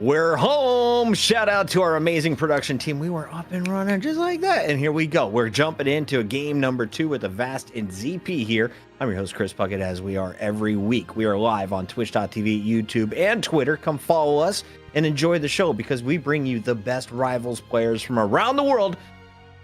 We're home. Shout out to our amazing production team. We were up and running just like that. And here we go. We're jumping into a game number 2 with Avast and ZP here. I'm your host, Chris Puckett, as we are every week. We are live on Twitch.tv, YouTube, and Twitter. Come follow us and enjoy the show because we bring you the best Rivals players from around the world,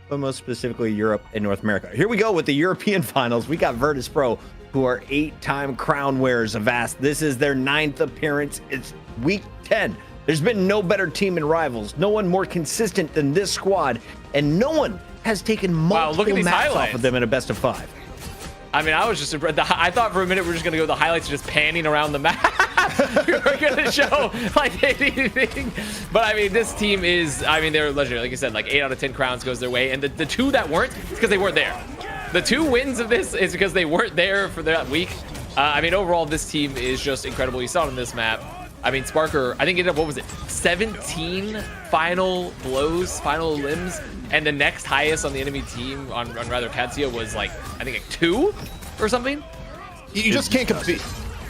but most specifically Europe and North America. Here we go with the European finals. We got Virtus.pro, who are 8-time crown wearers of Avast. This is their 9th appearance. It's week 10. There's been no better team in Rivals, no one more consistent than this squad, and no one has taken multiple maps off of them in a best of 5. I mean, I was just I thought for a minute we were just gonna go the highlights just panning around the map. We were gonna show like anything, but I mean, this team is, I mean, they're legendary. Like I said, like 8 out of 10 crowns goes their way, and the 2 that weren't, it's because they weren't there. The 2 wins of this is because they weren't there for that week. I mean, overall, this team is just incredible. You saw it on this map. I mean, Sparker, I think it ended up, what was it, 17 final blows, final limbs, and the next highest on the enemy team on rather Qadsiah was like, I think like 2 or something. You just can't compete.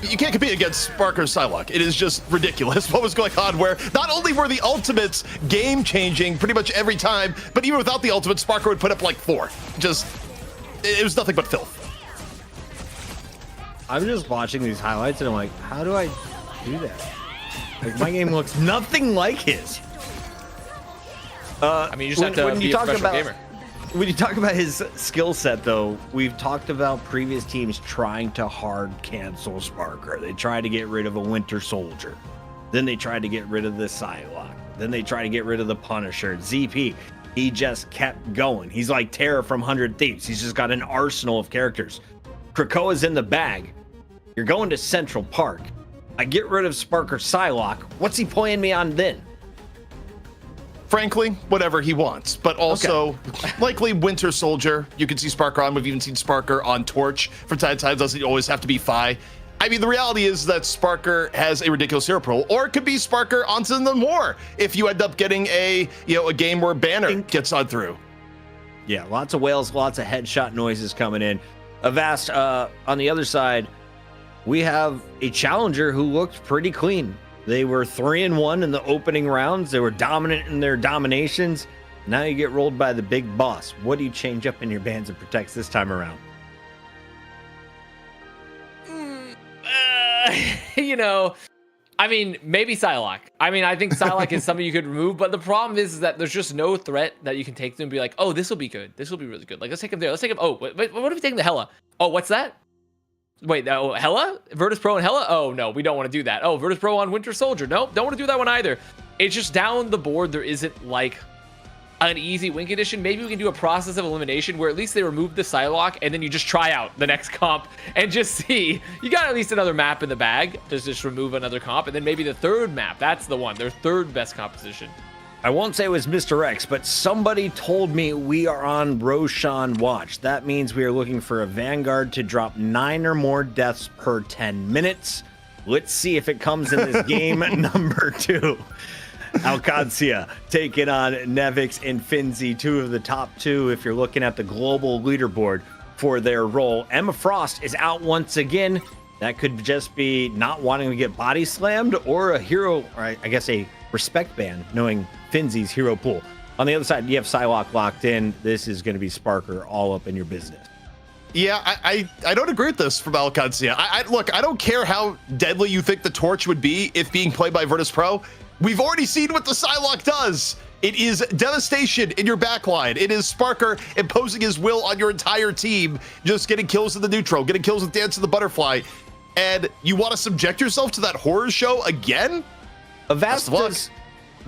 You can't compete against Sparker Psylocke. It is just ridiculous what was going on, where not only were the ultimates game-changing pretty much every time, but even without the ultimate, Sparker would put up like 4. Just, it was nothing but filth. I'm just watching these highlights and I'm like, how do I do that? Like, my game looks nothing like his. I mean, you just have to be a professional gamer. When you talk about his skill set, though, we've talked about previous teams trying to hard cancel Sparker. They tried to get rid of a Winter Soldier. Then they tried to get rid of the Psylocke. Then they tried to get rid of the Punisher. ZP, he just kept going. He's like Terra from 100 Thieves. He's just got an arsenal of characters. Krakoa's in the bag. You're going to Central Park. I get rid of Sparker Psylocke. What's he playing me on then? Frankly, whatever he wants, but also likely Winter Soldier. You can see Sparker on. We've even seen Sparker on Torch from time to time. Doesn't always have to be Fi. I mean, the reality is that Sparker has a ridiculous hero pool, or it could be Sparker onto the more if you end up getting a game where Banner gets on through. Yeah, lots of whales, lots of headshot noises coming in. Avast, on the other side, we have a challenger who looked pretty clean. They were 3-1 in the opening rounds. They were dominant in their dominations. Now you get rolled by the big boss. What do you change up in your Bands of Protects this time around? You know, I mean, maybe Psylocke. I mean, I think Psylocke is something you could remove, but the problem is that there's just no threat that you can take them and be like, oh, this will be good. This will be really good. Like, let's take him there. Let's take him. Oh, wait, what if we take him to Hela? Oh, what's that? Wait, no, Hela? Virtus.pro and Hela? Oh, no, we don't want to do that. Oh, Virtus.pro on Winter Soldier. Nope, don't want to do that one either. It's just down the board, there isn't like an easy win condition. Maybe we can do a process of elimination where at least they remove the Psylocke and then you just try out the next comp and just see. You got at least another map in the bag. Just remove another comp and then maybe the third map. That's the one, their third best composition. I won't say it was Mr. X, but somebody told me we are on Roshan watch. That means we are looking for a Vanguard to drop 9 or more deaths per 10 minutes. Let's see if it comes in this game number 2. Qadsiah taking on Nevix and Finzi, 2 of the top 2 if you're looking at the global leaderboard for their role. Emma Frost is out once again. That could just be not wanting to get body slammed or a hero, or I guess a respect ban, knowing Finzi's hero pool. On the other side, you have Psylocke locked in. This is going to be Sparker all up in your business. Yeah, I don't agree with this from Qadsiah. Look, I don't care how deadly you think the Torch would be if being played by Virtus.pro. We've already seen what the Psylocke does. It is devastation in your backline. It is Sparker imposing his will on your entire team, just getting kills in the neutral, getting kills with Dance of the Butterfly. And you want to subject yourself to that horror show again? Avast,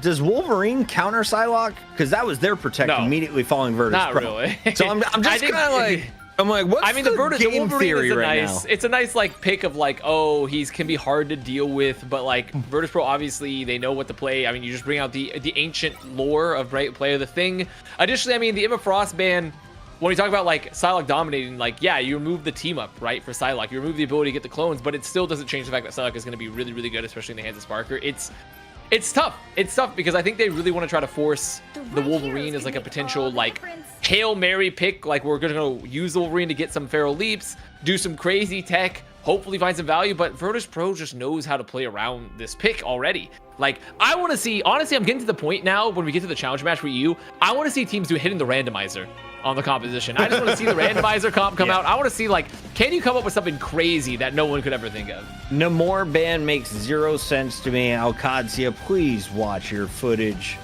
does Wolverine counter Psylocke? Because that was their protect immediately following Virtus.pro. Not really. So I'm just kind of like, what's the game theory right now? It's a nice like pick of like, oh, he's can be hard to deal with, but like Virtus.pro obviously they know what to play. I mean, you just bring out the ancient lore of play of the thing. Additionally, I mean, the Emma Frost ban. When you talk about like Psylocke dominating, like, yeah, you remove the team up, right, for Psylocke. You remove the ability to get the clones, but it still doesn't change the fact that Psylocke is going to be really, really good, especially in the hands of Sparker. It's tough. It's tough because I think they really want to try to force the Wolverine as like a potential like Hail Mary pick. Like, we're going to use the Wolverine to get some feral leaps, do some crazy tech, hopefully find some value, but Virtus.pro just knows how to play around this pick already. Like, I want to see, honestly, I'm getting to the point now when we get to the challenge match for EU, I want to see teams do hitting the randomizer on the composition. I just want to see the randomizer comp come out. I want to see, like, can you come up with something crazy that no one could ever think of? Namor ban makes 0 sense to me. Qadsiah, please watch your footage.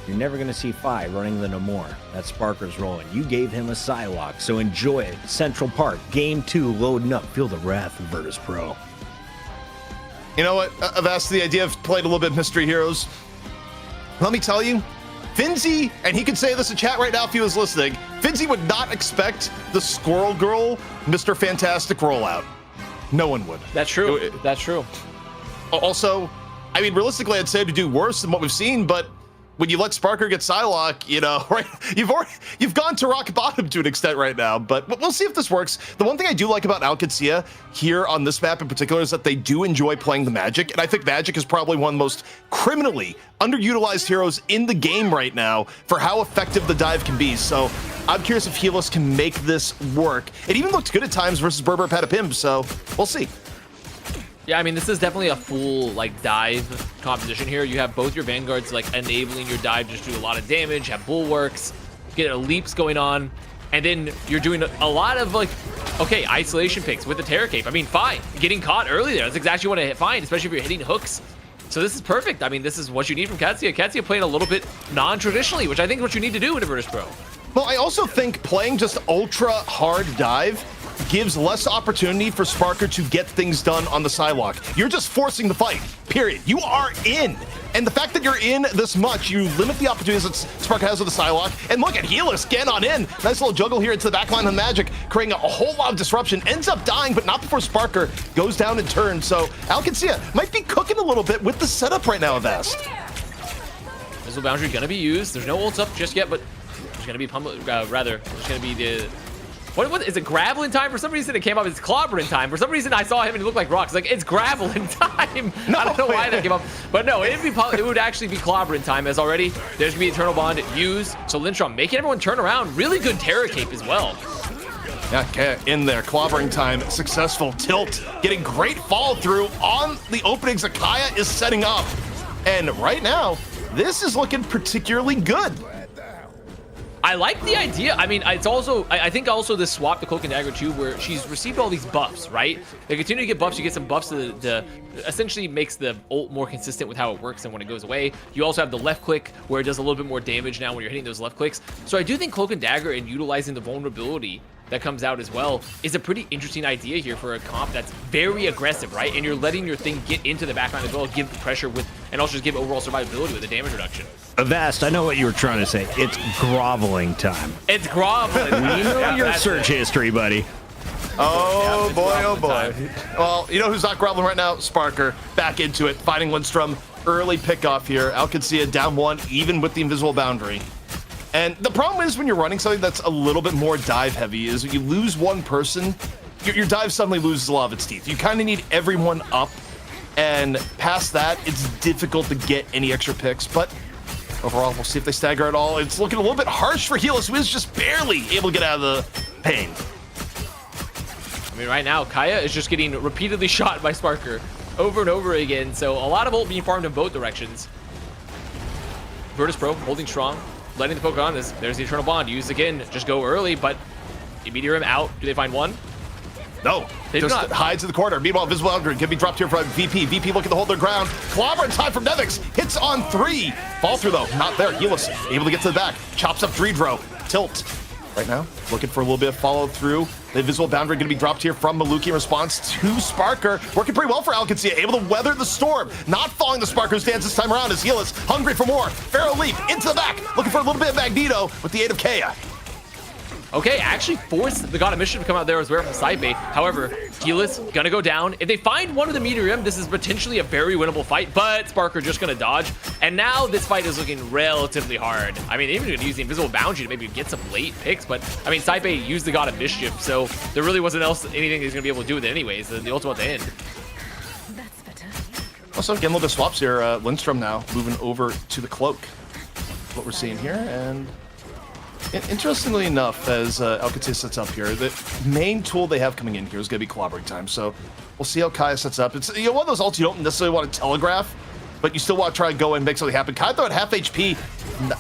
You're never going to see Fi running the Namor. That Sparker's rolling. You gave him a Psylocke, so enjoy it. Central Park, Game 2, loading up. Feel the wrath of Virtus.pro. You know what? I've asked the idea of playing a little bit of Mystery Heroes. Let me tell you, Finzi, and he could say this in chat right now if he was listening, Finzi would not expect the Squirrel Girl Mr. Fantastic rollout. No one would. That's true. That's true. Also, I mean, realistically, I'd say to do worse than what we've seen, but when you let Sparker get Psylocke, you know, right? You've gone to rock bottom to an extent right now, but we'll see if this works. The one thing I do like about Qadsiah here on this map in particular is that they do enjoy playing the Magic, and I think Magic is probably one of the most criminally underutilized heroes in the game right now for how effective the dive can be. So I'm curious if Helis can make this work. It even looked good at times versus Berber Patapim, so we'll see. Yeah, I mean, this is definitely a full, like, dive composition here. You have both your Vanguards, like, enabling your dive just to do a lot of damage, have bulwarks, get leaps going on, and then you're doing a lot of, like, okay, isolation picks with the Terror Cape. I mean, fine, getting caught early there. That's exactly what I find, especially if you're hitting hooks. So this is perfect. I mean, this is what you need from Qadsiah. Qadsiah playing a little bit non-traditionally, which I think is what you need to do in a Virtus.pro. Well, I also think playing just ultra hard dive gives less opportunity for Sparker to get things done on the Psylocke. You're just forcing the fight, period. You are in. And the fact that you're in this much, you limit the opportunities that Sparker has with the Psylocke. And look at Helis, get on in. Nice little juggle here into the backline of Magic, creating a whole lot of disruption. Ends up dying, but not before Sparker goes down in turn. So Qadsiah might be cooking a little bit with the setup right now, Avast. Missile Boundary gonna be used. There's no ults up just yet, but there's gonna be there's gonna be the... What is it, Gravelin time? For some reason it came up as Clobbering time. For some reason I saw him and he looked like rocks. Like, it's Gravelin time. No, I don't know why that came up. But no, it would actually be Clobbering time, as already there's gonna be Eternal Bond used. So Lindstrom making everyone turn around. Really good Terror Cape as well. Yeah, in there, Clobbering time, successful tilt, getting great follow through on the openings that Kaya is setting up. And right now, this is looking particularly good. I like the idea. I mean, it's also, I think also this swap to Cloak and Dagger too, where she's received all these buffs, right? They continue to get buffs. You get some buffs to essentially makes the ult more consistent with how it works and when it goes away. You also have the left click where it does a little bit more damage now when you're hitting those left clicks. So I do think Cloak and Dagger and utilizing the vulnerability that comes out as well is a pretty interesting idea here for a comp that's very aggressive, right? And you're letting your thing get into the backline as well, give pressure with, and also just give overall survivability with the damage reduction. Avast, I know what you were trying to say. It's groveling time. It's groveling. We know your search history, buddy. Oh, yeah, boy, oh boy. Time. Well, you know who's not groveling right now? Sparker, back into it, finding Lindstrom. Early pickoff here. Qadsiah down one, even with the invisible boundary. And the problem is when you're running something that's a little bit more dive heavy is when you lose one person, your dive suddenly loses a lot of its teeth. You kind of need everyone up, and past that, it's difficult to get any extra picks, but overall, we'll see if they stagger at all. It's looking a little bit harsh for Helis, who is just barely able to get out of the pain. I mean, right now, Kaya is just getting repeatedly shot by Sparker over and over again, so a lot of ult being farmed in both directions. Virtus.pro holding strong, letting the poke on this. There's the Eternal Bond used again. Just go early, but Meteor him out. Do they find one? No, they just do not. hides in the corner. Meanwhile, Visible Boundary can be dropped here from VP. VP looking to hold their ground. Clobber in time from Nevix. Hits on 3. Fall through though, not there. Helis able to get to the back. Chops up Dreedro. Tilt. Right now, looking for a little bit of follow through. The Invisible Boundary going to be dropped here from Maluki in response to Sparker. Working pretty well for Qadsiah, able to weather the storm. Not falling the Sparker's dance this time around as Helis hungry for more. Pharaoh Leap into the back. Looking for a little bit of Magneto with the aid of Kaya. Okay, actually forced the God of Mischief to come out there as well from side bait. However, Helis gonna go down. If they find one of the Meteorium, this is potentially a very winnable fight, but Sparker just gonna dodge. And now this fight is looking relatively hard. I mean, even gonna use the Invisible Boundary to maybe get some late picks, but I mean, side bait used the God of Mischief, so there really wasn't anything he's gonna be able to do with it anyways. The ultimate at the end. That's better. Also, getting a little bit of swaps here. Lindstrom now moving over to the Cloak. What we're seeing here, and interestingly enough, as Qadsiah sets up here, the main tool they have coming in here is going to be Clobbering time. So We'll see how Kaya sets up. It's one of those ults you don't necessarily want to telegraph, but you still want to try and go and make something happen. Kaya, though, at half HP,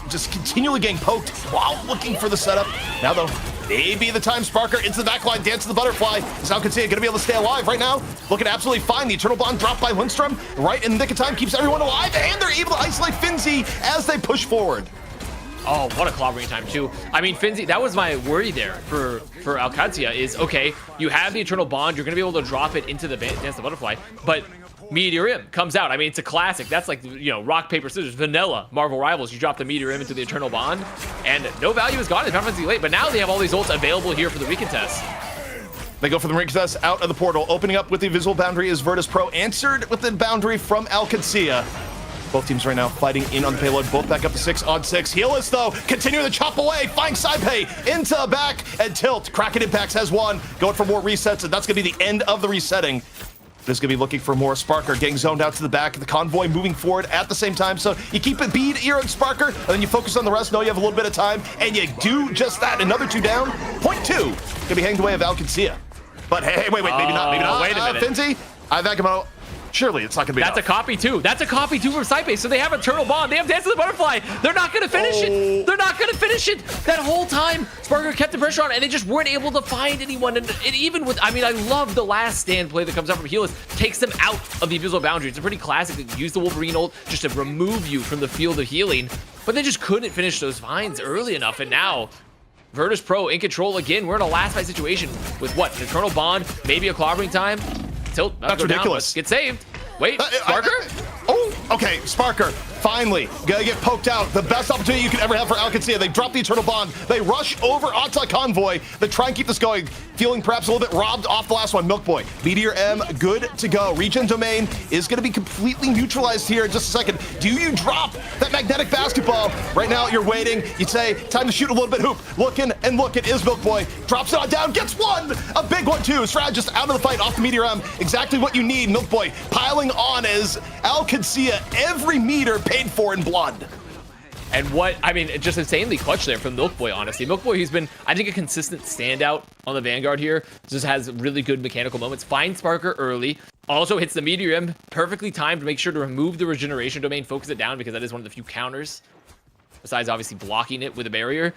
just continually getting poked while looking for the setup. Now, though, maybe the time Sparker into the backline, dance to the butterfly. Is now Qadsiah gonna be able to stay alive right now? Looking absolutely fine. The Eternal Bond dropped by Lindstrom right in the nick of time, keeps everyone alive, and they're able to isolate Finzi as they push forward. Oh, what a clobbering time too. I mean, Finzi, that was my worry there for Qadsiah is, okay, you have the Eternal Bond, you're gonna be able to drop it into the Dance the Butterfly, but Meteor M comes out. I mean, it's a classic. That's like, you know, rock, paper, scissors, vanilla Marvel Rivals. You drop the Meteor M into the Eternal Bond, and no value is gone. It's not late, but now they have all these ults available here for the recontest. They go for the recontest out of the portal. Opening up with the Invisible Boundary is Virtus.pro, answered with the boundary from Qadsiah. Both teams right now fighting in on the payload, both back up to 6-on-6. Heelless, though, continuing to chop away, finds Saipei into the back, and Tilt. Kraken Impacts has one, going for more resets, and that's going to be the end of the resetting. There's going to be looking for more. Sparker getting zoned out to the back. The convoy moving forward at the same time. So you keep it bead, ear, and Sparker, and then you focus on the rest. Know you have a little bit of time, and you do just that. Another 2 down. Point 2 going to be hanged away of Qadsiah. But hey, wait, maybe not. Wait a minute. Finzi, I think about. Surely it's not going to be That's enough. a copy too. That's a copy too from Saipei. So they have Eternal Bond. They have Dance of the Butterfly. They're not going to finish it. They're not going to finish it. That whole time, Sparker kept the pressure on, and they just weren't able to find anyone. And even with, I mean, I love the last stand play that comes out from Heelless. Takes them out of the invisible boundary. It's a pretty classic. They use the Wolverine ult just to remove you from the field of healing. But they just couldn't finish those vines early enough. And now, Virtus.pro in control again. We're in a last fight situation with what? An Eternal Bond, maybe a clobbering time. Tilt. That's ridiculous. Get saved. Wait, Sparker? Okay, Sparker, finally, gonna get poked out. The best opportunity you could ever have for Qadsiah. They drop the Eternal Bond. They rush over onto the convoy. They try and keep this going. Feeling perhaps a little bit robbed off the last one. Milk Boy, Meteor M, good to go. Regen Domain is gonna be completely neutralized here in just a second. Do you drop that magnetic basketball? Right now, you're waiting. You'd say, time to shoot a little bit hoop. Looking and looking is Milk Boy. Drops it on down, gets one. A big one too. Shroud just out of the fight off the Meteor M. Exactly what you need. Milk Boy piling on as Qadsiah, every meter paid for in blood. And what, I mean, just insanely clutch there from Milk Boy, honestly. Milk Boy, he's been, I think, a consistent standout on the Vanguard here. Just has really good mechanical moments. Finds Sparker early. Also hits the Meteor M, perfectly timed to make sure to remove the regeneration domain, focus it down, because that is one of the few counters, besides obviously blocking it with a barrier.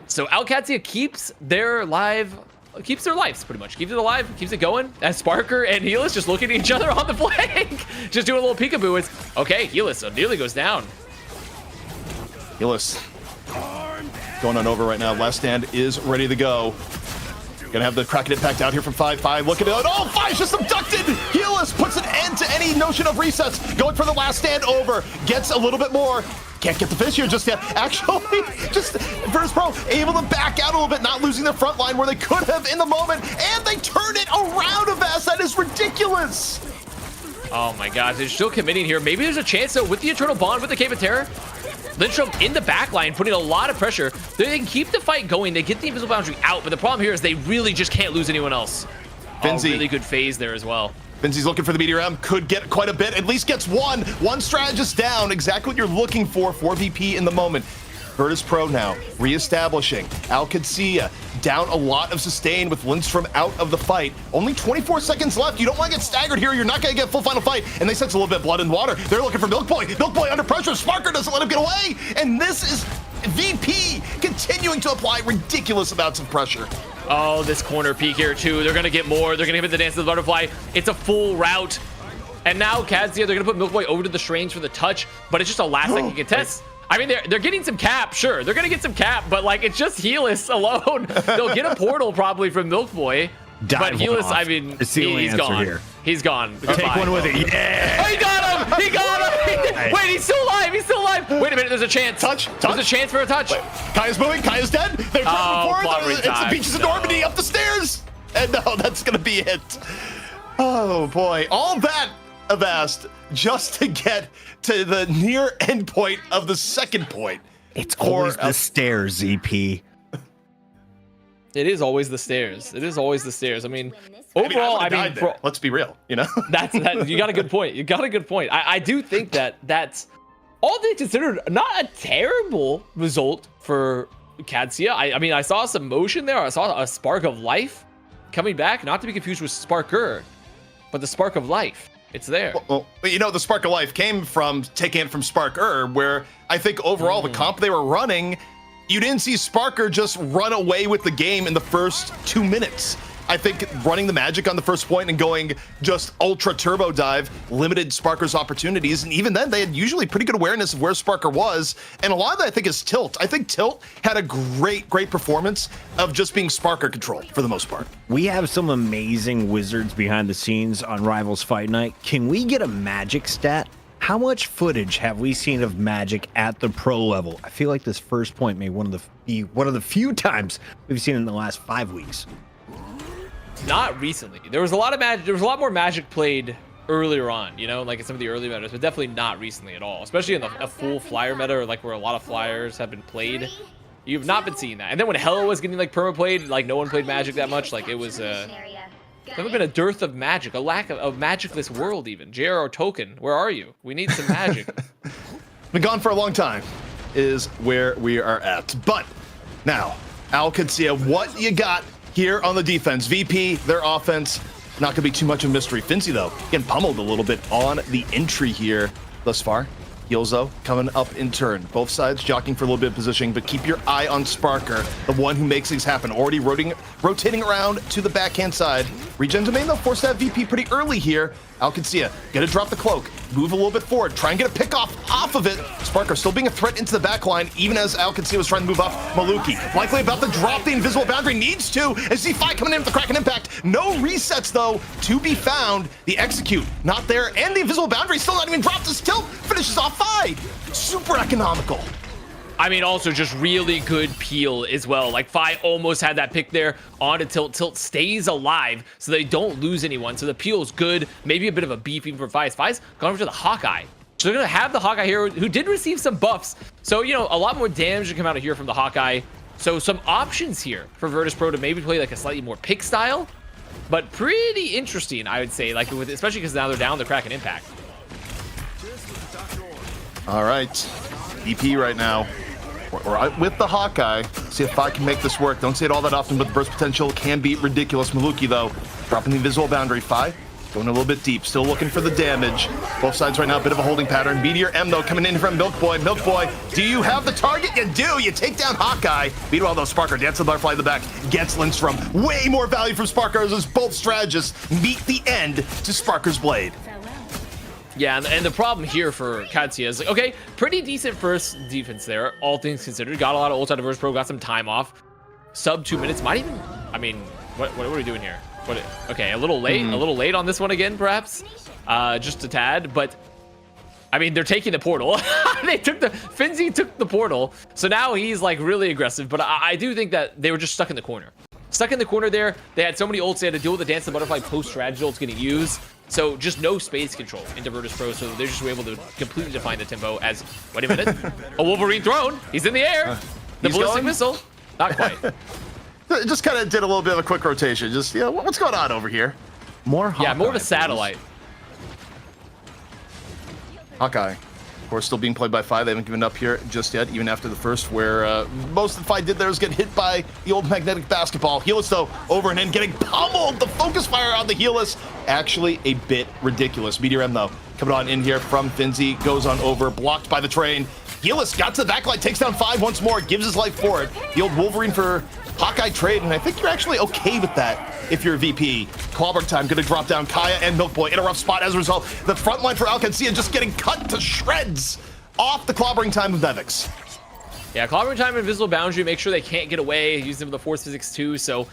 So Qadsiah keeps their lives pretty much. Keeps it alive, keeps it going. As Sparker and Heelless just looking at each other on the flank. Just doing a little peekaboo. It's okay, Heelless nearly goes down. Heelless going on over right now. Last stand is ready to go. Gonna have the Kraken Impact out here from 5-5. Look at it. Oh, 5's just abducted. Heelless puts an end to any notion of resets. Going for the last stand over. Gets a little bit more. Can't get the finish here just yet. Actually, just Virtus.pro able to back out a little bit, not losing their front line where they could have in the moment. And they turn it around, Avast. That is ridiculous. Oh my gosh, they're still committing here. Maybe there's a chance though with the Eternal Bond, with the Cape of Terror. Lindstrom in the back line, putting a lot of pressure. They can keep the fight going. They get the invisible boundary out, but the problem here is they really just can't lose anyone else. Finzi. Really good phase there as well. Finzi's looking for the Meteor M, could get quite a bit, at least gets one strategist down, exactly what you're looking for VP in the moment. Virtus.pro now, reestablishing. Qadsiah down a lot of sustain with Lindstrom out of the fight. Only 24 seconds left. You don't want to get staggered here. You're not going to get full final fight. And they sense a little bit of blood and water. They're looking for Milk Boy. Milk Boy under pressure. Sparker doesn't let him get away. And this is VP continuing to apply ridiculous amounts of pressure. Oh, this corner peek here too. They're going to get more. They're going to hit the Dance of the Butterfly. It's a full route. And now Qadsiah, they're going to put Milk Boy over to the Strange for the touch. But it's just a last second contest. I mean, they're getting some cap, sure. They're going to get some cap, but, like, it's just Heelless alone. They'll get a portal probably from Milk Boy. But Heelless, I mean, he's gone. Here. He's gone. Take one with it. Yeah. Oh, he got him. He got him. Wait, he's still alive. He's still alive. Wait a minute. There's a chance. Touch. There's a chance for a touch. Wait. Kaya's moving. Kaya's dead. They're driving forward. It's the Beaches of Normandy up the stairs. And no, that's going to be it. Oh, boy. All that, Avast, just to get to the near end point of the second point. It's always the stairs, ZP. It is always the stairs. It is always the stairs. I mean, overall, I mean, let's be real, you know? That. You got a good point. You got a good point. I do think that's all things considered not a terrible result for Qadsiah. I mean, I saw some motion there. I saw a spark of life coming back, not to be confused with Sparker. but the spark of life, it's there. Well, you know, the spark of life came from taking it from Sparker, where I think overall the comp they were running, you didn't see Sparker just run away with the game in the first 2 minutes. I think running the magic on the first point and going just ultra turbo dive limited Sparker's opportunities. And even then, they had usually pretty good awareness of where Sparker was. And a lot of that, I think, is Tilt. I think Tilt had a great performance of just being Sparker control for the most part. We have some amazing wizards behind the scenes on Rivals Fight Night. Can we get a magic stat? How much footage have we seen of magic at the pro level? I feel like this first point may be one of the few times we've seen it in the last 5 weeks. Not recently. There was a lot of magic. There was a lot more magic played earlier on, you know, like in some of the early metas, but definitely not recently at all. Especially in a full flyer meta, or like where a lot of flyers have been played. You've not been seeing that. And then when Hella was getting like perma played, like no one played magic that much. Like it was there's been a dearth of magic, a lack of a magicless world even. JRR Token, where are you? We need some magic. Been gone for a long time is where we are at. But now, Qadsiah, what you got here on the defense? VP, their offense, not gonna be too much of a mystery. Finzi, though, getting pummeled a little bit on the entry here thus far. Heals, though, coming up in turn. Both sides jockeying for a little bit of positioning, but keep your eye on Sparker, the one who makes things happen. Already rotating around to the backhand side. Regen domain, though, forced that VP pretty early here. Qadsiah, gonna drop the cloak, move a little bit forward, try and get a pick off of it. Sparker still being a threat into the back line, even as Qadsiah was trying to move up. Maluki likely about to drop the invisible boundary, needs to, as Z5 coming in with the Kraken impact. No resets, though, to be found. The execute, not there, and the invisible boundary still not even dropped. As Tilt finishes off 5. Super economical. I mean, also just really good peel as well. Like Fi almost had that pick there onto Tilt. Tilt stays alive so they don't lose anyone. So the peel's good. Maybe a bit of a beef even for Fi's. Fi's gone over to the Hawkeye. So they're going to have the Hawkeye here who did receive some buffs. So, you know, a lot more damage to come out of here from the Hawkeye. So some options here for Virtus.pro to maybe play like a slightly more pick style. But pretty interesting, I would say, like with, especially because now they're down the Kraken impact. All right, EP right now. We're with the Hawkeye. See if I can make this work. Don't say it all that often, but the burst potential can be ridiculous. Maluki, though, dropping the invisible boundary. Fi going a little bit deep, still looking for the damage. Both sides right now, a bit of a holding pattern. Meteor M, though, coming in from Milk Boy. Milk Boy, do you have the target? You do. You take down Hawkeye. Meanwhile, though, Sparker, Dance the Butterfly in the back, gets Lindstrom. Way more value from Sparker as both strategists meet the end to Sparker's blade. Yeah, and the problem here for Qadsiah is, like, okay, pretty decent first defense there, all things considered. Got a lot of ults out of Virtus.pro, got some time off. Sub 2 minutes, might even, I mean, what are we doing here? Okay, a little late on this one again, perhaps. Just a tad, but I mean, they're taking the portal. Finzi took the portal, so now he's like really aggressive, but I do think that they were just stuck in the corner. Stuck in the corner there. They had so many ults, they had to deal with the Dance the Butterfly post-strategy ults getting used. So just no space control into Virtus.pro, so they're just able to completely define the tempo as, wait a minute, a Wolverine throne. He's in the air. The ballistic missile, not quite. Just kind of did a little bit of a quick rotation. Just, yeah, what's going on over here? More Hawkeye, yeah, more of a satellite. Hawkeye, of course, still being played by Fi. They haven't given up here just yet, even after the first, where most of the Fi did there was get hit by the old magnetic basketball. Helis, though, over and in, getting pummeled. The focus fire on the Helis, actually a bit ridiculous. Meteor M, though, coming on in here from Finzi, goes on over, blocked by the train. Helis got to the backline, takes down 5 once more, gives his life for it. The old Wolverine for Hawkeye trade, and I think you're actually okay with that if you're a VP. Clobber time, gonna drop down Kaya and Milk Boy in a rough spot as a result. The front line for Qadsiah just getting cut to shreds off the clobbering time of Nevix. Yeah, clobbering time and invisible boundary, make sure they can't get away, use them with the force physics too, so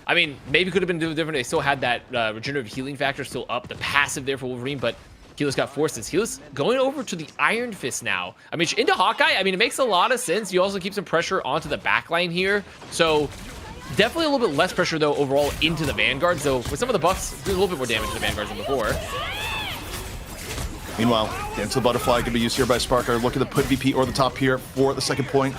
I mean, maybe could have been different. They still had that regenerative healing factor still up, the passive there for Wolverine, but Helis got forces. Helis going over to the Iron Fist now. I mean, into Hawkeye, I mean, it makes a lot of sense. You also keep some pressure onto the backline here. So definitely a little bit less pressure, though, overall into the Vanguards. Though with some of the buffs, do a little bit more damage to the Vanguards than before. Meanwhile, Dance the Butterfly can be used here by Sparker. Looking to put VP over the top here for the second point.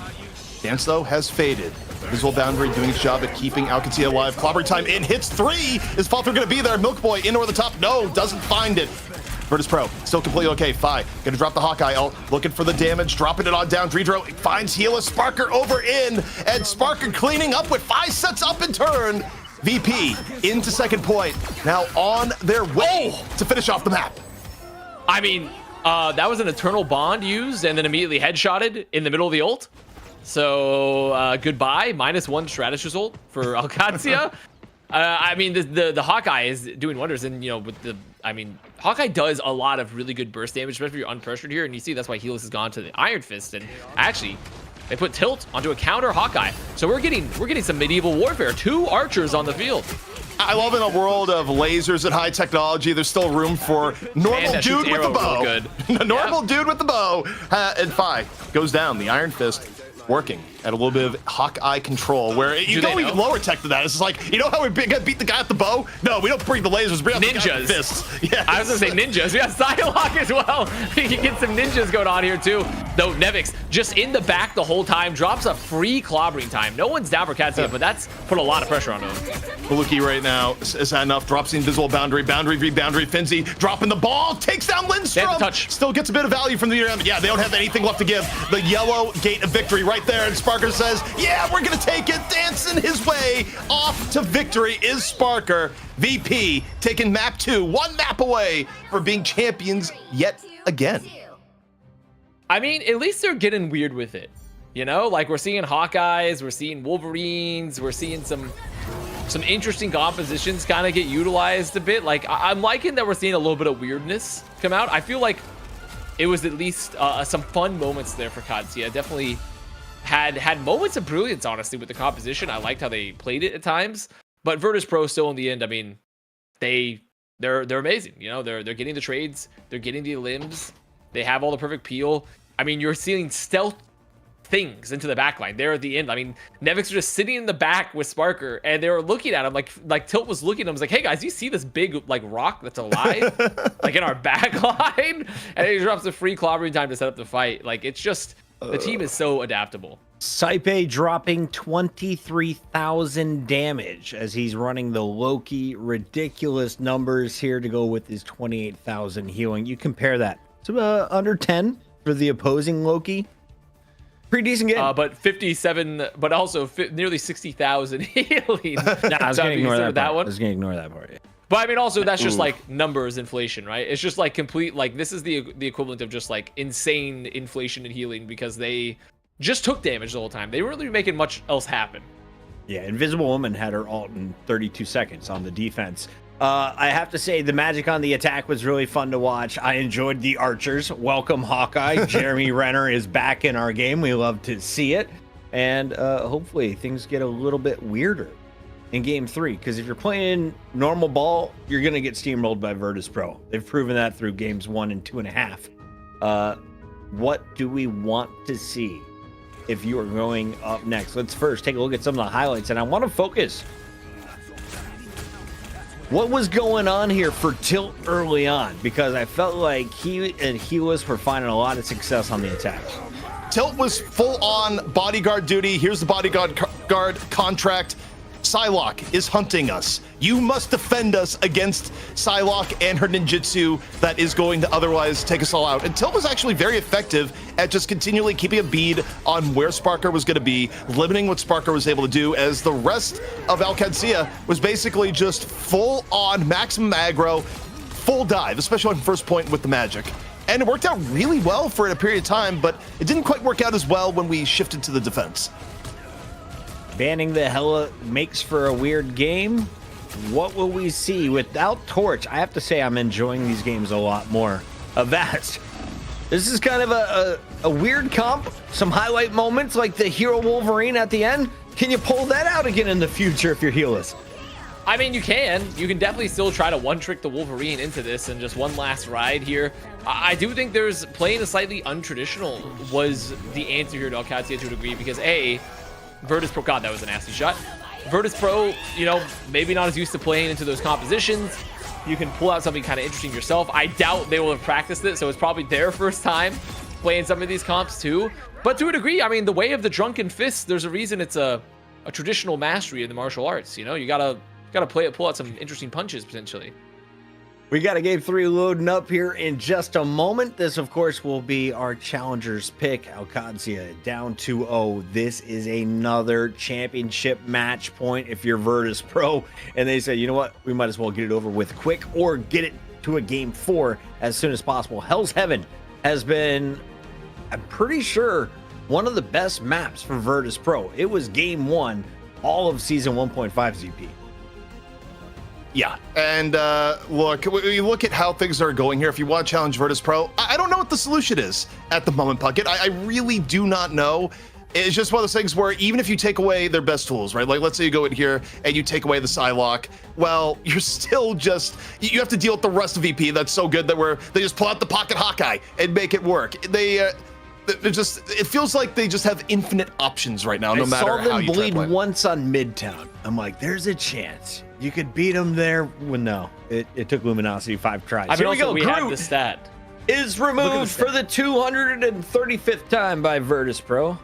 Dance, though, has faded. Visual Boundary doing its job at keeping Qadsiah alive. Clobbering time in, hits 3. Is fall through going to be there? Milk Boy in over the top. No, doesn't find it. Virtus.pro, still completely okay. Fi, gonna drop the Hawkeye ult, looking for the damage, dropping it on down. Dredro finds Helis, Sparker over in, and Sparker cleaning up with 5 sets up in turn. VP into second point, now on their way to finish off the map. I mean, that was an Eternal Bond used and then immediately headshotted in the middle of the ult. So goodbye, -1 strategist ult for Qadsiah. I mean, the Hawkeye is doing wonders, and with the, I mean, Hawkeye does a lot of really good burst damage, especially if you're unpressured here, and you see that's why Helis has gone to the Iron Fist, and actually they put Tilt onto a counter Hawkeye. So we're getting some medieval warfare. 2 archers on the field. I love in a world of lasers and high technology, there's still room for normal dude with the bow. Good. Normal dude with the bow. And Fi goes down. The Iron Fist working at a little bit of Hawkeye control, where you go even lower tech than that. It's just like, how we beat the guy at the bow? No, we don't bring the lasers, bring out the guy with the fists. Yeah, I was gonna say ninjas. We got Psylocke as well. We can get some ninjas going on here too. Though Nevix just in the back the whole time, drops a free clobbering time. No one's down for Qadsiah, but that's put a lot of pressure on him. Baluki right now, is that enough? Drops the invisible boundary, boundary, Finzi dropping the ball, takes down Lindstrom. Still gets a bit of value from the end. Yeah, they don't have anything left to give. The yellow gate of victory right there, and Sparker says, yeah, we're gonna take it. Dancing his way off to victory is Sparker. VP taking map 2, 1 map away for being champions yet again. I mean, at least they're getting weird with it. Like we're seeing Hawkeyes, we're seeing Wolverines, we're seeing some interesting compositions kind of get utilized a bit. Like I'm liking that we're seeing a little bit of weirdness come out. I feel like it was at least some fun moments there for Qadsiah. Definitely had moments of brilliance, honestly, with the composition. I liked how they played it at times. But Virtus.pro still in the end, I mean, they're amazing. They're getting the trades, they're getting the limbs, they have all the perfect peel. I mean, you're seeing stealth things into the backline there at the end. I mean, Nevix was just sitting in the back with Sparker, and they were looking at him like Tilt was looking at him. Was like, hey guys, you see this big rock that's alive like in our back line? And he drops a free clobbering time to set up the fight. Like, it's just the team is so adaptable. Saipe dropping 23,000 damage as he's running the Loki. Ridiculous numbers here to go with his 28,000 healing. You compare that to under 10 for the opposing Loki. Pretty decent game. But 57, but also nearly 60,000 healing. Nah, I was going to ignore that one. I was going to ignore that part. Yeah. But I mean, also that's just like numbers inflation, right? It's just like complete, like this is the equivalent of just like insane inflation and healing, because they just took damage the whole time. They weren't really making much else happen. Yeah, Invisible Woman had her ult in 32 seconds on the defense. I have to say the magic on the attack was really fun to watch. I enjoyed the archers. Welcome, Hawkeye. Jeremy Renner is back in our game. We love to see it. And hopefully things get a little bit weirder in game 3, because if you're playing normal ball, you're going to get steamrolled by Virtus.pro. They've proven that through games 1 and 2.5. What do we want to see if you are going up next? Let's first take a look at some of the highlights, and I want to focus what was going on here for Tilt early on, because I felt like he and Helis were finding a lot of success on the attack. Tilt was full on bodyguard duty. Here's the bodyguard contract. Psylocke is hunting us. You must defend us against Psylocke and her ninjutsu that is going to otherwise take us all out. And Tilt was actually very effective at just continually keeping a bead on where Sparker was going to be, limiting what Sparker was able to do, as the rest of Qadsiah was basically just full on maximum aggro, full dive, especially on first point with the magic. And it worked out really well for a period of time, but it didn't quite work out as well when we shifted to the defense. Banning the Hela makes for a weird game. What will we see without Torch? I have to say I'm enjoying these games a lot more. Avast. This is kind of a weird comp. Some highlight moments like the Hero Wolverine at the end. Can you pull that out again in the future if you're Helis? I mean, you can definitely still try to one-trick the Wolverine into this and just one last ride here. I do think there's playing a slightly untraditional was the answer here to Qadsiah to a degree, because Virtus.pro, God, that was a nasty shot. Virtus.pro, maybe not as used to playing into those compositions. You can pull out something kind of interesting yourself. I doubt they will have practiced it, so it's probably their first time playing some of these comps too. But to a degree, I mean, the way of the drunken fist, there's a reason it's a traditional mastery in the martial arts. You gotta pull out some interesting punches potentially. We got a game 3 loading up here in just a moment. This, of course, will be our challenger's pick. Qadsiah down 2-0. This is another championship match point if you're Virtus.pro. And they say, you know what? We might as well get it over with quick or get it to a game 4 as soon as possible. Hell's Heaven has been, I'm pretty sure, one of the best maps for Virtus.pro. It was game 1, all of season 1.5 ZP. Yeah, and look, you look at how things are going here. If you want to challenge Virtus.pro, I don't know what the solution is at the moment, Puckett. I really do not know. It's just one of those things where even if you take away their best tools, right? Like, let's say you go in here and you take away the Psylocke. Well, you're still just, you have to deal with the rest of VP that's so good that they just pull out the Pocket Hawkeye and make it work. They're just, it feels like they just have infinite options right now, no matter how you try to play. I saw them bleed once on Midtown. I'm like, there's a chance you could beat them there. Well, no, it took Luminosity 5 tries. I mean, Here also, we go. have Groot the stat. is removed for the 235th time by Virtus.pro.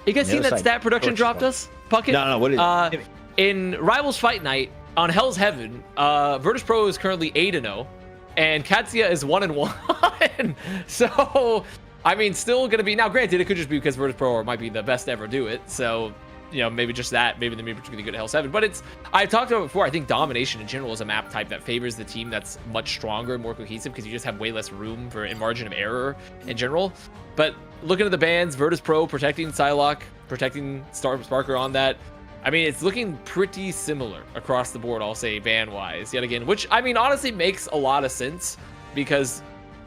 You guys seen that stat production dropped us? Puckett? No, what is it? In Rivals Fight Night on Hell's Heaven, Virtus.pro is currently 8-0, and Qadsiah is 1-1. So, I mean, still going to be, now granted, it could just be because Virtus.pro might be the best to ever do it. So, you know, maybe just that, maybe they're particularly good at Hell's Heaven. But it's, I've talked about it before, I think domination in general is a map type that favors the team that's much stronger and more cohesive because you just have way less room for a margin of error in general. But looking at the bans, Virtus.pro protecting Psylocke, protecting Sparker on that. I mean, it's looking pretty similar across the board, I'll say, ban-wise, yet again, which, I mean, honestly makes a lot of sense because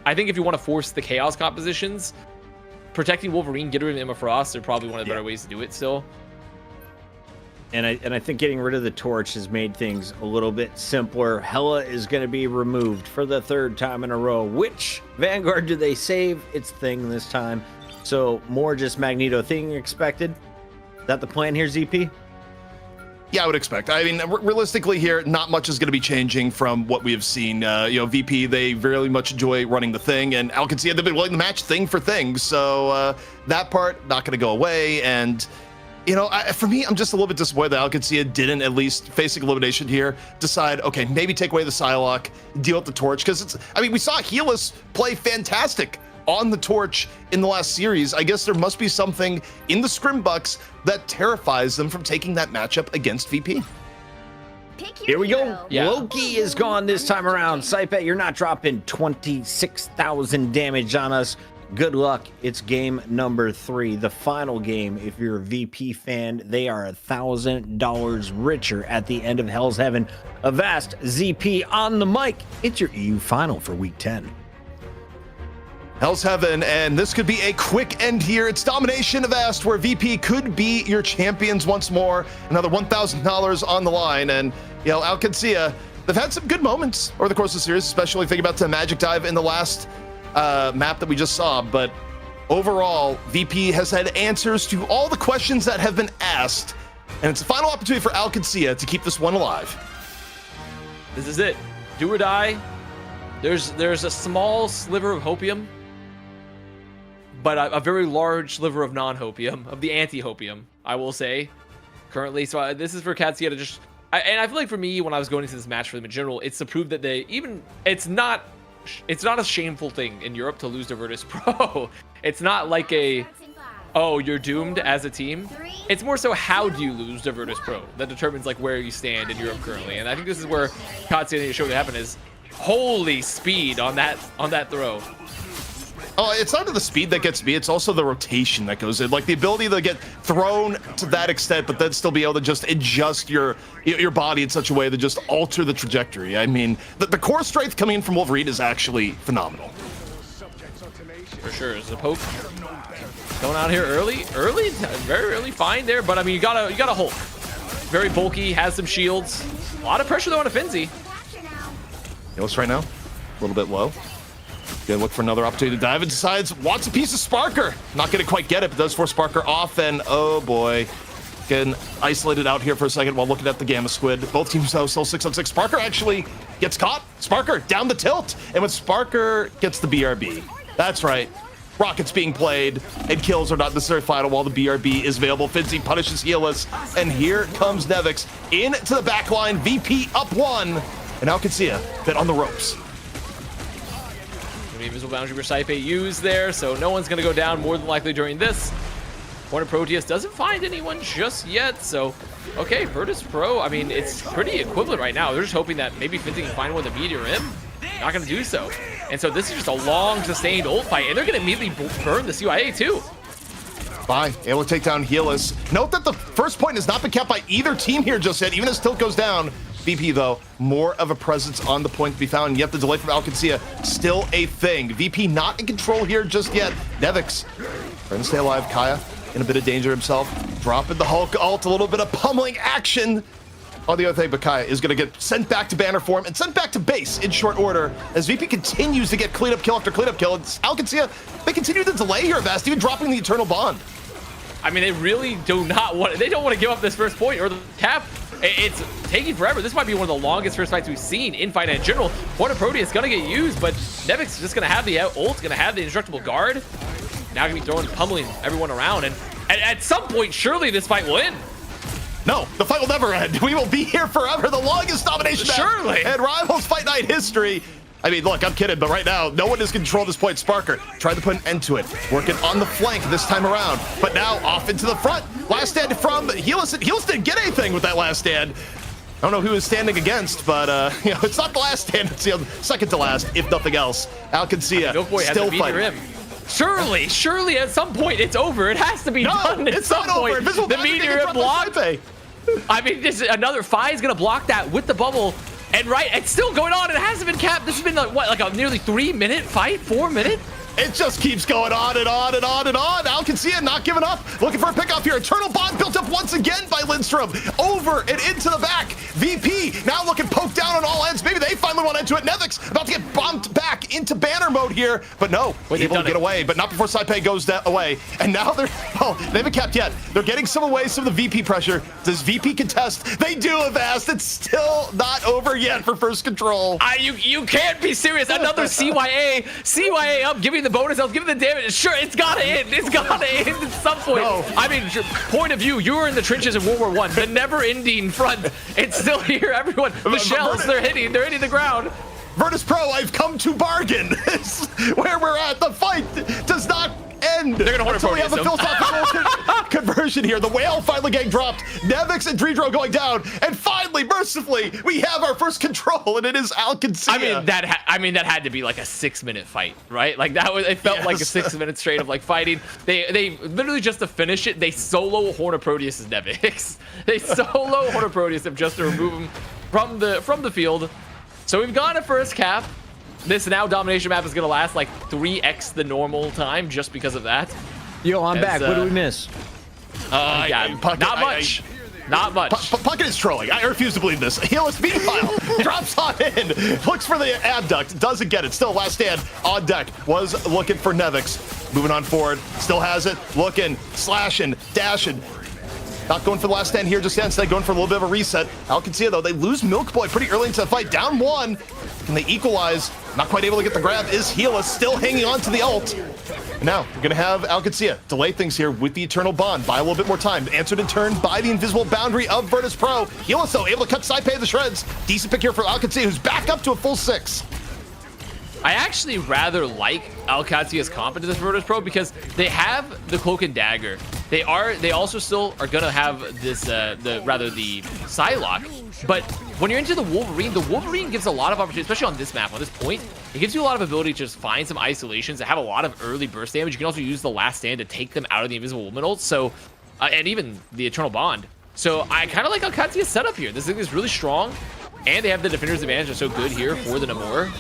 I think if you want to force the chaos compositions, protecting Wolverine, get rid of Emma Frost are probably one of the better ways to do it still. And I think getting rid of the torch has made things a little bit simpler. Hela is going to be removed for the 3rd time in a row. Which Vanguard do they save? It's Thing this time. So more just Magneto Thing expected. Is that the plan here, ZP? Yeah, I would expect. I mean, realistically here, not much is going to be changing from what we have seen. VP, they very much enjoy running the Thing, and Qadsiah, they've been willing to match Thing for Thing. So that part, not going to go away. And, you know, for me, I'm just a little bit disappointed that Qadsiah didn't, at least facing elimination here, decide, okay, maybe take away the Psylocke, deal with the torch. Because it's, I mean, we saw Helis play fantastic on the torch in the last series. I guess there must be something in the Scrimbucks that terrifies them from taking that matchup against VP. Here we go. Yeah. Loki is gone this time around. Saipet, you're not dropping 26,000 damage on us. Good luck. It's game number 3, the final game. If you're a VP fan, they are $1,000 richer at the end of Hell's Heaven. Avast, ZP on the mic. It's your EU final for week 10. Hell's Heaven, and this could be a quick end here. It's Domination Avast, where VP could be your champions once more. Another $1,000 on the line, and, you know, Qadsiah, they've had some good moments over the course of the series, especially thinking about the Magic Dive in the last map that we just saw. But overall, VP has had answers to all the questions that have been asked, and it's a final opportunity for Qadsiah to keep this one alive. This is it. Do or die. There's a small sliver of hopium, but a very large sliver of non-hopium, of the anti-hopium, I will say, currently. So this is for Qadsiah to just, and I feel like for me, when I was going into this match for them in general, it's to prove that it's not a shameful thing in Europe to lose to Virtus.pro. It's not like oh, you're doomed as a team. It's more so, how do you lose to Virtus.pro that determines like where you stand in Europe currently. And I think this is where Qadsiah needs to show what happened is, holy speed on that throw. Oh, it's not the speed that gets me, it's also the rotation that goes in. Like the ability to get thrown to that extent, but then still be able to just adjust your body in such a way to just alter the trajectory. I mean, the core strength coming in from Wolverine is actually phenomenal. For sure. It's a poke going out here early, very early, fine there. But I mean, you got a Hulk, very bulky, has some shields, a lot of pressure though on a Finzi. Helis right now, a little bit low. Gonna look for another opportunity to dive and decides, wants a piece of Sparker. Not gonna quite get it, but does force Sparker off, and oh boy. Getting isolated out here for a second while looking at the Gamma Squid. Both teams though still 6-on-6. Sparker actually gets caught. Sparker down the tilt, and when Sparker gets the BRB, that's right. Rockets being played, and kills are not necessarily final while the BRB is available. Finzi punishes Helis, and here comes Nevix into the back line. VP up 1, and now Qadsiah bit on the ropes. invisible boundary for Saipe used there, so no one's gonna go down more than likely during this. Hornet Proteus doesn't find anyone just yet, so okay, Virtus.pro, I mean, it's pretty equivalent right now. They're just hoping that maybe Finzi can find one with a Meteor Rim. Not gonna do so. And so this is just a long, sustained ult fight, and they're gonna immediately burn the CIA too. Fine, able to take down Helis. Note that the first point has not been kept by either team here just yet, even as Tilt goes down. VP, though, more of a presence on the point to be found, yet the delay from Qadsiah still a thing. VP not in control here just yet. Nevix trying to stay alive. Kaya in a bit of danger himself. Dropping the Hulk ult, a little bit of pummeling action on the other thing, but Kaya is going to get sent back to banner form and sent back to base in short order as VP continues to get cleanup kill after cleanup kill. It's Qadsiah, they continue to delay here, Vast, even dropping the Eternal Bond. I mean, they really do not want, they don't want to give up this first point or the cap. It's taking forever. This might be one of the longest first fights we've seen in fight in general. Hornet Proteus gonna get used, but Nevix is just gonna have the ult, gonna have the indestructible guard. Now gonna be throwing, pummeling everyone around, and at some point, surely this fight will end. No, the fight will never end. We will be here forever. The longest domination surely and Rivals Fight Night history. I mean, look, I'm kidding, but right now, no one is control this point. Sparker tried to put an end to it, working on the flank this time around, but now off into the front. Last stand from Helis. Helis didn't get anything with that last stand. I don't know who he was standing against, but you know, it's not the last stand. It's the second to last, if nothing else. Qadsiah still fighting. Surely at some point it's over. It has to be done at some point. The Meteor Rim blocked. I mean, this is another Fi is gonna block that with the bubble. And right, it's still going on. It hasn't been capped. This has been like, what, like a nearly 3-minute fight? 4 minute? It just keeps going on and on and on and on. Qadsiah not giving up. Looking for a pickoff here. Eternal Bond built up once again by Lindstrom. Over and into the back. VP now looking poked down on all ends. Maybe they finally want into it. Nevix about to get bumped back into banner mode here. But no, able to get away. But not before Saipe goes away. And now they're, well, they haven't capped yet. They're getting some away, some of the VP pressure. Does VP contest? They do, Avast. It's still not over yet for first control. You can't be serious. Another CYA. CYA up, giving the bonus health, giving the damage. Sure, it's gotta end. It's gotta end at some point. No. I mean, point of view, you were in the trenches in World War I. The never-ending front. It's still here, everyone. The shells, they're hitting the ground. Virtus.pro, I've come to bargain. Where we're at. The fight does not end. They're gonna Hornet Proteus. We have a philosophical conversion here. The whale finally getting dropped. Nevix and Dreedro going down, and finally, mercifully, we have our first control, and it is Qadsiah. I mean that had to be like a 6-minute fight, right? Like that was. It felt like a 6 minutes straight of like fighting. They literally just to finish it, they solo Hornet Proteus' Nevix. They solo Hornet Proteus just to remove him from the field. So we've got a first cap. This now domination map is gonna last like 3x the normal time just because of that. Yo, I'm back. What did we miss? Yeah, Puckett, not much. Not much. Puckett is trolling. I refuse to believe this. Helis meanwhile drops on in, looks for the abduct, doesn't get it. Still last stand on deck. Was looking for Nevix. Moving on forward, still has it. Looking, slashing, dashing. Not going for the last stand here just yet. Instead, going for a little bit of a reset. Qadsiah, though, they lose Milk Boy pretty early into the fight. Down 1. Can they equalize? Not quite able to get the grab. Is Helis still hanging on to the ult? And now, we're going to have Qadsiah delay things here with the Eternal Bond. Buy a little bit more time. Answered in turn by the invisible boundary of Virtus.pro. Helis, though, able to cut Saipe the shreds. Decent pick here for Qadsiah, who's back up to a full 6. I actually rather like Qadsiah's comp into this Virtus.pro because they have the Cloak and Dagger. They also still are gonna have this the Psylocke. But when you're into the Wolverine gives a lot of opportunity, especially on this map, on this point. It gives you a lot of ability to just find some isolations that have a lot of early burst damage. You can also use the last stand to take them out of the invisible woman ult. So and even the Eternal Bond. So I kind of like Qadsiah's setup here. This thing is really strong, and they have the defender's advantage that's so good here for the Namor.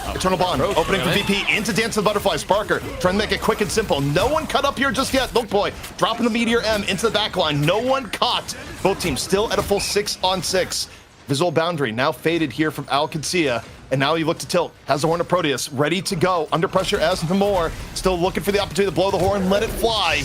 Eternal Bond opening for VP into Dance of the Butterfly. Sparker trying to make it quick and simple. No one cut up here just yet. Milk Boy dropping the Meteor M into the back line. No one caught. Both teams still at a full 6-on-6. Visual boundary now faded here from Qadsiah. And now you look to Tilt. Has the Hornet Proteus ready to go. Under pressure as Namor. Still looking for the opportunity to blow the horn. Let it fly.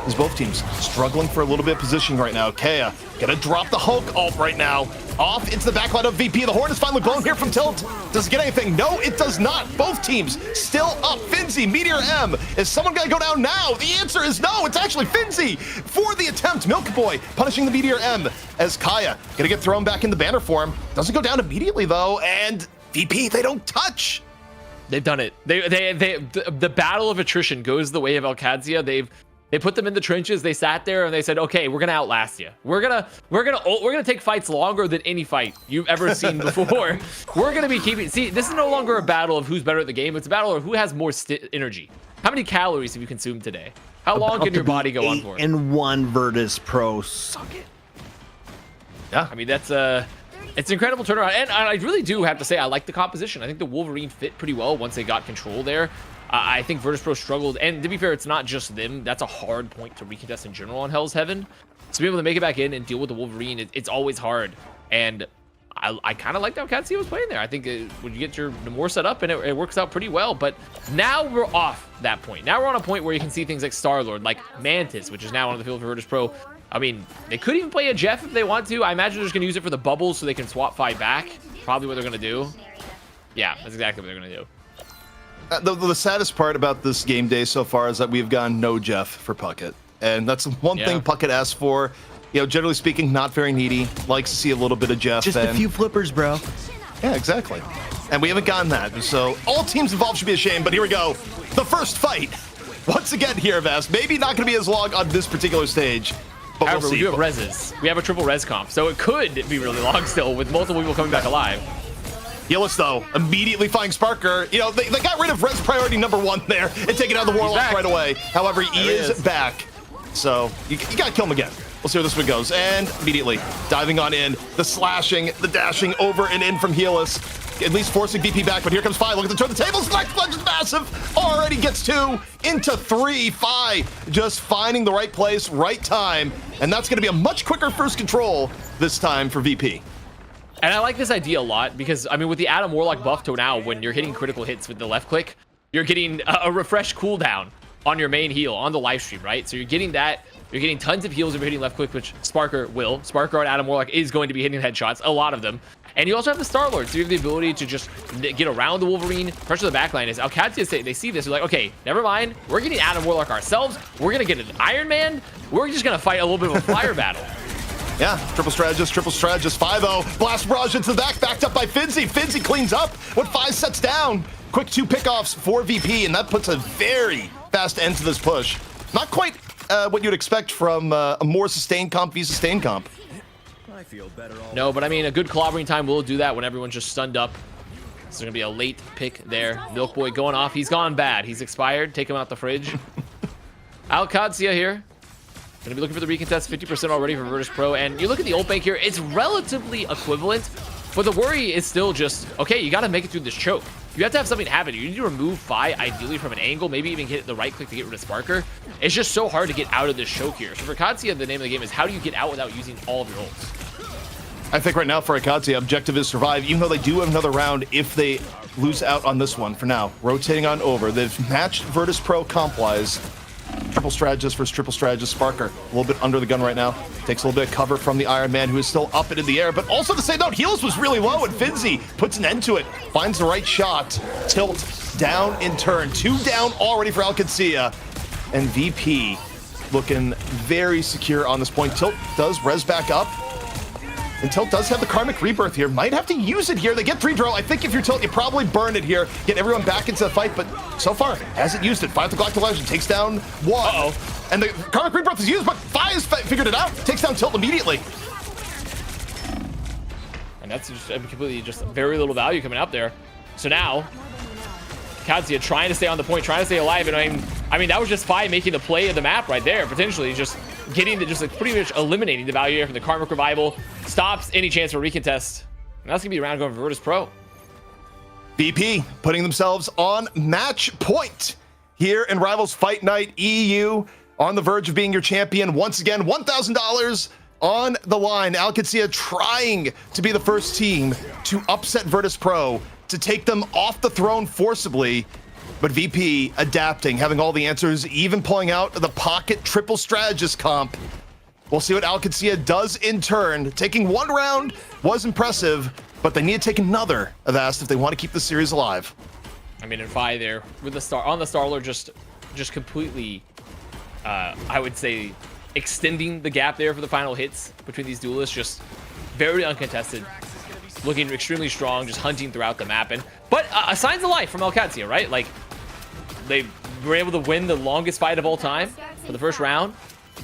As both teams struggling for a little bit of positioning right now. Kaya gonna drop the Hulk ult right now. Off into the backline of VP. The horn is finally blown here from Tilt. Does it get anything? No, it does not. Both teams still up. Finzi, Meteor M. Is someone gonna go down now? The answer is no. It's actually Finzi for the attempt. Milk Boy punishing the Meteor M as Kaya gonna get thrown back in the banner form. Doesn't go down immediately though. And VP, they don't touch. They've done it. The battle of attrition goes the way of Qadsiah. They put them in the trenches. They sat there and they said, "Okay, we're gonna outlast you. We're gonna take fights longer than any fight you've ever seen before. We're gonna be keeping." See, this is no longer a battle of who's better at the game. It's a battle of who has more energy. How many calories have you consumed today? How long can your body go on for? And one Virtus.pro, suck it. Yeah, I mean that's it's an incredible turnaround, and I really do have to say I like the composition. I think the Wolverine fit pretty well once they got control there. I think Virtus.pro struggled, and to be fair, it's not just them. That's a hard point to recontest in general on Hell's Heaven. To be able to make it back in and deal with the Wolverine, it's always hard. And I kind of liked how Qadsiah was playing there. I think when you get your Namor set up, and it works out pretty well. But now we're off that point. Now we're on a point where you can see things like Star-Lord, like Mantis, which is now on the field for Virtus.pro. I mean, they could even play a Jeff if they want to. I imagine they're just going to use it for the bubbles so they can swap fight back. Probably what they're going to do. Yeah, that's exactly what they're going to do. The saddest part about this game day so far is that we've gone no Jeff for Puckett. And that's one thing Puckett asked for. You know, generally speaking, not very needy. Likes to see a little bit of Jeff. Just a few flippers, bro. Yeah, exactly. And we haven't gotten that. So all teams involved should be ashamed. But here we go. The first fight. Once again here, Vast. Maybe not going to be as long on this particular stage. But However, we'll see. we do have reses. We have a triple res comp. So it could be really long still with multiple people coming back alive. Yillis, though, immediately finding Sparker. You know, they got rid of res priority #1 there and taking out the Warlock right away. However, he is back. So you got to kill him again. We'll see where this one goes. And immediately diving on in, the slashing, the dashing over and in from Healis. At least forcing VP back, but here comes Fi. Look at the turn. The tables. Black Sledge is massive. Already gets 2 into 3. Fi just finding the right place, right time. And that's going to be a much quicker first control this time for VP. And I like this idea a lot because, I mean, with the Adam Warlock buff to now, when you're hitting critical hits with the left click, you're getting a refresh cooldown on your main heal on the live stream, right? So you're getting that. You're getting tons of heals if you're hitting left click, which Sparker will. Sparker and Adam Warlock is going to be hitting headshots, a lot of them. And you also have the Star-Lord, so you have the ability to just get around the Wolverine. Pressure the backline is Qadsiah, they see this, they're like, okay, never mind. We're getting Adam Warlock ourselves. We're going to get an Iron Man. We're just going to fight a little bit of a fire battle. Yeah, triple strategist, 5-0. Blast barrage into the back, backed up by Finzi. Finzi cleans up when 5 sets down. Quick 2 pickoffs for VP, and that puts a very fast end to this push. Not quite what you'd expect from a more sustained comp v sustained comp. I feel better No, but I mean, a good clobbering time will do that when everyone's just stunned up. This is going to be a late pick there. Milk Boy going off. He's gone bad. He's expired. Take him out the fridge. Qadsiah here. Going to be looking for the recontest, 50% already for Virtus.pro. And you look at the ult bank here, it's relatively equivalent, but the worry is still just, okay, you got to make it through this choke. You have to have something happen. You need to remove Fi, ideally from an angle, maybe even hit the right click to get rid of Sparker. It's just so hard to get out of this choke here. So for Qadsiah, the name of the game is how do you get out without using all of your ults? I think right now for Qadsiah, objective is survive, even though they do have another round if they lose out on this one for now. Rotating on over. They've matched Virtus.pro comp-wise. Triple strategist versus triple strategist. Sparker a little bit under the gun right now. Takes a little bit of cover from the Iron Man, who is still up and in the air. But also to say, no, Healis was really low, and Finzi puts an end to it. Finds the right shot. Tilt down in turn. 2 down already for Qadsiah. And VP looking very secure on this point. Tilt does res back up. And Tilt does have the Karmic Rebirth here. Might have to use it here. They get 3 draw. I think if you're Tilt, you probably burn it here. Get everyone back into the fight, but so far, hasn't used it. 5 to Galactic Legend takes down 1. And the Karmic Rebirth is used, but Fi has figured it out. Takes down Tilt immediately. And that's just completely just very little value coming out there. So now, Qadsiah trying to stay on the point, trying to stay alive. And I mean, that was just Fi making the play of the map right there, potentially just getting the, just like pretty much eliminating the value here from the Karmic Revival. Stops any chance for recontest. And that's gonna be a round going for Virtus.pro. VP putting themselves on match point here in Rivals Fight Night. EU on the verge of being your champion once again. $1,000 on the line. Qadsiah trying to be the first team to upset Virtus.pro, to take them off the throne forcibly. But VP adapting, having all the answers, even pulling out the pocket triple strategist comp. We'll see what Qadsiah does in turn. Taking 1 round was impressive, but they need to take another Avast if they want to keep the series alive. I mean, and Fi there with the Star-Lord just completely, I would say, extending the gap there for the final hits between these duelists. Just very uncontested. looking extremely strong, just hunting throughout the map. But signs of life from Qadsiah, right? Like, they were able to win the longest fight of all time for the first round,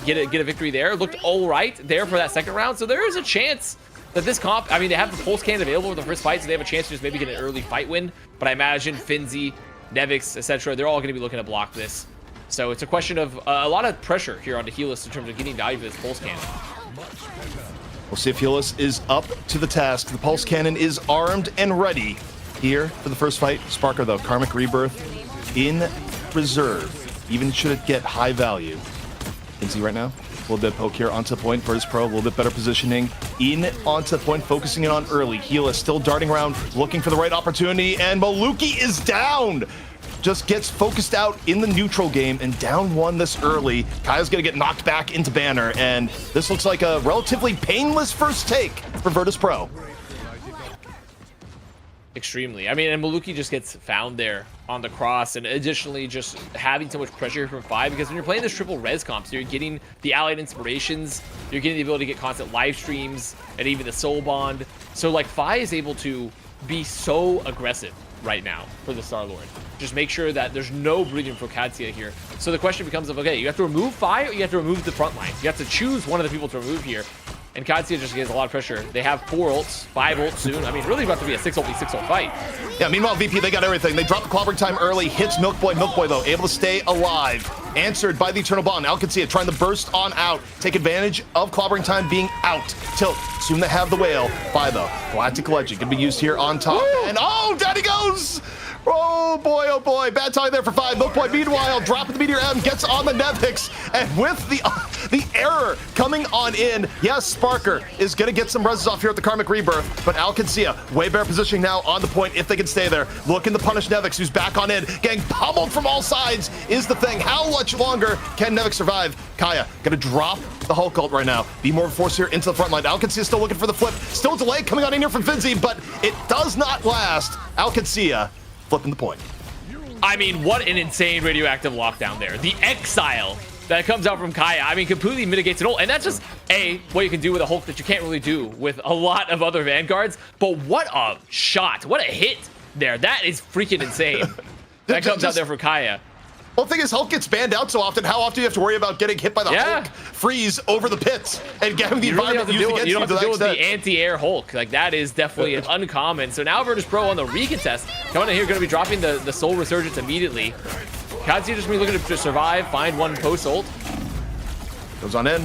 get a victory there. Looked all right there for that second round. So there is a chance that this comp, I mean, they have the pulse cannon available for the first fight, so they have a chance to just maybe get an early fight win. But I imagine Finzi, Nevix, etc., they're all going to be looking to block this. So it's a question of a lot of pressure here on Helis in terms of getting value for this pulse cannon. We'll see if Helis is up to the task. The pulse cannon is armed and ready here for the first fight. Sparker, though, Karmic Rebirth in reserve, even should it get high value. You can see right now, a little bit of poke here onto point. Virtus.pro, a little bit better positioning in onto point, focusing it on early. Helis still darting around, looking for the right opportunity, and Maluki is down. Just gets focused out in the neutral game and down one this early. Kaya's gonna get knocked back into banner, and this looks like a relatively painless first take for Virtus.pro. Extremely. I mean, and Maluki just gets found there on the cross, and additionally just having so much pressure from Fi, because when you're playing this triple res comp, so you're getting the allied inspirations, you're getting the ability to get constant live streams, and even the soul bond. So like Fi is able to be so aggressive right now for the Star-Lord. Just make sure that there's no breathing for Qadsiah here. So the question becomes of, okay, you have to remove Fi or you have to remove the front line. You have to choose one of the people to remove here. And Qadsiah just gets a lot of pressure. They have 4 ults, 5 ults soon. I mean, really about to be a 6 ult v 6 ult fight. Yeah, meanwhile, VP, they got everything. They dropped the clobbering time early, hits Milk Boy. Milk Boy, though, able to stay alive. Answered by the Eternal Bond. Qadsiah trying to burst on out, take advantage of clobbering time being out. Tilt, soon they have the whale. Fi, though, Galactic Legend can be used here on top. Woo! And oh, down he goes! Oh boy, bad time there for Fi. Milk Boy, meanwhile, dropping the Meteor M, gets on the Nevix, and with the error coming on in, yes, Sparker is gonna get some reses off here at the Karmic Rebirth, but Qadsiah, way better positioning now on the point if they can stay there. Looking to punish Nevix, who's back on in, getting pummeled from all sides is the thing. How much longer can Nevix survive? Kaya gonna drop the Hulk ult right now. Be more of a force here into the front line. Qadsiah still looking for the flip, still delay coming on in here from Finzi, but it does not last. Qadsiah flipping the point. I mean, what an insane radioactive lockdown there. The exile that comes out from Kaya, I mean, completely mitigates it all. And that's just, what you can do with a Hulk that you can't really do with a lot of other Vanguards. But what a shot. What a hit there. That is freaking insane. That comes out there from Kaya. Well, the thing is, Hulk gets banned out so often. How often do you have to worry about getting hit by the Hulk freeze over the pits and getting the environment used against you? You don't have to deal with the anti-air Hulk. Like, that is definitely an uncommon. So now Virtus.pro on the recontest. Coming in here, going to be dropping the Soul Resurgence immediately. Qadsiah just going to be looking to survive, find one post-ult. Goes on in.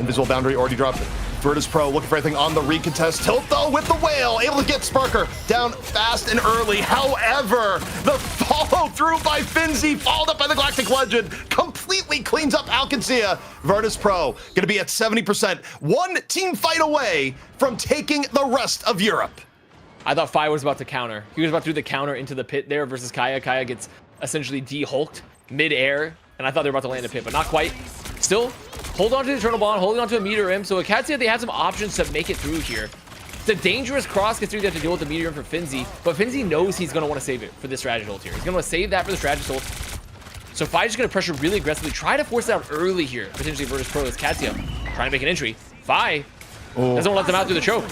Invisible Boundary already dropped it. Virtus.pro looking for everything on the recontest. Tilt, though, with the whale, able to get Sparker down fast and early. However, the follow-through by Finzi, followed up by the Galactic Legend, completely cleans up Qadsiah. Virtus.pro going to be at 70%. One team fight away from taking the rest of Europe. I thought Fi was about to counter. He was about to do the counter into the pit there versus Kaya. Kaya gets essentially de-hulked mid-air, and I thought they were about to land a pit, but not quite. Still, hold on to the Eternal Bond, holding on to a Meteor M. So Qadsiah, they have some options to make it through here. It's a dangerous cross considering they have to deal with the Meteor M for Finzi, but Finzi knows he's going to want to save it for this strategy ult here. He's going to want to save that for the strategy ult. So Fi's just going to pressure really aggressively, try to force it out early here, potentially Virtus.pro as Qadsiah trying to make an entry. Fi doesn't want to let them out through the choke.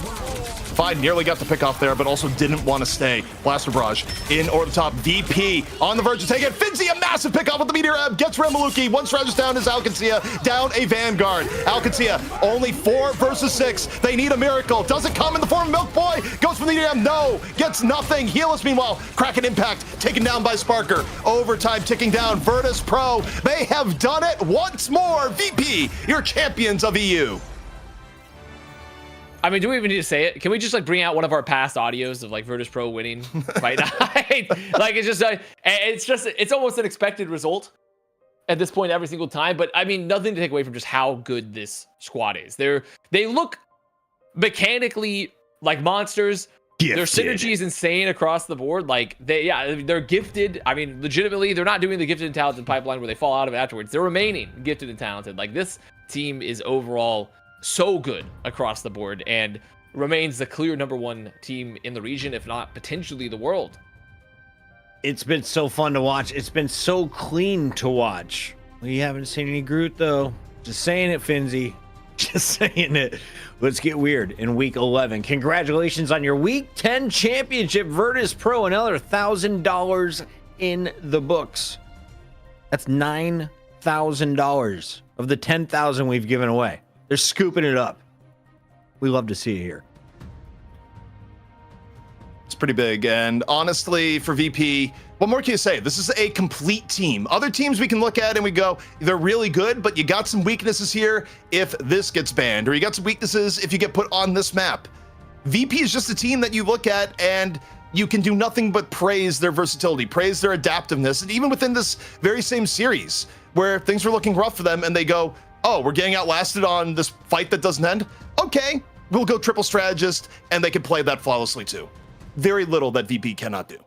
Fi nearly got the pick off there, but also didn't want to stay. Blaster Barrage in over the top. VP on the verge of taking it. Finzi, a massive pick off with the Meteor M. Gets rid of Maluki. One strategist down is Qadsiah. Down a Vanguard. Qadsiah only 4 versus 6. They need a miracle. Does it come in the form of Milk Boy? Goes for the Meteor M. No. Gets nothing. Helis, meanwhile, cracking impact. Taken down by Sparker. Overtime ticking down. Virtus.pro. They have done it once more. VP, your champions of EU. I mean, do we even need to say it? Can we just like bring out one of our past audios of like Virtus.pro winning fight night? Like, it's almost an expected result at this point every single time. But I mean, nothing to take away from just how good this squad is. They look mechanically like monsters. Gifted. Their synergy is insane across the board. Like they're gifted. I mean, legitimately, they're not doing the gifted and talented pipeline where they fall out of it afterwards. They're remaining gifted and talented. Like, this team is overall so good across the board and remains the clear #1 team in the region, if not potentially the world. It's been so fun to watch. It's been so clean to watch. We haven't seen any Groot, though. Just saying it, Finzi. Just saying it. Let's get weird in week 11. Congratulations on your week 10 championship, Virtus.pro. Another $1,000 in the books. That's $9,000 of the 10,000 we've given away. They're scooping it up. We love to see it here. It's pretty big. And honestly, for VP, what more can you say? This is a complete team. Other teams we can look at and we go, they're really good, but you got some weaknesses here if this gets banned, or you got some weaknesses if you get put on this map. VP is just a team that you look at and you can do nothing but praise their versatility, praise their adaptiveness. And even within this very same series where things were looking rough for them and they go, oh, we're getting outlasted on this fight that doesn't end. Okay, we'll go triple strategist, and they can play that flawlessly too. Very little that VP cannot do.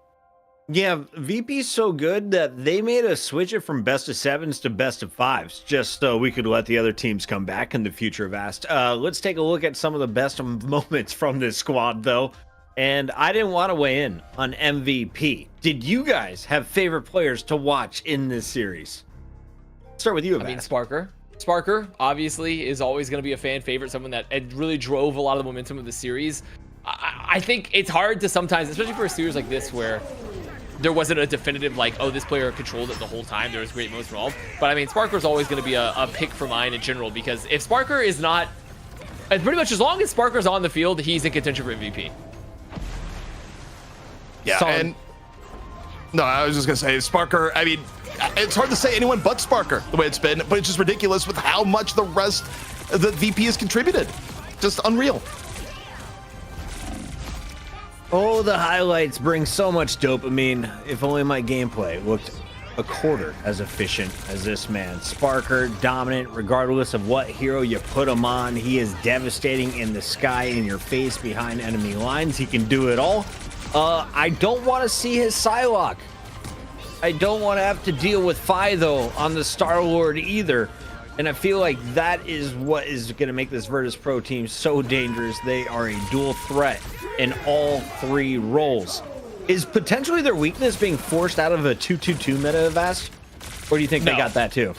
Yeah, VP's so good that they made us switch it from best of 7s to best of 5s, just so we could let the other teams come back in the future of Ast. Let's take a look at some of the best moments from this squad, though. And I didn't want to weigh in on MVP. Did you guys have favorite players to watch in this series? Start with you, Avast. I mean, Sparker obviously is always going to be a fan favorite, someone that really drove a lot of the momentum of the series. I think it's hard to sometimes, especially for a series like this where there wasn't a definitive like, oh, this player controlled it the whole time. There was great moments from all. But I mean, Sparker's always going to be a pick for mine in general, because if Sparker is not, pretty much as long as Sparker's on the field, he's in contention for MVP. Yeah, and no, I was just gonna say Sparker. I mean, it's hard to say anyone but Sparker the way it's been, but it's just ridiculous with how much the rest of the VP has contributed. Just unreal. Oh, the highlights bring so much dopamine. If only my gameplay looked a quarter as efficient as this man. Sparker, dominant, regardless of what hero you put him on. He is devastating in the sky, in your face, behind enemy lines. He can do it all. I don't want to see his Psylocke. I don't want to have to deal with Phi, though, on the Star-Lord either. And I feel like that is what is going to make this Virtus.pro team so dangerous. They are a dual threat in all three roles. Is potentially their weakness being forced out of a 2-2-2 meta, Avast? Or do you think they got that too?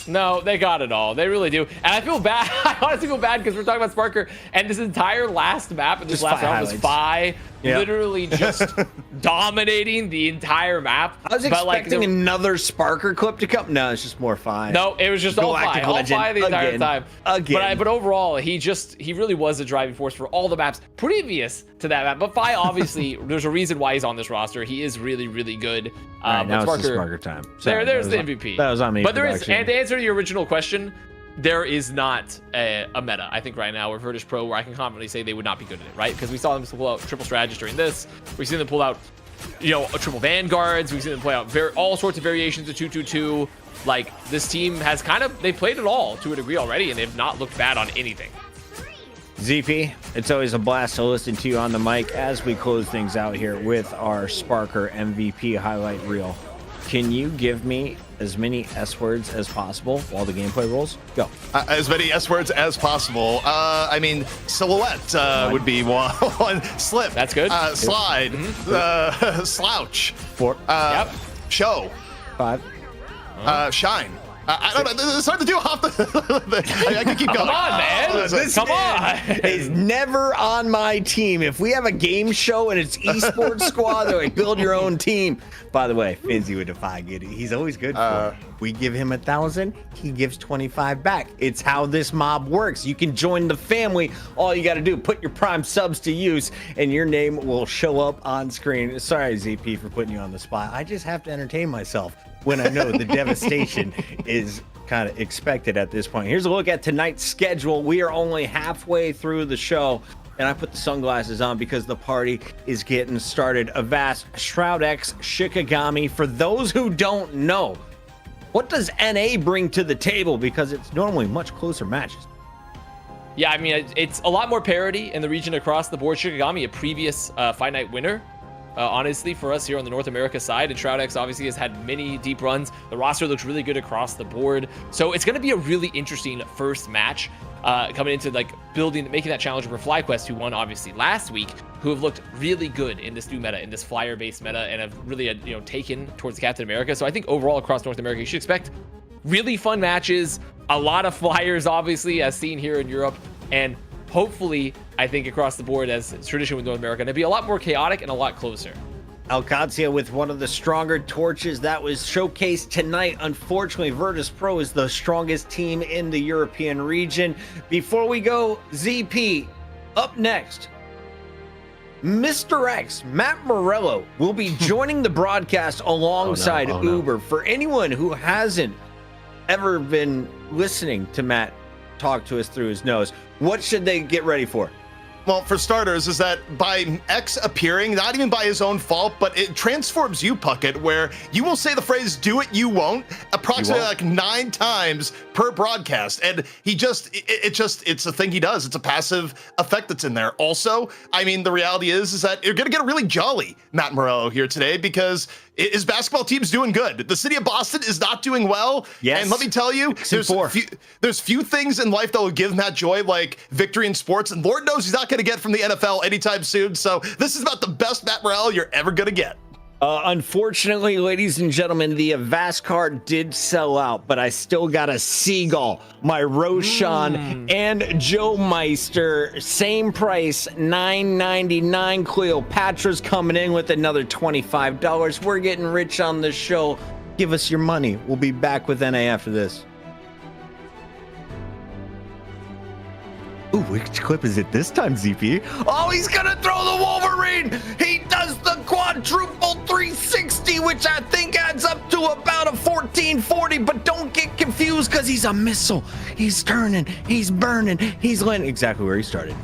No, they got it all. They really do. And I feel bad. I honestly feel bad because we're talking about Sparker, and this entire last map and this last round was Phi literally just dominating the entire map. I was expecting another Sparker clip to come. No, it's just more Phi. No, it was just all Phi the entire time. But overall, he really was a driving force for all the maps previous to that map. But Phi, obviously, there's a reason why he's on this roster. He is really, really good. Now it's the Sparker time. There's the MVP. That was on me. But there is, and to answer your original question, there is not a meta, I think, right now, where Virtus.pro, where I can confidently say they would not be good at it, right? Because we saw them pull out triple strategists during this. We've seen them pull out, triple vanguards. We've seen them play out all sorts of variations of 2-2-2. Like, this team has they played it all to a degree already, and they've not looked bad on anything. ZP, it's always a blast to listen to you on the mic as we close things out here with our Sparker MVP highlight reel. Can you give me as many S words as possible while the gameplay rolls? Go. As many S words as possible. I mean, silhouette would be one. Slip. That's good. Slide. Slouch. 4. Show. 5. Shine. I don't know. It's hard to do off the. I can keep going. Come on, man. Come on. Is never on my team. If we have a game show and it's esports squad, they're like, build your own team. By the way, Finzi would defy Giddy. He's always good for it. We give him 1,000, he gives 25 back. It's how this mob works. You can join the family. All you got to do, put your Prime subs to use, and your name will show up on screen. Sorry, ZP, for putting you on the spot. I just have to entertain myself when I know the devastation is kind of expected at this point. Here's a look at tonight's schedule. We are only halfway through the show, and I put the sunglasses on because the party is getting started. Avast, Shroud-X, Shikigami. For those who don't know, what does NA bring to the table? Because it's normally much closer matches. Yeah, I mean, it's a lot more parity in the region across the board. Shikigami, a previous Fight Night winner. Honestly, for us here on the North America side, and Shroud-X obviously has had many deep runs. The roster looks really good across the board. So it's going to be a really interesting first match coming into making that challenger for FlyQuest, who won obviously last week, who have looked really good in this new meta, in this flyer-based meta, and have really taken towards Captain America. So I think overall across North America, you should expect really fun matches, A lot of flyers, obviously, as seen here in Europe, and hopefully, I think across the board, as is tradition with North America, to be a lot more chaotic and a lot closer. Qadsiah with one of the stronger torches that was showcased tonight. Unfortunately, Virtus.pro is the strongest team in the European region. Before we go, ZP, up next, Mr. X, Matt Morello, will be joining the broadcast alongside Uber. For anyone who hasn't ever been listening to Matt talk to us through his nose, what should they get ready for? Well, for starters, is that by X appearing, not even by his own fault, but it transforms you, Puckett, where you will say the phrase, do it, you won't, approximately like 9 times per broadcast. And it's a thing he does. It's a passive effect that's in there. Also, I mean, the reality is that you're going to get a really jolly Matt Morello here today because his basketball team's doing good. The city of Boston is not doing well. Yes. And let me tell you, there's few things in life that will give Matt joy like victory in sports. And Lord knows he's not going to get from the NFL anytime soon. So this is about the best Matt Morello you're ever going to get. Unfortunately, ladies and gentlemen, the Avast card did sell out, but I still got a Seagull, my Roshan, and Joe Meister. Same price, $9.99. Cleopatra's coming in with another $25. We're getting rich on the show. Give us your money. We'll be back with NA after this. Ooh, which clip is it this time, ZP? Oh, he's gonna throw the Wolverine! He does the quadruple 360, which I think adds up to about a 1440, but don't get confused because he's a missile. He's turning, he's burning, he's landing exactly where he started.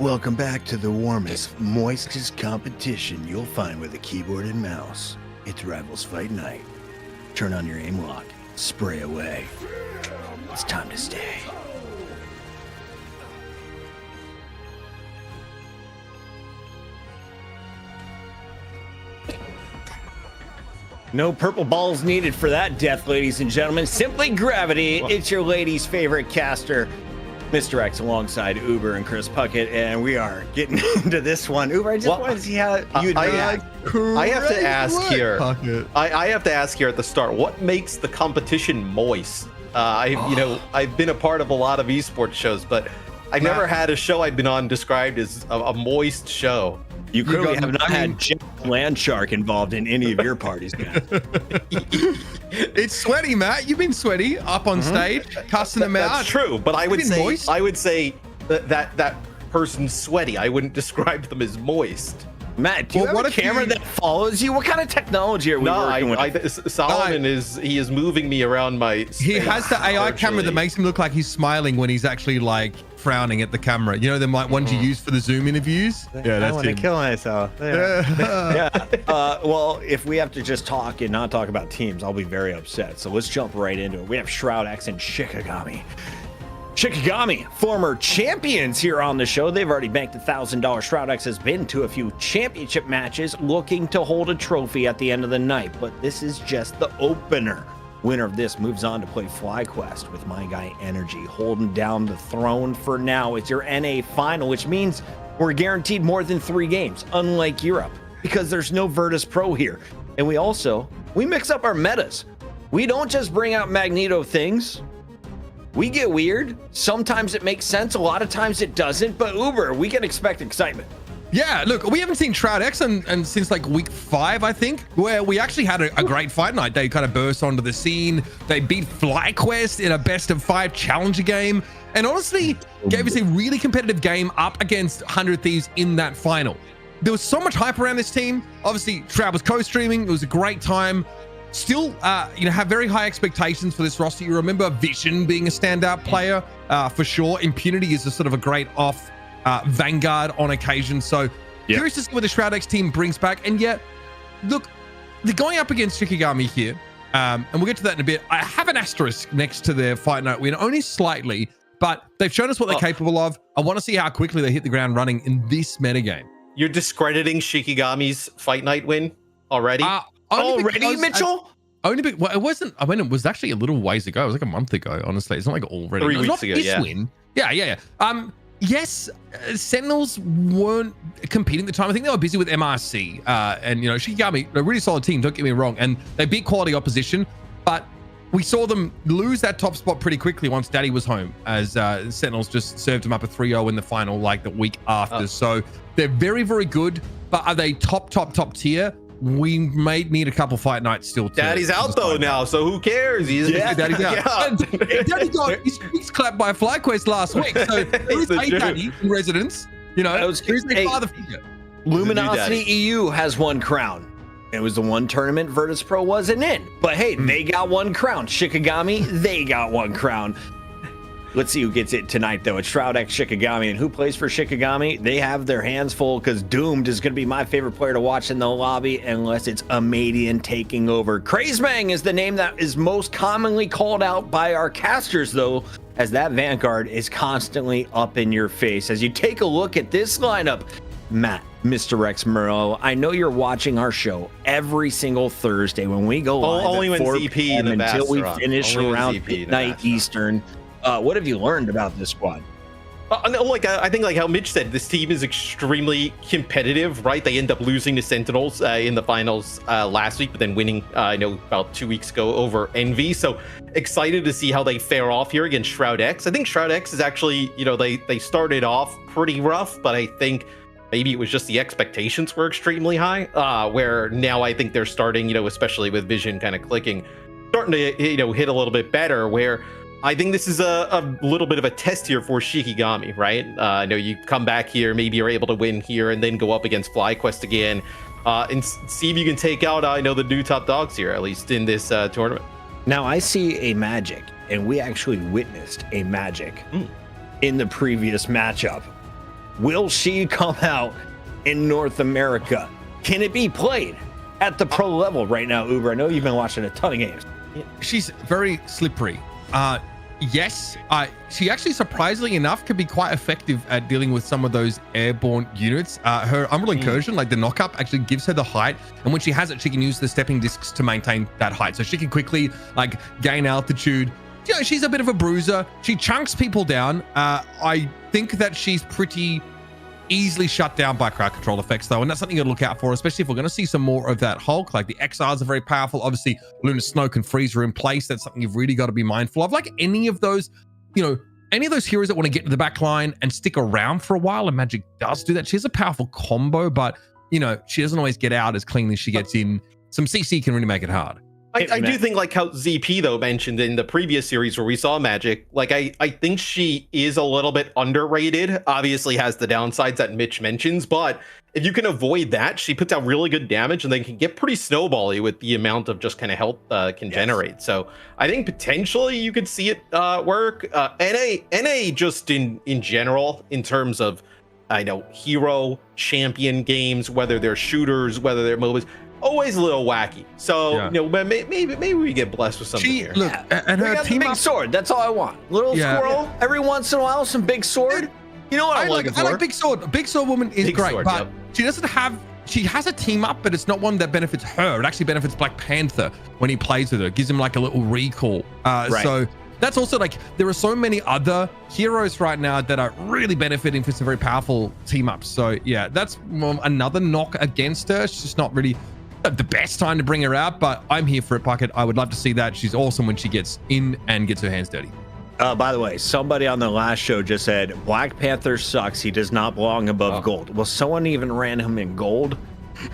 Welcome back to the warmest, moistest competition you'll find with a keyboard and mouse. It's Rivals Fight Night. Turn on your aim lock, spray away. It's time to stay. No purple balls needed for that death, ladies and gentlemen. Simply gravity. It's your lady's favorite caster, Mr. X, alongside Uber and Chris Puckett, and we are getting into this one. Uber, I just want to see how you'd react. I have to ask here. Puckett. I have to ask here at the start. What makes the competition moist? I've been a part of a lot of esports shows, but I've never had a show I've been on described as a moist show. You clearly have not had Jack Landshark involved in any of your parties, man. It's sweaty, Matt. You've been sweaty up on stage, cussing them out. That's true, but I would been say moist? that person's sweaty. I wouldn't describe them as moist. Matt, do you have a camera that follows you? What kind of technology are we working with? Solomon is moving me around my space. He has the AI camera that makes him look like he's smiling when he's actually like frowning at the camera. You know, them like ones you use for the Zoom interviews. Yeah, that's I want to kill myself. Yeah. Well, if we have to just talk and not talk about teams, I'll be very upset. So let's jump right into it. We have Shroud-X and Shikigami. Shikigami, former champions here on the show. They've already banked $1,000. Shroud-X has been to a few championship matches looking to hold a trophy at the end of the night, but this is just the opener. Winner of this moves on to play FlyQuest with my guy Energy, holding down the throne for now. It's your NA final, which means we're guaranteed more than 3 games, unlike Europe, because there's no Virtus.pro here. And we mix up our metas. We don't just bring out Magneto things. We get weird. Sometimes it makes sense. A lot of times it doesn't. But Uber, we can expect excitement. Yeah, look, we haven't seen Shroud-X and since like week 5, I think, where we actually had a great fight night. They kind of burst onto the scene. They beat FlyQuest in a best of 5 challenger game, and honestly gave us a really competitive game up against 100 Thieves in that final. There was so much hype around this team. Obviously, Shroud was co-streaming. It was a great time. Still, have very high expectations for this roster. You remember Vision being a standout player for sure. Impunity is a sort of a great off vanguard on occasion. So curious to see what the Shroud-X team brings back. And yet, look, they're going up against Shikigami here. And we'll get to that in a bit. I have an asterisk next to their fight night win, only slightly, but they've shown us what they're capable of. I want to see how quickly they hit the ground running in this metagame. You're discrediting Shikigami's fight night win already? Already, Mitchell? It wasn't. I mean, it was actually a little ways ago. It was like a month ago, honestly. It's not like already. 3 weeks ago, yeah. Win. Yeah. Yes, Sentinels weren't competing at the time. I think they were busy with MRC. And, Shikigami, a really solid team, don't get me wrong. And they beat quality opposition. But we saw them lose that top spot pretty quickly once Daddy was home, as Sentinels just served them up a 3-0 in the final like the week after. So they're very, very good. But are they top tier? We may need a couple fight nights still. Daddy's out though now, so who cares? Daddy's out. Daddy got his cheeks clapped by FlyQuest last week, so there is a Daddy in residence. There's a father figure. Luminosity EU has 1 crown. It was the one tournament Virtus.pro wasn't in, but hey, they got 1 crown. Shikigami, they got 1 crown. Let's see who gets it tonight, though. It's Shroud-X Shikigami. And who plays for Shikigami? They have their hands full because Doomed is going to be my favorite player to watch in the lobby unless it's Amadian taking over. Crazemang is the name that is most commonly called out by our casters, though, as that Vanguard is constantly up in your face. As you take a look at this lineup, Matt, Mr. X Murrow, I know you're watching our show every single Thursday when we go live only at when 4 ZP p.m. and the until we Bass are finish on. around midnight Eastern. What have you learned about this squad? I think like how Mitch said, this team is extremely competitive, right? They end up losing to Sentinels in the finals last week, but then winning, about 2 weeks ago over Envy. So excited to see how they fare off here against Shroud-X. I think Shroud-X is actually, they started off pretty rough, but I think maybe it was just the expectations were extremely high, where now I think they're starting, especially with Vision kind of clicking, starting to, hit a little bit better, where I think this is a little bit of a test here for Shikigami, right? I know you come back here, maybe you're able to win here and then go up against FlyQuest again and see if you can take out, the new top dogs here, at least in this tournament. Now, I see a magic, and we actually witnessed a magic in the previous matchup. Will she come out in North America? Can it be played at the pro level right now, Uber? I know you've been watching a ton of games. She's very slippery. Yes, she actually, surprisingly enough, can be quite effective at dealing with some of those airborne units. Her Umbral Incursion, like the knock-up, actually gives her the height, and when she has it, she can use the stepping discs to maintain that height. So she can quickly like gain altitude. You know, she's a bit of a bruiser. She chunks people down. I think that she's pretty easily shut down by crowd control effects, though, and that's something you gotta look out for, especially if we're going to see some more of that Hulk. Like the XRs are very powerful. Obviously, Lunar Snow can freeze her in place. That's something you've really got to be mindful of. Like any of those, you know, any of those heroes that want to get to the back line and stick around for a while, and Magic does do that. She has a powerful combo, but you know, she doesn't always get out as cleanly as she gets in. Some CC can really make it hard. I do think, like how ZP though mentioned in the previous series where we saw Magic, like I think she is a little bit underrated. Obviously has the downsides that Mitch mentions, but if you can avoid that, she puts out really good damage and then can get pretty snowbally with the amount of just kind of health can generate. So I think potentially you could see it work. NA just in general, in terms of hero champion games, whether they're shooters, whether they're MOBAs, always a little wacky. So maybe we get blessed with something here. Look, and We her got the team big up, sword. That's all I want. Little squirrel. Every once in a while, some big sword. You know what I'm looking for? I like Big Sword. Big Sword Woman is Big great, Sword, but yep. she doesn't have. She has a team up, but it's not one that benefits her. It actually benefits Black Panther when he plays with her. It gives him like a little recall. So that's also like, there are so many other heroes right now that are really benefiting from some very powerful team ups. So yeah, that's another knock against her. It's just not really the best time to bring her out, but I'm here for it, Puckett. I would love to see that. She's awesome when she gets in and gets her hands dirty. By the way, somebody on the last show just said Black Panther sucks. He does not belong above gold. Well, someone even ran him in gold.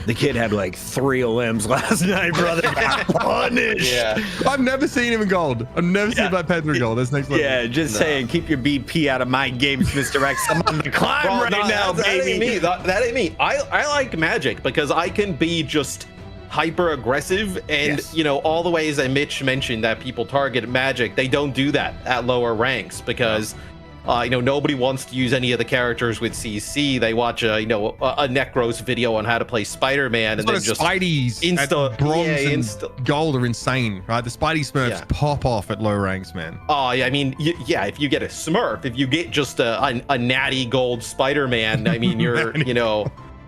The kid had like 3 limbs last night, brother. Got punished. Yeah. I've never seen him in gold. I've never seen Black Panther in gold. That's next level. Yeah, just saying, keep your BP out of my games, Mr. X. I'm on the climb now, that baby. ain't me. That ain't me. I like Magic because I can be just hyper aggressive, and all the ways that Mitch mentioned that people target Magic, they don't do that at lower ranks because nobody wants to use any of the characters with CC. They watch a Necros video on how to play Spider-Man, and then just Spidey's at bronze and gold are insane, right? The Spidey Smurfs pop off at low ranks, man. Oh yeah, I mean, if you get a Smurf, if you get just a natty gold Spider-Man, I mean, you're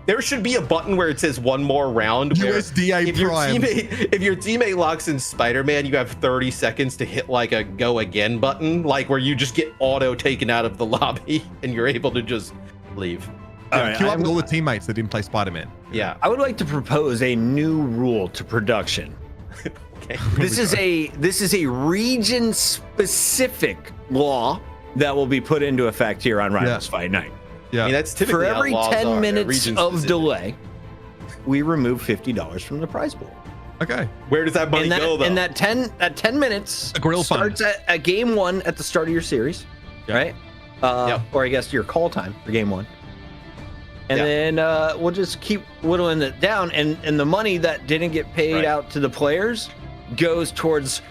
there should be a button where it says one more round. USDA Prime. If your teammate locks in Spider-Man, you have 30 seconds to hit like a go again button, like where you just get auto taken out of the lobby and you're able to just leave. Queue up with all the teammates that didn't play Spider-Man. Yeah. I would like to propose a new rule to production. Okay. This is a region specific law that will be put into effect here on Rivals Fight Night. Yeah. I mean, that's typically For how every laws 10 are. They're minutes region of specific. delay, we remove $50 from the prize pool. Okay. Where does that money go, though? And that 10 minutes A grill fund. starts at game 1 at the start of your series, right? Or I guess your call time for game 1. And then we'll just keep whittling it down, and the money that didn't get paid out to the players goes towards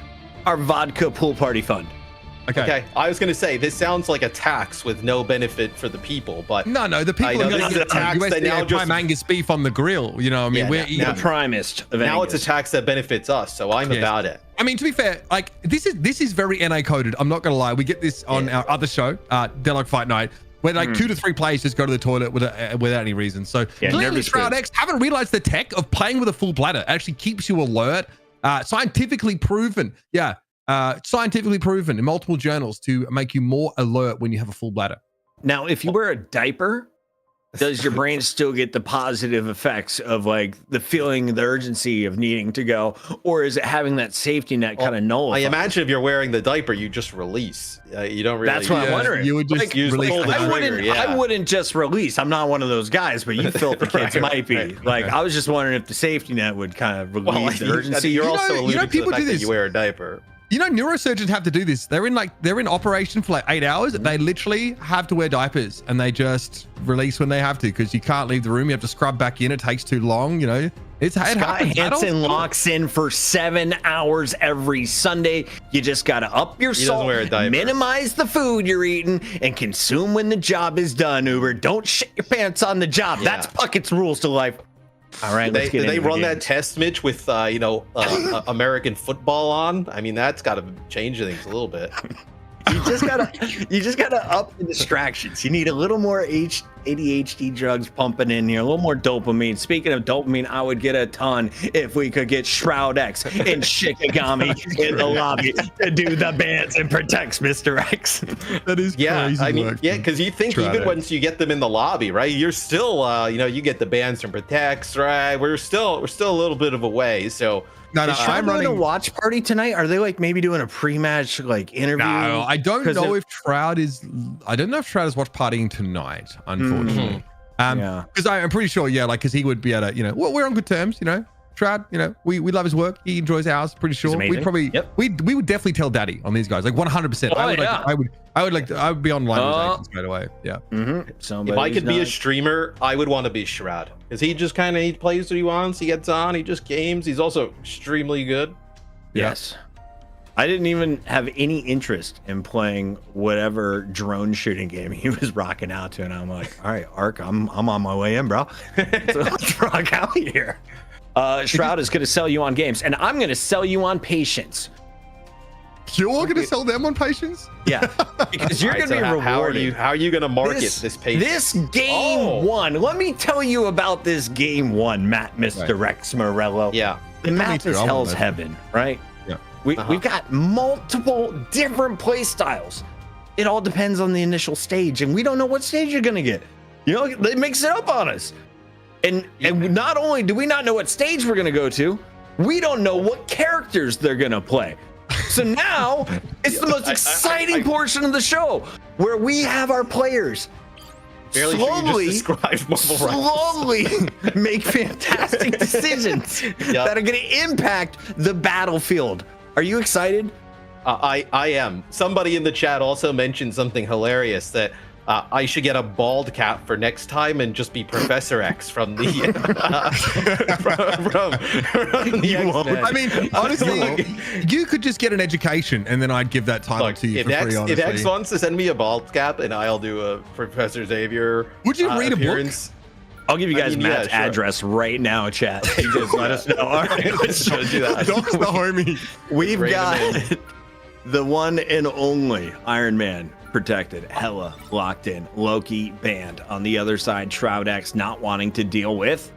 our vodka pool party fund. Okay. I was going to say, this sounds like a tax with no benefit for the people, but No, the people know are going this to is a get tax that now USDA just- Prime Angus beef on the grill. You know, I mean, we're now- The primest of now it's a Angus. tax that benefits us, so I'm about it. I mean, to be fair, like this is very NA coded. I'm not gonna lie. We get this on our other show, Delog Fight Night, where like 2 to 3 players just go to the toilet without any reason. So clearly, nervous Shroud-X haven't realized the tech of playing with a full bladder actually keeps you alert. Scientifically proven. Scientifically proven in multiple journals to make you more alert when you have a full bladder. Now, if you wear a diaper, does your brain still get the positive effects of like the feeling, the urgency of needing to go, or is it having that safety net kind of nullified? I imagine if you're wearing the diaper, you just release. You don't really. That's what I'm wondering. You would just Like, use the release full the trigger. I wouldn't just release. I'm not one of those guys, but you filthy kids might be. Like, I was just wondering if the safety net would kind of relieve the urgency. You're You know- also you know alluding to people the fact do that this. you wear a diaper. You know, neurosurgeons have to do this. They're in operation for like 8 hours. They literally have to wear diapers, and they just release when they have to because you can't leave the room. You have to scrub back in. It takes too long. You know, It Scott happens. Hansen locks in for 7 hours every Sunday. You just got to up your He doesn't salt, wear a diaper. minimize the food you're eating, and consume when the job is done, Uber. Don't shit your pants on the job. Yeah. That's Puckett's rules to life. All right, let's get Did they into the run that games. test, Mitch, with American football on? I mean, that's got to change things a little bit. You just gotta up the distractions. You need a little more ADHD drugs pumping in here, a little more dopamine. Speaking of dopamine, I would get a ton if we could get Shroud-X and Shikigami in the lobby to do the bans and protects Mr. X. That is Yeah, crazy. I mean, work. yeah, because you think Try even it. once you get them in the lobby, right? You're still, you get the bans from protects, right? We're still a little bit of a way. So No, Is Shroud doing a watch party tonight? Are they like maybe doing a pre-match like interview? No, I don't 'Cause know if Shroud is. I don't know if Shroud is watch partying tonight, unfortunately. Yeah. Because I'm pretty sure, yeah, like because he would be able to, well, we're on good terms, Shroud, we love his work. He enjoys ours. Pretty sure. amazing. We'd probably, Yep. we would definitely tell Daddy on these guys, like 100%. Oh, yeah. I would be on line straight away. Yeah. if I could be a streamer, I would want to be Shroud because he just he plays what he wants. He gets on. He just games. He's also extremely good. Yes. I didn't even have any interest in playing whatever drone shooting game he was rocking out to, and I'm like, all right, Ark, I'm on my way in, bro. So let's rock out here. Shroud is going to sell you on games, and I'm going to sell you on patience. You're going to sell them on patience? Yeah, because you're All right, going to so be how rewarded. are you going to market this page? This game one. Let me tell you about this game one, Matt, Mr. Rex Morello. Yeah. The map too, is I want hell's that. heaven, right? Yeah. We've got multiple different play styles. It all depends on the initial stage, and we don't know what stage you're gonna get. They mix it up on us. And not only do we not know what stage we're gonna go to, we don't know what characters they're gonna play. So now it's the most exciting portion of the show where we have our players Barely sure you just described Marvel Rivals. slowly make fantastic decisions that are going to impact the battlefield. Are you excited? I am. Somebody in the chat also mentioned something hilarious that I should get a bald cap for next time and just be Professor X from the from the X-Men. I mean, honestly, you could just get an education and then I'd give that title Look, to you if for X, free, honestly. if X wants to send me a bald cap and I'll do a Professor Xavier Would you read a book? appearance. I'll give you guys Matt's yeah, sure. address right now, chat. You just let us know. All right, let's Should do that. Doc's the homie. We've Bring got him the one and only Iron Man protected, Hela locked in, Loki banned. On the other side, Shroud-X not wanting to deal with.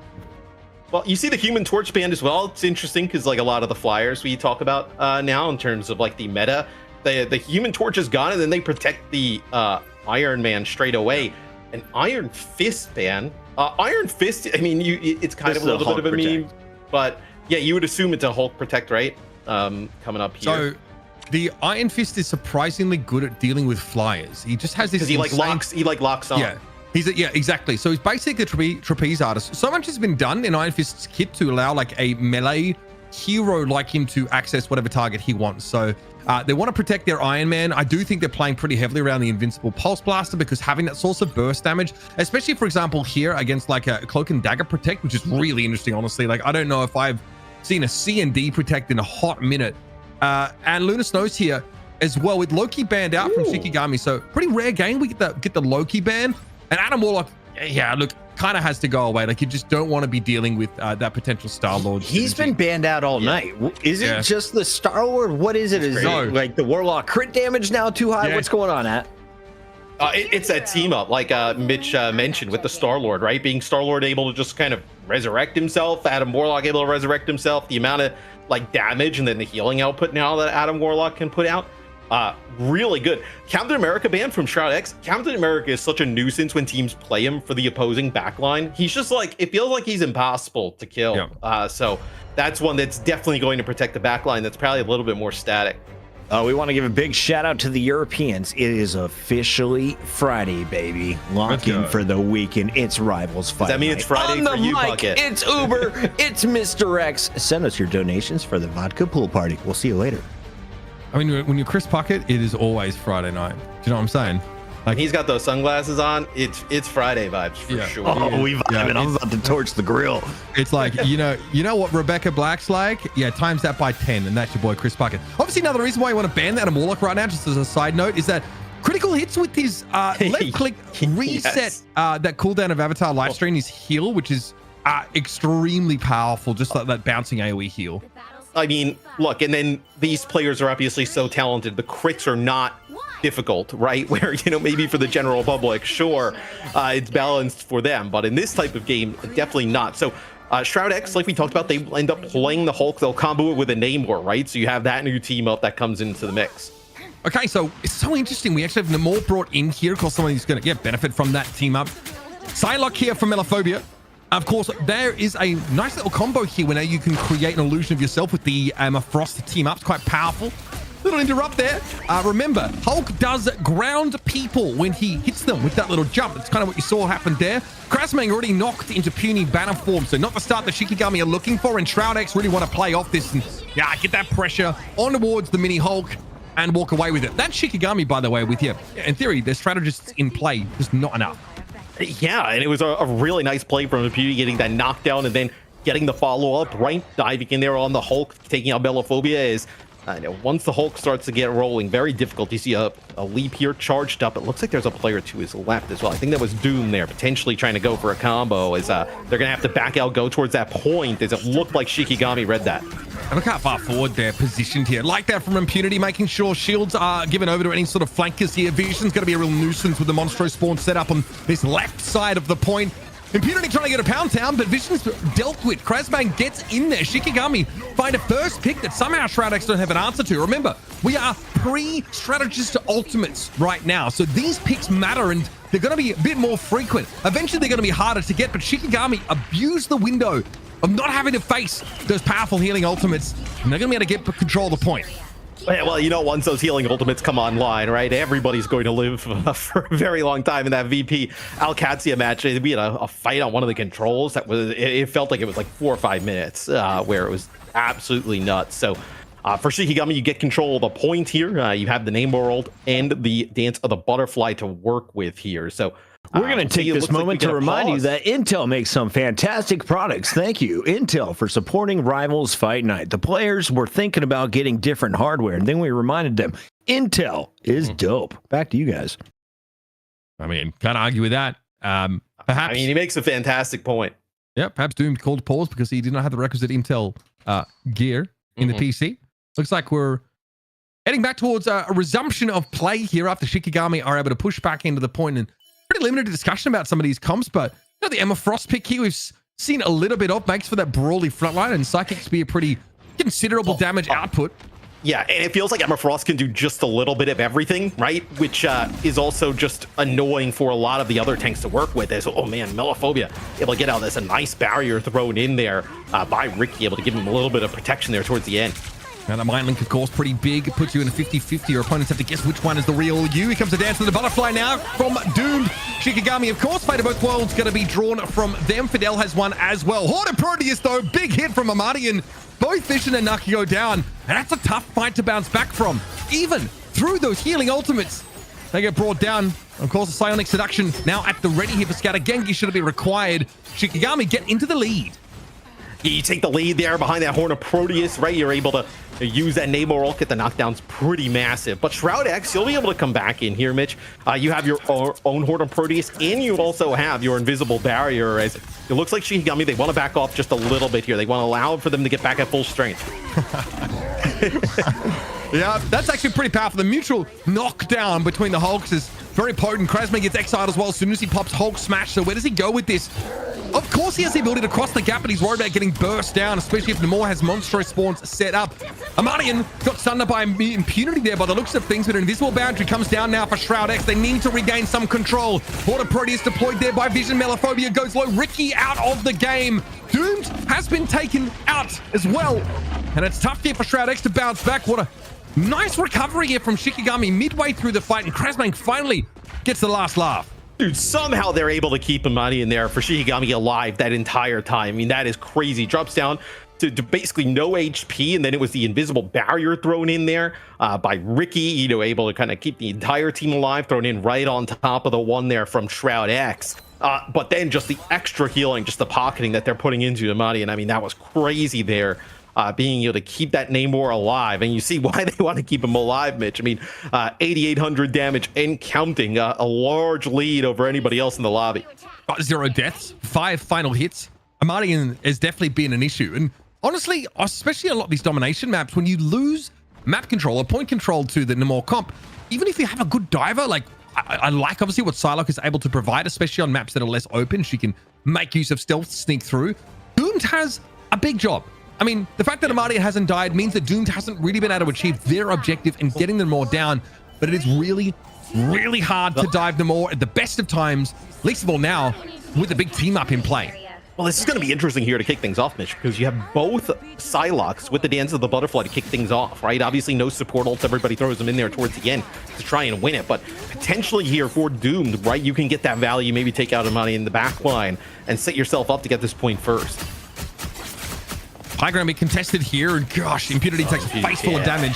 Well, you see the Human Torch band as well. It's interesting because like a lot of the flyers we talk about now in terms of like the meta, the Human Torch is gone and then they protect the Iron Man straight away. An Iron Fist ban. Iron Fist, I mean, it's kind This of a is a little bit of a Hulk meme, but yeah, you would assume it's a Hulk Protect, right? Coming up here. So the Iron Fist is surprisingly good at dealing with flyers. He just has this Because he insane- locks on. Yeah. Yeah, exactly. So he's basically a trapeze artist. So much has been done in Iron Fist's kit to allow like a melee hero like him to access whatever target he wants. So they want to protect their Iron Man. I do think they're playing pretty heavily around the Invincible Pulse Blaster because having that source of burst damage, especially for example here against like a Cloak and Dagger Protect, which is really interesting, honestly. Like I don't know if I've seen a C&D Protect in a hot minute. And Luna Snow's here as well with Loki banned out from Shikigami. So pretty rare game. We get the Loki ban. And Adam Warlock, yeah, look, kind of has to go away. Like you just don't want to be dealing with that potential Star-Lord. He's been banned out all night. Is it just the Star-Lord? What is it? Is it like the Warlock crit damage now too high? Yeah. What's going on, At? It's that team up, like Mitch mentioned with the Star-Lord, right? Being Star-Lord able to just kind of resurrect himself, Adam Warlock able to resurrect himself, the amount of like damage and then the healing output now that Adam Warlock can put out. Really good. Captain America ban from Shroud-X. Captain America is such a nuisance when teams play him for the opposing backline. He's just like, it feels like he's impossible to kill. Yeah. So that's one that's definitely going to protect the backline. That's probably a little bit more static. We want to give a big shout out to the Europeans. It is officially Friday, baby. Lock in for the weekend. It's Rivals Fight. Does that mean Night. it's Friday On for the you, mic, Bucket? It's Uber. It's Mr. X. Send us your donations for the vodka pool party. We'll see you later. I mean, when you're Chris Puckett, it is always Friday night. Do you know what I'm saying? When he's got those sunglasses on, it's Friday vibes for sure. Oh, we vibing. Yeah, I'm about to torch the grill. It's like, you know what Rebecca Black's like? Yeah, times that by 10, and that's your boy Chris Puckett. Obviously, another reason why you want to ban that Warlock right now, just as a side note, is that critical hits with his left click reset Yes. that cooldown of Avatar Livestream is heal, which is extremely powerful, just like that bouncing AoE heal. I mean, look, and then these players are obviously so talented. The crits are not difficult, right? Where, maybe for the general public, sure, it's balanced for them. But in this type of game, definitely not. So Shroud-X, like we talked about, they end up playing the Hulk. They'll combo it with a Namor, right? So you have that new team up that comes into the mix. Okay, so it's so interesting. We actually have Namor brought in here because someone who's going to benefit from that team up. Psylocke here from Melophobia. Of course, there is a nice little combo here where now you can create an illusion of yourself with the Frost to team up. It's quite powerful. Little interrupt there. Remember, Hulk does ground people when he hits them with that little jump. That's kind of what you saw happen there. Krasmang already knocked into puny banner form, so not the start that Shikigami are looking for, and Shroud-X really want to play off this and get that pressure on towards the mini Hulk and walk away with it. That Shikigami, by the way, with you. In theory, there's strategists in play, just not enough. Yeah, and it was a really nice play from Beauty, getting that knockdown and then getting the follow-up, right? Diving in there on the Hulk, taking out Melophobia is, once the Hulk starts to get rolling, very difficult. You see a leap here charged up. It looks like there's a player to his left as well. I think that was Doom there, potentially trying to go for a combo, as they're going to have to back out, go towards that point, as it looked like Shikigami read that. And look how far forward they're positioned here. Like that from Impunity, making sure shields are given over to any sort of flankers here. Vision's going to be a real nuisance with the Monstro spawn set up on this left side of the point. Impunity trying to get a pound town, but Vision's dealt with. Krasmang gets in there. Shikigami find a first pick that somehow Shroud-X don't have an answer to. Remember, we are pre-strategist to ultimates right now, so these picks matter, and they're going to be a bit more frequent. Eventually, they're going to be harder to get, but Shikigami abused the window of not having to face those powerful healing ultimates, and they're going to be able to get control of the point. Well, once those healing ultimates come online, right, everybody's going to live for a very long time in that VP Qadsiah match. We had a fight on one of the controls that was, it felt like it was like 4 or 5 minutes, where it was absolutely nuts. So for Shikigami, you get control of the point here. You have the Name World and the Dance of the Butterfly to work with here. So we're going to take this moment to remind you that Intel makes some fantastic products. Thank you, Intel, for supporting Rivals Fight Night. The players were thinking about getting different hardware, and then we reminded them, Intel is dope. Back to you guys. I mean, can't argue with that. Perhaps. I mean, he makes a fantastic point. Yeah, perhaps Doom called pause because he did not have the requisite Intel gear in the PC. Looks like we're heading back towards a resumption of play here after Shikigami are able to push back into the point, and pretty limited discussion about some of these comps, but the Emma Frost pick here we've seen a little bit of, makes for that brawly frontline, and Psychic to be a pretty considerable damage output. Yeah, and it feels like Emma Frost can do just a little bit of everything, right? Which is also just annoying for a lot of the other tanks to work with. As, oh man, Melophobia able to get out. There's a nice barrier thrown in there by Ricky, able to give him a little bit of protection there towards the end. Now the Mind Link, of course, pretty big. It puts you in a 50-50. Your opponents have to guess which one is the real you. Here comes the Dance of the Butterfly now from Doomed. Shikigami, of course, Fate of Both Worlds going to be drawn from them. Fidel has one as well. Horde of Proteus, though, big hit from Amadian. Both Vision and Nucky go down, and that's a tough fight to bounce back from. Even through those healing ultimates, they get brought down. Of course, the Psionic Seduction now at the ready here for Scatter. Genki should be required. Shikigami get into the lead. You take the lead there behind that Horn of Proteus, right? You're able to use that Namor ult, get the knockdowns pretty massive. But Shroud-X, you'll be able to come back in here, Mitch. You have your own Horn of Proteus, and you also have your invisible barrier. As it looks like Shikigami, they want to back off just a little bit here. They want to allow for them to get back at full strength. Yeah, that's actually pretty powerful. The mutual knockdown between the Hulks is very potent. Krasmang gets exiled as well as soon as he pops Hulk Smash. So where does he go with this? Of course he has the ability to cross the gap, but he's worried about getting burst down, especially if Namor has Monstro spawns set up. Amadian got stunned up by Impunity there by the looks of things, but an invisible boundary comes down now for Shroud-X. They need to regain some control. Horde of Proteus deployed there by Vision. Melophobia goes low. Ricky out of the game. Doomed has been taken out as well. And it's tough here for Shroud-X to bounce back. What a nice recovery here from Shikigami midway through the fight, and Krasmang finally gets the last laugh. Dude, somehow they're able to keep Amadi in there for Shikigami alive that entire time. I mean, that is crazy. Drops down to basically no HP, and then it was the invisible barrier thrown in there by Ricky, you know, able to kind of keep the entire team alive, thrown in right on top of the one there from Shroud-X. But then just the extra healing, just the pocketing that they're putting into Amadi, and I mean, that was crazy there. Being able to keep that Namor alive, and you see why they want to keep him alive, Mitch. I mean, 8,800 damage and counting, a large lead over anybody else in the lobby. 0 deaths, 5 final hits. Amadi has definitely been an issue, and honestly, especially a lot of these domination maps, when you lose map control or point control to the Namor comp, even if you have a good diver, like I like obviously what Psylocke is able to provide, especially on maps that are less open. She can make use of stealth, sneak through. Doomed has a big job. I mean, the fact that Amadi hasn't died means that Doomed hasn't really been able to achieve their objective in getting them more down, but it is really, really hard to dive them more at the best of times, least of all now with a big team up in play. Well, this is going to be interesting here to kick things off, Mitch, because you have both Psylocks with the Dance of the Butterfly to kick things off, right? Obviously, no support ults. Everybody throws them in there towards the end to try and win it. But potentially here for Doomed, right, you can get that value, maybe take out Amadi in the back line and set yourself up to get this point first. High ground be contested here, and gosh, Impunity takes a face full of damage.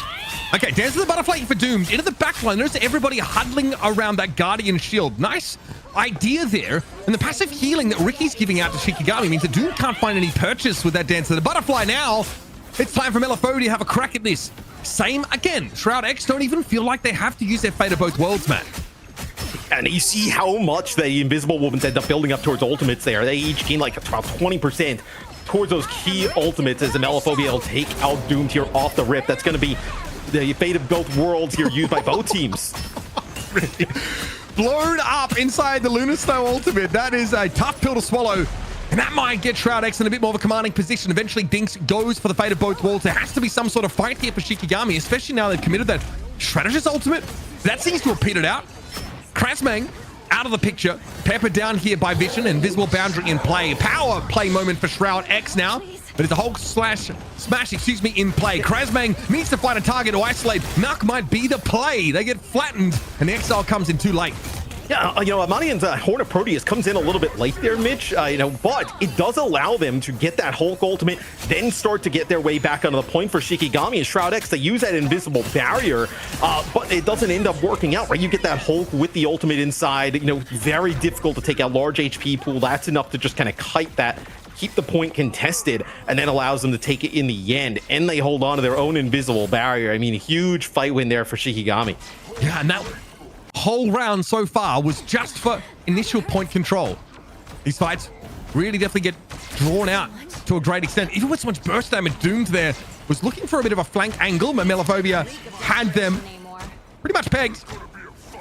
Okay, Dance of the Butterfly for Doomed into the backline. Notice everybody huddling around that Guardian shield. Nice idea there. And the passive healing that Ricky's giving out to Shikigami means that Doomed can't find any purchase with that Dance of the Butterfly. Now, it's time for Melophobe to have a crack at this. Same again. Shroud-X don't even feel like they have to use their Fate of Both Worlds, man. And you see how much the Invisible Women end up building up towards ultimates there. They each gain like about 20% towards those key ultimates as the Melophobe will take out Doomed here off the rip. That's going to be the Fate of Both Worlds here used by both teams. Blown up inside the Lunar Snow ultimate. That is a tough pill to swallow. And that might get Shroud-X in a bit more of a commanding position. Eventually, Dinks goes for the Fate of Both Worlds. There has to be some sort of fight here for Shikigami, especially now they've committed that Strategist ultimate. That seems to have petered out. Krasmang out of the picture. Peppered down here by Vision. Invisible Boundary in play. Power play moment for Shroud-X now. But it's a Hulk smash, in play. Krasmang needs to find a target to isolate. Nuck might be the play. They get flattened, and the exile comes in too late. Yeah, you know, Amanian's Horn of Proteus comes in a little bit late there, Mitch, you know, but it does allow them to get that Hulk ultimate, then start to get their way back onto the point for Shikigami and Shroud-X. They use that invisible barrier, but it doesn't end up working out, right? You get that Hulk with the ultimate inside, you know, very difficult to take out large HP pool. That's enough to just kind of kite that, keep the point contested, and then allows them to take it in the end. And they hold on to their own invisible barrier. I mean, huge fight win there for Shikigami. Yeah, and that whole round so far was just for initial point control. These fights really definitely get drawn out to a great extent. Even with so much burst damage, Doomed there was looking for a bit of a flank angle, but Melophobia had them pretty much pegged.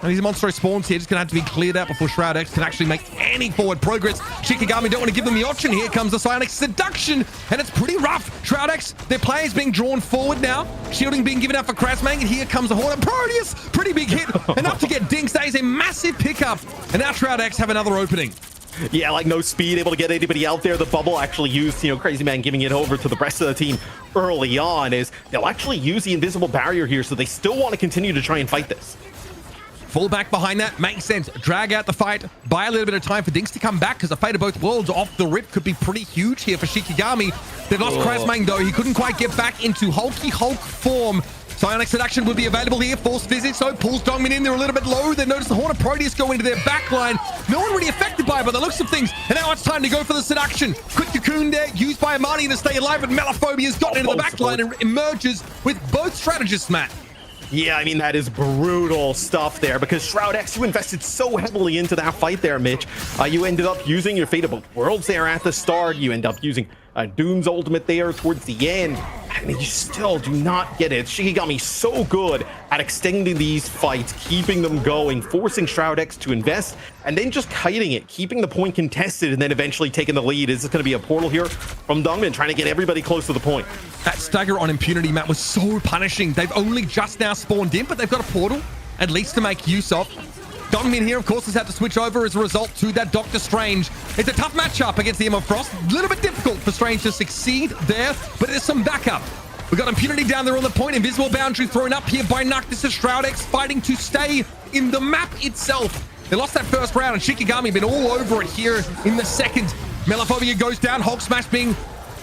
And these monster spawns here just gonna have to be cleared out before Shroud-X can actually make any forward progress. Shikigami don't want to give them the option. Here comes the Psionic Seduction, and it's pretty rough. Shroud-X, their players being drawn forward now. Shielding being given out for Krasmang, and here comes the Horn of Proteus. Pretty big hit, enough to get Dinks. That is a massive pickup, and now Shroud-X have another opening. Yeah, like no speed, able to get anybody out there. The bubble actually used, you know, Crazy Man giving it over to the rest of the team early on is they'll actually use the invisible barrier here, so they still want to continue to try and fight this. Full back behind that makes sense. Drag out the fight, buy a little bit of time for Dinks to come back because the Fate of Both Worlds off the rip could be pretty huge here for Shikigami. They lost Krasmang though. He couldn't quite get back into Hulky Hulk form. Psionic Seduction would be available here. Force Physics, so pulls Dongmin in. They're a little bit low. They notice the Horn of Proteus go into their backline. No one really affected by it by the looks of things. And now it's time to go for the Seduction. Quick Cocoon there, used by Amani to stay alive, but Melophobia's gotten into the backline and emerges with both strategists, Matt. Yeah, I mean, that is brutal stuff there because Shroud-X, you invested so heavily into that fight there, Mitch. You ended up using your Fate of Both Worlds there at the start. You end up using Doom's ultimate there towards the end. I mean, you still do not get it. Shikigami so good at extending these fights, keeping them going, forcing Shroud-X to invest, and then just kiting it, keeping the point contested, and then eventually taking the lead. Is this going to be a portal here from Dongmin, trying to get everybody close to the point? That stagger on Impunity, Matt, was so punishing. They've only just now spawned in, but they've got a portal, at least to make use of. Dongmin here, of course, has had to switch over as a result to that Doctor Strange. It's a tough matchup against the Emma Frost. A little bit difficult for Strange to succeed there, but there's some backup. We've got Impunity down there on the point. Invisible Boundary thrown up here by Nuck. This is Shroud-X fighting to stay in the map itself. They lost that first round, and Shikigami been all over it here in the second. Melophobia goes down. Hulk Smash being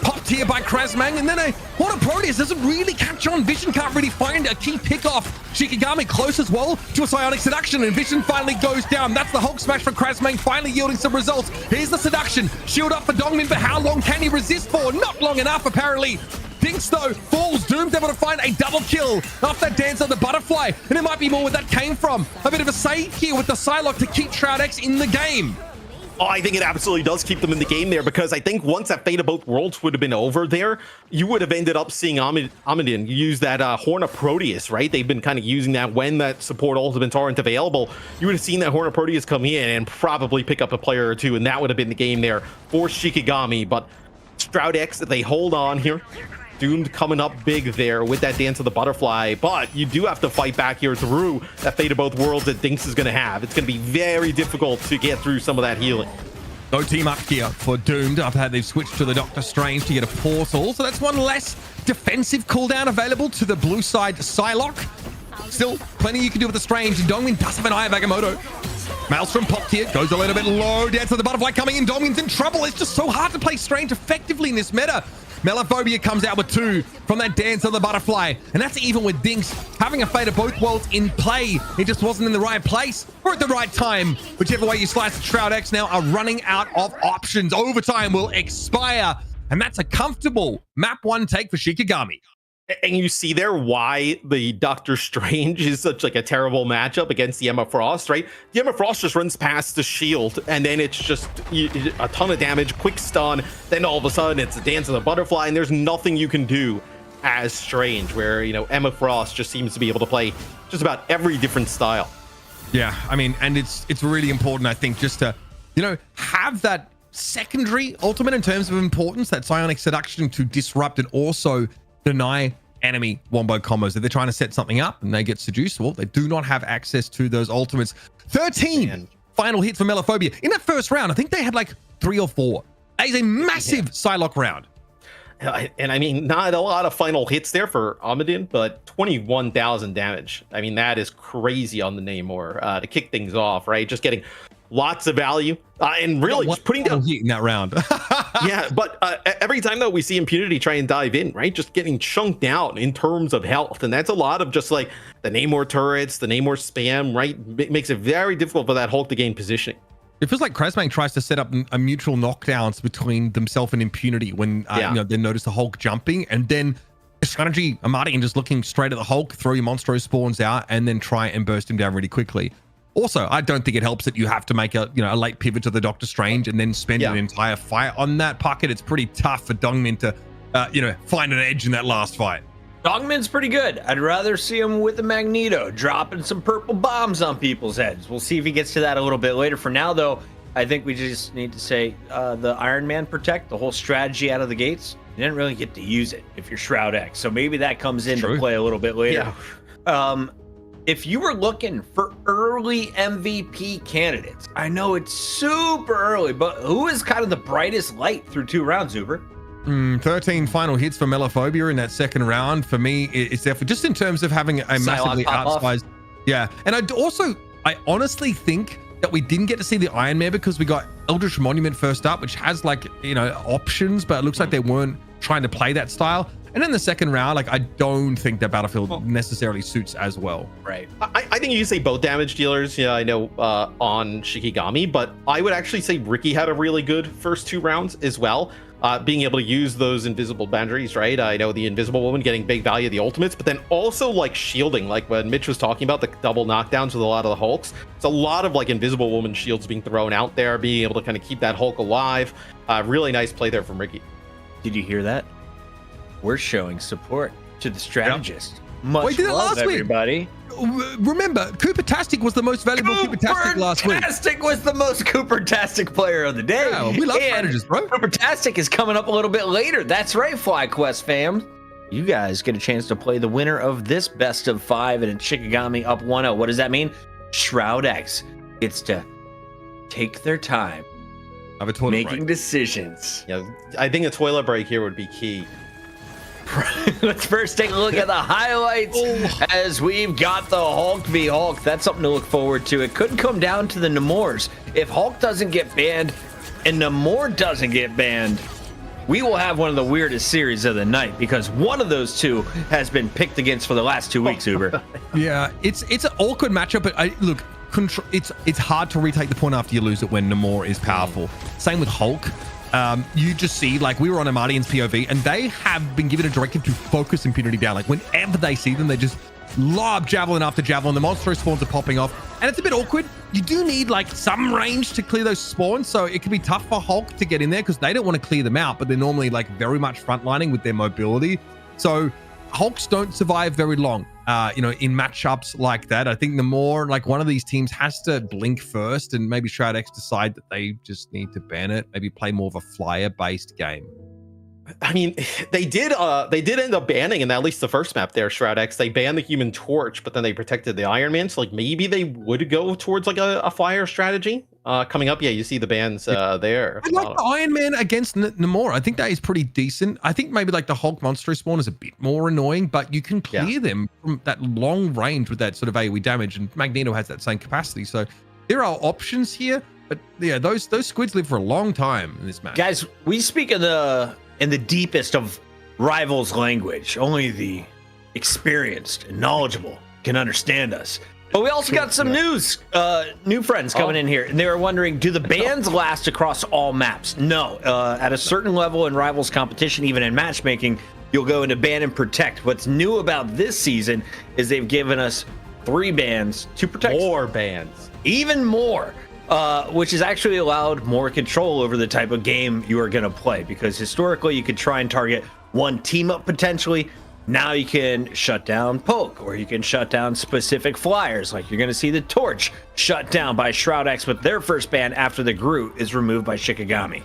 popped here by Krasmang, and then a Hornet Proteus doesn't really catch on. Vision can't really find a key pick off. Shikigami close as well to a Psionic Seduction, and Vision finally goes down. That's the Hulk Smash for Krasmang, finally yielding some results. Here's the Seduction. Shield up for Dongmin, but how long can he resist for? Not long enough, apparently. Dinks, though, falls. Doom's able to find a double kill off that dance of the butterfly, and it might be more where that came from. A bit of a save here with the Psylocke to keep Shroud-X in the game. Oh, I think it absolutely does keep them in the game there, because I think once that Fate of Both Worlds would have been over there, you would have ended up seeing Amidin use that Horn of Proteus, right? They've been kind of using that when that support ultimates aren't available. You would have seen that Horn of Proteus come in and probably pick up a player or two, and that would have been the game there for Shikigami. But Shroud-X, they hold on here. Doomed coming up big there with that Dance of the Butterfly, but you do have to fight back here through that Fate of Both Worlds that Dinks is going to have. It's going to be very difficult to get through some of that healing. No team up here for Doomed after they've switched to the Doctor Strange to get a portal, so that's one less defensive cooldown available to the blue side Psylocke. Still plenty you can do with the Strange. Dongmin does have an Eye of Agamotto. Maelstrom popped here, goes a little bit low. Dance of the Butterfly coming in. Dongmin's in trouble. It's just so hard to play Strange effectively in this meta. Melophobia comes out with 2 from that Dance of the Butterfly, and that's even with Dinks having a Fate of Both Worlds in play. He just wasn't in the right place or at the right time. Whichever way you slice it, Shroud-X now are running out of options. Overtime will expire, and that's a comfortable map 1 take for Shikigami. And you see there why the Doctor Strange is such like a terrible matchup against the Emma Frost, right? The Emma Frost just runs past the shield, and then it's just a ton of damage, quick stun. Then all of a sudden it's the Dance of the Butterfly, and there's nothing you can do as Strange, where, you know, Emma Frost just seems to be able to play just about every different style. Yeah, I mean, and it's really important, I think, just to, you know, have that secondary ultimate in terms of importance, that Psionic Seduction to disrupt and also deny enemy wombo combos. If they're trying to set something up and they get seduced, well, they do not have access to those ultimates. 13 final hits for Melophobia. In that first round, I think they had like 3 or 4. That is a massive Psylocke round. And I mean, not a lot of final hits there for Amidin, but 21,000 damage. I mean, that is crazy on the Namor to kick things off, right? Just getting lots of value and really just putting down heat in that round. Yeah, but every time though we see Impunity try and dive in, right, just getting chunked out in terms of health, and that's a lot of just like the Namor turrets, the Namor spam, right? Makes it very difficult for that Hulk to gain positioning. It feels like Krasmang tries to set up a mutual knockdowns between themselves and Impunity when you know, they notice the Hulk jumping, and then the strategy, Amadi, and just looking straight at the Hulk, throw your Monstro spawns out, and then try and burst him down really quickly. Also, I don't think it helps that you have to make a late pivot to the Doctor Strange and then spend an entire fight on that pocket. It's pretty tough for Dongmin to find an edge in that last fight. Dongmin's pretty good. I'd rather see him with the Magneto dropping some purple bombs on people's heads. We'll see if he gets to that a little bit later. For now, though, I think we just need to say the Iron Man Protect, the whole strategy out of the gates, you didn't really get to use it if you're Shroud-X. So maybe that comes into play a little bit later. Yeah. If you were looking for early MVP candidates, I know it's super early, but who is kind of the brightest light through 2 rounds, Uber? 13 final hits for Melophobia in that second round. For me, it's definitely just in terms of having a massively outsized. Yeah. And I honestly think that we didn't get to see the Iron Man because we got Eldritch Monument first up, which has options, but it looks like they weren't trying to play that style. And then the second round, I don't think that Battlefield necessarily suits as well. Right. I think you can say both damage dealers, I know on Shikigami, but I would actually say Ricky had a really good first 2 rounds as well. Being able to use those invisible boundaries, right? I know the Invisible Woman getting big value of the ultimates, but then also shielding, like when Mitch was talking about the double knockdowns with a lot of the Hulks. It's a lot of Invisible Woman shields being thrown out there, being able to kind of keep that Hulk alive. Really nice play there from Ricky. Did you hear that? We're showing support to the strategist. Much we did it last everybody. Week. Remember, Cooper-tastic was the most valuable Cooper-tastic last week. Cooper-tastic was the most Cooper-tastic player of the day. Yeah, we love strategists, bro. Cooper-tastic is coming up a little bit later. That's right, FlyQuest fam. You guys get a chance to play the winner of this best of 5, and it's Shikigami up 1-0. What does that mean? Shroud-X gets to take their time making decisions. Yeah, I think a toilet break here would be key. Let's first take a look at the highlights as we've got the Hulk v Hulk. That's something to look forward to. It could come down to the Namors. If Hulk doesn't get banned and Namor doesn't get banned, we will have one of the weirdest series of the night because one of those two has been picked against for the last 2 weeks, Uber. Yeah, it's an awkward matchup, but look, it's hard to retake the point after you lose it when Namor is powerful. Same with Hulk. You just see, like, we were on Amardian's POV, and they have been given a directive to focus Impunity down. Like, whenever they see them, they just lob javelin after javelin. The monster spawns are popping off, and it's a bit awkward. You do need, like, some range to clear those spawns, so it can be tough for Hulk to get in there because they don't want to clear them out, but they're normally, like, very much frontlining with their mobility. So Hulks don't survive very long, in matchups like that. I think the more, like, one of these teams has to blink first, and maybe Shroud-X decide that they just need to ban it, maybe play more of a flyer-based game. I mean, they did end up banning in at least the first map there, Shroud-X. They banned the Human Torch, but then they protected the Iron Man. So, like, maybe they would go towards, like, a flyer strategy. Coming up, yeah, you see the bans there. I like the Iron Man against Namor. I think that is pretty decent. I think maybe, like, the Hulk monster spawn is a bit more annoying, but you can clear them from that long range with that sort of AoE damage, and Magneto has that same capacity. So there are options here, but yeah, those squids live for a long time in this match. Guys, we speak in the deepest of rivals language. Only the experienced and knowledgeable can understand us. But we also got some news, new friends coming in here, and they were wondering, do the bans last across all maps? No. At a certain level in rivals competition, even in matchmaking, you'll go into ban and protect. What's new about this season is they've given us 3 bans to protect. More bans. Even more. Which has actually allowed more control over the type of game you are going to play, because historically you could try and target one team up potentially. Now you can shut down Poke, or you can shut down specific flyers. Like, you're going to see the Torch shut down by Shroud-X with their first ban after the Groot is removed by Shikigami.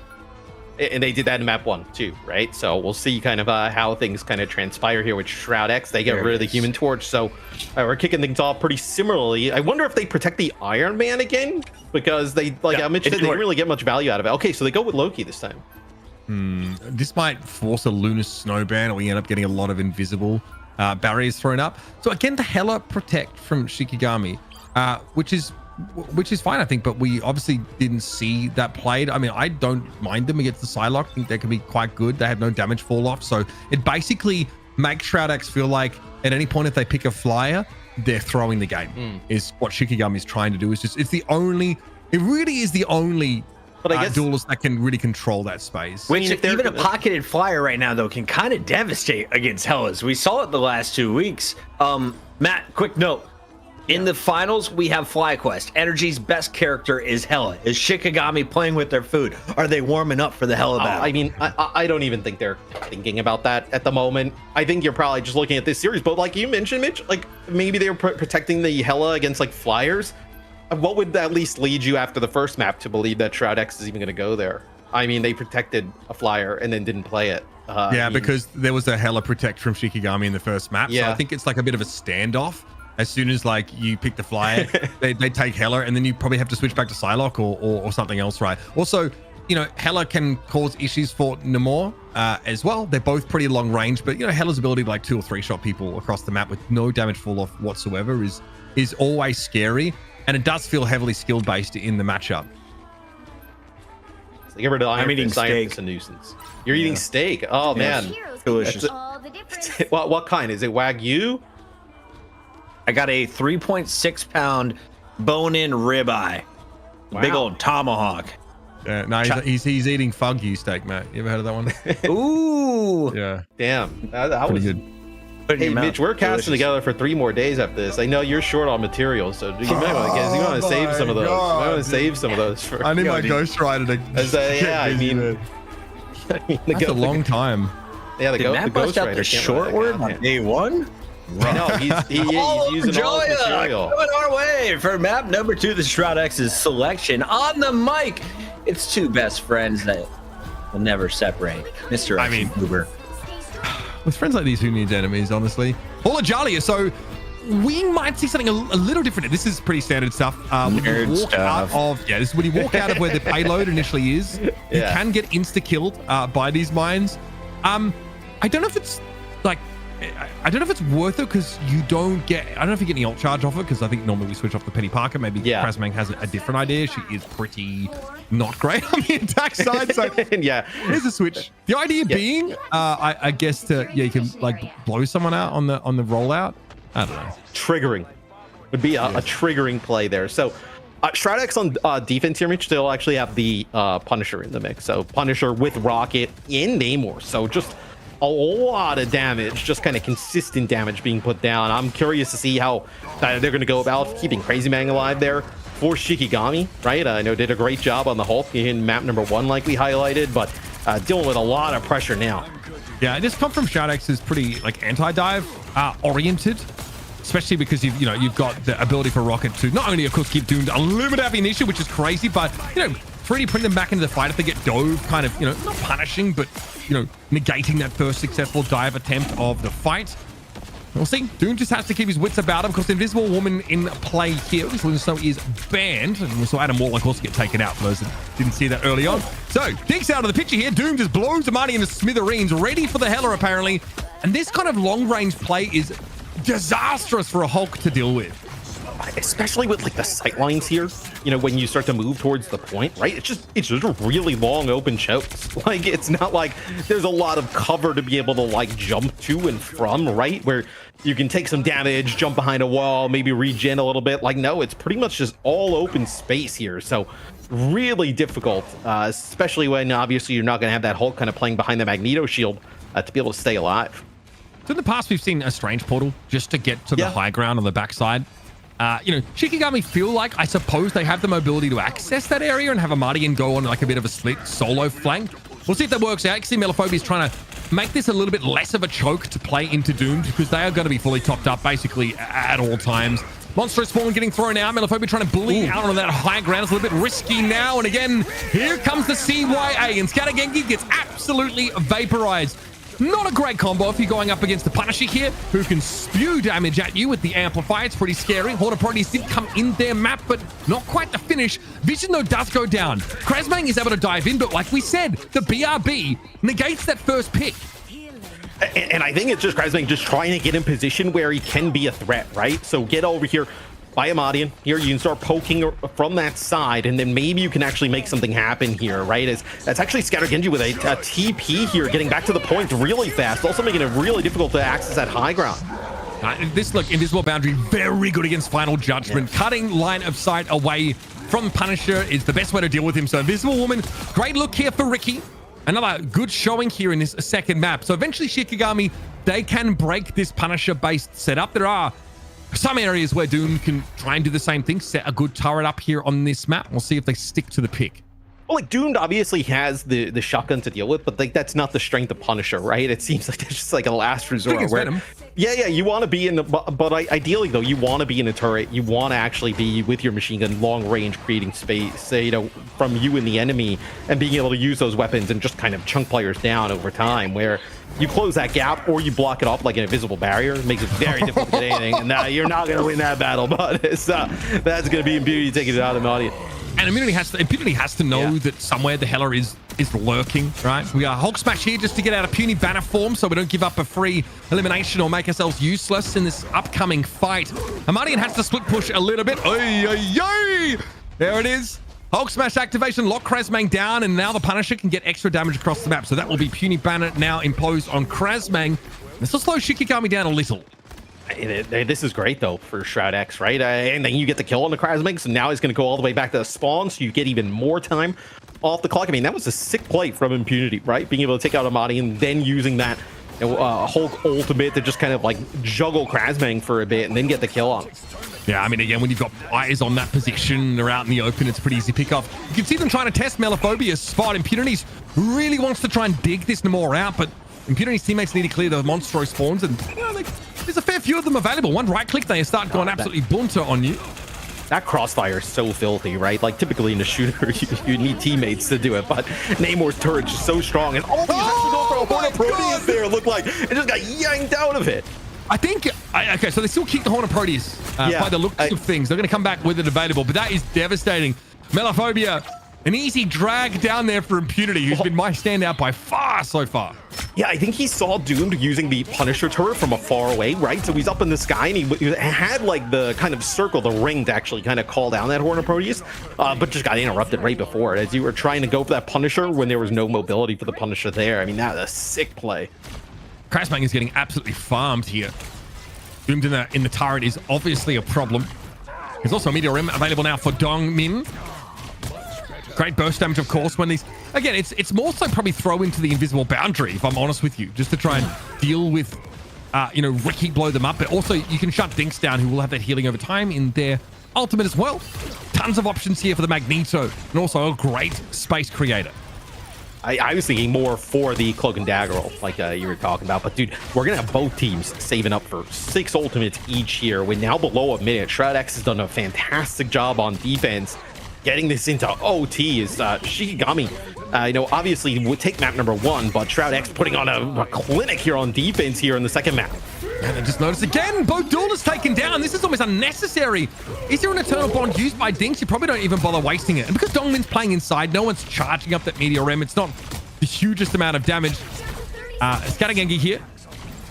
And they did that in map 1 too, right? So we'll see kind of how things kind of transpire here with Shroud-X. They get rid of the Human Torch, so we're kicking things off pretty similarly. I wonder if they protect the Iron Man again, because they, like Mitch said, they didn't really get much value out of it. Okay, so they go with Loki this time. This might force a lunar snow ban, or we end up getting a lot of invisible barriers thrown up. So again, the Hela protect from Shikigami, which is fine, I think, but we obviously didn't see that played. I mean, I don't mind them against the Psylocke. I think they can be quite good. They have no damage fall off, so it basically makes Shroud-X feel like at any point if they pick a flyer, they're throwing the game. Is what Shikigami is trying to do. It really is the only but I guess duelist that can really control that space. Which, even a pocketed flyer right now, though, can kind of devastate against Hellas. We saw it the last 2 weeks. Matt, quick note. In the finals, we have FlyQuest. Energy's best character is Hela. Is Shikigami playing with their food? Are they warming up for the Hela battle? I mean, I don't even think they're thinking about that at the moment. I think you're probably just looking at this series. But like you mentioned, Mitch, like maybe they were protecting the Hela against like flyers. What would at least lead you after the first map to believe that Shroud-X is even going to go there? I mean, they protected a flyer and then didn't play it. Because there was a Hela protect from Shikigami in the first map. So I think it's like a bit of a standoff. As soon as like you pick the flyer, they take Hela, and then you probably have to switch back to Psylocke or something else, right? Also, Hela can cause issues for Namor as well. They're both pretty long range, but Hela's ability to like 2 or 3 shot people across the map with no damage fall off whatsoever is always scary, and it does feel heavily skill based in the matchup. So get rid of I'm eating steak. It's a nuisance. You're eating steak. Oh man, delicious. What kind is it? Wagyu? I got a 3.6 pound bone-in ribeye. Wow. Big old tomahawk. Yeah, no, he's eating Fugyu steak, Matt. You ever heard of that one? Ooh. Yeah. Damn. That was good. Hey, Mitch, we're casting together for 3 more days after this. I know you're short on material, so you might want to save some of those. You might want to save some of those for. I need my Ghost Rider to. That's a long time. Yeah, Did Matt bust out the short word on day 1? I know, he's using all his material. Coming our way for map number 2, the Shroud-X's selection. On the mic, it's 2 best friends that will never separate. Mr. X and Uber. With friends like these, who needs enemies, honestly? Paula Jalia, so we might see something a little different. This is pretty standard stuff. When you walk out of, this is when you walk out of where the payload initially is, you can get insta-killed by these mines. I don't know if it's like I don't know if it's worth it because you don't get, I don't know if you get any ult charge off it because I think normally we switch off the Penny Parker. Maybe Krasmang has a different idea. She is pretty not great on the attack side. So yeah, here's a switch. The idea being, I guess you can like blow someone out on the rollout. I don't know. Triggering would be a triggering play there. So Shroud-X on defense here, Mitch, still actually have the Punisher in the mix. So Punisher with Rocket in Namor. So just a lot of damage, just kind of consistent damage being put down. I'm curious to see how they're going to go about keeping Crazy Man alive there for Shikigami, right? I know did a great job on the Hulk in map number 1, like we highlighted, but dealing with a lot of pressure now. Yeah, this come from Shroud-X is pretty like anti-dive oriented, especially because you've got the ability for Rocket to not only of course keep Doomed unlimited ammunition, which is crazy, but 3D print them back into the fight if they get dove, kind of not punishing, but negating that first successful dive attempt of the fight. We'll see. Doom just has to keep his wits about him because the Invisible Woman in play here. This one is banned, and we saw Adam Warlock also get taken out for those that didn't see that early on. So Dink's out of the picture here. Doom just blows the money into smithereens, ready for the Heller apparently. And this kind of long range play is disastrous for a Hulk to deal with. Especially with like the sight lines here, when you start to move towards the point, right? It's just really long open chokes. Like it's not like there's a lot of cover to be able to like jump to and from, right? Where you can take some damage, jump behind a wall, maybe regen a little bit. Like no, it's pretty much just all open space here. So really difficult, especially when obviously you're not going to have that Hulk kind of playing behind the Magneto shield to be able to stay alive. So in the past, we've seen a strange portal just to get to the high ground on the backside. Shikigami feel like, I suppose, they have the mobility to access that area and have Amadian go on like a bit of a split solo flank. We'll see if that works out. See, Melophobia is trying to make this a little bit less of a choke to play into Doomed because they are going to be fully topped up basically at all times. Monster Spawn getting thrown out. Melophobia trying to bleed out on that high ground. It's a little bit risky now. And again, here comes the CYA and Scattergenki gets absolutely vaporized. Not a great combo if you're going up against the Punisher here, who can spew damage at you with the Amplify. It's pretty scary. Horde of Proteus did come in their map, but not quite the finish. Vision, though, does go down. Krasmang is able to dive in, but like we said, the BRB negates that first pick. And I think it's just Krasmang just trying to get in position where he can be a threat, right? So get over here by Amadian. Here you can start poking from that side, and then maybe you can actually make something happen here, right? That's actually Scattergenji with a TP here, getting back to the point really fast, also making it really difficult to access that high ground. This look, Invisible Boundary, very good against Final Judgment. Cutting line of sight away from Punisher is the best way to deal with him. So Invisible Woman, great look here for Ricky. Another good showing here in this second map. So eventually Shikigami, they can break this Punisher-based setup. There are some areas where Doom can try and do the same thing, set a good turret up here on this map. We'll see if they stick to the pick. Well, like Doomed obviously has the shotgun to deal with, but like that's not the strength of Punisher, right? It seems like it's just like a last resort. Where, you want to be in the, but ideally though, you want to be in a turret. You want to actually be with your machine gun long range, creating space, from you and the enemy, and being able to use those weapons and just kind of chunk players down over time. Where you close that gap or you block it off like an invisible barrier, it makes it very difficult to get anything. And you're not going to win that battle, but that's going to be Impunity taking it out of the audience. And Impunity has to know that somewhere the Heller is lurking, right? We are Hulk Smash here just to get out of puny banner form so we don't give up a free elimination or make ourselves useless in this upcoming fight. Amadian has to split push a little bit. There it is. Hulk Smash activation, lock Krasmang down, and now the Punisher can get extra damage across the map. So that will be puny banner now imposed on Krasmang. This will slow Shikigami down a little. This is great though for Shroud-X, right? And then you get the kill on the Krasmang, so now he's going to go all the way back to the spawn, so you get even more time off the clock. I mean, that was a sick play from Impunity, right? Being able to take out Amadi and then using that Hulk ultimate to just kind of like juggle Krasmang for a bit and then get the kill on him. Yeah, I mean, again, when you've got eyes on that position, they're out in the open, it's a pretty easy pick off. You can see them trying to test Melophobia's spot. Impunity really wants to try and dig this Namor out, but Impunity's teammates need to clear the Monstro spawns, and there's a fair few of them available. One right click, they start going absolutely bunter on you. That crossfire is so filthy, right? Like typically in a shooter, you need teammates to do it, but Namor's turret's just so strong, and all these actually go for a Horn of Proteus there look like it just got yanked out of it. I think, okay, so they still keep the Horn of Proteus by the looks of things. They're going to come back with it available, but that is devastating. Melophobia An easy drag down there for Impunity, who's been my standout by far so far. Yeah, I think he saw Doomed using the Punisher turret from afar away, right? So he's up in the sky, and he had like the kind of circle, the ring to actually kind of call down that Horn of Proteus, but just got interrupted right before it as you were trying to go for that Punisher when there was no mobility for the Punisher there. I mean, that was a sick play. Krasmang is getting absolutely farmed here. Doomed in the turret is obviously a problem. There's also a Meteor Rim available now for Dong Min. Great burst damage, of course, when these... Again, it's more so probably throw into the invisible boundary, if I'm honest with you, just to try and deal with, Ricky blow them up. But also, you can shut Dinks down, who will have that healing over time in their ultimate as well. Tons of options here for the Magneto, and also a great space creator. I was thinking more for the Cloak and Dagger roll, like you were talking about. But, dude, we're going to have both teams saving up for 6 ultimates each here. We're now below a minute. Shroud-X has done a fantastic job on defense. Getting this into OT is Shikigami. Obviously would take map number 1, but Shroud-X putting on a clinic here on defense here in the second map. And I just noticed again, both duelists taken down. This is almost unnecessary. Is there an Eternal Bond used by Dinks? You probably don't even bother wasting it. And because Dongmin's playing inside, no one's charging up that Meteor Rim. It's not the hugest amount of damage. Scattergengi here,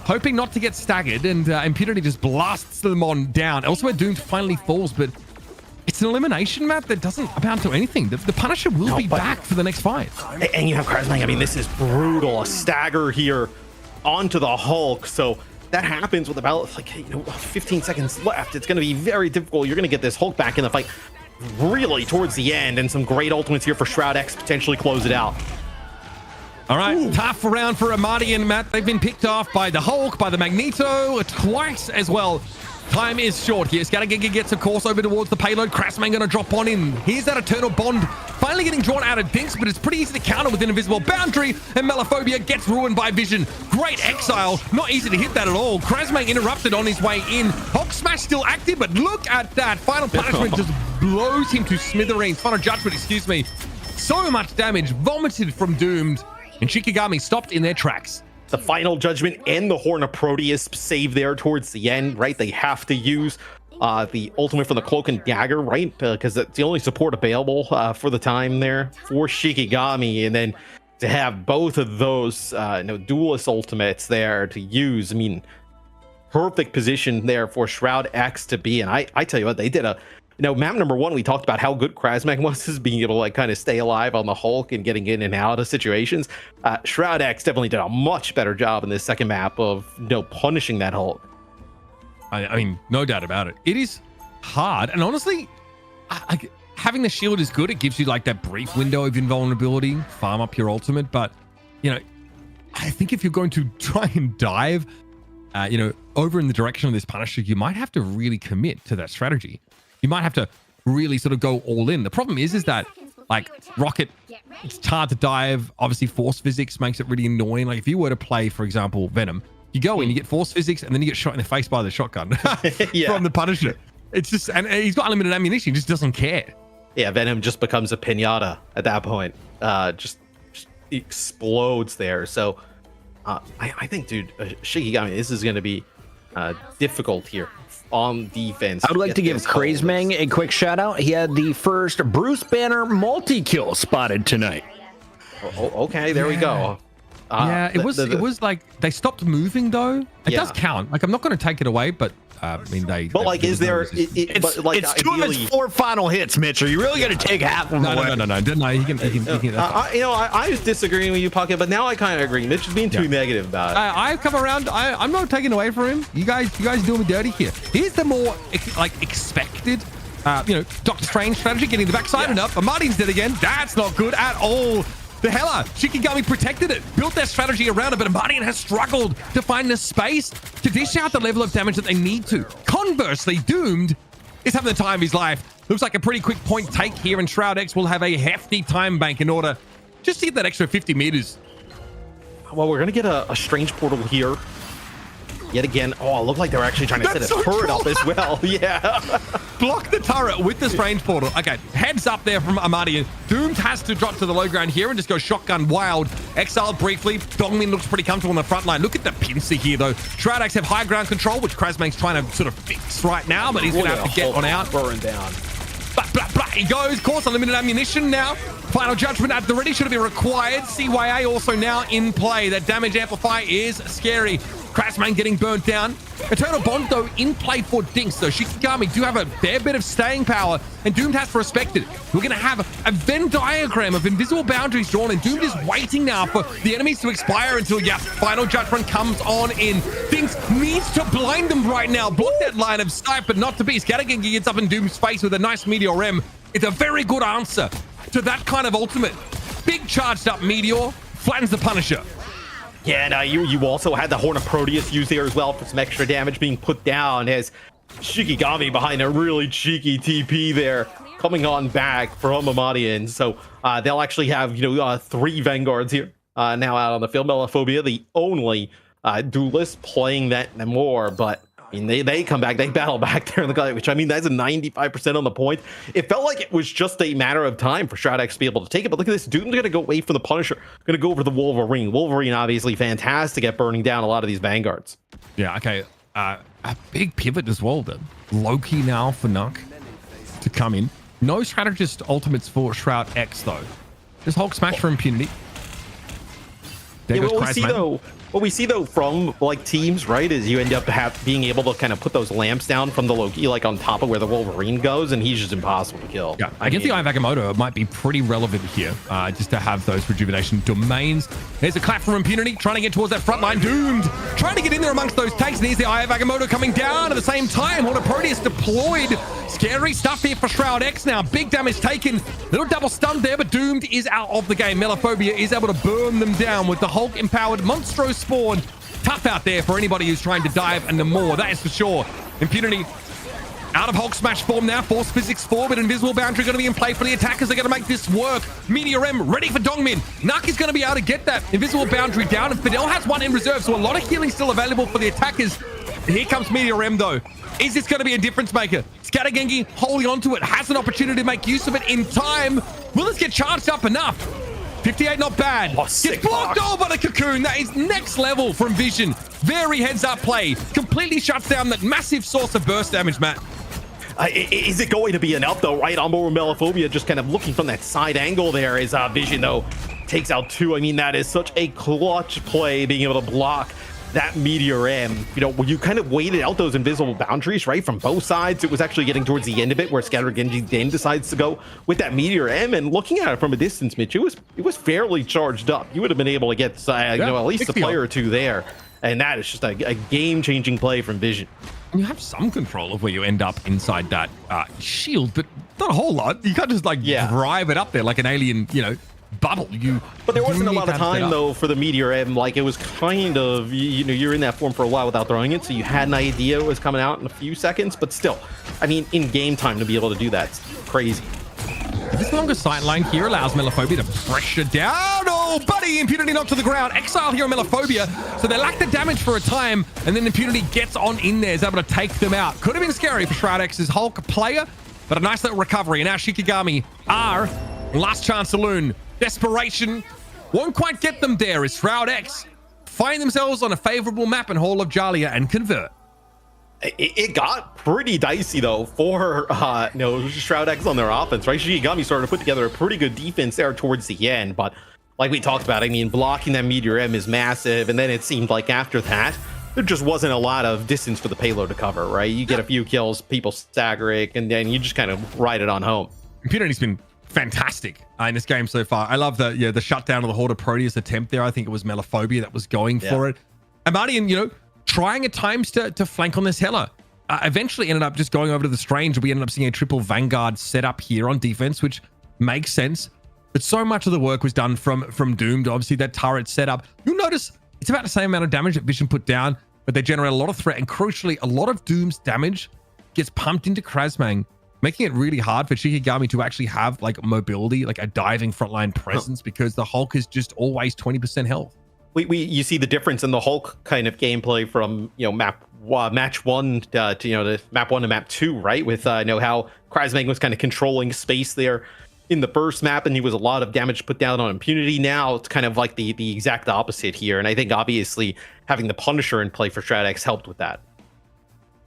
hoping not to get staggered, and Impunity just blasts them on down. Elsewhere, Doomed finally falls, but it's an elimination map that doesn't amount to anything. The Punisher will be back for the next fight. And you have Krasmang. I mean, this is brutal. A stagger here onto the Hulk. So that happens with about 15 seconds left. It's going to be very difficult. You're going to get this Hulk back in the fight really towards the end, and some great ultimates here for Shroud-X to potentially close it out. All right, tough round for Amadi and Matt. They've been picked off by the Hulk, by the Magneto, twice as well. Time is short here. Scattergengi gets a course over towards the payload. Krasmang going to drop on in. Here's that Eternal Bond finally getting drawn out of Dinks, but it's pretty easy to counter with an invisible boundary, and Melaphobia gets ruined by Vision. Great exile. Not easy to hit that at all. Krasmang interrupted on his way in. Hulk Smash still active, but look at that. Final Punishment just blows him to smithereens. Final Judgment, excuse me. So much damage vomited from Doomed, and Shikigami stopped in their tracks. The Final Judgment and the Horn of Proteus save there towards the end, right? They have to use the ultimate from the Cloak and Dagger, right? Because that's the only support available for the time there for Shikigami. And then to have both of those duelist ultimates there to use, I mean, perfect position there for Shroud-X to be. And I tell you what, they did map number 1, we talked about how good Krasmang was as being able to kind of stay alive on the Hulk and getting in and out of situations. Shroud-X definitely did a much better job in this second map of punishing that Hulk. I mean, no doubt about it. It is hard, and honestly, having the shield is good. It gives you like that brief window of invulnerability, farm up your ultimate. But I think if you're going to try and dive, over in the direction of this Punisher, you might have to really commit to that strategy. You might have to really sort of go all in. The problem is that like Rocket, it's hard to dive. Obviously, force physics makes it really annoying. Like if you were to play, for example, Venom, you go in, you get force physics, and then you get shot in the face by the shotgun from the Punisher. It's just, and he's got unlimited ammunition. He just doesn't care. Yeah, Venom just becomes a pinata at that point. Just explodes there. So I think, dude, Shikigami, this is going to be difficult here on defense. I would like to give Krasmang a quick shout out. He had the first Bruce Banner multi-kill spotted tonight. Okay, there we go. It was like they stopped moving though. It does count. Like I'm not going to take it away, but I mean they. But like, is there? It's 2 of his 4 final hits, Mitch. Are you really going to take half of them away? No. He can I was disagreeing with you, Pocket, but now I kind of agree. Mitch is being too negative about it. I've come around. I'm not taking away from him. You guys doing me dirty here. Here's the more expected. Doctor Strange strategy, getting the backside and up. Martin's dead again. That's not good at all. The Hela, Shikigami protected it, built their strategy around it, but Martin has struggled to find the space to dish out the level of damage that they need to. Conversely, Doomed is having the time of his life. Looks like a pretty quick point take here, and Shroud-X will have a hefty time bank in order just to get that extra 50 meters. Well, we're going to get a strange portal here. Yet again, it looked like they were actually trying to set a turret up as well. Yeah. Block the turret with the strange portal. Okay, heads up there from Amadi. Doomed has to drop to the low ground here and just go shotgun wild. Exiled briefly. Dongmin looks pretty comfortable on the front line. Look at the pincer here, though. Shroud-X have high ground control, which Krasmang's trying to sort of fix right now, but he's going to have to get on out. Burn down. Blah, blah, blah. He goes. Of course, unlimited ammunition now. Final judgment at the ready. Should have been required. CYA also now in play. That damage amplifier is scary. Krasman getting burnt down. Eternal Bond, though, in play for Dinks. So Shikigami do have a fair bit of staying power, and Doomed has to respect it. We're going to have a Venn diagram of invisible boundaries drawn, and Doomed is waiting now for the enemies to expire until, yeah, Final Judgment comes on in. Dinks needs to blind them right now. Block that line of sight, but not to be. Skadagengi gets up in Doom's face with a nice Meteor M. It's a very good answer to that kind of ultimate. Big charged up Meteor flattens the Punisher. Yeah, and you also had the Horn of Proteus used there as well for some extra damage being put down as Shikigami behind a really cheeky TP there coming on back from Amadian. So they'll actually have, 3 Vanguards here now out on the field. Melophobia, the only duelist playing that more, but I mean, they come back, they battle back there in the guy, which I mean, that's a 95% on the point. It felt like it was just a matter of time for Shroud-X to be able to take it, but look at this. Doom's going to go away from the Punisher, going to go over the Wolverine. Wolverine, obviously fantastic at burning down a lot of these Vanguards. Yeah, okay. A big pivot as well, then. Loki now for Nuck to come in. No strategist ultimates for Shroud-X, though. Just Hulk Smash for Impunity. There goes Krasman. What we see though from like teams, right, is you end up being able to kind of put those lamps down from the Loki like on top of where the Wolverine goes, and he's just impossible to kill. Yeah, I guess the Eye of Agamotto might be pretty relevant here, just to have those rejuvenation domains. There's a clap from Impunity, trying to get towards that front line. Doomed, trying to get in there amongst those tanks. And here's the Eye of Agamotto coming down at the same time. Horn of Proteus deployed. Scary stuff here for Shroud-X now. Big damage taken. Little double stun there, but Doomed is out of the game. Melophobia is able to burn them down with the Hulk-empowered Monstro Spawn. Tough out there for anybody who's trying to dive into more, that is for sure. Impunity out of Hulk Smash form now. Force Physics 4, but Invisible Boundary going to be in play for the attackers. They're going to make this work. Meteor M ready for Dongmin. Nuck is going to be able to get that Invisible Boundary down, and Fidel has one in reserve, so a lot of healing still available for the attackers. Here comes Meteor M, though. Is this going to be a difference maker? Skadagengi holding onto it, has an opportunity to make use of it in time. Will this get charged up enough? 58, not bad. Gets blocked all by the Cocoon. That is next level from Vision. Very heads-up play. Completely shuts down that massive source of burst damage, Matt. Is it going to be enough, though, right? Ambo Melophobia just kind of looking from that side angle there as Vision, though, takes out 2. I mean, that is such a clutch play, being able to block that Meteor M. When you kind of waited out those invisible boundaries, right, from both sides, it was actually getting towards the end of it where Skadagengi then decides to go with that Meteor M, and looking at it from a distance, Mitch, it was fairly charged up. You would have been able to get at least a player or 2 there, and that is just a game-changing play from Vision. You have some control of where you end up inside that shield, but not a whole lot. You can't just drive it up there like an alien, bubble. But there wasn't a lot of time though for the Meteor M. Like, it was kind of, you're in that form for a while without throwing it, so you had an idea it was coming out in a few seconds, but still, I mean, in game time to be able to do that's crazy. This longer sight line here allows Melophobia to pressure down. Oh, buddy, Impunity knocked to the ground. Exile here on Melophobia, so they lack the damage for a time, and then Impunity gets on in there, is able to take them out. Could have been scary for Shroud-X's Hulk player, but a nice little recovery. And now Shikigami are last chance saloon. Desperation won't quite get them there as Shroud-X find themselves on a favorable map in Hall of Jalia and convert. It got pretty dicey though for Shroud-X on their offense, right? Shikigami started to put together a pretty good defense there towards the end, but like we talked about, I mean, blocking that Meteor M is massive, and then it seemed like after that there just wasn't a lot of distance for the payload to cover, right? You get a few kills, people stagger it, and then you just kind of ride it on home. Impunity's been fantastic in this game so far. I love the shutdown of the Horde of Proteus attempt there. I think it was Melophobia that was going for it. Amadian, trying at times to flank on this Hela. Eventually ended up just going over to the Strange. We ended up seeing a triple Vanguard setup here on defense, which makes sense. But so much of the work was done from Doomed. Obviously, that turret setup. You'll notice it's about the same amount of damage that Vision put down, but they generate a lot of threat. And crucially, a lot of Doom's damage gets pumped into Krasman, making it really hard for Shikigami to actually have like mobility, like a diving frontline presence, because the Hulk is just always 20% health. You see the difference in the Hulk kind of gameplay from match 1 to map 1 to map 2, right? With how Krasman was kind of controlling space there in the first map, and he was a lot of damage put down on Impunity. Now it's kind of like the exact opposite here, and I think obviously having the Punisher in play for Shroud-X helped with that.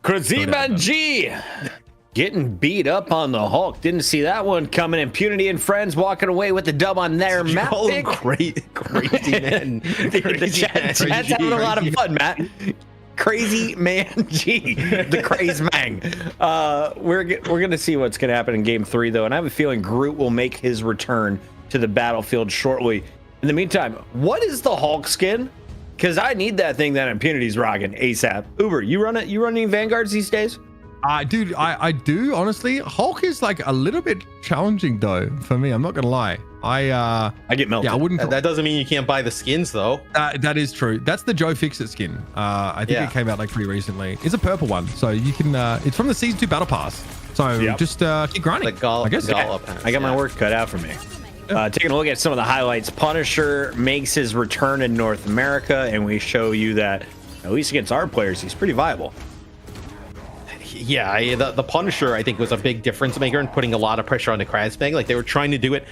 Qadsiah G. Getting beat up on the Hulk. Didn't see that one coming. Impunity and friends walking away with the dub on their You map call him pick. crazy man. The chat's having a lot of fun, Matt. Crazy Man G, the craze mang. We're gonna see what's gonna happen in game 3 though, and I have a feeling Groot will make his return to the battlefield shortly. In the meantime, what is the Hulk skin? Because I need that thing that Impunity's rocking ASAP. Uber, you run it? You run any Vanguards these days? Dude, I do, honestly. Hulk is like a little bit challenging though for me. I'm not gonna lie. I get melted. Yeah, I wouldn't. That doesn't mean you can't buy the skins though. That is true. That's the Joe Fixit skin. I think it came out like pretty recently. It's a purple one, so you can. It's from the season 2 battle pass. So just keep grinding. The I guess. I got my work cut out for me. Taking a look at some of the highlights, Punisher makes his return in North America, and we show you that at least against our players, he's pretty viable. Yeah, the Punisher, I think, was a big difference maker in putting a lot of pressure on the Qadsiah. Like, they were trying to do it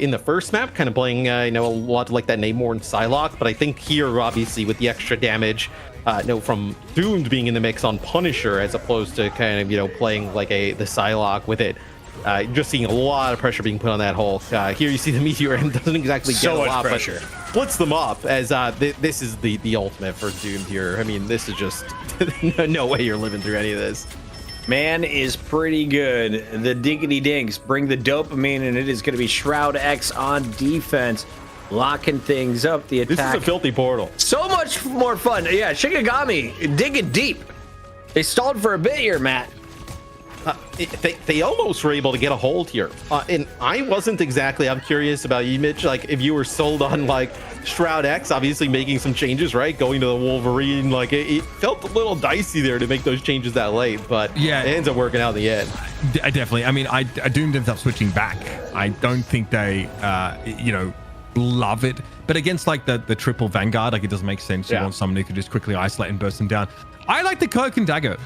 in the first map, kind of playing, a lot like that Namor and Psylocke. But I think here, obviously, with the extra damage, from Doomed being in the mix on Punisher, as opposed to kind of, playing like the Psylocke with it, just seeing a lot of pressure being put on that Hulk. Here you see the Meteor and doesn't exactly get a lot, pressure. But splits them up as this is the ultimate for Doomed here. I mean, this is just no way you're living through any of this. Man is pretty good. The diggity dinks bring the dopamine, and it is going to be Shroud-X on defense, locking things up. The attack. This is a filthy portal. So much more fun. Yeah, Shikigami digging deep. They stalled for a bit here, Matt. They almost were able to get a hold here, and I wasn't exactly. I'm curious about you, Mitch. Like, if you were sold on like Shroud-X, obviously making some changes, right? Going to the Wolverine, like it felt a little dicey there to make those changes that late, but yeah, it ends up working out in the end. Definitely. I mean, I Doomed ends up switching back. I don't think they, love it, but against like the triple Vanguard, like it doesn't make sense. You want someone who could just quickly isolate and burst them down. I like the Cloak and Dagger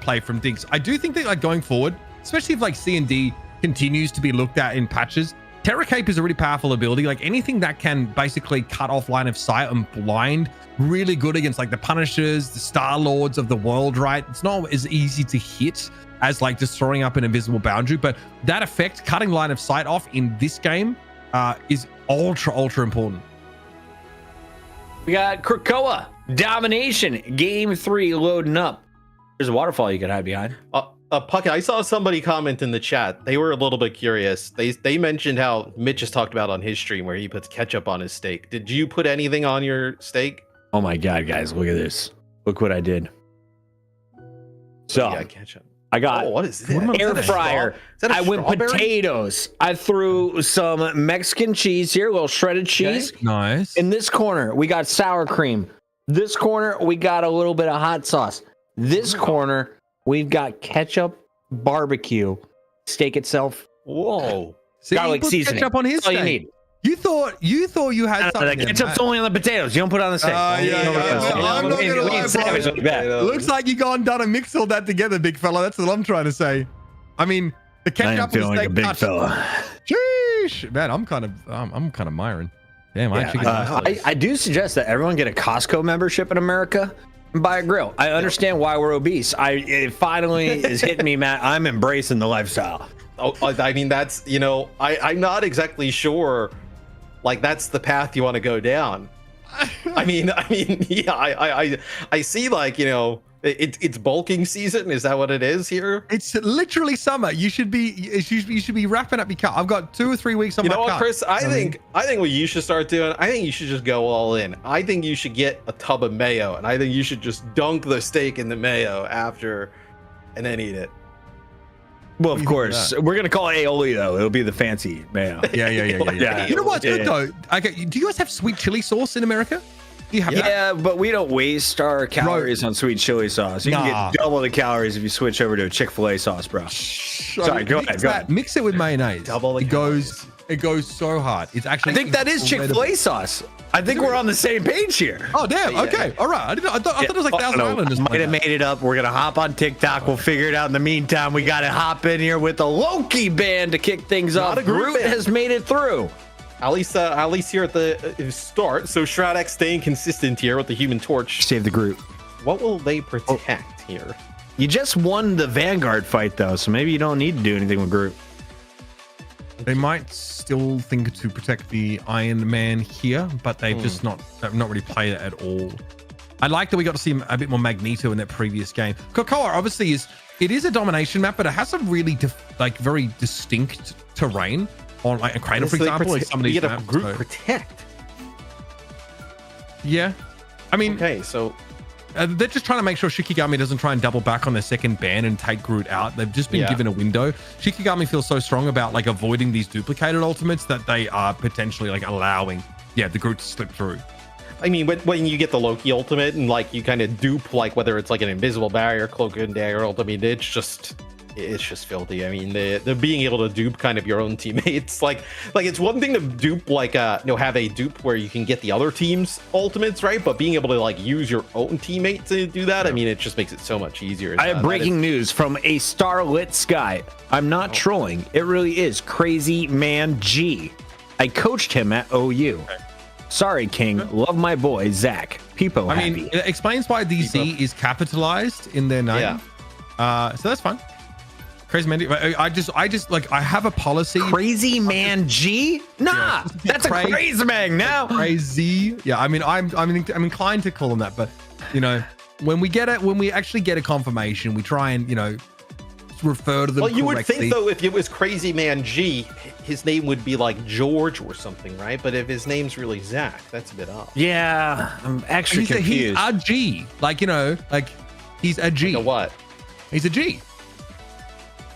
play from Dinks. I do think that like going forward, especially if like C&D continues to be looked at in patches, Terror Cape is a really powerful ability. Like anything that can basically cut off line of sight and blind, really good against like the Punishers, the Star Lords of the world, right? It's not as easy to hit as like just throwing up an invisible boundary, but that effect, cutting line of sight off in this game is ultra important. We got Krakoa domination, game 3 loading up. There's a waterfall you can hide behind. Puckett, I saw somebody comment in the chat. They were a little bit curious. They mentioned how Mitch has talked about on his stream where he puts ketchup on his steak. Did you put anything on your steak? Oh my God, guys, look at this. Look what I did. So yeah, ketchup. I got what is this? Air fryer. I went potatoes. I threw some Mexican cheese here, a little shredded cheese. Okay. Nice. In this corner, we got sour cream. This corner, we got a little bit of hot sauce. This corner, we've got ketchup, barbecue, steak itself. Whoa. See, garlic seasoning. Ketchup on his That's all steak. you need. You thought you had something. The ketchup's only on the potatoes. You don't put it on the steak. I'm not gonna lie, bro. Looks like you gone done and mixed all that together, big fella. That's what I'm trying to say. I mean, the ketchup feeling on the like a steak big fella. Sheesh, man, I'm kind of miring. Damn, I do suggest that everyone get a Costco membership in America and buy a grill. I understand why we're obese. It finally is hitting me, Matt. I'm embracing the lifestyle. Oh, I mean, that's, I'm not exactly sure. Like, that's the path you want to go down. I mean, yeah, I see, like, it's bulking season. Is that what it is here? It's literally summer. You should be wrapping up your cut. I've got 2 or 3 weeks on my cut. You know what, Chris? I think what you should start doing, I think you should just go all in. I think you should get a tub of mayo, and I think you should just dunk the steak in the mayo after, and then eat it. Well, of course, we're gonna call it aioli though. It'll be the fancy mayo. Yeah. You know what's good though? Okay, do you guys have sweet chili sauce in America? Do you have that? Yeah, but we don't waste our calories on sweet chili sauce. You can get double the calories if you switch over to a Chick-fil-A sauce, bro. Sorry, go ahead. Mix it with mayonnaise. Double the calories. It goes so hard. It's actually. I think that is Chick-fil-A sauce. I think we're on the same page here. Oh damn! Okay, all right. I thought it was like Thousand Islanders. Might have made it up. We're gonna hop on TikTok. We'll figure it out. In the meantime, we gotta hop in here with the Loki band to kick things off. Groot has made it through. At least here at the start. So Shroud-X staying consistent here with the Human Torch. Save the Groot. What will they protect here? You just won the Vanguard fight, though, so maybe you don't need to do anything with Groot. They might still think to protect the Iron Man here, but they've just not really played it at all. I like that we got to see a bit more Magneto in that previous game. Krakoa obviously is a domination map, but it has a really very distinct terrain on like a crater, for example. Like some of these maps, Groot protect. Yeah, I mean, okay, so they're just trying to make sure Shikigami doesn't try and double back on their second ban and take Groot out. They've just been given a window. Shikigami feels so strong about like avoiding these duplicated ultimates that they are potentially like allowing, the Groot to slip through. I mean, when you get the Loki ultimate and like you kind of dupe like whether it's like an invisible barrier, cloak and dagger ultimate, it's just filthy. I mean, the being able to dupe kind of your own teammates, like it's one thing to dupe have a dupe where you can get the other team's ultimates, right? But being able to like use your own teammate to do that, I mean, it just makes it so much easier. I have breaking news from a starlit sky. I'm not trolling. It really is Crazy Man G. I coached him at OU. Sorry, King. Love my boy, Zach. Peepo I mean, it explains why DC is capitalized in their name. So that's fine. Crazy Man G. I just like, I have a policy. Crazy Man G? Nah, that's a crazy man now. Crazy. Yeah, I mean, I'm inclined to call him that, but when we actually get a confirmation, we try and refer to them. Well, you correctly. would think though, if it was Crazy Man G, his name would be like George or something, right? But if his name's really Zach, that's a bit off. Yeah, I'm actually confused. He's a G, like he's a G. Like a what? He's a G.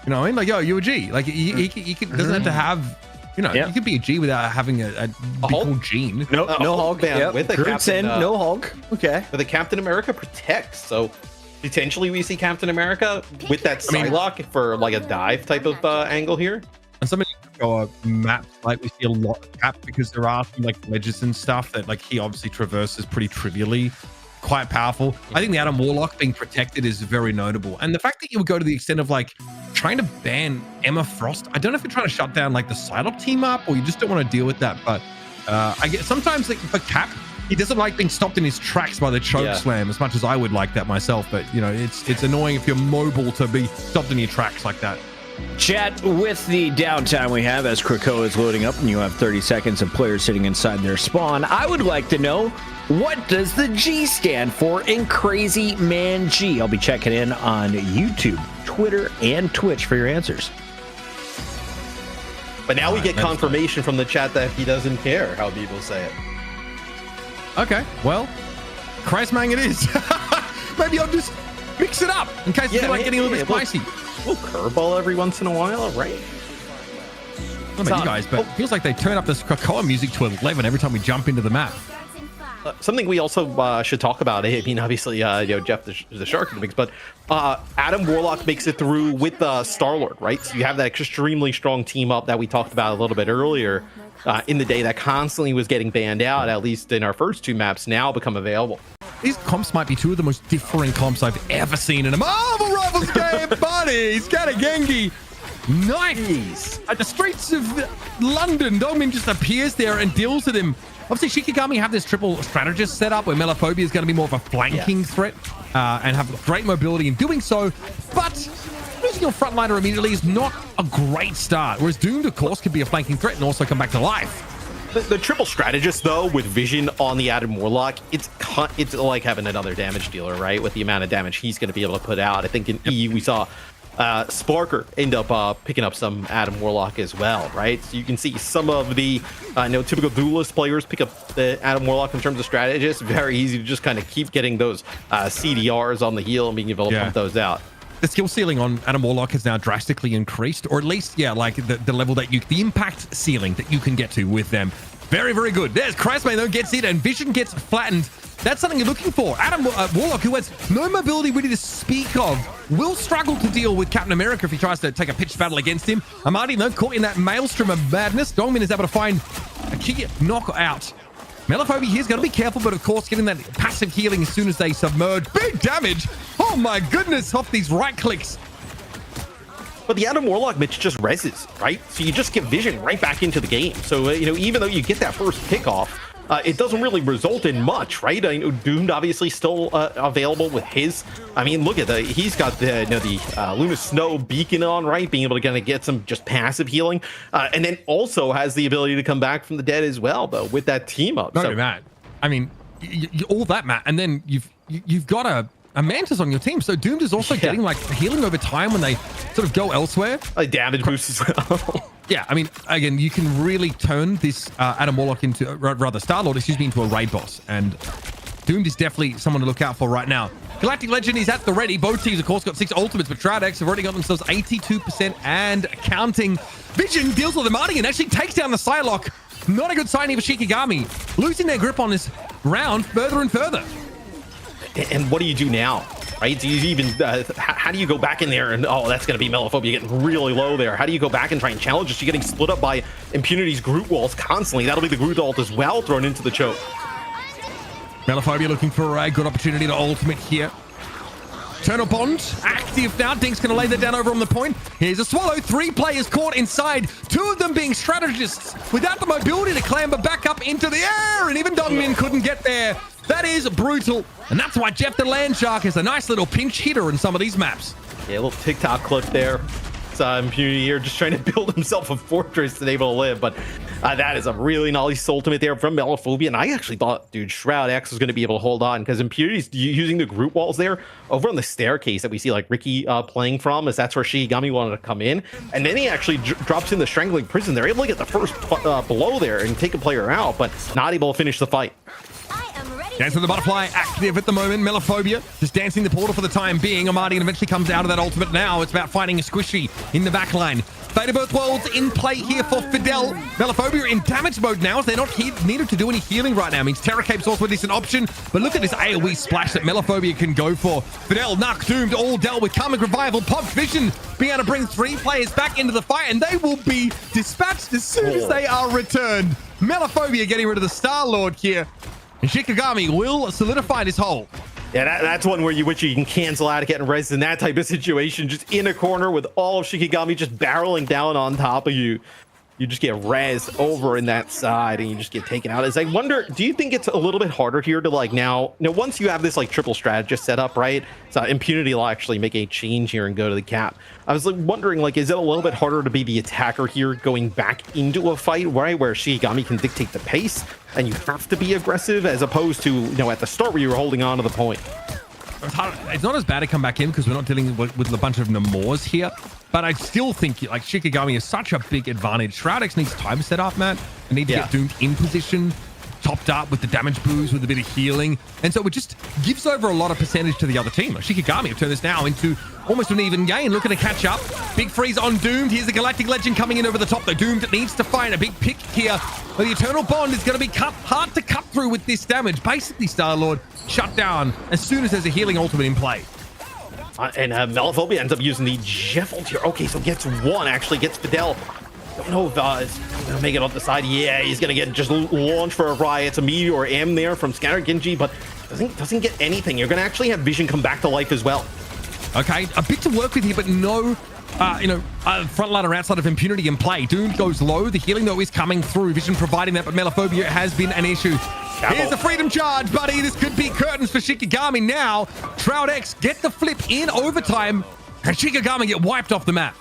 You know what I mean? Like, yo, you're a G. Like, he doesn't have to have, you could be a G without having a big old gene. No Hulk. Yep. With the Captain, no Hulk. Okay. But the Captain America protects, so potentially we see Captain America with that Psylocke for like a dive type of angle here. And some of the maps, like we see a lot of Cap because there are some like ledges and stuff that like he obviously traverses pretty trivially. Quite powerful. I think the Adam Warlock being protected is very notable, and the fact that you would go to the extent of like trying to ban Emma Frost. I don't know if you're trying to shut down like the Psylocke team up or you just don't want to deal with that. But I get sometimes like for Cap, he doesn't like being stopped in his tracks by the choke slam as much as I would like that myself. But it's annoying if you're mobile to be stopped in your tracks like that. Chat with the downtime we have as Krakoa is loading up and you have 30 seconds of players sitting inside their spawn. I would like to know, what does the G stand for in Crazy Man G? I'll be checking in on YouTube, Twitter, and Twitch for your answers. But now we get confirmation from the chat that he doesn't care how people say it. Okay, well, Christmang it is. Maybe I'll just mix it up in case I feel like getting a little bit spicy. A little curveball every once in a while, right? I don't know about you guys, but it feels like they turn up this Krakoa music to 11 every time we jump into the map. Something we also should talk about. I mean, obviously, Jeff the Shark in the mix, but Adam Warlock makes it through with Star-Lord, right? So you have that extremely strong team up that we talked about a little bit earlier in the day that constantly was getting banned out, at least in our first two maps, now become available. These comps might be two of the most differing comps I've ever seen in a Marvel Rivals game, buddy. He's got a Genki. Nice. At the streets of London, Dongmin just appears there and deals with him. Obviously, Shikigami have this triple strategist set up where Melophobia is going to be more of a flanking threat and have great mobility in doing so. But losing your frontliner immediately is not a great start. Whereas Doomed, of course, could be a flanking threat and also come back to life. The triple strategist, though, with vision on the Adam Warlock, it's like having another damage dealer, right? With the amount of damage he's going to be able to put out. I think in E, we saw Sparker end up picking up some Adam Warlock as well, right? So you can see some of the typical duelist players pick up the Adam Warlock in terms of strategists. Very easy to just kind of keep getting those CDRs on the heel and being able to pump those out. The skill ceiling on Adam Warlock has now drastically increased, or at least, like the level that the impact ceiling that you can get to with them. Very, very good. There's Christmang, though, gets it, and Vision gets flattened. That's something you're looking for. Adam Warlock, who has no mobility really to speak of, will struggle to deal with Captain America if he tries to take a pitched battle against him. Amadi, though, caught in that maelstrom of madness. Dongmin is able to find a key knockout. Melophobia here's going to be careful, but of course, getting that passive healing as soon as they submerge. Big damage! Oh my goodness, off these right clicks. But the Adam Warlock, Mitch, just reses, right? So you just get Vision right back into the game. So, even though you get that first pick off, it doesn't really result in much, right? I know Doomed obviously still available with his. I mean, look at that. He's got the Luna Snow beacon on, right? Being able to kind of get some just passive healing, and then also has the ability to come back from the dead as well, though, with that team up. No, Matt. I mean, all that, Matt, and then you've got a Mantis on your team, so Doomed is also getting like healing over time when they sort of go elsewhere. A damage boost as well. Yeah, I mean, again, you can really turn this Adam Warlock into, rather Star-Lord, excuse me, into a raid boss, and Doomed is definitely someone to look out for right now. Galactic Legend is at the ready. Both teams, of course, got 6 ultimates, but Shroud-X have already got themselves 82% and counting. Vision deals with the Marty and actually takes down the Psylocke. Not a good sign here for Shikigami. Losing their grip on this round further and further. And what do you do now, right? Do you even, how do you go back in there and, oh, that's going to be Melophobia getting really low there. How do you go back and try and challenge? Is she getting split up by Impunity's Groot walls constantly? That'll be the Groot ult as well, thrown into the choke. Melophobia looking for a good opportunity to ultimate here. Eternal Bond active now. Dink's going to lay that down over on the point. Here's a Swallow. 3 players caught inside. 2 of them being strategists without the mobility to clamber back up into the air. And even Dongmin couldn't get there. That is brutal. And that's why Jeff the Landshark is a nice little pinch hitter in some of these maps. Yeah, a little TikTok clip there. It's Impunity here just trying to build himself a fortress to be able to live. But that is a really nice ultimate there from Melophobia. And I actually thought, dude, Shroud-X was going to be able to hold on because Impunity's using the group walls there over on the staircase that we see like Ricky playing from, as that's where Shikigami wanted to come in. And then he actually drops in the Strangling Prison. They're able to get the first blow there and take a player out, but not able to finish the fight. Dance with the Butterfly active at the moment. Melophobia just dancing the portal for the time being. Amadi eventually comes out of that ultimate now. It's about finding a squishy in the back line. Fate of Both Worlds in play here for Fidel. Melophobia in damage mode now, as they're not needed to do any healing right now. Means Terror Cape's also a decent option, but look at this AoE splash that Melophobia can go for. Fidel, Nuck, Doomed, all dealt with Karmic Revival. Pop Vision being able to bring 3 players back into the fight, and they will be dispatched as soon as they are returned. Melophobia getting rid of the Star-Lord here. And Shikigami will solidify this hole. Yeah, that's one where you wish you can cancel out of getting res in that type of situation. Just in a corner with all of Shikigami just barreling down on top of you. You just get res over in that side and you just get taken out. As I wonder, do you think it's a little bit harder here to like now once you have this like triple strategist set up, right? So Impunity will actually make a change here and go to the cap. I was like wondering, like, is it a little bit harder to be the attacker here going back into a fight, right? Where Shikigami can dictate the pace and you have to be aggressive as opposed to, at the start where you were holding on to the point. It's not as bad to come back in because we're not dealing with a bunch of Namors here. But I still think like Shikigami is such a big advantage. Shroud-X needs time set up, Matt. And need to get Doomed in position, topped up with the damage boost, with a bit of healing. And so it just gives over a lot of percentage to the other team. Like Shikigami have turned this now into almost an even game. Looking to catch up. Big freeze on Doomed. Here's the Galactic Legend coming in over the top, though. Doomed needs to find a big pick here. But the Eternal Bond is going to be hard to cut through with this damage. Basically, Star-Lord shut down as soon as there's a healing ultimate in play. And Melophobia ends up using the Jeff ult here. Okay, so gets one, actually gets Fidel. Don't know if he's going to make it off the side. Yeah, he's going to get just launched for a riot. It's a Meteor M there from Scatter Genji, but doesn't get anything. You're going to actually have Vision come back to life as well. Okay, a bit to work with here, but no, frontliner outside of Impunity in play. Doom goes low. The healing, though, is coming through. Vision providing that, but Melophobia has been an issue. Here's the Freedom Charge, buddy. This could be curtains for Shikigami now. Shroud-X get the flip in overtime, and Shikigami get wiped off the map.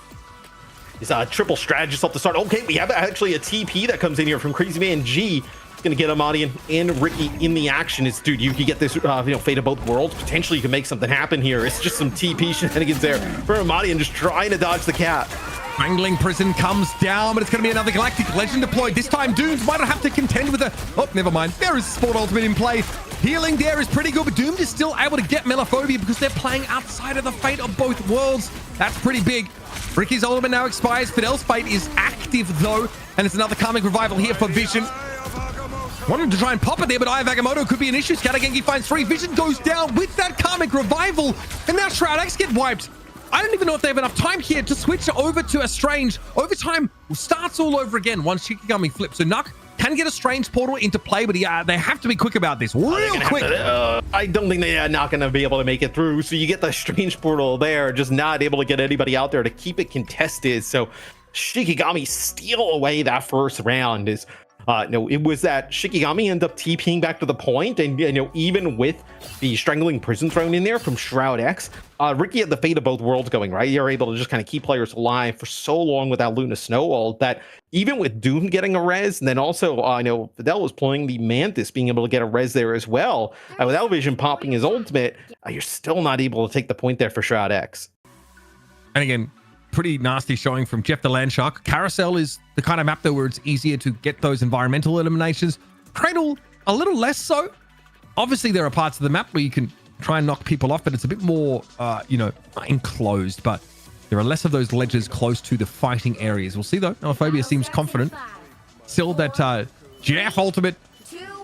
He's a triple strategist off the start. Okay, we have actually a TP that comes in here from Crazy Man G. Going to get Amadi and Ricky in the action. It's, dude, you can get this, Fate of Both Worlds. Potentially, you can make something happen here. It's just some TP shenanigans there for Amadi and just trying to dodge the cap. Strangling Prison comes down, but it's going to be another Galactic Legend deployed. This time, Doomed might have to contend with a... Oh, never mind. There is Sport Ultimate in play. Healing there is pretty good, but Doomed is still able to get Melophobia because they're playing outside of the Fate of Both Worlds. That's pretty big. Ricky's ultimate now expires. Fidel's Fate is active, though, and it's another Karmic Revival here for Vision. Wanted to try and pop it there, but Eye of Agamotto could be an issue. Scattergenki finds 3. Vision goes down with that Karmic Revival, and now Shroud-X get wiped. I don't even know if they have enough time here to switch over to a Strange. Overtime starts all over again once Shikigami flips. So Nuck can get a Strange portal into play, but they have to be quick about this. Real quick. I don't think they are not going to be able to make it through. So you get the Strange portal there, just not able to get anybody out there to keep it contested. So Shikigami steal away that first round as It was that Shikigami ended up TPing back to the point, and even with the strangling prison throne in there from Shroud-X, Ricky had the fate of both worlds going, right? You're able to just kind of keep players alive for so long without Luna Snowball that even with Doom getting a res, and then also Fidel was playing the Mantis, being able to get a res there as well, without Vision popping his ultimate, you're still not able to take the point there for Shroud-X. And again, pretty nasty showing from Jeff the Landshark. Carousel is the kind of map though where it's easier to get those environmental eliminations. Cradle, a little less so. Obviously, there are parts of the map where you can try and knock people off, but it's a bit more, enclosed. But there are less of those ledges close to the fighting areas. We'll see though. Melophobia seems confident. Still, that Jeff ultimate,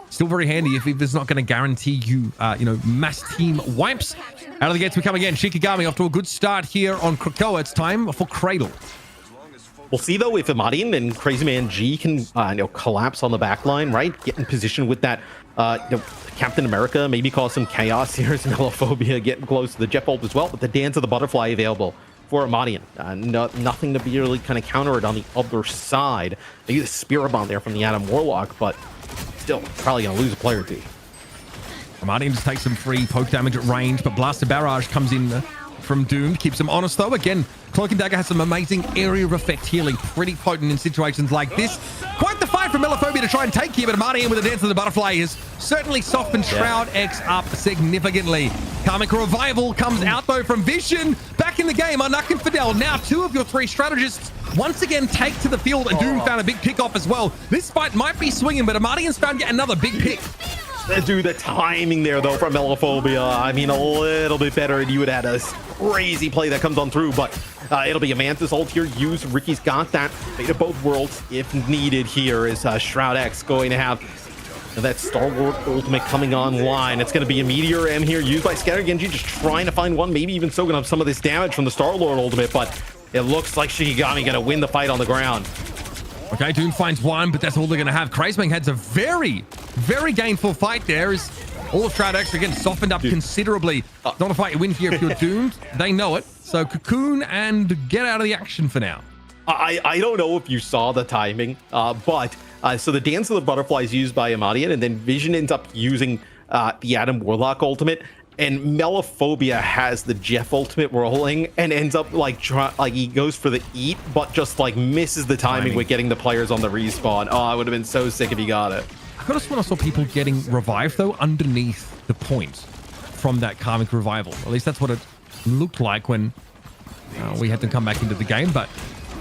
still very handy if it's not going to guarantee you, mass team wipes. Out of the gates we come again. Shikigami off to a good start here on Krakoa. It's time for Cradle. We'll see, though, if Amadian and Crazy Man G can collapse on the back line, right? Get in position with that Captain America, maybe cause some chaos here as Melophobia getting close to the Jet Bolt as well, but the Dance of the Butterfly available for Amadian. Nothing to be really kind of counter it on the other side. Maybe the Spirit Bomb there from the Adam Warlock, but still probably going to lose a player or two. Amadian just takes some free poke damage at range, but Blaster Barrage comes in from Doomed, keeps him honest though. Again, Cloak and Dagger has some amazing area of effect healing, pretty potent in situations like this. Quite the fight for Melophobia to try and take here, but Amadian with the Dance of the Butterfly has certainly softened Shroud-X up significantly. Karmic Revival comes out though from Vision. Back in the game, Arnak and Fidel, now 2 of your 3 strategists once again take to the field, and Doom found a big pick off as well. This fight might be swinging, but Amadian's found yet another big pick. Dude, the timing there, though, from Melophobia, I mean, a little bit better, and you would have had a crazy play that comes on through, but it'll be a Mantis ult here. Use Ricky's got that fate of both worlds if needed here. Is Shroud-X going to have that Star-Lord ultimate coming online? It's going to be a Meteor M here used by Scatter Genji, just trying to find one, maybe even soaking up some of this damage from the Star-Lord ultimate, but it looks like Shikigami going to win the fight on the ground. Okay, Doom finds one, but that's all they're going to have. Crazebang heads a very, very gainful fight there. Is all of Shroud-X again softened up considerably. Not a fight you win here if you're doomed. They know it. So Cocoon and get out of the action for now. I don't know if you saw the timing, but so the Dance of the Butterfly is used by Amadian, and then Vision ends up using the Adam Warlock ultimate. And Melophobia has the Jeff ultimate rolling and ends up like he goes for the eat, but just like misses the timing with getting the players on the respawn. Oh, I would have been so sick if he got it. I could have sworn I saw people getting revived though underneath the point from that Karmic Revival. At least that's what it looked like when we had to come back into the game. But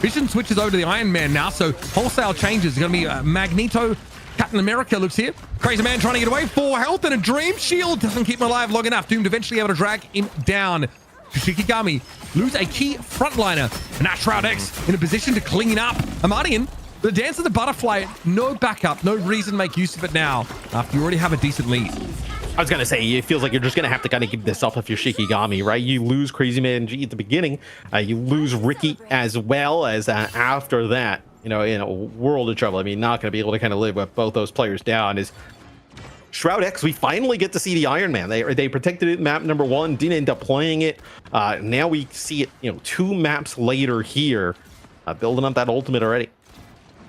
Vision switches over to the Iron Man now, so wholesale changes. It's going to be Magneto. Captain America looks here. Crazy Man trying to get away. 4 health and a Dream Shield doesn't keep him alive long enough. Doomed eventually able to drag him down. Shikigami lose a key frontliner. And now Shroud-X in a position to clean it up. Amadian, the Dance of the Butterfly, no backup, no reason to make use of it now after you already have a decent lead. I was going to say, it feels like you're just going to have to kind of give this up if you're Shikigami, right? You lose Crazy Man G at the beginning. You lose Ricky as well as after that. In a world of trouble. I mean, not going to be able to kind of live with both those players down. Is Shroud-X, we finally get to see the Iron Man. They protected it map number 1, didn't end up playing it. Now we see it, 2 maps later here, building up that ultimate already.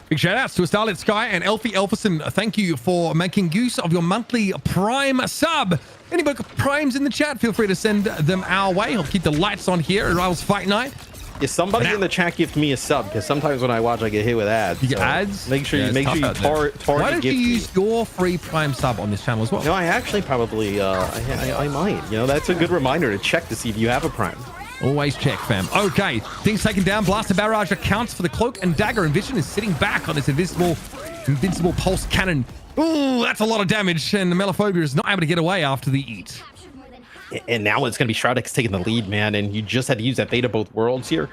Big shout outs to a Starlit Sky and Elfie Elferson. Thank you for making use of your monthly Prime sub. Anybody got Primes in the chat, feel free to send them our way. I'll keep the lights on here at Rivals Fight Night. Is somebody in the chat give me a sub? Because sometimes when I watch, I get hit with ads. You get ads? Make sure you target. Why don't you use your free Prime sub on this channel as well? No, I actually probably I might. That's a good reminder to check to see if you have a Prime. Always check, fam. Okay, things taken down. Blaster Barrage accounts for the Cloak and Dagger, and Vision is sitting back on this invincible pulse cannon. Ooh, that's a lot of damage, and the Melophobia is not able to get away after the eat. And now it's going to be Shroud-X taking the lead, man. And you just had to use that Fate of both worlds here.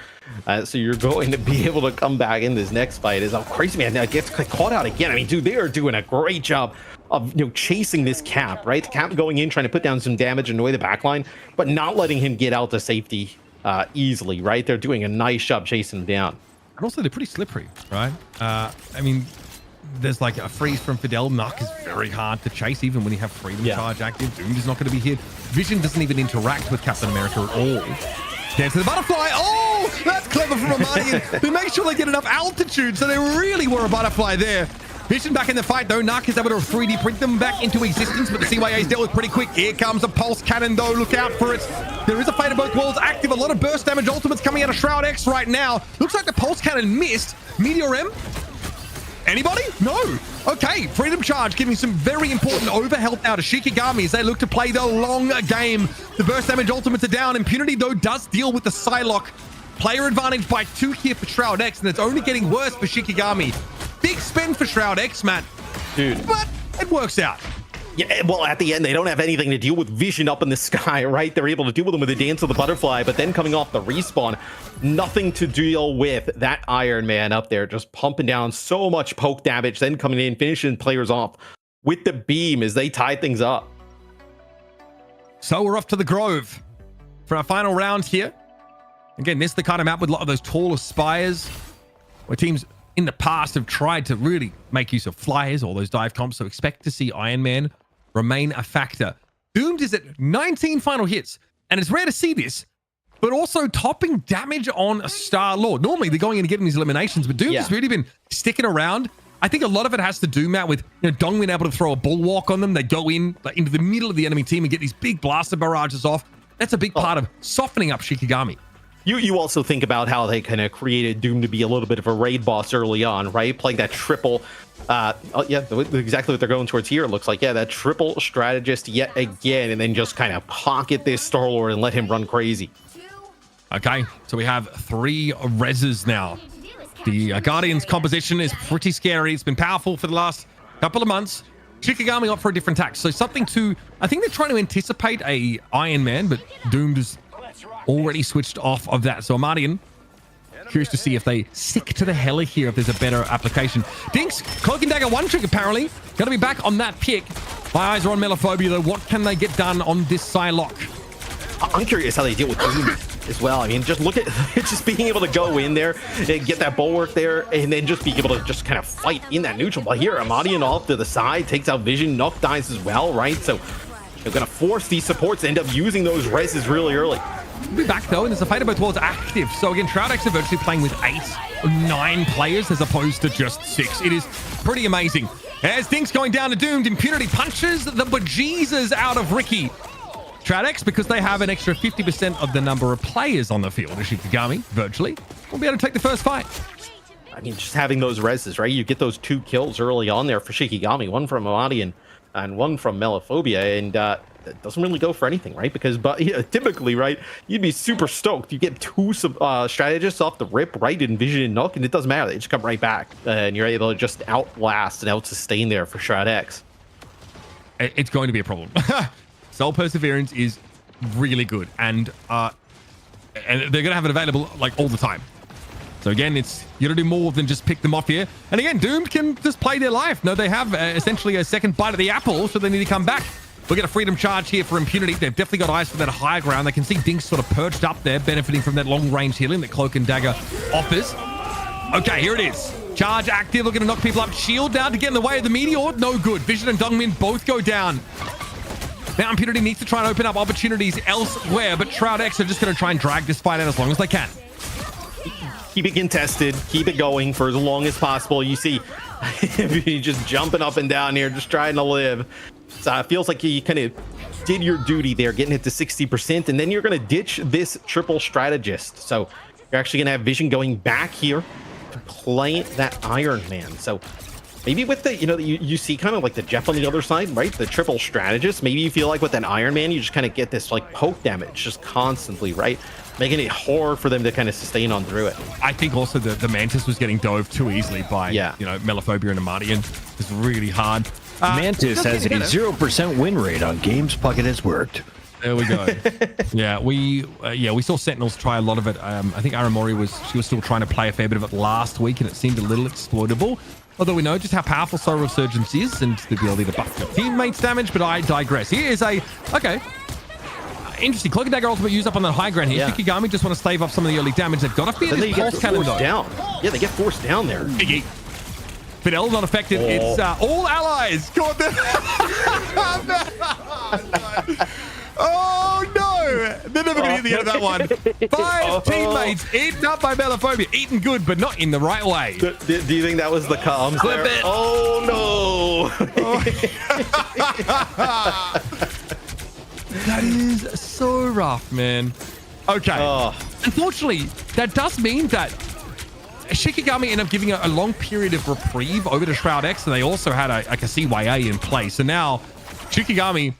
So you're going to be able to come back in this next fight. As Crazy Man now gets caught out again. I mean, dude, they are doing a great job of chasing this Cap, right? The Cap going in, trying to put down some damage, annoy the backline, but not letting him get out to safety easily, right? They're doing a nice job chasing him down. And also, they're pretty slippery, right? I mean, there's like a freeze from Fidel. Nuck is very hard to chase, even when you have Freedom Charge active. Doom is not going to be hit. Vision doesn't even interact with Captain America at all. Dance to the Butterfly. Oh, that's clever from Amadian. They make sure they get enough altitude, so they really were a butterfly there. Vision back in the fight, though. Narc is able to 3D print them back into existence, but the CYA's dealt with pretty quick. Here comes a Pulse Cannon, though. Look out for it. There is a Fate of both worlds active. A lot of burst damage ultimates coming out of Shroud-X right now. Looks like the Pulse Cannon missed. Meteor M? Anybody? No. Okay, Freedom Charge giving some very important overhealth now to Shikigami as they look to play the long game. The burst damage ultimates are down. Impunity, though, does deal with the Psylocke. Player advantage by 2 here for Shroud-X, and it's only getting worse for Shikigami. Big spend for Shroud-X, Matt. Dude. But it works out. Yeah, well, at the end, they don't have anything to deal with Vision up in the sky, right? They're able to deal with them with the Dance of the Butterfly, but then coming off the respawn, nothing to deal with that Iron Man up there, just pumping down so much poke damage, then coming in, finishing players off with the beam as they tie things up. So we're off to the Grove for our final round here. Again, this is the kind of map with a lot of those taller spires where teams in the past have tried to really make use of flyers or those dive comps, so expect to see Iron Man remain a factor. Doomed is at 19 final hits, and it's rare to see this, but also topping damage on a Star-Lord. Normally, they're going in and getting these eliminations, but Doomed has really been sticking around. I think a lot of it has to do, Matt, with Dongmin able to throw a bulwark on them. They go in into the middle of the enemy team and get these big blaster barrages off. That's a big part of softening up Shikigami. You also think about how they kind of created Doom to be a little bit of a raid boss early on, right? Playing that triple, exactly what they're going towards here. It looks like, yeah, that triple strategist yet again, and then just kind of pocket this Star-Lord and let him run crazy. Okay, so we have 3 reses now. The Guardian's composition is pretty scary. It's been powerful for the last couple of months. Shikigami opt for a different tack. So something to, I think they're trying to anticipate a Iron Man, but Doomed is already switched off of that. So Amadian, curious to see if they stick to the Hela here, if there's a better application. Dinks, Cloak and Dagger 1 trick apparently. Going to be back on that pick. My eyes are on Melophobia though. What can they get done on this Psylocke? I'm curious how they deal with Doom as well. I mean, just look at just being able to go in there and get that bulwark there, and then just being able to just kind of fight in that neutral. But here, Amadian off to the side, takes out Vision, Nook dies as well, right? So they're going to force these supports to end up using those reses really early. We'll be back though, and there's a Fate of both worlds active. So again, Shroud-X are virtually playing with 8 or 9 players as opposed to just 6. It is pretty amazing. As things going down to Doomed, Impunity punches the bejesus out of Ricky. Shroud-X, because they have an extra 50% of the number of players on the field, Shikigami, virtually, will be able to take the first fight. I mean, just having those reses, right? You get those 2 kills early on there for Shikigami, one from Amadian and one from Melophobia, and it doesn't really go for anything, right? Because typically, right, you'd be super stoked. You get 2 strategists off the rip, right, in Vision and Nook, and it doesn't matter. They just come right back, and you're able to just outlast and out-sustain there for Shroud-X. It's going to be a problem. Soul Perseverance is really good, and they're going to have it available like all the time. So again, it's you got to do more than just pick them off here. And again, Doomed can just play their life. No, they have essentially a second bite of the apple, so they need to come back. We'll get a freedom charge here for Impunity. They've definitely got eyes for that higher ground. They can see Dinks sort of perched up there, benefiting from that long-range healing that Cloak and Dagger offers. Okay, here it is. Charge active, looking to knock people up. Shield down to get in the way of the Meteor. No good. Vision and Dongmin both go down. Now Impunity needs to try and open up opportunities elsewhere, but Shroud-X are just going to try and drag this fight out as long as they can. Keep it contested, keep it going for as long as possible. You see, just jumping up and down here, just trying to live. So it feels like you kind of did your duty there, getting it to 60%, and then you're going to ditch this triple strategist. So you're actually going to have Vision going back here to play that Iron Man. So maybe with the, you see kind of like the Jeff on the other side, right? The triple strategist. Maybe you feel like with an Iron Man, you just kind of get this like poke damage just constantly, right? Making it hard for them to kind of sustain on through it. I think also the Mantis was getting dove too easily by, Melophobia and Amadian. It's really hard. Mantis has a 0% win rate on games Puckett has worked. There we go. we saw Sentinels try a lot of it. I think Aramori was still trying to play a fair bit of it last week, and it seemed a little exploitable. Although we know just how powerful Soul Resurgence is and the ability to buff your teammates' damage, but I digress. Here is interesting. Cloak and Dagger ultimate used up on that high ground here. Yeah. Shikigami just want to stave off some of the early damage. They've got to fear this pulse cannon though. Down. Yeah, they get forced down there. Biggie. Fidel not affected. Oh. It's all allies. God, oh no! Yeah, they're never going to get the end of that one. 5 teammates eaten up by Melophobia. Eaten good, but not in the right way. Do you think that was the comms? Clip there? it. Oh no! That is so rough, man. Okay. Unfortunately, that does mean that Shikigami ended up giving a long period of reprieve over to Shroud-X, and they also had a Qadsiah in place. So now Shikigami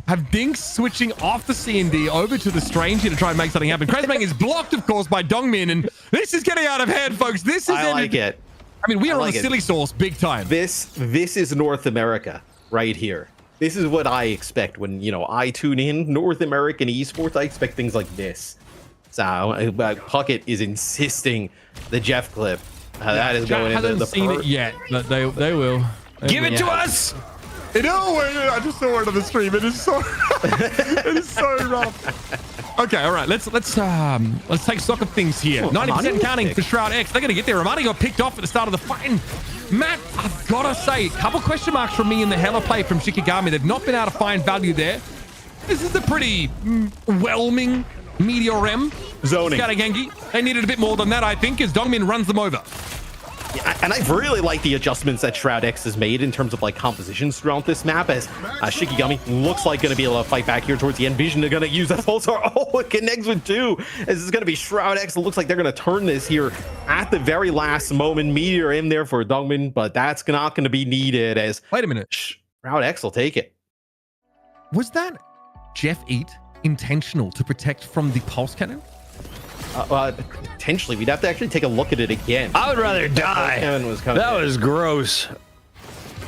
have Dinks switching off the C&D over to the Strange here to try and make something happen. Crazybang is blocked, of course, by Dongmin, and this is getting out of hand, folks. This is I like it. I mean, we are like on the it. silly sauce big time. This is North America right here. This is what I expect when, you know, I tune in North American esports. I expect things like this. So Puckett is insisting the Jeff clip. That is going into the seen it yet, but they will. Give it to us. No, I just saw it on the stream. It is so it is so rough. Okay, all right. Let's take stock of things here. 90% counting for Shroud-X. They're gonna get there. Ramani got picked off at the start of the fight. And Matt, I've gotta say, a couple question marks from me in the hella play from Shikigami. They've not been able to find value there. This is a pretty whelming Meteor Rem. Zoning. Skadagengi. They needed a bit more than that, I think, as Dongmin runs them over. Yeah, and I really like the adjustments that Shroud-X has made in terms of like compositions throughout this map, as Shikigami looks like going to be able to fight back here towards the end. Vision are going to use that pulsar. Oh, it connects with 2. This is going to be Shroud-X. It looks like they're going to turn this here at the very last moment. Meteor in there for Dongmin, but that's not going to be needed, as Wait a minute. Shroud-X will take it. Was that Jeff Eat intentional to protect from the pulse cannon? Potentially, we'd have to actually take a look at it again. I would rather die. Cannon was coming That in. was gross.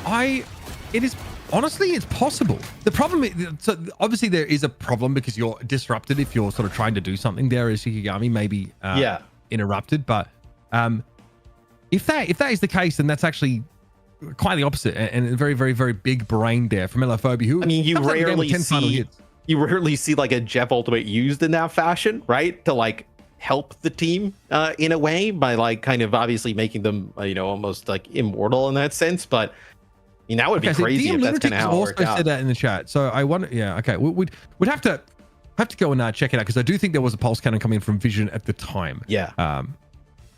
It is honestly, it's possible. The problem is, so obviously there is a problem because you're disrupted if you're sort of trying to do something there as Shikigami, maybe interrupted. But if that is the case, then that's actually quite the opposite, and a very, very, very big brain there from Melophobia, who, I mean, you comes out of the game with 10 final hits. You rarely see like a Jeff ultimate used in that fashion, right? To like help the team in a way by like kind of obviously making them, you know, almost like immortal in that sense. But I mean, that would be crazy if that's kind of how it worked out. Said that in the chat. So I wonder, yeah, okay, we'd have to go and check it out, because I do think there was a pulse cannon coming in from Vision at the time. Yeah.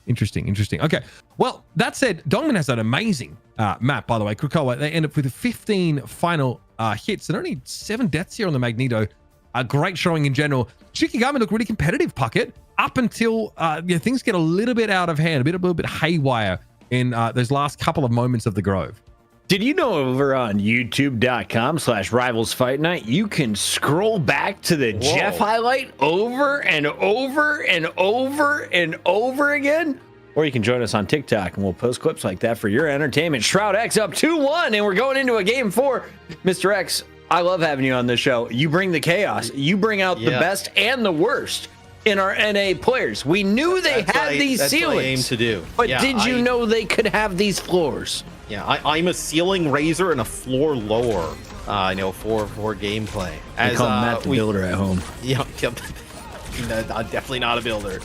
Interesting. Okay. Well, that said, Dongmin has an amazing map, by the way. Krakoa, they end up with 15 final hits and only 7 deaths here on the Magneto. A great showing in general. Shikigami looked really competitive, Puckett, up until things get a little bit out of hand, a little bit haywire in those last couple of moments of the Grove. Did you know over on youtube.com/Rivals Fight Night, you can scroll back to the Jeff highlight over and over and over and over again? Or you can join us on TikTok and we'll post clips like that for your entertainment. Shroud-X up 2-1 and we're going into a game 4. Mr. X, I love having you on the show. You bring the chaos. You bring out the best and the worst in our NA players. We knew they had these ceilings. What I aim to do. But did you know they could have these floors? Yeah, I'm a ceiling raiser and a floor lower. I know for gameplay. I call Matt the builder at home. Yeah, I'm definitely not a builder.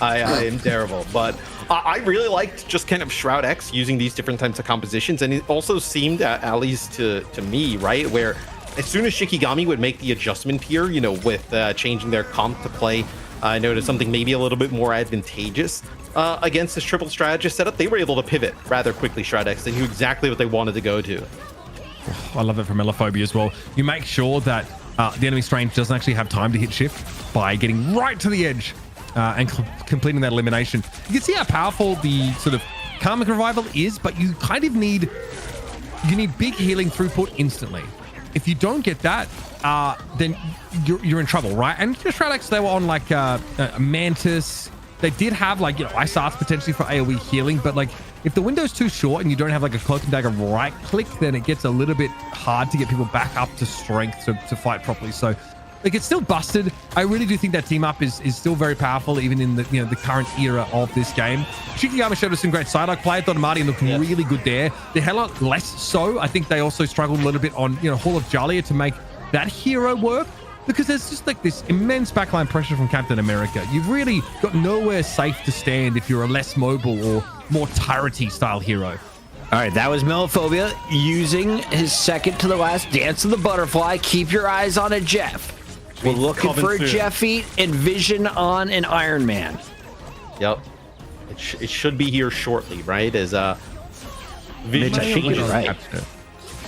I am terrible, but I really liked just kind of Shroud-X using these different types of compositions, and it also seemed, at least to me, right, where as soon as Shikigami would make the adjustment here, you know, with changing their comp to play, I noticed something maybe a little bit more advantageous against this triple strategist setup, they were able to pivot rather quickly. Shroud-X, they knew exactly what they wanted to go to. I love it from Melophobia as well. You make sure that the enemy Strange doesn't actually have time to hit shift by getting right to the edge and completing that elimination. You can see how powerful the sort of Karmic Revival is, but you kind of need big healing throughput instantly. If you don't get that, then you're in trouble, right? And Shroud-X, they were on like a Mantis. They did have like, Ice Arts potentially for AoE healing, but like if the window's too short and you don't have like a Cloak and Dagger right click, then it gets a little bit hard to get people back up to strength to fight properly. So like it's still busted. I really do think that team up is still very powerful, even in the the current era of this game. Shikigami showed us some great side-arc play. I thought Marty looked really good there. The hella less so. I think they also struggled a little bit on Hall of Jalia to make that hero work, because there's just like this immense backline pressure from Captain America. You've really got nowhere safe to stand if you're a less mobile or more turrety style hero. All right, that was Melophobia using his second to the last Dance of the Butterfly. Keep your eyes on it, Jeff. We're looking coming for a soon. Jeff Feet and Vision on an Iron Man. Yep. It should be here shortly, right? As Vision Mitch, I think changes. you're right.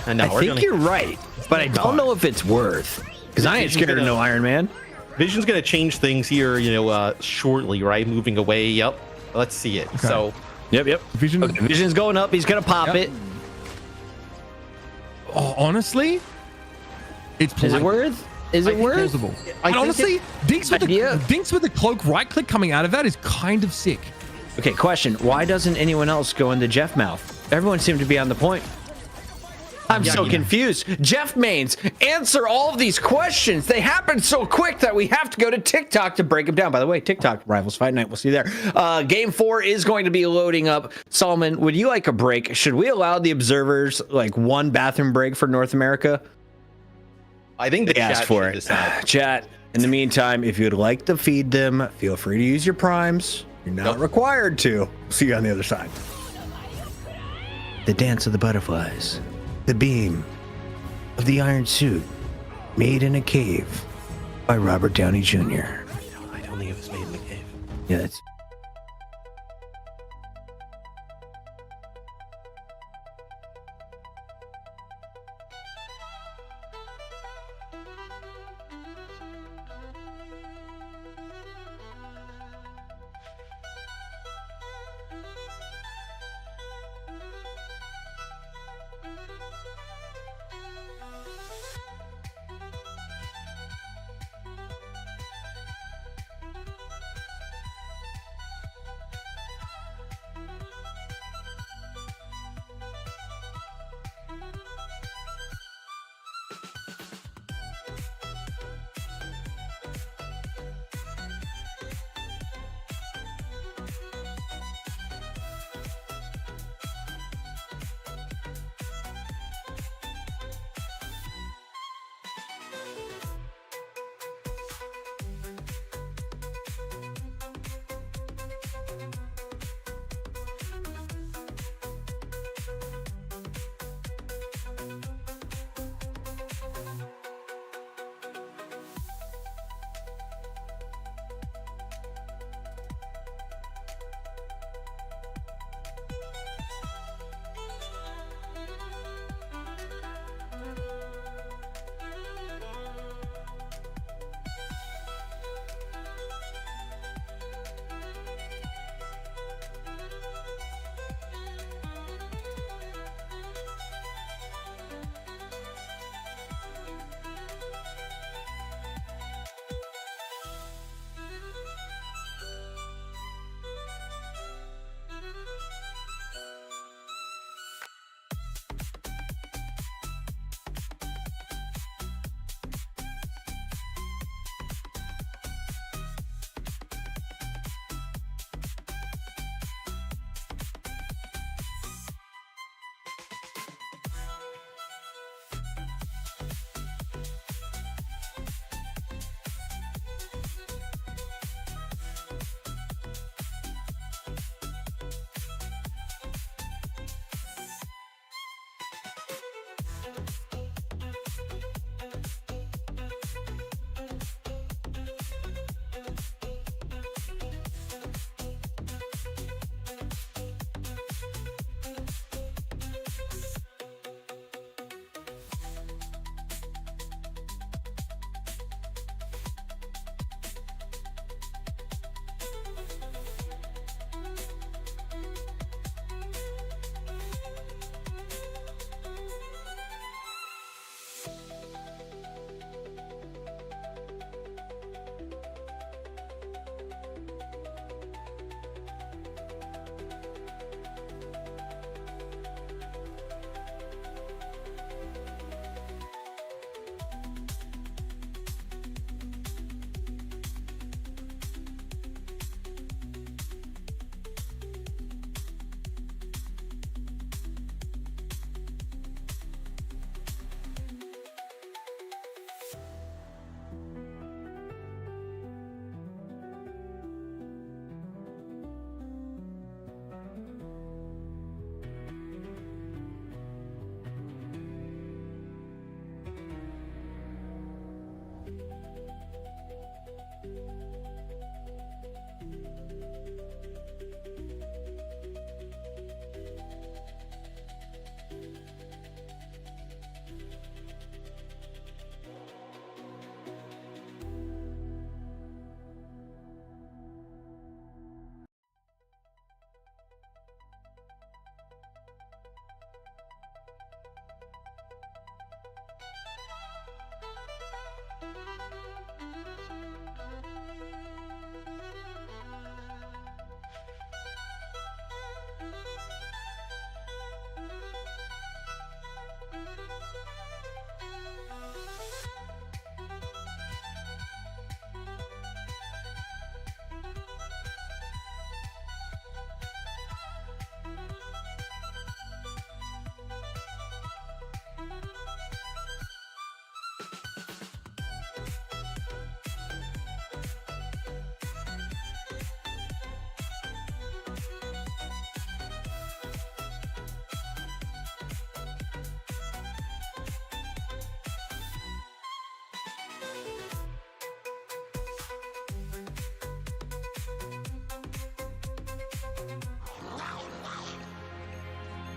And now I think you're right, but I don't know if it's worth. Because I ain't scared of no Iron Man. Vision's gonna change things here, shortly, right? Moving away. Yep. Let's see it. Okay. So Yep. Vision. Okay, Vision's going up. He's gonna pop Yep. it. Oh, honestly, it's Is it worth? Is it worth? plausible. I And think honestly, Idea. Dinks with the cloak right click coming out of that is kind of sick. Okay, question. Why doesn't anyone else go into Jeff mouth? Everyone seemed to be on the point. I'm so confused. Jeff Mains, answer all of these questions. They happen so quick that we have to go to TikTok to break them down. By the way, TikTok Rivals Fight Night. We'll see you there. Game 4 is going to be loading up. Solomon, would you like a break? Should we allow the observers like one bathroom break for North America? I think the They asked chat for should it. decide. Chat, in the meantime, if you'd like to feed them, feel free to use your primes. You're not required to. See you on the other side. The dance of the butterflies. The beam of the iron suit made in a cave by Robert Downey Jr. I don't think it was made in the cave. Yeah, that's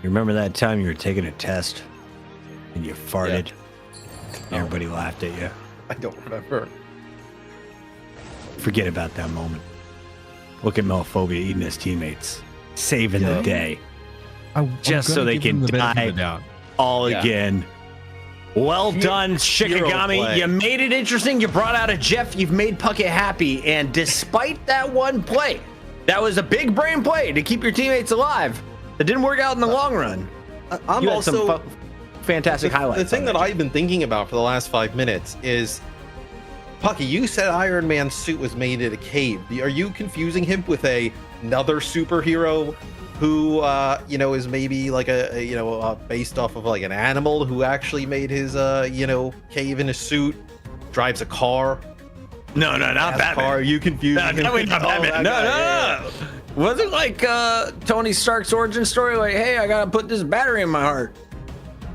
You remember that time you were taking a test and you farted? And everybody laughed at you. I don't remember. Forget about that moment. Look at Melphobia eating his teammates, saving the day, just so they can die all again. Well done, Shikigami. You made it interesting. You brought out a Jeff. You've made Puckett happy. And despite that one play, that was a big brain play to keep your teammates alive. It didn't work out in the long run. I'm also fantastic highlights. The thing that I've been thinking about for the last 5 minutes is, Pucky, you said Iron Man's suit was made in a cave. Are you confusing him with another superhero who, is maybe like based off of like an animal who actually made his, cave in a suit, drives a car? No, not Batman. Car? Are you confusing him? Definitely not Batman. No. Was it like Tony Stark's origin story? Like, hey, I gotta put this battery in my heart.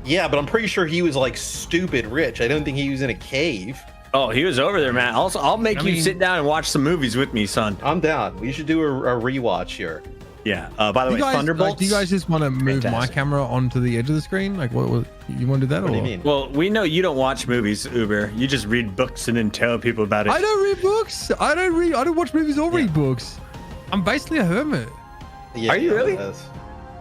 Yeah, but I'm pretty sure he was like stupid rich. I don't think he was in a cave. Oh, he was over there, man. Also, I'll make you sit down and watch some movies with me, son. I'm down. We should do a rewatch here. Yeah. By the way, Thunderbolts. Do you guys just want to move my camera onto the edge of the screen? Like, what you want to do that? What do you mean? Well, we know you don't watch movies, Uber. You just read books and then tell people about it. I don't read books. I don't watch movies or read books. I'm basically a hermit. Yeah, are you really?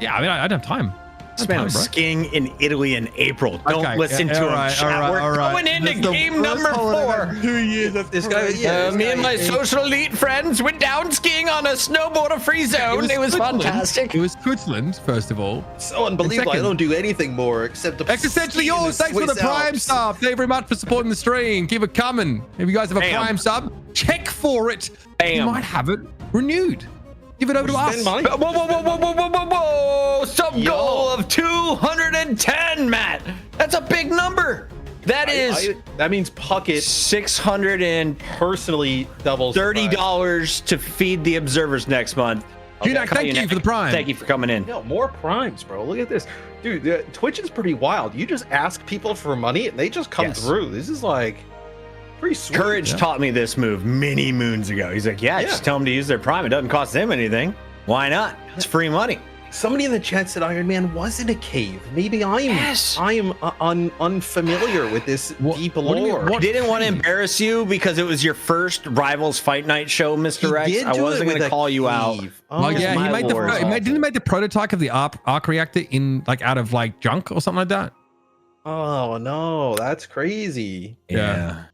Yeah, I mean, I don't have time. This man was skiing in Italy in April. Don't listen to him. Chat. We're going into game number 4. 2 years. This guy, me and my social elite friends went down skiing on a snowboarder-free zone. It was fantastic. It was Switzerland, first of all. So unbelievable. I don't do anything more except to essentially yours. Thanks for the Prime sub. Thank you very much for supporting the stream. Keep it coming. If you guys have a Prime sub, check for it. You might have it renewed. Give it over to us. Whoa. Sub goal of 210, Matt. That's a big number. That that means Puckett 600 and personally doubles $30 to feed the observers next month. Junak, thank you for the Prime. Thank you for coming in. No, more Primes, bro. Look at this. Dude, Twitch is pretty wild. You just ask people for money and they just come through. This is like pretty sweet. Courage taught me this move many moons ago. He's like, just tell them to use their Prime. It doesn't cost them anything. Why not? It's free money. Somebody in the chat said Iron Man was in a cave. Maybe I am unfamiliar with this deep lore. I didn't want to embarrass you because it was your first Rivals Fight Night show, Mr. Rex. I wasn't going to call you out. Oh yeah, didn't he make the prototype of the arc reactor in out of junk or something like that? Oh no, that's crazy. Yeah,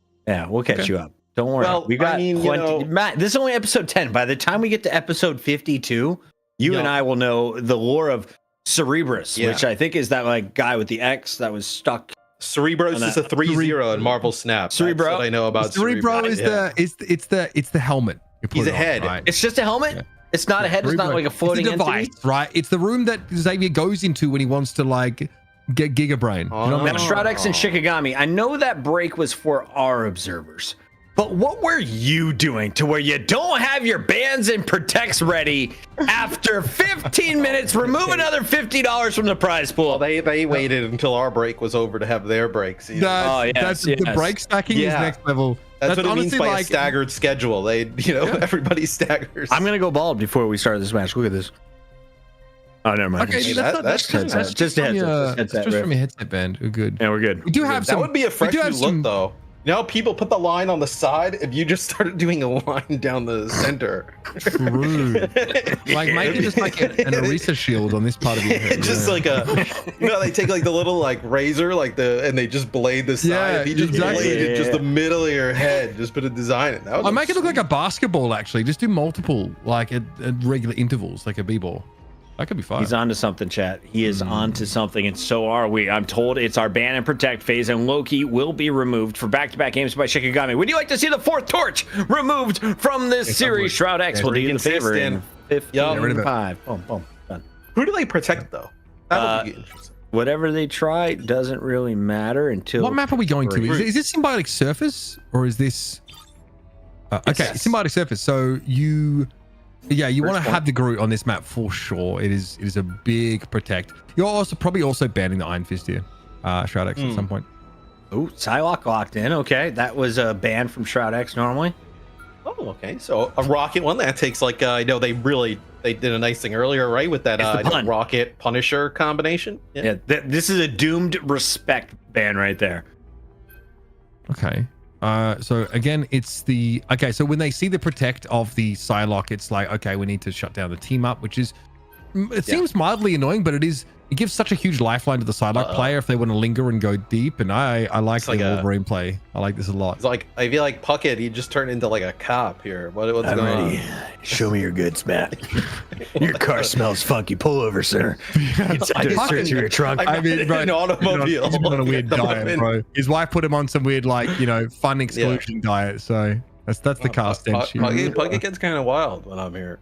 we'll catch you up. Don't worry. Well, we got plenty. Matt, this is only episode 10. By the time we get to episode 52, you and I will know the lore of Cerebrus, which I think is that guy with the X that was stuck. Cerebrus is a 3-0 in Marvel Snap. Cerebro, that's what I know about Cerebro. Is the helmet. He's a head. Right? It's just a helmet. Yeah. It's not a head. It's not like a floating device, entity. Right? It's the room that Xavier goes into when he wants to get Giga Brain. You know, now, Shroud-X and Shikigami. I know that break was for our observers. But what were you doing to where you don't have your bans and protects ready after 15 minutes? Remove another $50 from the prize pool. Well, they waited until our break was over to have their breaks. The break stacking is next level. That's what it means by a staggered schedule. They, everybody staggers. I'm gonna go bald before we start this match. Look at this. Oh, never mind. Okay, that's just a headset. That's just from your headset band. We're good. Yeah, we're good. We do have some. That would be a fresh new look, though. People put the line on the side if you just started doing a line down the center. True. Maybe just an Arisa shield on this part of your head. Just like they take the little razor and they just blade the side. Yeah, if you just bladed just the middle of your head, just put a design in. I'll make it look like a basketball actually. Just do multiple at regular intervals, like a b-ball. That could be fun. He's onto something, chat. He is onto something, and so are we. I'm told it's our ban and protect phase, and Loki will be removed for back-to-back games by Shikigami. Would you like to see the 4th torch removed from this series? Shroud-X will do you the favor in 5. Boom, done. Who do they protect, though? That'll be interesting. Whatever they try doesn't really matter until... What map are we going to? Is this Symbiotic Surface, or is this... Symbiotic Surface. So you... Yeah, you want to have the Groot on this map for sure. It is a big protect. You're probably also banning the Iron Fist here, Shroud-X at some point. Oh, Psylocke locked in. Okay, that was a ban from Shroud-X normally. Oh, okay. So a rocket one that takes like I know they did a nice thing earlier, right? With that rocket Punisher combination. Yeah, this is a doomed respect ban right there. Okay. So again, it's the okay. So when they see the protect of the Psylocke, it's like, okay, we need to shut down the team up, which is it seems mildly annoying, but it gives such a huge lifeline to the Psylocke player if they want to linger and go deep. And I like the Wolverine play. I like this a lot. It's like I feel like Puckett, he just turned into like a cop here. What's going on? Show me your goods, Matt. Your car smells funky. Pull over, sir. Search your trunk. I mean, bro, an automobile. He's on a weird diet, bro. His wife put him on some weird, like, fun exclusion diet. So that's the car stench. Puckett gets kind of wild when I'm here.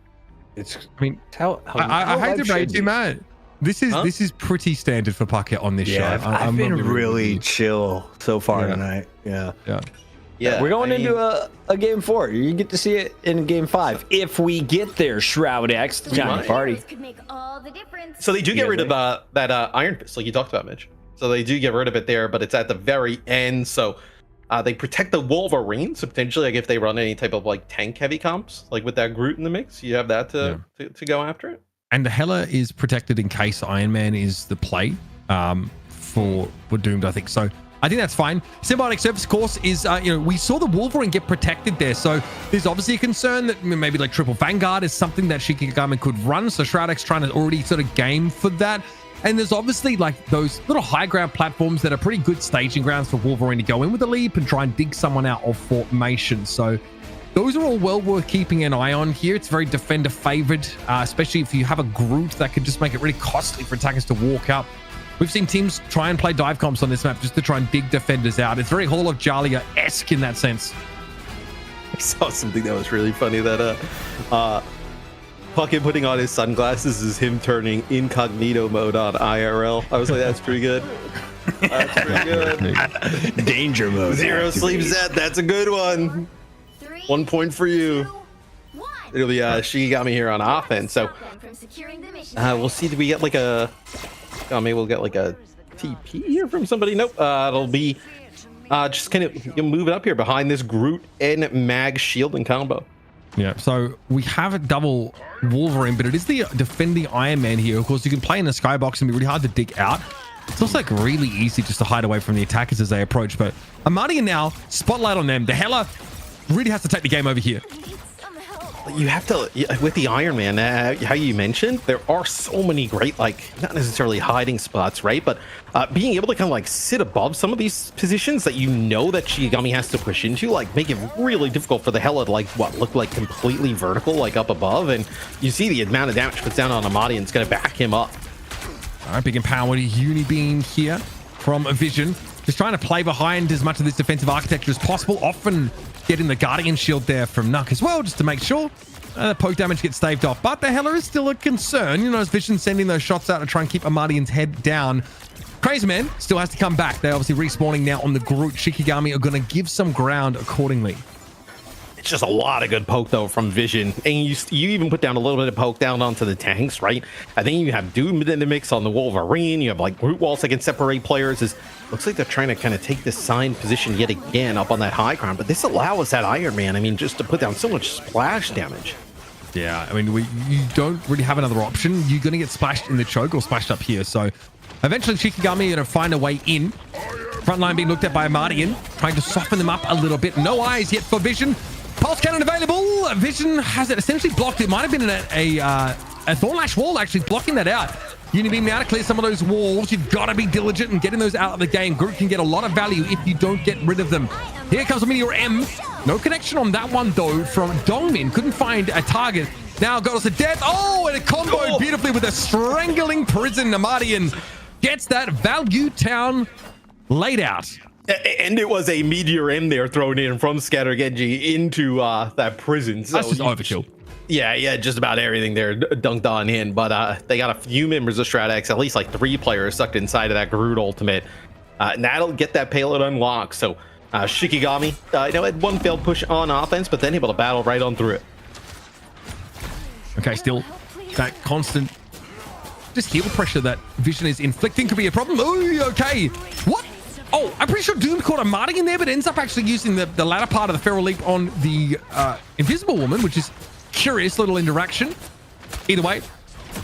I hate to debate you, Matt. This is pretty standard for Puckett on this show. I've been really chill so far tonight. Yeah. We're going into a game 4. You get to see it in game 5 if we get there. Shroud-X, the giant party. Could make all the difference. So they do get rid of that Iron Fist, like you talked about, Mitch. So they do get rid of it there, but it's at the very end. So they protect the Wolverine. So potentially, like if they run any type of like tank heavy comps, like with that Groot in the mix, you have that to go after it. And the Hela is protected in case Iron Man is the play for Doomed, I think. So I think that's fine. Symbiotic Surface Course is, we saw the Wolverine get protected there. So there's obviously a concern that maybe like Triple Vanguard is something that Shikigami could run. So Shroud-X trying to already sort of game for that. And there's obviously like those little high ground platforms that are pretty good staging grounds for Wolverine to go in with a leap and try and dig someone out of formation. So those are all well worth keeping an eye on here. It's very defender favored, especially if you have a Groot that could just make it really costly for attackers to walk up. We've seen teams try and play dive comps on this map just to try and dig defenders out. It's very Hall of Jalia-esque in that sense. I saw something that was really funny that Puckett putting on his sunglasses is him turning incognito mode on IRL. I was like, that's pretty good. That's pretty good. Danger mode. Zero sleep set. That's a good one. 1 point for you. It'll be Shikigami here on offense. So we'll see. Do we get like a? Oh, maybe we'll get like a TP here from somebody. Nope. It'll be just kind of move it up here behind this Groot and Mag shielding combo. Yeah, so we have a double Wolverine, but it is the defending Iron Man here. Of course, you can play in the skybox and be really hard to dig out. It's also like really easy just to hide away from the attackers as they approach. But Amadian now, spotlight on them. The Hela really has to take the game over here. You have to, with the Iron Man, how you mentioned, there are so many great, like, not necessarily hiding spots, right? But being able to kind of like sit above some of these positions that you know that Shikigami has to push into, like make it really difficult for the Hela to like, look like completely vertical, like up above. And you see the amount of damage puts down on Amadi and it's going to back him up. All right, big empowered Unibeam here from Vision. Just trying to play behind as much of this defensive architecture as possible. Often getting the Guardian Shield there from Nuck as well, just to make sure poke damage gets staved off. But the Hela is still a concern, as Vision sending those shots out to try and keep Amadian's head down. Crazy Man still has to come back. They're obviously respawning now on the Groot. Shikigami are going to give some ground accordingly. It's just a lot of good poke though from Vision, and you even put down a little bit of poke down onto the tanks, right? I think you have Doom in the mix on the Wolverine. You have like Groot walls that can separate players. Looks like they're trying to kind of take this sign position yet again up on that high ground, but this allows that Iron Man, I mean, just to put down so much splash damage. Yeah, I mean, you don't really have another option. You're going to get splashed in the choke or splashed up here. So eventually Shikigami are going to find a way in. Front line being looked at by Amadian, trying to soften them up a little bit. No eyes yet for Vision. Pulse cannon available. Vision has it essentially blocked. It might have been a Thornlash wall actually blocking that out. Unibeam now to clear some of those walls. You've got to be diligent in getting those out of the game. Groot can get a lot of value if you don't get rid of them. Here comes a Meteor M. No connection on that one though from Dongmin. Couldn't find a target. Now got us to death. Oh, and it comboed beautifully with a strangling prison. Amadian gets that Value Town laid out. And it was a Meteor M there thrown in from Scatter Genji into that prison. So that's just overkill. Yeah, just about everything there dunked on in. But they got a few members of Shroud-X, at least like 3 players sucked inside of that Groot ultimate. And that'll get that payload unlocked. So Shikigami, had one failed push on offense, but then able to battle right on through it. Okay, still that constant just heal pressure that Vision is inflicting could be a problem. Oh, okay. What? Oh, I'm pretty sure Doom caught a Marty in there, but ends up actually using the latter part of the Feral Leap on the Invisible Woman, which is curious little interaction. Either way,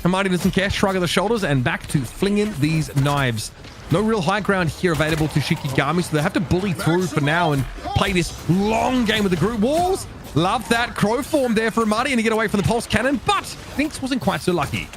Marty doesn't care, shrug of the shoulders, and back to flinging these knives. No real high ground here available to Shikigami, so they have to bully through for now and play this long game with the group walls. Love that crow form there for Marty and to get away from the pulse cannon, but Dinks wasn't quite so lucky.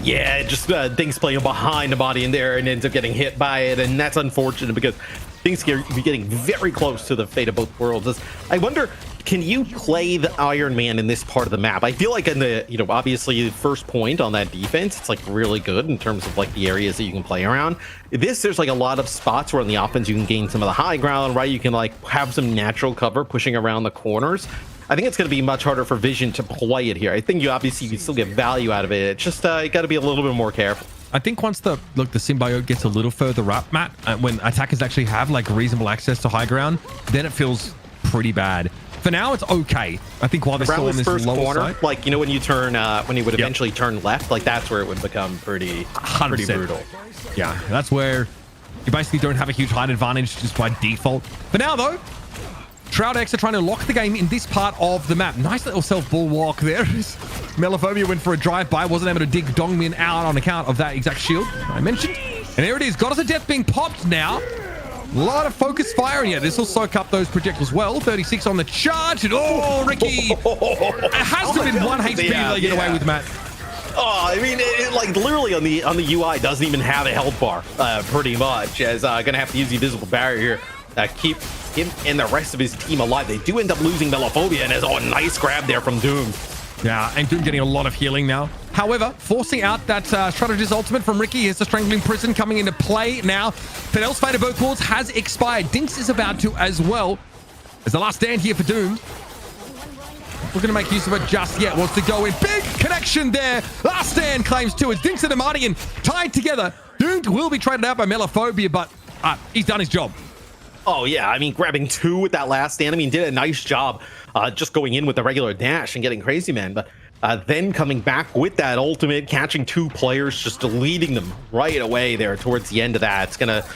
Yeah, just Dinks playing behind the body in there and ends up getting hit by it, and that's unfortunate because Dinks are getting very close to the fate of both worlds. I wonder, can you play the Iron Man in this part of the map? I feel like in the, obviously the first point on that defense, it's like really good in terms of like the areas that you can play around. There's like a lot of spots where on the offense you can gain some of the high ground, right? You can like have some natural cover pushing around the corners. I think it's going to be much harder for Vision to play it here. I think you still get value out of it. It's just you got to be a little bit more careful. I think once the symbiote gets a little further up, Matt, when attackers actually have like reasonable access to high ground, then it feels pretty bad. For now, it's okay. I think while they're still in this first lower corner, side, like when you turn, when you would eventually turn left, like that's where it would become pretty brutal. Yeah, that's where you basically don't have a huge height advantage just by default. For now, though, Shroud-X are trying to lock the game in this part of the map. Nice little self-bulwark there. Melophobia went for a drive-by, wasn't able to dig Dongmin out on account of that exact shield I mentioned. And there it is, Goddess of Death being popped now. A lot of focus fire, and yeah, this will soak up those projectiles well. 36 on the charge, and oh, Ricky! It has to have been 1 HP they get away with, Matt. Oh, I mean, it like literally on the UI doesn't even have a health bar, pretty much. As gonna have to use the invisible barrier here, keep him and the rest of his team alive. They do end up losing Melophobia, and there's a nice grab there from Doom. Yeah, and Doom getting a lot of healing now. However, forcing out that strategist ultimate from Ricky. Here's the Strangling Prison coming into play now. Fidel's Fate of Both Worlds has expired. Dinks is about to as well. There's the last stand here for Doom. Looking to make use of it just yet. Wants to go in. Big connection there. Last stand claims two as Dinks and Amardian tied together. Doom will be traded out by Melophobia, but he's done his job. Oh, yeah. I mean, grabbing two with that last stand. I mean, did a nice job just going in with the regular dash and getting Crazy Man. But then coming back with that ultimate, catching two players, just deleting them right away there towards the end of that. It's going to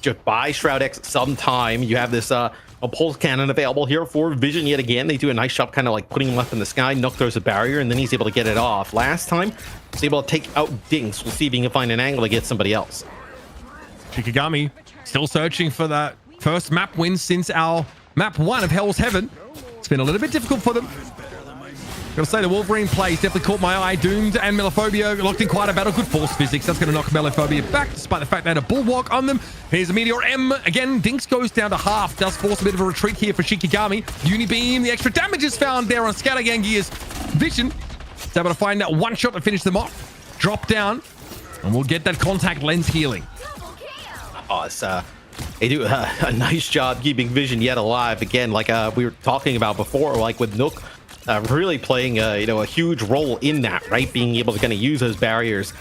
just buy Shroud-X some time. You have this a pulse cannon available here for Vision yet again. They do a nice job kind of like putting him up in the sky. Nook throws a barrier, and then he's able to get it off. Last time, he's able to take out Dinks. We'll see if he can find an angle to get somebody else. Shikigami still searching for that first map win since our map 1 of Hell's Heaven. It's been a little bit difficult for them. Gotta say, the Wolverine plays definitely caught my eye. Doomed and Melophobia locked in quite a battle. Good force physics. That's going to knock Melophobia back, despite the fact they had a bulwark on them. Here's a Meteor M. Again, Dinks goes down to half. Does force a bit of a retreat here for Shikigami. Unibeam, the extra damage is found there on Scattergangia's Vision. It's able to find that one shot to finish them off. Drop down, and we'll get that contact lens healing. Oh, it's they do a nice job keeping Vision yet alive. Again, like we were talking about before, like with Nook really playing a huge role in that, right? Being able to kind of use those barriers,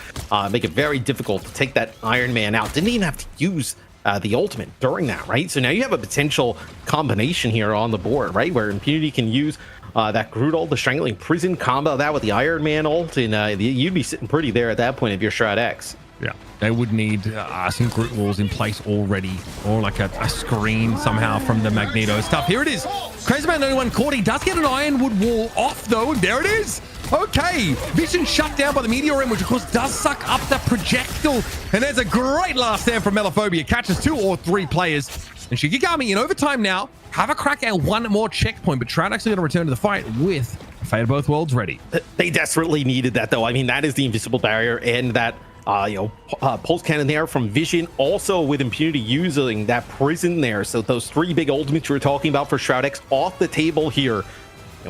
make it very difficult to take that Iron Man out. Didn't even have to use the ultimate during that, right? So now you have a potential combination here on the board, right? Where Impunity can use that Groot ult, the Strangling Prison, combo that with the Iron Man ult, and you'd be sitting pretty there at that point if you're Shroud-X. Yeah, they would need some Groot walls in place already, or like a screen somehow from the Magneto stuff. Here it is. Crazy Man 91 caught. He does get an Ironwood wall off, though, and there it is. Okay, Vision shut down by the Meteor M, which of course does suck up the projectile. And there's a great last stand from Melophobia. Catches 2 or 3 players. And Shikigami in overtime now have a crack at one more checkpoint, but Shroud actually going to return to the fight with Fate of Both Worlds ready. They desperately needed that, though. I mean, that is the invisible barrier and that pulse cannon there from Vision, also with Impunity using that prison there. So those 3 big ultimates you were talking about for Shroud-X off the table here.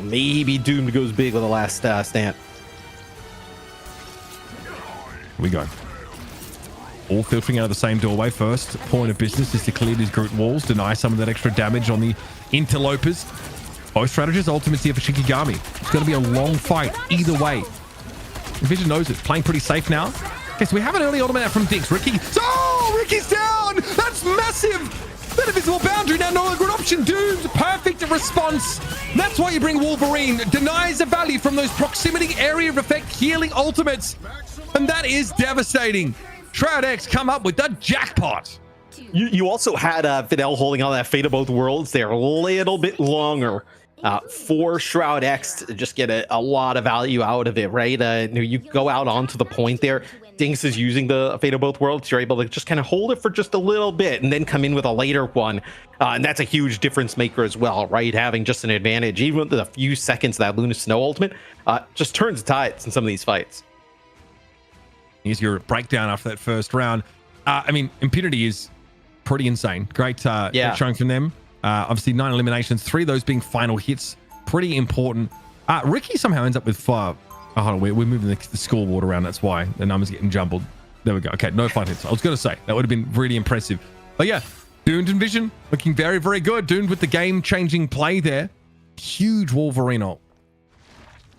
Maybe Doomed goes big with the last stand. Here we go. All filtering out of the same doorway. First point of business is to clear these Groot walls, deny some of that extra damage on the interlopers. Both strategists ultimates here for Shikigami. It's going to be a long fight either way. Vision knows it. Playing pretty safe now. Okay, so we have an early ultimate out from Dinks. Ricky. Oh, Ricky's down! That's massive! That invisible boundary now no longer an option. Doomed. Perfect response. That's why you bring Wolverine. Denies the value from those proximity area of effect healing ultimates. And that is devastating. Shroud-X come up with the jackpot. You also had Fidel holding on that Fate of Both Worlds there a little bit longer for Shroud-X to just get a lot of value out of it, right? You go out onto the point there. Dinks is using the Fate of Both Worlds. You're able to just kind of hold it for just a little bit and then come in with a later one. And that's a huge difference maker as well, right? Having just an advantage, even with a few seconds of that Luna Snow ultimate, just turns the tides in some of these fights. Here's your breakdown after that first round. I mean, Impunity is pretty insane. Great showing from them. Obviously 9 eliminations, 3 of those being final hits. Pretty important. Ricky somehow ends up with 5. Oh, hold on, we're moving the scoreboard around. That's why the numbers getting jumbled. There we go. Okay, no 5 hits. I was going to say that would have been really impressive. But yeah, Doomed and Vision looking very, very good. Doomed with the game-changing play there. Huge Wolverine ult.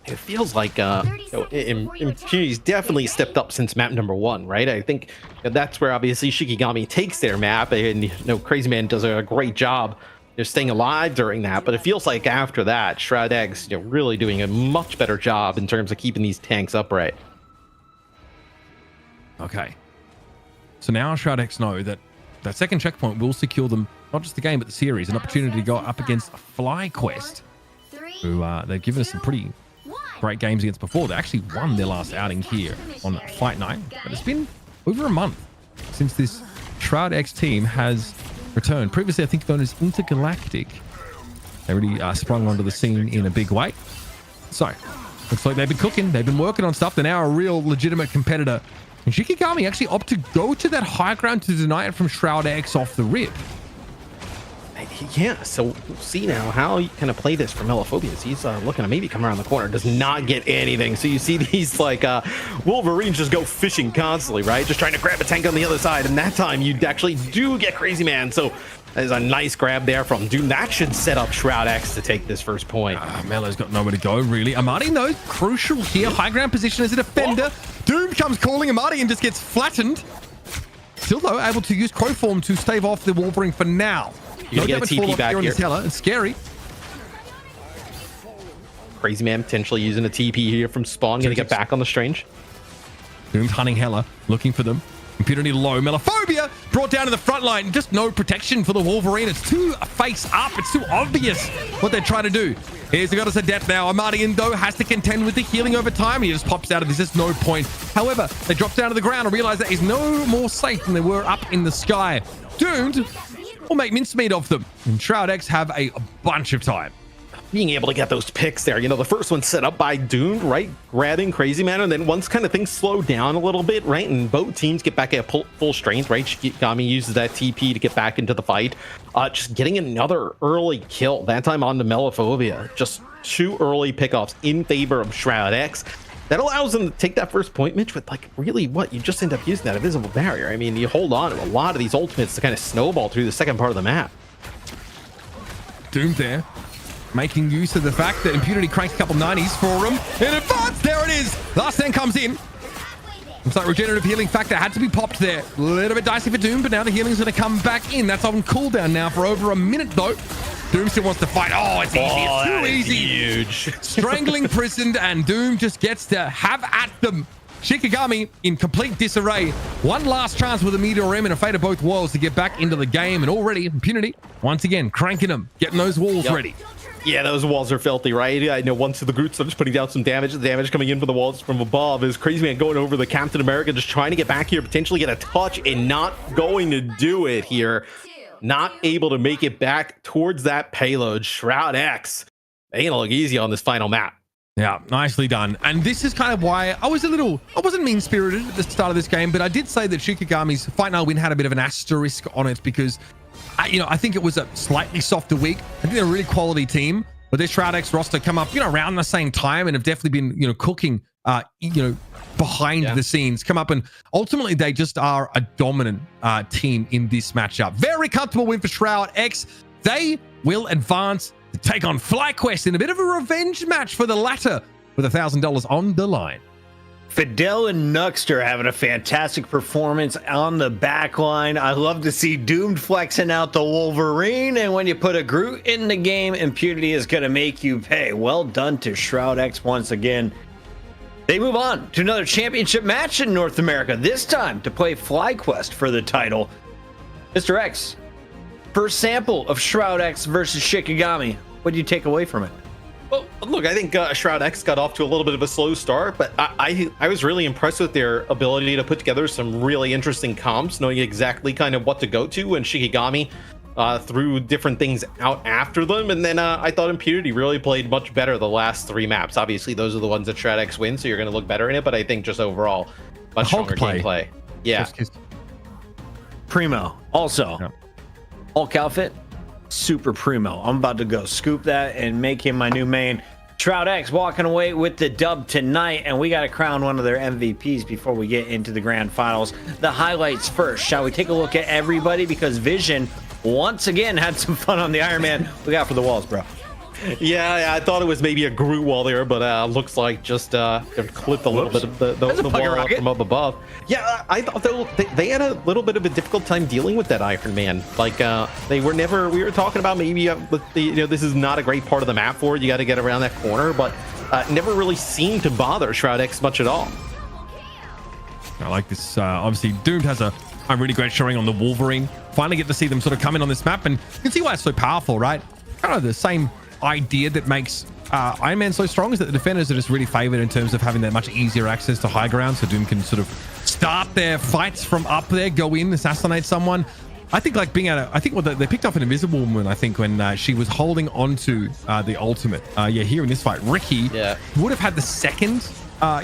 It feels like Impunity's definitely stepped up since map number 1, right? I think that's where obviously Shikigami takes their map, and Crazy Man does a great job just staying alive during that. But it feels like after that, Shroud-X really doing a much better job in terms of keeping these tanks upright. Okay, so now Shroud-X know that that second checkpoint will secure them not just the game but the series, an opportunity to go up against FlyQuest, who they've given us some pretty great games against before. They actually won their last outing here on Fight Night, but it's been over a month since this Shroud-X team has returned. Previously, I think known as Intergalactic. They really sprung onto the scene in a big way. So, looks like they've been cooking. They've been working on stuff. They're now a real legitimate competitor. And Shikigami actually opted to go to that high ground to deny it from Shroud-X off the rip. Yeah, so we'll see now how you kind of play this for Melophobius. He's looking to maybe come around the corner, does not get anything. So you see these like Wolverines just go fishing constantly, right? Just trying to grab a tank on the other side. And that time you actually do get Crazy Man. So there's a nice grab there from Doom. That should set up Shroud-X to take this first point. Melo's got nowhere to go, really. Amadi, though, crucial here. High ground position as a defender. Whoa. Doom comes calling Amadi and just gets flattened. Still, though, able to use Crow Form to stave off the Wolverine for now. You get a TP back here. It's scary. Crazy Man potentially using a TP here from Spawn. Gonna get back on the Strange. Doom's hunting Hela, looking for them. Impunity low. Melophobia brought down to the front line. Just no protection for the Wolverine. It's too face up. It's too obvious what they're trying to do. Here's the Goddess of Death now. Amadian, though, has to contend with the healing over time. He just pops out of this. There's no point. However, they drop down to the ground and realize that he's no more safe than they were up in the sky. Doomed will make mincemeat of them. And Shroud-X have a bunch of time. Being able to get those picks there, the first one set up by Doomed, right? Grabbing Crazy Man, and then once kind of things slow down a little bit, right? And both teams get back at full strength, right? Shikigami uses that TP to get back into the fight. Just getting another early kill, that time on the Melophobia. Just 2 early pickoffs in favor of Shroud-X. That allows them to take that first point, Mitch, with like really what? You just end up using that invisible barrier. I mean, you hold on to a lot of these ultimates to kind of snowball through the second part of the map. Doomed there, making use of the fact that Impunity cranked a couple 90s for him. In advance, there it is. Last stand comes in. Looks like regenerative healing factor had to be popped there. A little bit dicey for Doom, but now the healing's going to come back in. That's on cooldown now for over a minute, though. Doom still wants to fight. Oh, it's easy. It's too easy. Huge. Strangling, prisoned, and Doom just gets to have at them. Shikigami in complete disarray. One last chance with a Meteor M and a Fate of Both Worlds to get back into the game. And already, Impunity, once again, cranking them, getting those walls ready. Yeah, those walls are filthy, right? I know once the Groots are just putting down some damage. The damage coming in from the walls from above is Crazy Man going over the Captain America, just trying to get back here, potentially get a touch, and not going to do it here. Not able to make it back towards that payload. Shroud-X, they gonna look easy on this final map. Yeah, nicely done. And this is kind of why I wasn't mean-spirited at the start of this game, but I did say that Shikigami's Fight Night win had a bit of an asterisk on it because, I think it was a slightly softer week. I think they're a really quality team, but this Shroud-X roster come up, around the same time and have definitely been, cooking, behind the scenes, come up, and ultimately they just are a dominant team in this matchup. Very comfortable win for Shroud-X. They will advance to take on FlyQuest in a bit of a revenge match for the latter with $1,000 on the line. Fidel and Nuxter having a fantastic performance on the back line. I love to see Doomed flexing out the Wolverine, and when you put a Groot in the game, Impunity is going to make you pay. Well done to Shroud-X once again. They move on to another championship match in North America, this time to play FlyQuest for the title. Mr. X, first sample of Shroud-X versus Shikigami. What do you take away from it? Well, look, I think Shroud-X got off to a little bit of a slow start, but I was really impressed with their ability to put together some really interesting comps, knowing exactly kind of what to go to, and Shikigami threw different things out after them. And then I thought Impunity really played much better the last 3 maps. Obviously, those are the ones that Shroud-X wins, so you're going to look better in it, but I think just overall, much stronger gameplay. Yeah. Primo. Also, Hulk outfit, super primo. I'm about to go scoop that and make him my new main. Shroud-X walking away with the dub tonight, and we got to crown one of their MVPs before we get into the grand finals. The highlights first. Shall we take a look at everybody? Because Vision once again had some fun on the Iron Man. We got for the walls, bro. Yeah, I thought it was maybe a Groot wall there, but looks like just clipped a little bit of the wall up from up above. Yeah, I thought they had a little bit of a difficult time dealing with that Iron Man. Like they were never. We were talking about maybe this is not a great part of the map for it. You got to get around that corner, but never really seemed to bother Shroud-X much at all. I like this. Obviously, Doomed has a really great showing on the Wolverine. Finally get to see them sort of come in on this map, and you can see why it's so powerful, right? Kind of the same idea that makes Iron Man so strong is that the defenders are just really favored in terms of having that much easier access to high ground, so Doom can sort of start their fights from up there, go in, assassinate someone. I think like being able to, I think what they picked off an Invisible Woman, I think, when she was holding onto the ultimate. Here in this fight, Ricky would have had the second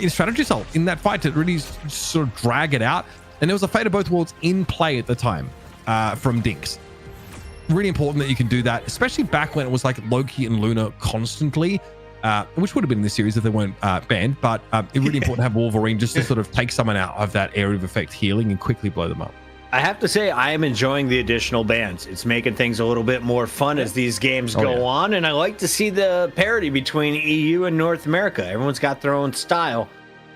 strategy assault in that fight to really sort of drag it out, and there was a Fate of Both Worlds in play at the time from Dinks. Really important that you can do that, especially back when it was like Loki and Luna constantly, which would have been in the series if they weren't banned, but it's really important to have Wolverine just to sort of take someone out of that area of effect healing and quickly blow them up. I have to say, I am enjoying the additional bans. It's making things a little bit more fun as these games go on, and I like to see the parity between EU and North America. Everyone's got their own style.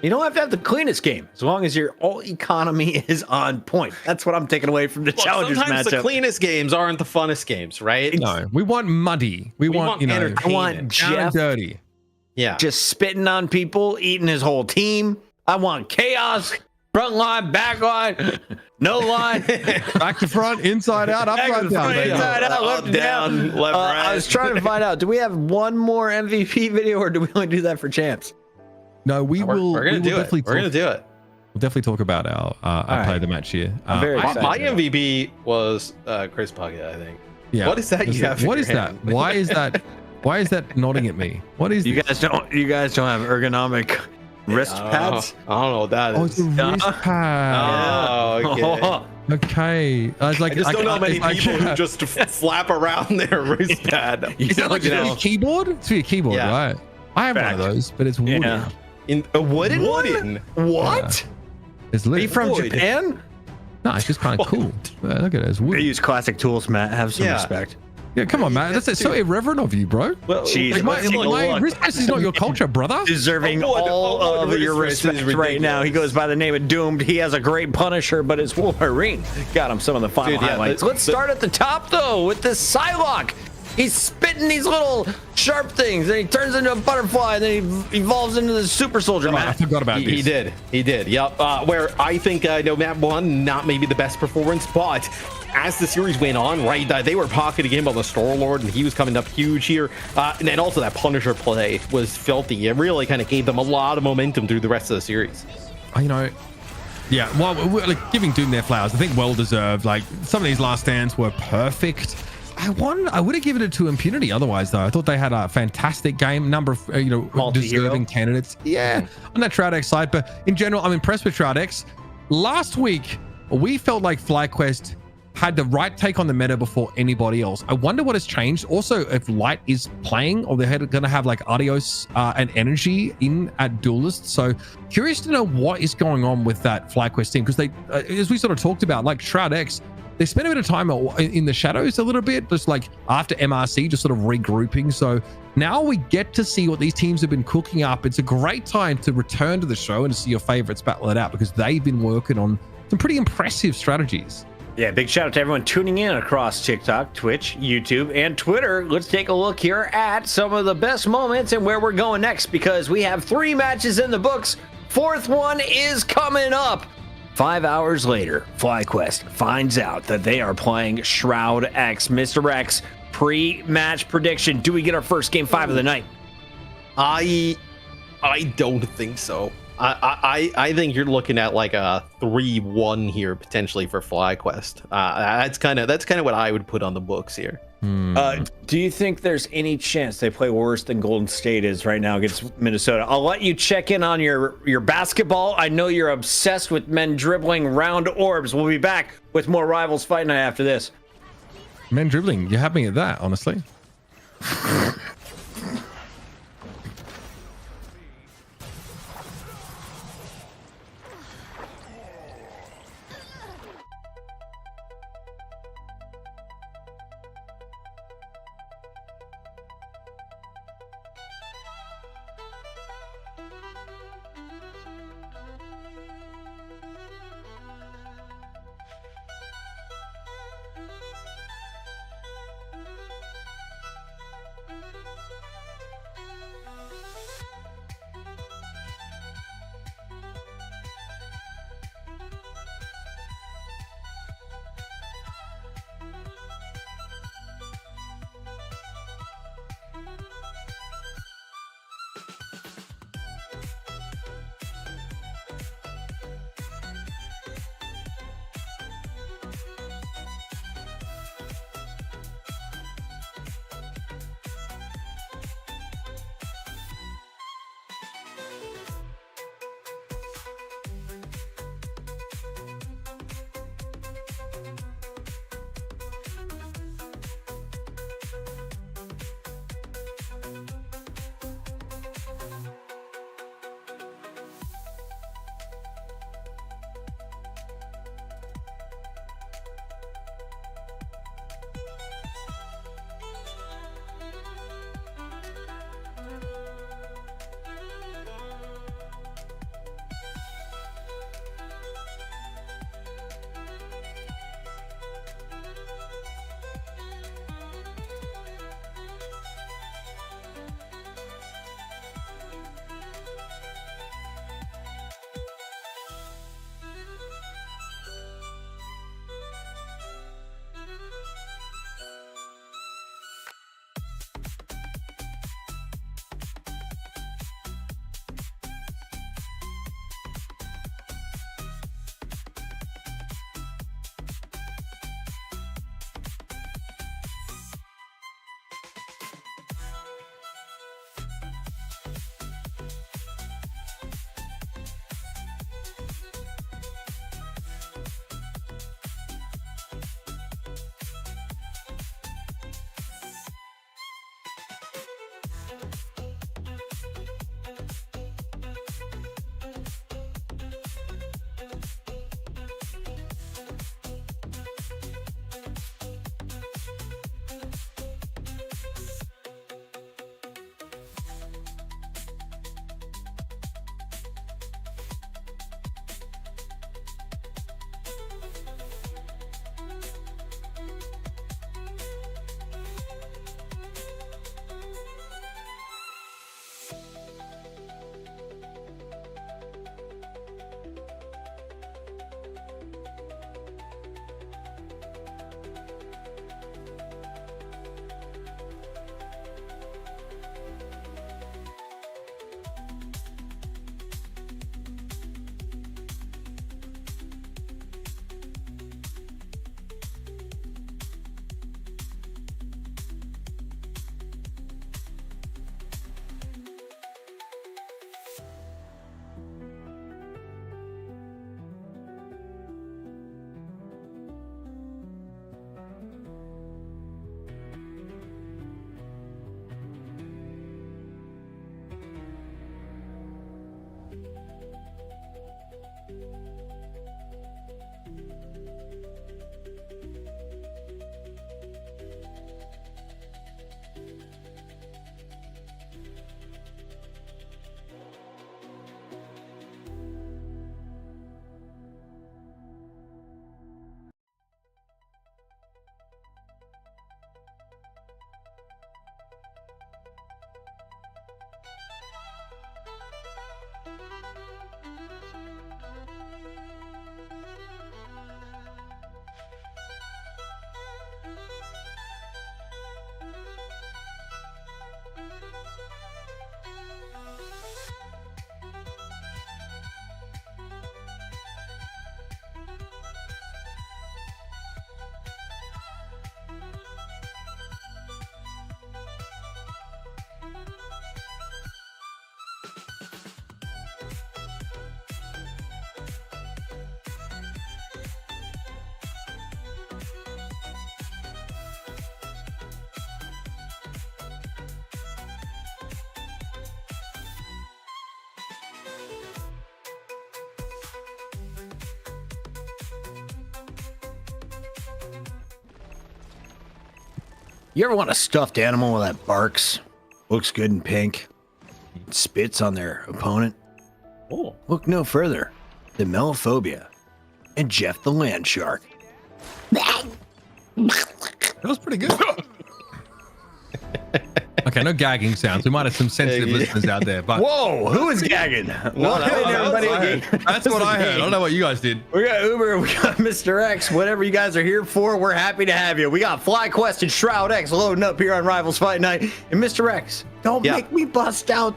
You don't have to have the cleanest game as long as your all economy is on point. That's what I'm taking away from the Challengers matchup. Sometimes the cleanest games aren't the funnest games, right? No, we want muddy. We want I want Jeff dirty. Yeah, just spitting on people, eating his whole team. I want chaos, front line, back line, no line, back to front, inside out, upside down, inside out, left down, left right. I was trying to find out, do we have one more MVP video, or do we only do that for champs? No, we're gonna do it. We're gonna do it. We'll definitely talk about our play of the match here. I'm very excited. My MVP was Chris Puckett, I think. Yeah. What is that you have? What is that? Why is that? Why is that nodding at me? What is you guys don't have ergonomic wrist pads? I don't know what that is. Oh, it's a wrist pad. Oh, okay. I just don't know many people who just flap around their wrist pad. Is that like a keyboard? It's for your keyboard, right? I have one of those, but it's wooden. Yeah. In a wooden one? What? It's Are you from Japan? No, it's just kind of cool. Look at it. It's I wood. use classic tools, Matt. Have some respect. Yeah, come on, man. That's so irreverent of you, bro. Well, jeez, my wrist is not your culture, brother. Deserving all of your respect right now. He goes by the name of Doomed. He has a great Punisher, but it's Wolverine. Got him some of the final highlights. Let's start at the top, though, with this Psylocke. He's spitting these little sharp things, and he turns into a butterfly, and then he evolves into the super soldier. I forgot about this. He did. Yep. Where I think map one, not maybe the best performance, but as the series went on, right, they were pocketing him on the Star-Lord, and he was coming up huge here. And then also that Punisher play was filthy. It really kind of gave them a lot of momentum through the rest of the series. Yeah, well, like giving Doom their flowers, I think well deserved. Like some of these last stands were perfect. I would have given it to Impunity otherwise, though. I thought they had a fantastic game, number of deserving candidates. Yeah, on that Shroud-X side, but in general, I'm impressed with Shroud-X. Last week, we felt like FlyQuest had the right take on the meta before anybody else. I wonder what has changed. Also, if Light is playing, or they're going to have like Adios and Energy in at Duelist. So curious to know what is going on with that FlyQuest team, because they, as we sort of talked about, like Shroud-X, they spent a bit of time in the shadows a little bit, just like after MRC, just sort of regrouping. So now we get to see what these teams have been cooking up. It's a great time to return to the show and to see your favorites battle it out, because they've been working on some pretty impressive strategies. Yeah, big shout out to everyone tuning in across TikTok, Twitch, YouTube, and Twitter. Let's take a look here at some of the best moments and where we're going next, because we have 3 matches in the books. 4th one is coming up. 5 hours later, FlyQuest finds out that they are playing Shroud-X. Mr. X, pre-match prediction. Do we get our first game 5 of the night? I don't think so. I think you're looking at like a 3-1 here potentially for FlyQuest. That's kind of what I would put on the books here. Do you think there's any chance they play worse than Golden State is right now against Minnesota? I'll let you check in on your basketball. I know you're obsessed with men dribbling round orbs. We'll be back with more Rivals Fight Night after this. Men dribbling, you had me at that, honestly. You ever want a stuffed animal that barks, looks good in pink, spits on their opponent? Oh. Look no further than Melophobia and Jeff the Land Shark. That was pretty good. Okay, no gagging sounds. We might have some sensitive listeners out there, but Whoa, who is gagging? Welcome in, everybody. that's what I heard. I don't know what you guys did. We got Uber, we got Mr. X, whatever you guys are here for, we're happy to have you. We got FlyQuest and Shroud-X loading up here on Rivals Fight Night. And Mr. X, don't make me bust out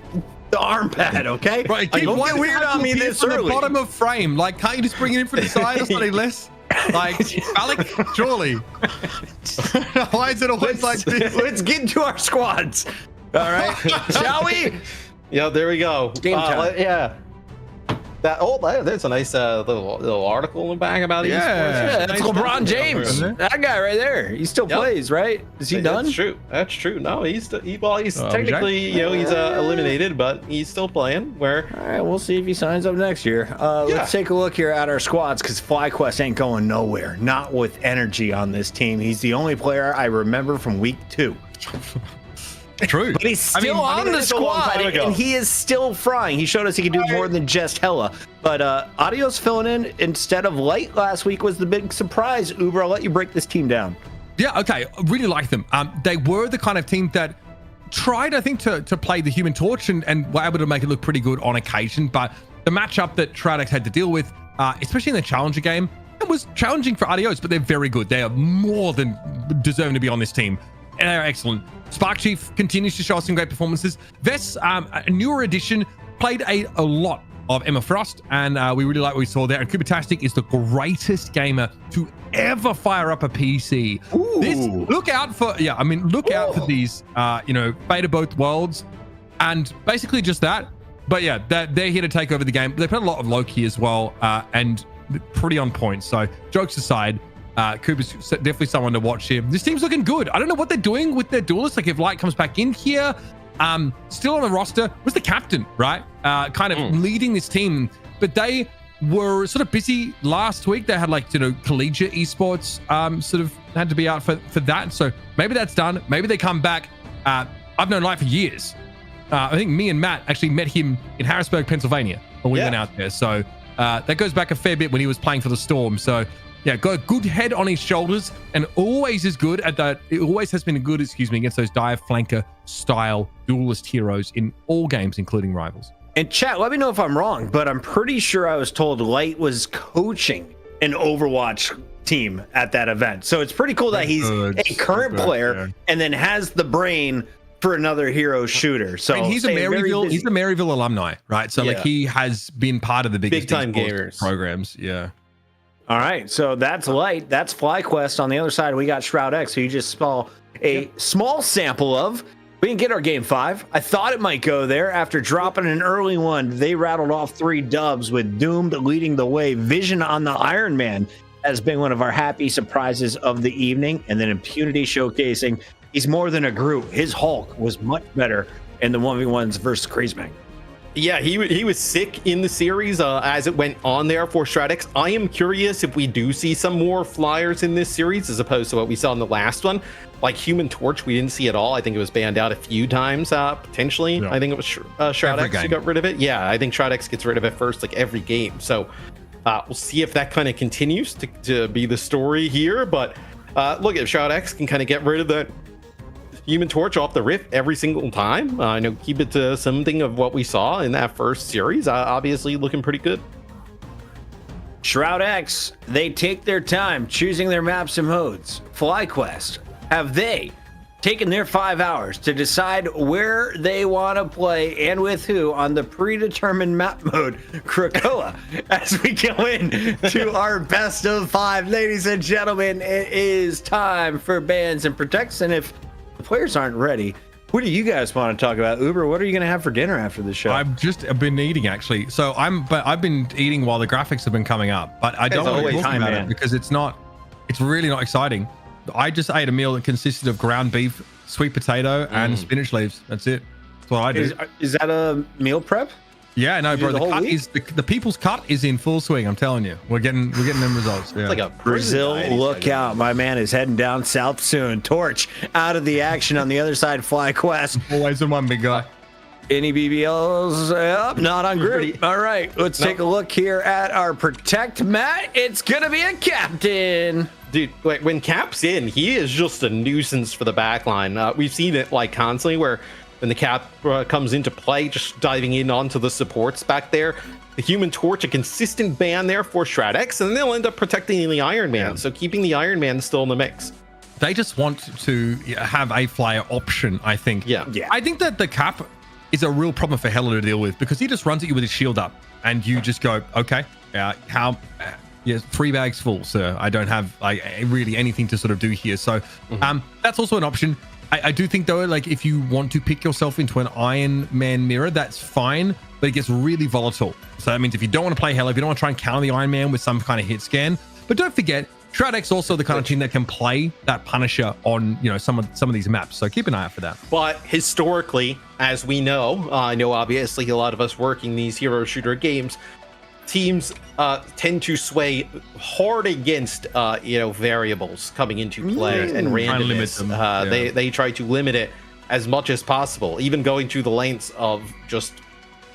the arm pad, okay? Right, Don't get weird on me this early. The bottom of frame, like, can't you just bring it in from the side or something less? Like, Alec, surely. Why is it always like this? Let's get into our squads. All right, shall we? Yeah, there we go. Game time. Yeah. There's a nice little article in the back about Yeah. Yeah, that's LeBron James. That guy right there. He still plays, right? Is he done? That's true. That's true. No, he's technically, Jack? he's eliminated, but he's still playing. Where? All right, we'll see if he signs up next year. Let's take a look here at our squads because FlyQuest ain't going nowhere. Not with energy on this team. He's the only player I remember from week 2. True. But he's still on the squad, and he is still frying. He showed us he can do more than just Hella. But Adios filling in instead of Light last week was the big surprise. Uber, I'll let you break this team down. Yeah, okay. I really like them. They were the kind of team that tried, I think, to play the Human Torch and were able to make it look pretty good on occasion. But the matchup that Shroud-X had to deal with, especially in the Challenger game, it was challenging for Adios, but they're very good. They are more than deserving to be on this team. And they're excellent. Spark Chief continues to show us some great performances. Vess, a newer addition, played a lot of Emma Frost, and we really like what we saw there. And Qadsiah is the greatest gamer to ever fire up a PC. Look out for these, Fate of Both Worlds, and basically just that. But yeah, they're here to take over the game. They put a lot of Loki as well, and pretty on point. So jokes aside, Cooper's definitely someone to watch here. This team's looking good. I don't know what they're doing with their duelists. Like if Light comes back in here, still on the roster, was the captain, right? Kind of leading this team. But they were sort of busy last week. They had collegiate esports sort of had to be out for that. So maybe that's done. Maybe they come back. I've known Light for years. I think me and Matt actually met him in Harrisburg, Pennsylvania when we went out there. So that goes back a fair bit when he was playing for the Storm. So yeah, got a good head on his shoulders and always is good at that. It always has been good, against those dive flanker style duelist heroes in all games, including Rivals. And chat, let me know if I'm wrong, but I'm pretty sure I was told Light was coaching an Overwatch team at that event. So it's pretty cool that he's a current player and then has the brain for another hero shooter. So he's a Maryville alumni, right? So he has been part of the big time gamers programs. Yeah. All right, so that's Light. That's FlyQuest. On the other side, we got Shroud-X, who you just saw a small sample of. We didn't get our game 5. I thought it might go there after dropping an early one. They rattled off 3 dubs with Doomed leading the way. Vision on the Iron Man has been one of our happy surprises of the evening. And then Impunity showcasing he's more than a Groot. His Hulk was much better in the 1v1s versus Crazebank. Yeah, he was sick in the series as it went on there for Shroud-X. I am curious if we do see some more flyers in this series as opposed to what we saw in the last one. Like Human Torch, we didn't see at all. I think it was banned out a few times, potentially. Yeah. I think it was Shroud-X who got rid of it. Yeah, I think Shroud-X gets rid of it first, like every game. So we'll see if that kind of continues to be the story here. But look, if Shroud-X can kind of get rid of that Human Torch off the rip every single time, keep it to something of what we saw in that first series, obviously looking pretty good. Shroud-X, they take their time choosing their maps and modes. FlyQuest, have they taken their 5 hours to decide where they want to play and with who on the predetermined map mode, Krakoa, as we go in to our best of 5. Ladies and gentlemen, it is time for bans and protects, and if the players aren't ready, what do you guys want to talk about? Uber, what are you going to have for dinner after the show? I've been eating, actually. So I've been eating while the graphics have been coming up, but I don't want to talk about it because it's really not exciting. I just ate a meal that consisted of ground beef, sweet potato, and spinach leaves. That's it. That's what I do. Is that a meal prep? Yeah, no, bro. the whole week? The people's cut is in full swing. I'm telling you, we're getting them results. Yeah. It's like a Brazil, prison look diet. out. My man is heading down south soon. Torch out of the action on the other side. FlyQuest. Always the one, big guy. Any BBLs up? Not on group. All right, let's take a look here at our protect Matt. It's gonna be a captain. Dude, when Cap's in, he is just a nuisance for the backline. We've seen it like constantly where when the Cap comes into play, just diving in onto the supports back there. The Human Torch, a consistent ban there for Shroud-X, and then they'll end up protecting the Iron Man. So keeping the Iron Man still in the mix. They just want to have a flyer option, I think. Yeah. I think that the Cap is a real problem for Heller to deal with because he just runs at you with his shield up and you just go, okay, yes, 3 bags full, sir. I don't have really anything to sort of do here. So that's also an option. I do think though, like if you want to pick yourself into an Iron Man mirror, that's fine, but it gets really volatile. So that means if you don't want to play Heller, if you don't want to try and counter the Iron Man with some kind of hit scan, but don't forget, Shroud-X also the kind of team that can play that Punisher on, you know, some of these maps. So keep an eye out for that. But historically, as we know, I know obviously a lot of us working these hero shooter games, teams tend to sway hard against variables coming into play and randomness. They try to limit it as much as possible, even going to the lengths of just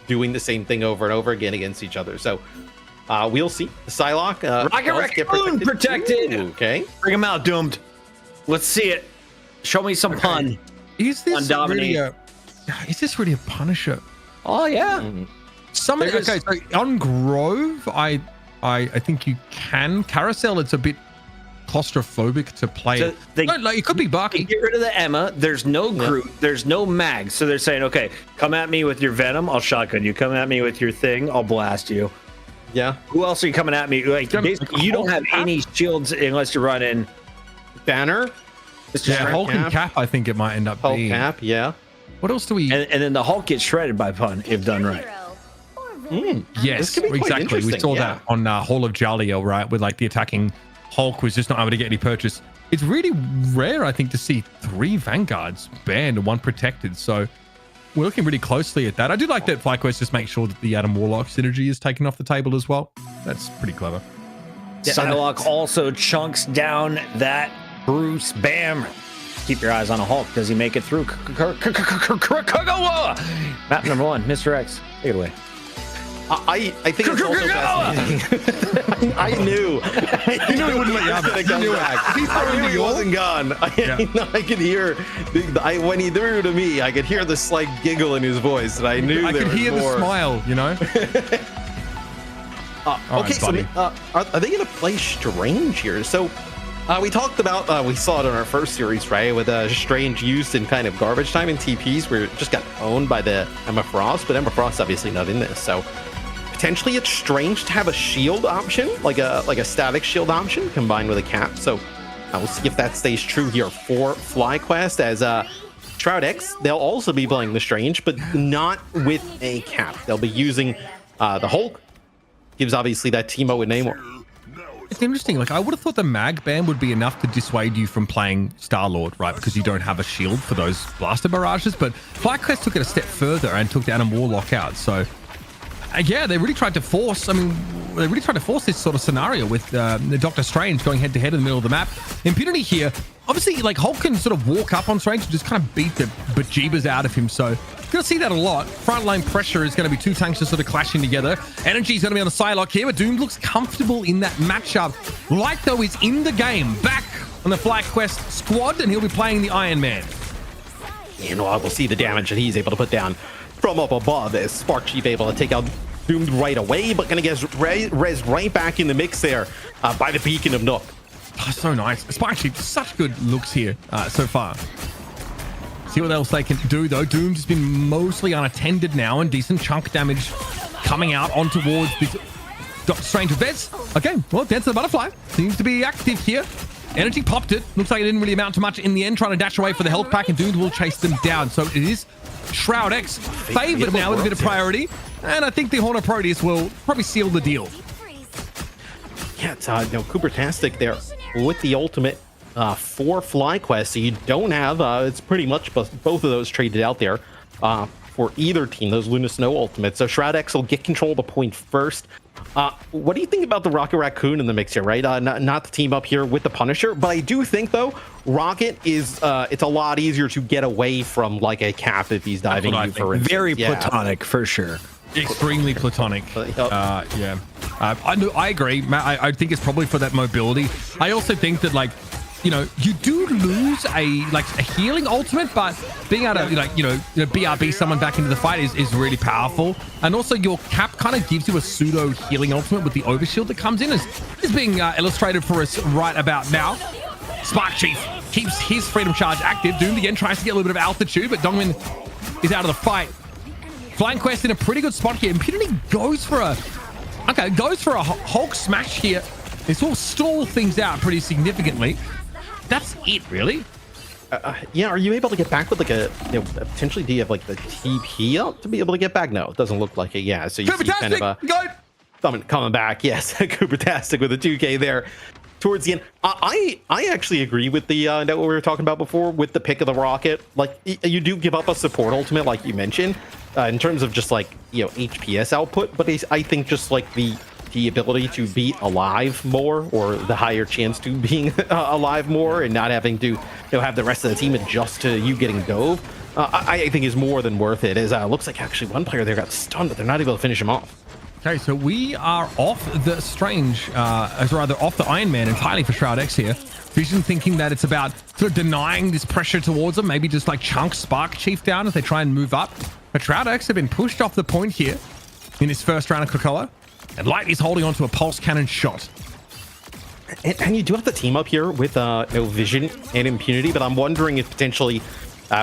doing the same thing over and over again against each other. So we'll see. The Psylocke Rocket get Raccoon protected. Ooh, okay. Bring him out, Doomed. Let's see it. Show me some pun. Is this really a Punisher? Oh yeah. Okay, so on Grove, I think you can. Carousel, it's a bit claustrophobic to play. So it could be Barky. Get rid of the Emma. There's no Groot. There's no Mag. So they're saying, okay, come at me with your Venom, I'll shotgun you. Come at me with your thing, I'll blast you. Yeah. Who else are you coming at me? Like basically, you don't have any shields unless you run in Banner. Yeah, Hulk and Cap. I think it might end up Hulk being. Cap. Yeah. What else do we? and then the Hulk gets shredded by pun if done right. Yes, could be quite exactly. We interesting, saw that on Hall of Jaleel, right? With like the attacking Hulk was just not able to get any purchase. It's really rare, I think, to see 3 Vanguards banned and 1 protected. So we're looking really closely at that. I do like that FlyQuest just make sure that the Adam Warlock synergy is taken off the table as well. That's pretty clever. Psylocke also chunks down that Bruce. Bam. Keep your eyes on a Hulk. Does he make it through? Map number 1, Mr. X. Take it away. I think it's also fascinating. I knew he wouldn't let you have it. I knew he wasn't gone. I could hear when he threw to me. I could hear the slight giggle in his voice, and I knew I could hear the smile. You know. Okay, so are they going to play Strange here? So we talked about, we saw it in our first series, right? With Strange used in kind of garbage time in TPs where it just got owned by the Emma Frost, but Emma Frost's obviously not in this. So potentially it's Strange to have a shield option, like a static shield option combined with a cap. So we'll see if that stays true here for FlyQuest as Shroud-X. They'll also be playing the Strange, but not with a cap. They'll be using the Hulk. Gives obviously that Teemo with Namor. It's interesting. Like I would have thought the mag ban would be enough to dissuade you from playing Star-Lord, right? Because you don't have a shield for those blaster barrages. But FlyQuest took it a step further and took the Adam Warlock out. So yeah, they really tried to force. They really tried to force this sort of scenario with the Doctor Strange going head to head in the middle of the map. Impunity here, obviously, like Hulk can sort of walk up on Strange and just kind of beat the bejeebers out of him. So you're going to see that a lot. Frontline pressure is going to be 2 tanks just sort of clashing together. Energy is going to be on the Psylocke here, but Doom looks comfortable in that matchup. Light, though, is in the game, back on the FlyQuest squad, and he'll be playing the Iron Man. You know, I will see the damage that he's able to put down from up above. As Spark Chief able to take out Doomed right away, but going to get res right back in the mix there by the Beacon of Nook. Oh, so nice. Spark Chief, such good looks here so far. See what else they can do, though. Doom's just been mostly unattended now, and decent chunk damage coming out on towards this Doctor Strange with Vez. Okay, well, Dance of the Butterfly seems to be active here. Energy popped it. Looks like it didn't really amount to much in the end, trying to dash away for the health pack, and Doom will chase them down. So it is Shroud-X favored now with a bit of priority, and I think the Hornet Proteus will probably seal the deal. Yeah, it's Cooper-tastic there with the ultimate for FlyQuest. So you don't have, it's pretty much both of those traded out there for either team, those Luna Snow ultimates. So Shroud-X will get control of the point first. What do you think about the Rocket Raccoon in the mix here, right? Not the team up here with the Punisher, but I do think, though, Rocket is, it's a lot easier to get away from, like, a Cap if he's diving you, for instance. Very platonic, for sure. Extremely platonic. Yeah. I agree, Matt. I think it's probably for that mobility. I also think that, like, you know, you do lose a healing ultimate, but being able to BRB someone back into the fight is really powerful. And also your Cap kind of gives you a pseudo healing ultimate with the overshield that comes in, as is being illustrated for us right about now. Spark Chief keeps his freedom charge active. Doomed again tries to get a little bit of altitude, but Dongmin is out of the fight. FlyQuest in a pretty good spot here. Impunity goes for a Hulk smash here. This will stall things out pretty significantly. That's it, really. Yeah, are you able to get back with like a, potentially do you have like the TP up to be able to get back? No, it doesn't look like it. Yeah, so you see kind of a coming back. Yes, Coopertastic with a 2K there towards the end. I actually agree with the what we were talking about before with the pick of the Rocket. Like you do give up a support ultimate, like you mentioned, in terms of just like HPS output, but I think just like the ability to be alive more, or the higher chance to being alive more, and not having to have the rest of the team adjust to you getting dove, I think is more than worth it. As looks like actually one player there got stunned, but they're not able to finish him off. Okay, so we are off the Strange, off the Iron Man entirely for Shroud-X here. Vision thinking that it's about sort of denying this pressure towards them, maybe just like chunk Spark Chief down as they try and move up. But Shroud-X have been pushed off the point here in his first round of Krakoa. And Light is holding on to a pulse cannon shot. And you do have the team up here with Vision and Impunity, but I'm wondering if potentially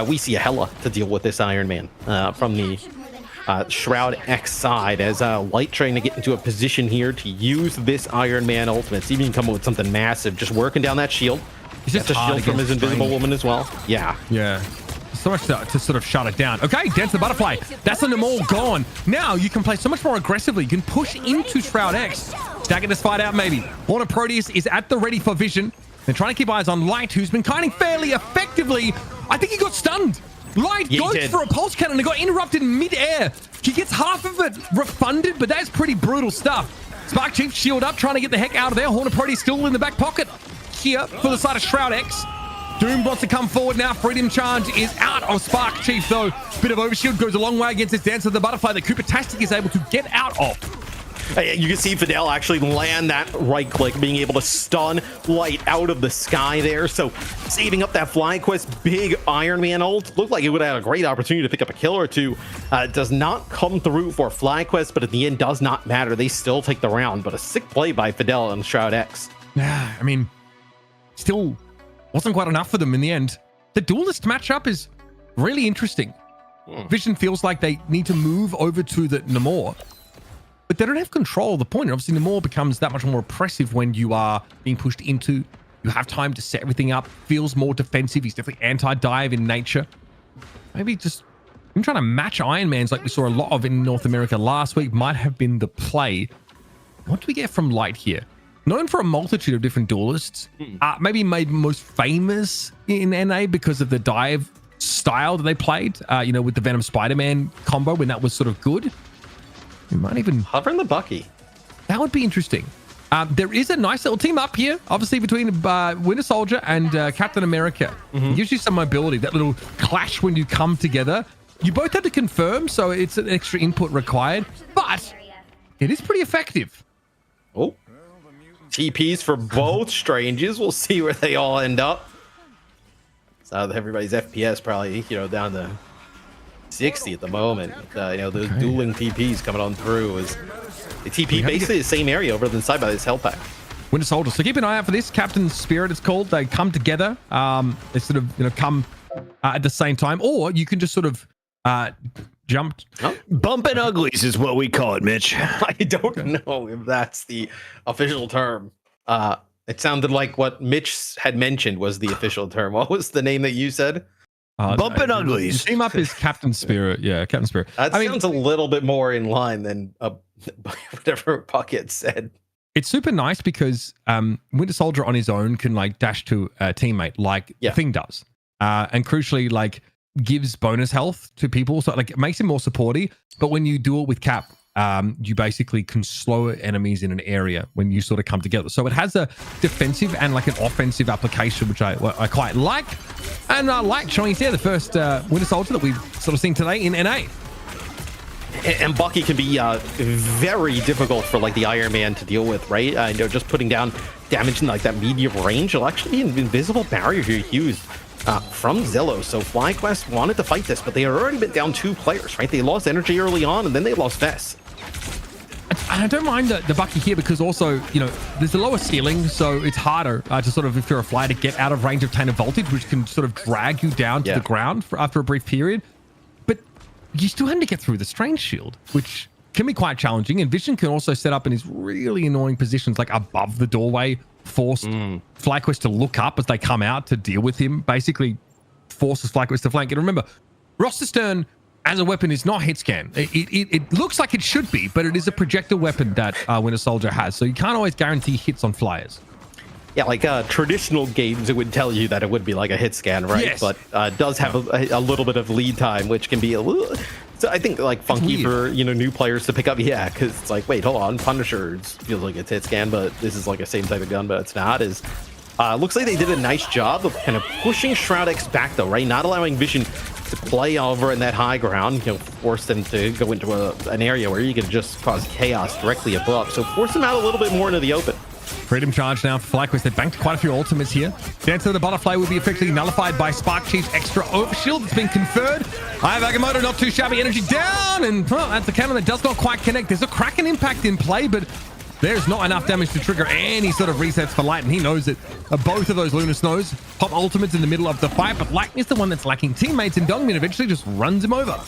we see a Hela to deal with this Iron Man from the Shroud-X side, as Light trying to get into a position here to use this Iron Man ultimate. See if he can come up with something massive, just working down that shield. That's a shield from his Invisible Woman as well. Yeah. So much to sort of shut it down. Okay, Dance the Butterfly. That's a Namor gone. Now you can play so much more aggressively. You can push into Shroud-X. Stacking this fight out, maybe. Horn of Proteus is at the ready for Vision. They're trying to keep eyes on Light, who's been kiting fairly effectively. I think he got stunned. Light goes for a pulse cannon and got interrupted in mid-air. He gets half of it refunded, but that's pretty brutal stuff. Spark Chief shield up, trying to get the heck out of there. Horn of Proteus still in the back pocket here for the side of Shroud-X. Doom wants to come forward now. Freedom charge is out of Spark Chief, though. Bit of overshield goes a long way against this Dance of the Butterfly that Coopertastic is able to get out of. You can see Fidel actually land that right click, being able to stun Light out of the sky there. So saving up that FlyQuest big Iron Man ult. Looked like it would have had a great opportunity to pick up a kill or two. Does not come through for FlyQuest, but at the end does not matter. They still take the round, but a sick play by Fidel on Shroud-X. Yeah, I mean, still wasn't quite enough for them in the end. The duelist matchup is really interesting. Vision feels like they need to move over to the Namor, but they don't have control of the point. Obviously, Namor becomes that much more oppressive when you are being pushed into. You have time to set everything up. Feels more defensive. He's definitely anti-dive in nature. Maybe just him trying to match Iron Man's like we saw a lot of in North America last week might have been the play. What do we get from Light here? Known for a multitude of different duelists, maybe made most famous in NA because of the dive style that they played, with the Venom Spider-Man combo when that was sort of good. We might even hovering the Bucky. That would be interesting. There is a nice little team up here, obviously between Winter Soldier and Captain America. It gives you some mobility, that little clash when you come together. You both have to confirm, so it's an extra input required, but it is pretty effective. Oh. TPs for both Stranges. We'll see where they all end up. So everybody's FPS probably, down to 60 at the moment. Those dueling TPs coming on through as the TP basically the same area over the side by this health pack. Winter Soldier. So keep an eye out for this. Captain Spirit, it's called. They come together. They sort of, come at the same time, or you can just sort of jump. Bumping uglies is what we call it, Mitch. I don't know if that's the official term. It sounded like what Mitch had mentioned was the official term. What was the name that you said? Bumping uglies. Team up is Captain Spirit. Yeah, Captain Spirit. That sounds a little bit more in line than whatever Bucket said. It's super nice because Winter Soldier on his own can dash to a teammate like the Thing does. And crucially, gives bonus health to people, so like it makes him more supporty. But when you do it with Cap, you basically can slow enemies in an area when you sort of come together. So it has a defensive and like an offensive application, which I quite like. And I like showing here the first Winter Soldier that we've sort of seen today in NA. And Bucky can be very difficult for like the Iron Man to deal with, right? You know, just putting down damage in like that medium range will actually be an invisible barrier here used from Zillow. So FlyQuest wanted to fight this, but they had already been down 2 players, right? They lost energy early on, and then they lost Vess. And I don't mind the Bucky here because also, you know, there's a lower ceiling, so it's harder to sort of, if you're a flyer, to get out of range of Tainted Voltage, which can sort of drag you down to the ground after a brief period. But you still have to get through the Strange Shield, which can be quite challenging. And Vision can also set up in these really annoying positions, like above the doorway, forced FlyQuest to look up as they come out to deal with him, basically forces FlyQuest to flank. And remember, Roster Stern as a weapon is not hit scan. It looks like it should be, but it is a projector weapon that Winter Soldier has. So you can't always guarantee hits on flyers. Yeah, like traditional games, it would tell you that it would be like a hit scan, right? Yes. But it does have a little bit of lead time, which can be a little... So I think like funky for, you know, new players to pick up. Yeah, because it's like, wait, hold on. Punisher feels like it's hit scan, but this is like a same type of gun, but it's not. Looks like they did a nice job of kind of pushing Shroud-X back, though, right? Not allowing Vision to play over in that high ground, you know, force them to go into an area where you can just cause chaos directly above. So force them out a little bit more into the open. Freedom charge now for FlyQuest. They banked quite a few ultimates here. Dance of the Butterfly will be effectively nullified by Spark Chief's extra overshield that's been conferred. Agamotto not too shabby. Energy down, and well, that's a cannon that does not quite connect. There's a Kraken impact in play, but there's not enough damage to trigger any sort of resets for Light, and he knows it. Both of those Lunar Snows pop ultimates in the middle of the fight, but Light is the one that's lacking teammates, and Dongmin eventually just runs him over.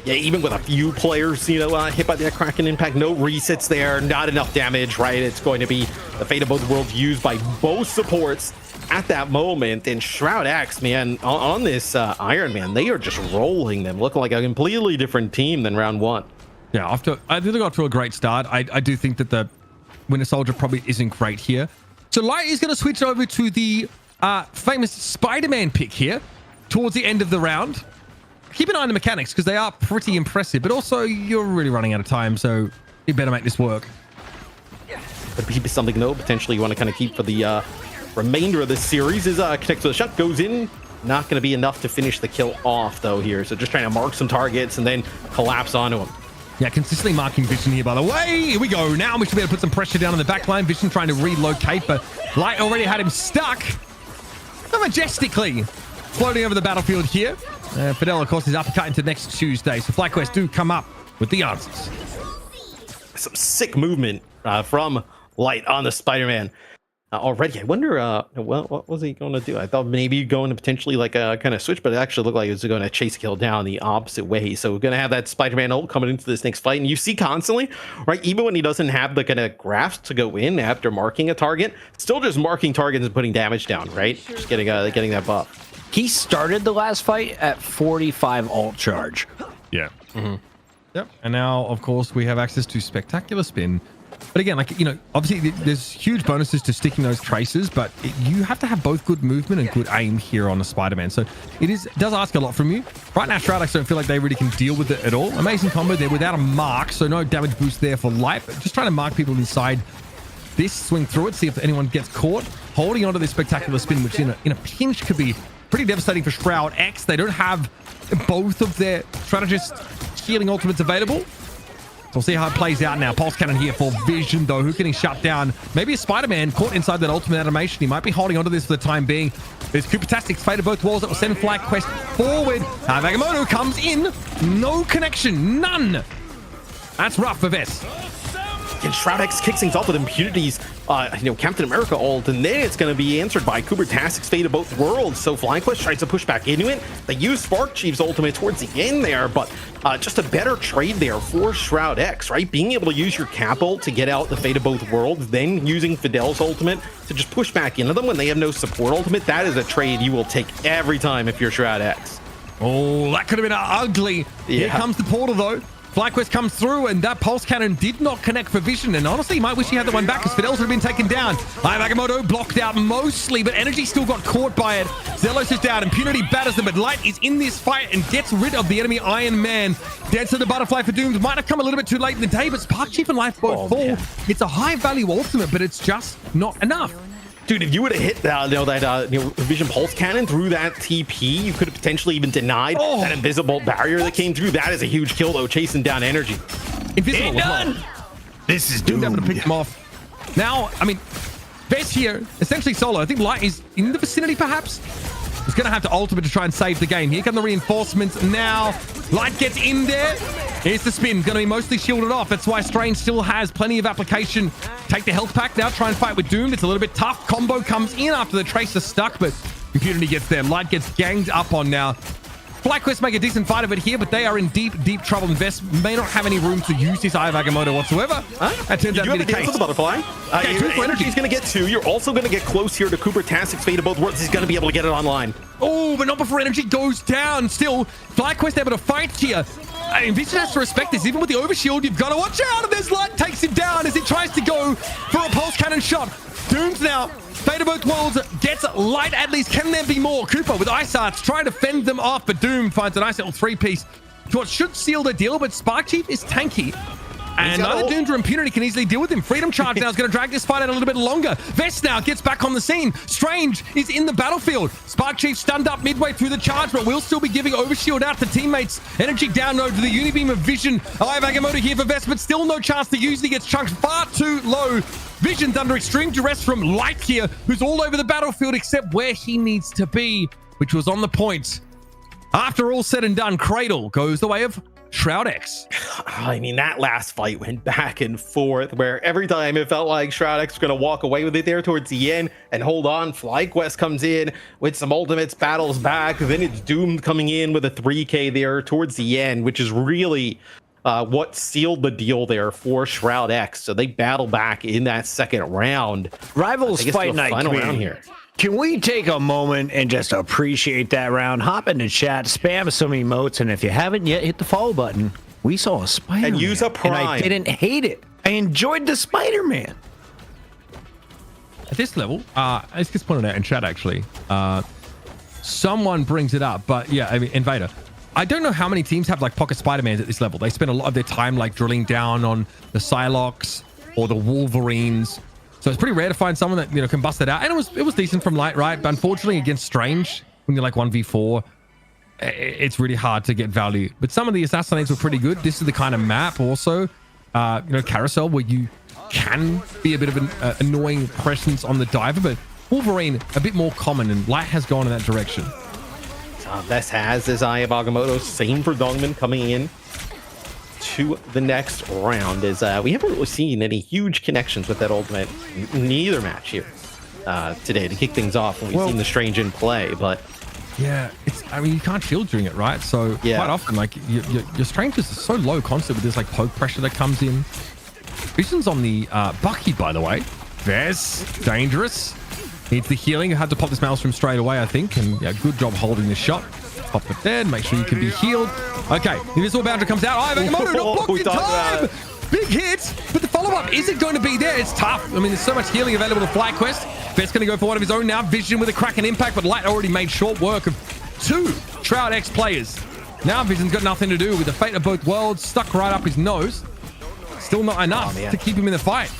Yeah, even with a few players, you know, hit by that Kraken impact, no resets there, not enough damage, right? It's going to be the fate of both worlds used by both supports at that moment. And Shroud-X, man, on this Iron Man, they are just rolling them, looking like a completely different team than round 1. Yeah, I think they got to a great start. I do think that the Winter Soldier probably isn't great here. So Light is going to switch over to the famous Spider-Man pick here towards the end of the round. Keep an eye on the mechanics because they are pretty impressive, but also you're really running out of time, so you better make this work. But maybe something, though, potentially you want to kind of keep for the remainder of the series is connect to the shot, goes in. Not going to be enough to finish the kill off, though, here. So just trying to mark some targets and then collapse onto them. Yeah, consistently marking Vision here, by the way. Here we go. Now we should be able to put some pressure down on the back line. Vision trying to relocate, but Light already had him stuck. So majestically floating over the battlefield here. Fidel, of course, is uppercut into next Tuesday. So FlyQuest do come up with the answers. Some sick movement from Light on the Spider-Man already. I wonder, well, what was he going to do? I thought maybe going to potentially like kind of switch, but it actually looked like he was going to chase kill down the opposite way. So we're going to have that Spider-Man ult coming into this next fight. And you see constantly, right, even when he doesn't have the kind of graphs to go in after marking a target, still just marking targets and putting damage down, right? Just getting that buff. He started the last fight at 45 ult charge. Yeah. Yep. And now, of course, we have access to Spectacular Spin. But again, like, you know, obviously there's huge bonuses to sticking those traces, but you have to have both good movement and good aim here on the Spider-Man. So it does ask a lot from you. Right now, Shroud-X don't feel like they really can deal with it at all. Amazing combo there without a mark, so no damage boost there for Light. But just trying to mark people inside this, swing through it, see if anyone gets caught. Holding onto this Spectacular Spin, which in a pinch could be pretty devastating for Shroud-X. They don't have both of their strategist healing ultimates available. So we'll see how it plays out now. Pulse Cannon here for Vision, though. Who can he shut down? Maybe a Spider-Man caught inside that ultimate animation. He might be holding onto this for the time being. There's Qadsiah's fate of both walls that will send FlyQuest forward. Agamotto comes in. No connection. None. That's rough for Vess. And Shroud-X kicks things off with impunities, you know, Captain America ult, and then it's going to be answered by Qadsiah's fate of both worlds. So FlyQuest tries to push back into it. They use Spark Chief's ultimate towards the end there, but just a better trade there for Shroud-X, right? Being able to use your cap ult to get out the fate of both worlds, then using Fidel's ultimate to just push back into them when they have no support ultimate. That is a trade you will take every time if you're Shroud-X. Oh, that could have been ugly. Yeah. Here comes the portal, though. FlyQuest comes through, and that pulse cannon did not connect for Vision. And honestly, you might wish he had that one back, because Fidel's would have been taken down. Agamotto blocked out mostly, but Energy still got caught by it. Zelos is down. Impunity batters them, but Light is in this fight and gets rid of the enemy Iron Man. Dead to the butterfly for Doomed. Might have come a little bit too late in the day, but Spark Chief and Life both fall. Man. It's a high-value ultimate, but it's just not enough. Dude, if you would have hit that, Vision Pulse Cannon through that TP, you could have potentially even denied that invisible barrier that came through. That is a huge kill, though, chasing down Energy. Invisible was done. This is Doomed doomed. able to pick them off. Now, I mean, Vest here, essentially solo. I think Light is in the vicinity, perhaps. He's going to have to ultimate to try and save the game. Here come the reinforcements now. Light gets in there. Here's the spin. Going to be mostly shielded off. That's why Strange still has plenty of application. Take the health pack now. Try and fight with Doomed. It's a little bit tough. Combo comes in after the Tracer stuck, but Impunity gets there. Light gets ganged up on now. FlyQuest make a decent fight of it here, but they are in deep, deep trouble. Invest may not have any room to use this Eye of Agamotto whatsoever. That turns out to be the case. The butterfly. Okay, two for Energy. Energy's going to get 2. You're also going to get close here to Cooper Tastic's Fate of Both Worlds. He's going to be able to get it online. Oh, but not before Energy goes down. Still, FlyQuest able to fight here. Vision has to respect this. Even with the overshield, you've got to watch out. And there's Light takes him down as he tries to go for a pulse cannon shot. Doomed now. Fate of Both Worlds gets Light at least. Can there be more? Cooper with Ice Arts trying to fend them off, but Doom finds a nice little 3-piece. What should seal the deal, but Spark Chief is tanky. And neither Doomed or Impunity can easily deal with him. Freedom Charge now is going to drag this fight out a little bit longer. Vest now gets back on the scene. Strange is in the battlefield. Spark Chief stunned up midway through the charge, but will still be giving Overshield out to teammates. Energy download to the Unibeam of Vision. Eye of Agamotto here for Vest, but still no chance to use it. He gets chunked far too low. Vision's under extreme duress from Light here, who's all over the battlefield except where he needs to be, which was on the point. After all said and done, Cradle goes the way of Shroud-X. I mean, that last fight went back and forth, where every time it felt like Shroud-X was going to walk away with it there towards the end and hold on. FlyQuest comes in with some ultimates, battles back. Then it's Doomed coming in with a 3K there towards the end, which is really what sealed the deal there for Shroud-X. So they battle back in that second round. Rivals Fight Night final round community. here. Can we take a moment and just appreciate that round? Hop into chat, spam some emotes, and if you haven't yet, hit the follow button. We saw a Spider-Man, And use a Prime. and I didn't hate it. I enjoyed the Spider-Man. At this level, this gets pointed out in chat actually. Someone brings it up, but yeah, I mean, Invader. I don't know how many teams have like pocket Spider-Mans at this level. They spend a lot of their time like drilling down on the Psylocks or the Wolverines. So it's pretty rare to find someone that, you know, can bust it out. And it was decent from Light, right? But unfortunately against Strange, when you're like 1v4, it's really hard to get value. But some of the assassinates were pretty good. This is the kind of map also, you know, Carousel, where you can be a bit of an annoying presence on the diver, but Wolverine a bit more common, and Light has gone in that direction. This has his Eye of Agamotto. Same for Dongman coming in to the next round. Is we haven't really seen any huge connections with that ultimate in either match here today to kick things off when we've seen the Strange in play, but yeah, I mean, you can't shield during it, right? So yeah, quite often, like your Strange is so low constant with this like poke pressure that comes in. Vision's on the Bucky, by the way. There's dangerous. Needs the healing. I had to pop this Maelstrom straight away, I think. And yeah, good job holding the shot. Pop it there. Make sure you can be healed. Okay, Invisible Boundary comes out. Eye of Agamotto not blocked in time. Big hit, but the follow-up, is it going to be there? It's tough. I mean, there's so much healing available to FlyQuest. Best's going to go for one of his own now. Vision with a crack and impact, but Light already made short work of 2 Shroud-X players. Now Vision's got nothing to do with the Fate of Both Worlds stuck right up his nose. Still not enough to keep him in the fight.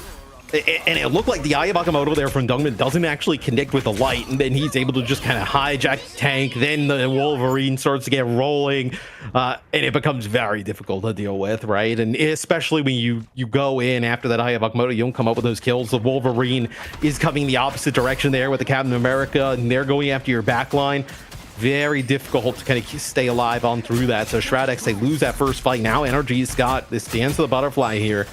And it looked like the Eye of Agamotto there from Dungman doesn't actually connect with the Light, and then he's able to just kind of hijack the tank. Then the Wolverine starts to get rolling, and it becomes very difficult to deal with, right? And especially when you go in after that Eye of Agamotto, you don't come up with those kills. The Wolverine is coming the opposite direction there with the Captain America, and they're going after your back line. Very difficult to kind of stay alive on through that. So Shroud-X, they lose that first fight. Now Energy's got this Dance of the Butterfly here.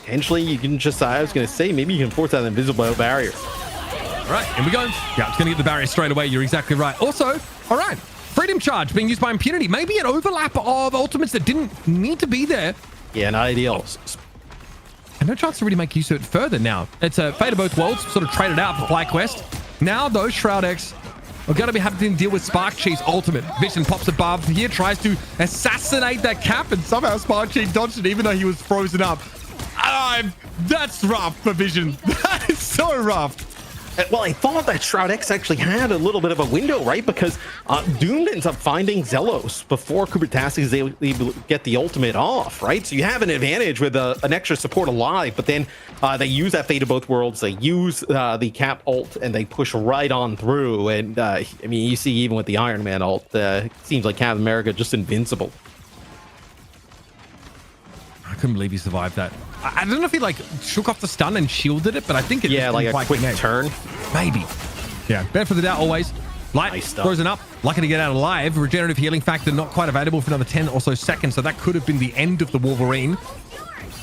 Potentially, you can just, I was going to say, maybe you can force that invisible barrier. All right, here we go. Yeah, it's going to get the barrier straight away. You're exactly right. Also, all right, Freedom Charge being used by Impunity. Maybe an overlap of ultimates that didn't need to be there. Yeah, not ideal. And no chance to really make use of it further now. It's a Fate of Both Worlds, sort of traded out for FlyQuest. Now, though, Shroud-X are going to be having to deal with Spark Chief's ultimate. Vision pops above here, tries to assassinate that cap, and somehow Spark Chief dodged it even though he was frozen up. That's rough for Vision. That is so rough. Well, I thought that Shroud-X actually had a little bit of a window, right? Because Doomed ends up finding Zelos before Qadsiah is able to get the ultimate off, right? So you have an advantage with an extra support alive, but then they use that Fate of Both Worlds, they use the Cap ult, and they push right on through. And I mean, you see even with the Iron Man ult, seems like Captain America just invincible. I couldn't believe he survived that. I don't know if he like shook off the stun and shielded it, but I think it like a quick turn. Maybe. Yeah, benefit of the doubt always. Light Nice stuff. throws it up. Lucky to get out alive. Regenerative healing factor not quite available for another 10 or so seconds, so that could have been the end of the Wolverine.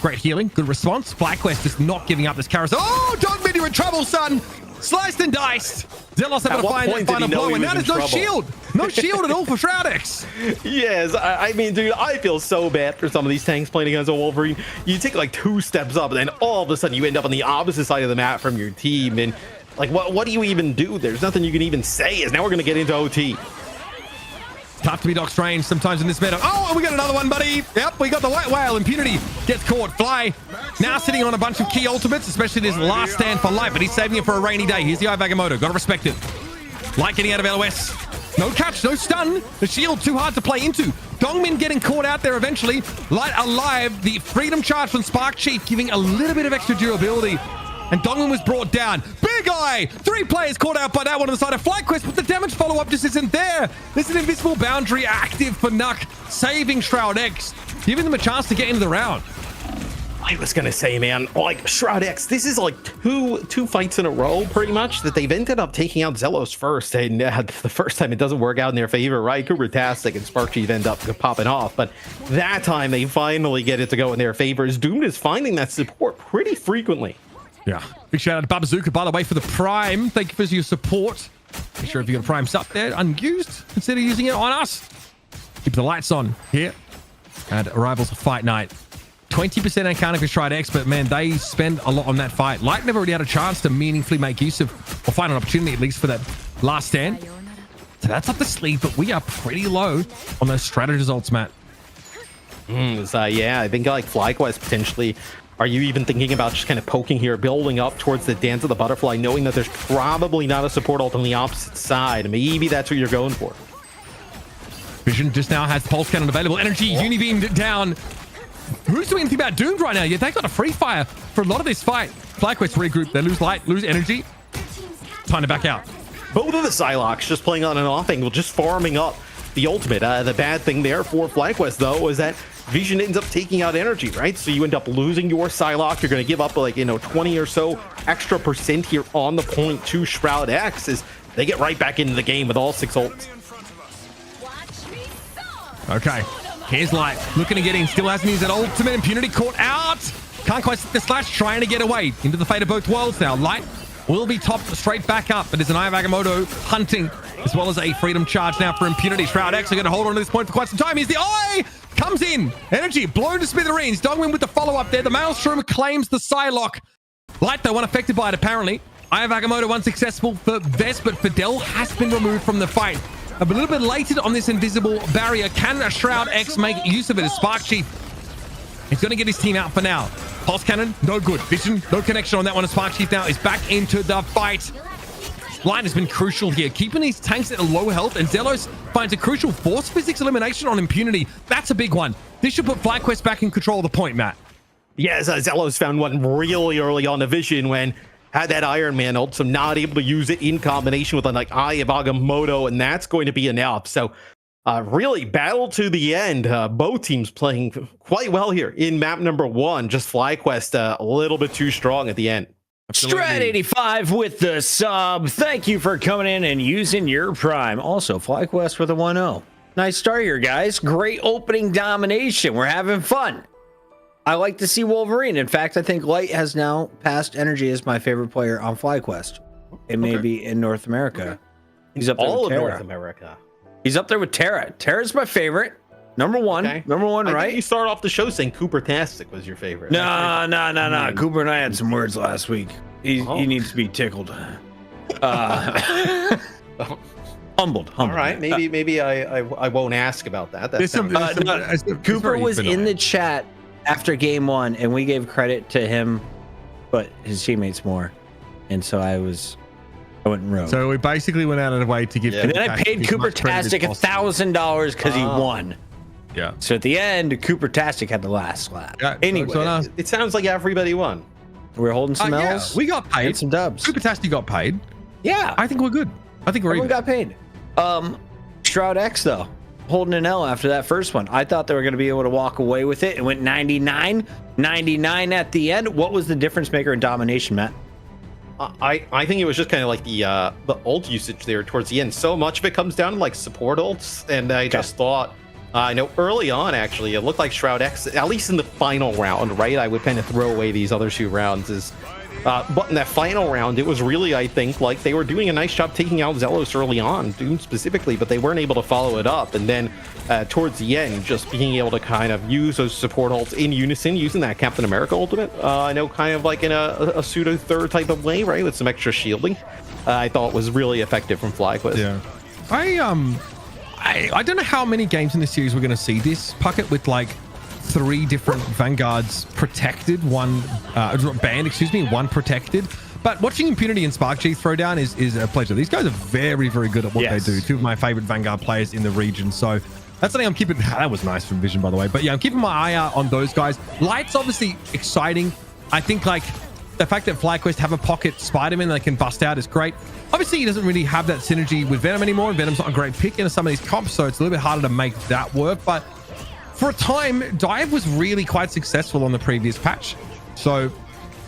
Great healing, good response. FlyQuest is not giving up this carousel. Oh, Dogman, you're in trouble, son. Sliced and diced. Zelos able to find that final blow, and now there's no shield. No shield at all for Shroud-X. Yes, I mean, dude, I feel so bad for some of these tanks playing against a Wolverine. You take like 2 steps up, and then all of a sudden you end up on the opposite side of the map from your team. And like, what do you even do? There's nothing you can even say. Is now we're going to get into OT. Tough to be Doc Strange sometimes in this meta. Oh, and we got another one, buddy. Yep, we got the White Whale. Impunity gets caught. Fly now sitting on a bunch of key ultimates, especially this last stand for Light, but he's saving it for a rainy day. Here's the Eye of Agamotto. Got to respect it. Light getting out of LOS. No catch, no stun. The shield too hard to play into. Dongmin getting caught out there eventually. Light alive. The freedom charge from Spark Chief giving a little bit of extra durability. And Dongmin was brought down. Big Eye! 3 players caught out by that one on the side of FlyQuest, but the damage follow-up just isn't there. There's an invisible boundary active for Nuck, saving Shroud-X, giving them a chance to get into the round. I was gonna say, man, like Shroud-X, this is like two fights in a row, pretty much, that they've ended up taking out Zelos first. And the first time it doesn't work out in their favor, right? Qadsiah and Spark Chief end up popping off. But that time they finally get it to go in their favor. Doomed is finding that support pretty frequently. Yeah. Big shout out to Babazuka, by the way, for the Prime. Thank you for your support. Make sure if you got Primes up there unused, consider using it on us. Keep the lights on here. And Arrivals of Fight Night. 20% encounter for Shroud-X, but man, they spend a lot on that fight. Light never really had a chance to meaningfully make use of, or find an opportunity at least for that last stand. So that's up the sleeve, but we are pretty low on those strategy results, Matt. Yeah, I think like FlyQuest potentially. Are you even thinking about just kind of poking here, building up towards the Dance of the Butterfly, knowing that there's probably not a support ult on the opposite side? Maybe that's what you're going for. Vision just now has Pulse Cannon available. Energy Unibeamed down. Who's doing anything about Doomed right now? Yeah, they got a free fire for a lot of this fight. FlyQuest regroup. They lose light, lose energy. Time to back out. Both of the Psylocks just playing on an off angle, just farming up the ultimate. The bad thing there for FlyQuest, though, is that Vision ends up taking out energy, right? So you end up losing your Psylocke. You're going to give up like, 20 or so extra % here on the point to Shroud-X as they get right back into the game with all 6 ults. Okay. Here's Light. Looking to get in. Still hasn't used that ultimate. Impunity caught out. Can't quite stick the slash. Trying to get away. Into the Fate of Both Worlds now. Light will be topped straight back up. But there's an Eye of Agamotto hunting, as well as a freedom charge now for Impunity. Shroud-X are going to hold on to this point for quite some time. Here's the Eye. Comes in. Energy blown to smithereens. Dogwin with the follow-up there. The Maelstrom claims the Psylocke. Light, though, unaffected by it, apparently. Eye of Agamotto unsuccessful for Vest, but Fidel has been removed from the fight. A little bit lated on this invisible barrier. Can a Shroud-X make use of it as Spark Chief? He's going to get his team out for now. Pulse Cannon, no good. Vision, no connection on that one. Spark Chief now is back into the fight. Light has been crucial here, keeping these tanks at a low health, and Zelos finds a crucial force physics elimination on Impunity. That's a big one. This should put FlyQuest back in control of the point, Matt. Yes, Zelos found one really early on the Vision when had that Iron Man ult, so not able to use it in combination with like Eye of Agamotto, and that's going to be enough. So really battle to the end. Both teams playing quite well here in map number 1. Just FlyQuest a little bit too strong at the end. Strat85 with the sub. Thank you for coming in and using your Prime. Also, FlyQuest with a 1-0. Nice start here, guys. Great opening domination. We're having fun. I like to see Wolverine. In fact, I think Light has now passed Energy as my favorite player on FlyQuest. It may be in North America. He's up there All with of Terra. North America. He's up there with Terra. Terra's my favorite. Number one. Okay. Number one, I right? think you started off the show saying Cooper-tastic was your favorite. No. Cooper and I had some words last week. He needs to be tickled. Humbled. All right, maybe I won't ask about that. That sounds Cooper was in the chat after game 1, and we gave credit to him, but his teammates more, and so I went rogue. So we basically went out of the way to give. And then I paid Cooper Tastic $1,000 because he won. Yeah. So at the end, Cooper Tastic had the last slap. Yeah, anyway, it sounds like everybody won. We're holding some yeah, L's. we got paid. And some dubs. Cooper Tastic got paid. Yeah. I think we're good. I think we're Everyone even. got paid. Shroud-X though, holding an L after that first one. I thought they were going to be able to walk away with it. It went 99 at the end. What was the difference maker in domination, Matt? I think it was just kind of like the ult usage there towards the end. So much of it comes down to like support ults, and I just thought, I know early on actually, it looked like Shroud-X, at least in the final round, right? I would kind of throw away these other 2 rounds but in that final round, it was really, I think, like they were doing a nice job taking out Zelos early on, Doom specifically, but they weren't able to follow it up. And then towards the end, just being able to kind of use those support ults in unison, using that Captain America ultimate, I know kind of like in a pseudo third type of way, right? With some extra shielding, I thought was really effective from FlyQuest. Yeah. I don't know how many games in the series we're going to see this Puckett with like 3 different Vanguards protected, one banned, one protected. But watching Impunity and SparkG throw down is a pleasure. These guys are very, very good at what they do. 2 of my favorite Vanguard players in the region. So that's something I'm keeping. That was nice from Vision, by the way. But yeah, I'm keeping my eye out on those guys. Light's obviously exciting. I think like the fact that FlyQuest have a pocket Spider-Man that can bust out is great. Obviously, he doesn't really have that synergy with Venom anymore. Venom's not a great pick in some of these comps, so it's a little bit harder to make that work. But for a time, Dive was really quite successful on the previous patch. So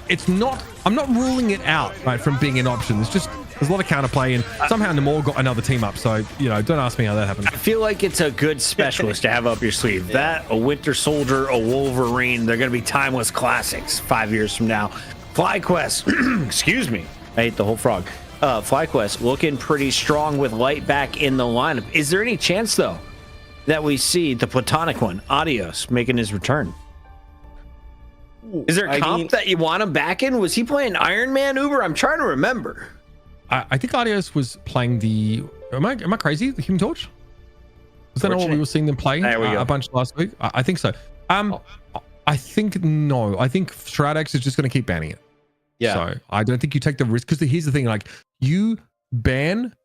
it's not, I'm not ruling it out, right, from being an option. It's just, there's a lot of counterplay, and somehow Namor got another team up. So, you know, don't ask me how that happened. I feel like it's a good specialist to have up your sleeve. That, a Winter Soldier, a Wolverine, they're going to be timeless classics 5 years from now. FlyQuest, excuse me, I ate the whole frog. FlyQuest looking pretty strong with Light back in the lineup. Is there any chance, though, that we see the platonic one, Adios, making his return? Is there a comp that you want him back in? Was he playing Iron Man Uber? I'm trying to remember. I think Adios was playing the. Am I crazy? The Human Torch? Was that not what we were seeing them play a bunch last week? I think so. I think no. I think Shroud-X is just going to keep banning it. Yeah. So I don't think you take the risk, because here's the thing: like, you ban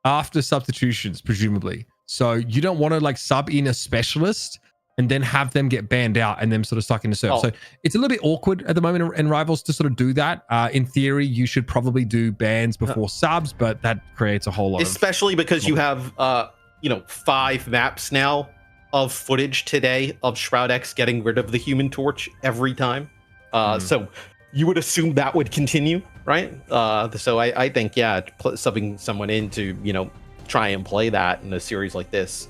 after substitutions, presumably. So you don't want to like sub in a specialist and then have them get banned out and them sort of stuck in the serve. So it's a little bit awkward at the moment in Rivals to sort of do that. In theory, you should probably do bans before subs, but that creates a whole lot especially because you have 5 maps now of footage today of Shroud-X getting rid of the Human Torch every time. So you would assume that would continue, right? So I think, subbing someone in to, try and play that in a series like this.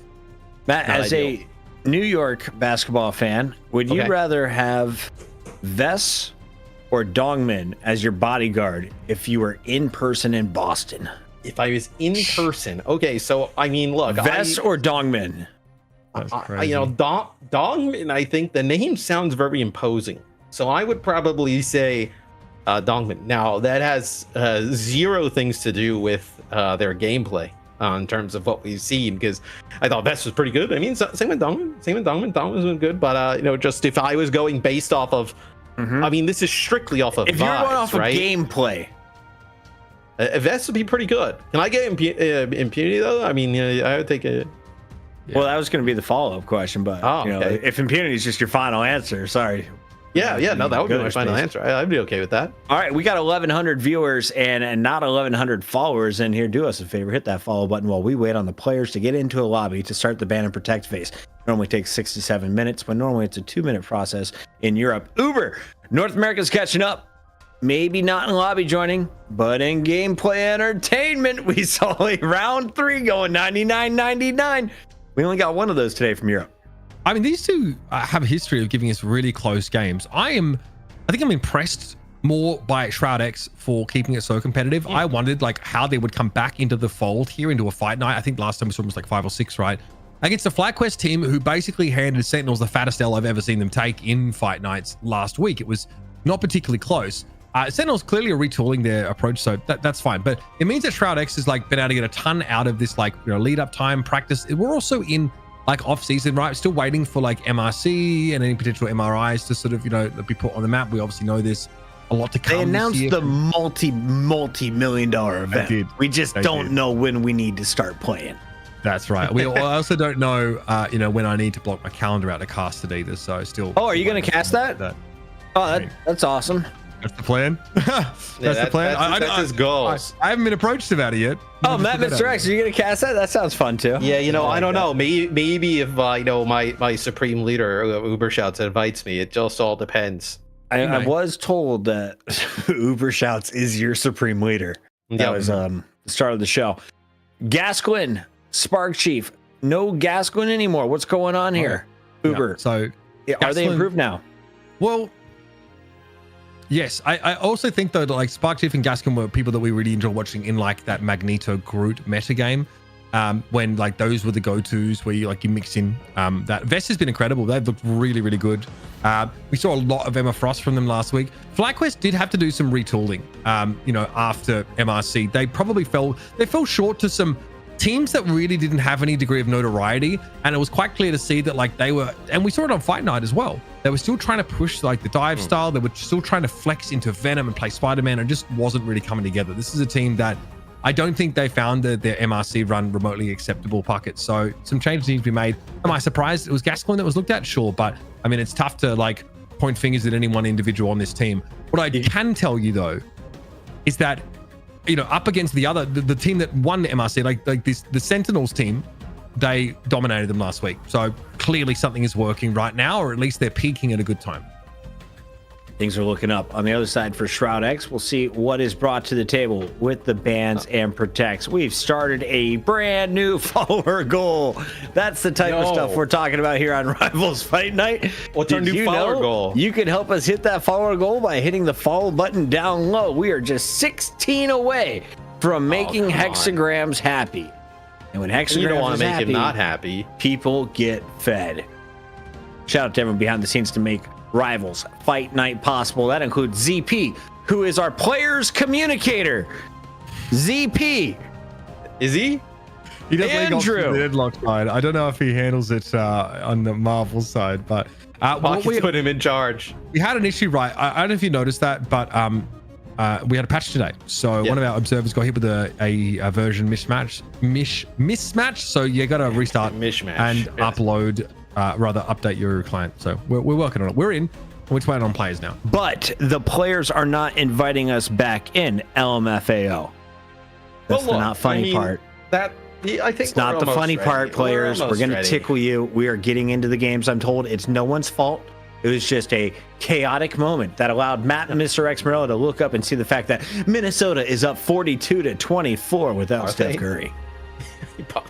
Matt, as a New York basketball fan, would you rather have Vess or Dongmin as your bodyguard if you were in person in Boston? If I was in person, okay. So I mean, look, Vess or Dongmin? Dongmin. I think the name sounds very imposing, so I would probably say Dongmin. Now that has 0 things to do with their gameplay. In terms of what we've seen, because I thought Vest was pretty good. I mean, same with Dongmin. Dongmin's been good, but just if I was going based off of, I mean, this is strictly off of if vibes, you're going off right? of gameplay, Vest would be pretty good. Can I get impunity though? I mean, I would take it. Yeah. Well, that was going to be the follow-up question, but if impunity is just your final answer, sorry. No, that would be my final answer. I'd be okay with that. All right, we got 1,100 viewers and not 1,100 followers in here. Do us a favor, hit that follow button while we wait on the players to get into a lobby to start the ban and protect phase. It normally takes 6 to 7 minutes, but normally it's a 2-minute process in Europe. Uber, North America's catching up. Maybe not in lobby joining, but in gameplay entertainment, we saw a round 3 going 99-99. We only got one of those today from Europe. I mean, these two have a history of giving us really close games. I think I'm impressed more by Shroud-X for keeping it so competitive. I wondered like how they would come back into the fold here into a fight night. I think last time we saw them was like 5 or 6, right? Against the FlyQuest team, who basically handed Sentinels the fattest L I've ever seen them take in fight nights last week. It was not particularly close. Sentinels clearly are retooling their approach, so that's fine. But it means that Shroud-X has like been able to get a ton out of this like lead up time practice. We're also in like off season, right? Still waiting for like MRC and any potential MRIs to sort of be put on the map. We obviously know there's a lot to come. They announced the multi-million-dollar event. We just don't know when we need to start playing. That's right. I also don't know, when I need to block my calendar out to cast it either. So still. Oh, are you going to cast that? Oh, that's awesome. That's the plan. That's the plan. That's his goals. I haven't been approached about it yet. Oh, Matt, Mr. X, are you going to cast that? That sounds fun too. Yeah, I don't know. Maybe if my supreme leader Ubershouts invites me, it just all depends. I was told that Ubershouts is your supreme leader. That was the start of the show. Gasquin, Spark Chief, no Gasquin anymore. What's going on here? Uber. Yeah. So are they improved now? Well, yes. I also think though that like Spark Chief and Gaskin were people that we really enjoy watching in like that Magneto Groot meta game. When like those were the go-tos where you mix in that. Vest has been incredible. They've looked really, really good. We saw a lot of Emma Frost from them last week. FlyQuest did have to do some retooling, after MRC. They probably fell short to some teams that really didn't have any degree of notoriety. And it was quite clear to see that like they were, and we saw it on Fight Night as well. They were still trying to push like the dive style. They were still trying to flex into Venom and play Spider-Man, and just wasn't really coming together. This is a team that I don't think they found their MRC run remotely acceptable pockets. So some changes need to be made. Am I surprised it was Gascoigne that was looked at? Sure. But I mean, it's tough to like point fingers at any one individual on this team. What I can tell you though, is that, up against the team that won the MRC, like the Sentinels team, they dominated them last week. So clearly something is working right now, or at least they're peaking at a good time. Things are looking up. On the other side for Shroud-X, we'll see what is brought to the table with the bans and protects. We've started a brand new follower goal. That's the type of stuff we're talking about here on Rivals Fight Night. What's our new follower goal? You can help us hit that follower goal by hitting the follow button down low. We are just 16 away from making hexagrams happy. And when hexagrams you don't want to make happy, him not happy, people get fed. Shout out to everyone behind the scenes to make Rivals Fight Night possible. That includes ZP, who is our players communicator. ZP. Is he? He does Andrew. the deadlock side. I don't know if he handles it on the Marvel side, but we put him in charge. We had an issue, right? I don't know if you noticed that, but we had a patch today. So one of our observers got hit with a version mismatch. So you got to restart and upload. Update your client. So we're working on it. We're in. We're playing on players now. But the players are not inviting us back in LMFAO. That's the not funny part. I think it's not the funny part, players. We're going to tickle you. We are getting into the games. I'm told it's no one's fault. It was just a chaotic moment that allowed Matt and Mr. X Morello to look up and see the fact that Minnesota is up 42-24 without Steph Curry.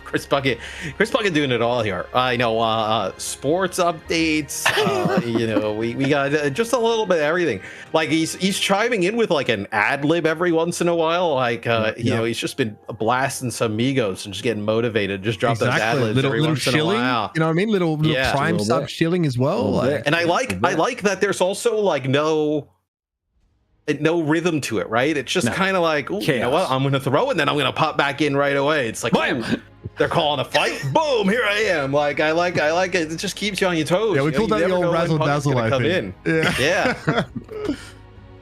Chris Bucket doing it all here. I know sports updates. We got just a little bit of everything. Like he's chiming in with like an ad lib every once in a while. Like he's just been blasting some Migos and just getting motivated. Just drop those ad libs every once in a while. You know what I mean? Little prime sub shilling as well. And I like that there's also like no rhythm to it, right? It's just kind of like, you know what? I'm going to throw it and then I'm going to pop back in right away. It's like, boom, they're calling a fight. Boom, here I am. Like, I like it. It just keeps you on your toes. Yeah, we called that the old razzle dazzle. I think. Yeah.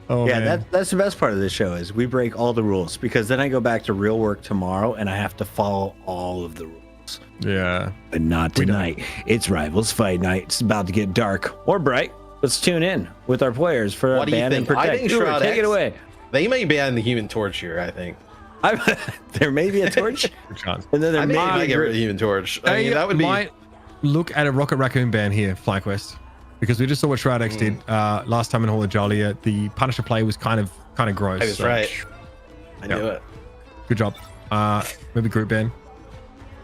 That's the best part of this show is we break all the rules, because then I go back to real work tomorrow and I have to follow all of the rules. Yeah. But not tonight. It's Rivals Fight Night. It's about to get dark or bright. Let's tune in with our players for a ban and protect. I think Shroud-X, take it away. They may ban the Human Torch here, I think. There may be a torch. And then there may be get rid of the Human Torch. I mean, that would might look at a Rocket Raccoon ban here, FlyQuest, because we just saw what Shroud-X did last time in Hall of Jolly. The Punisher play was kind of gross. I was right. I knew it. Good job. Maybe Groot ban.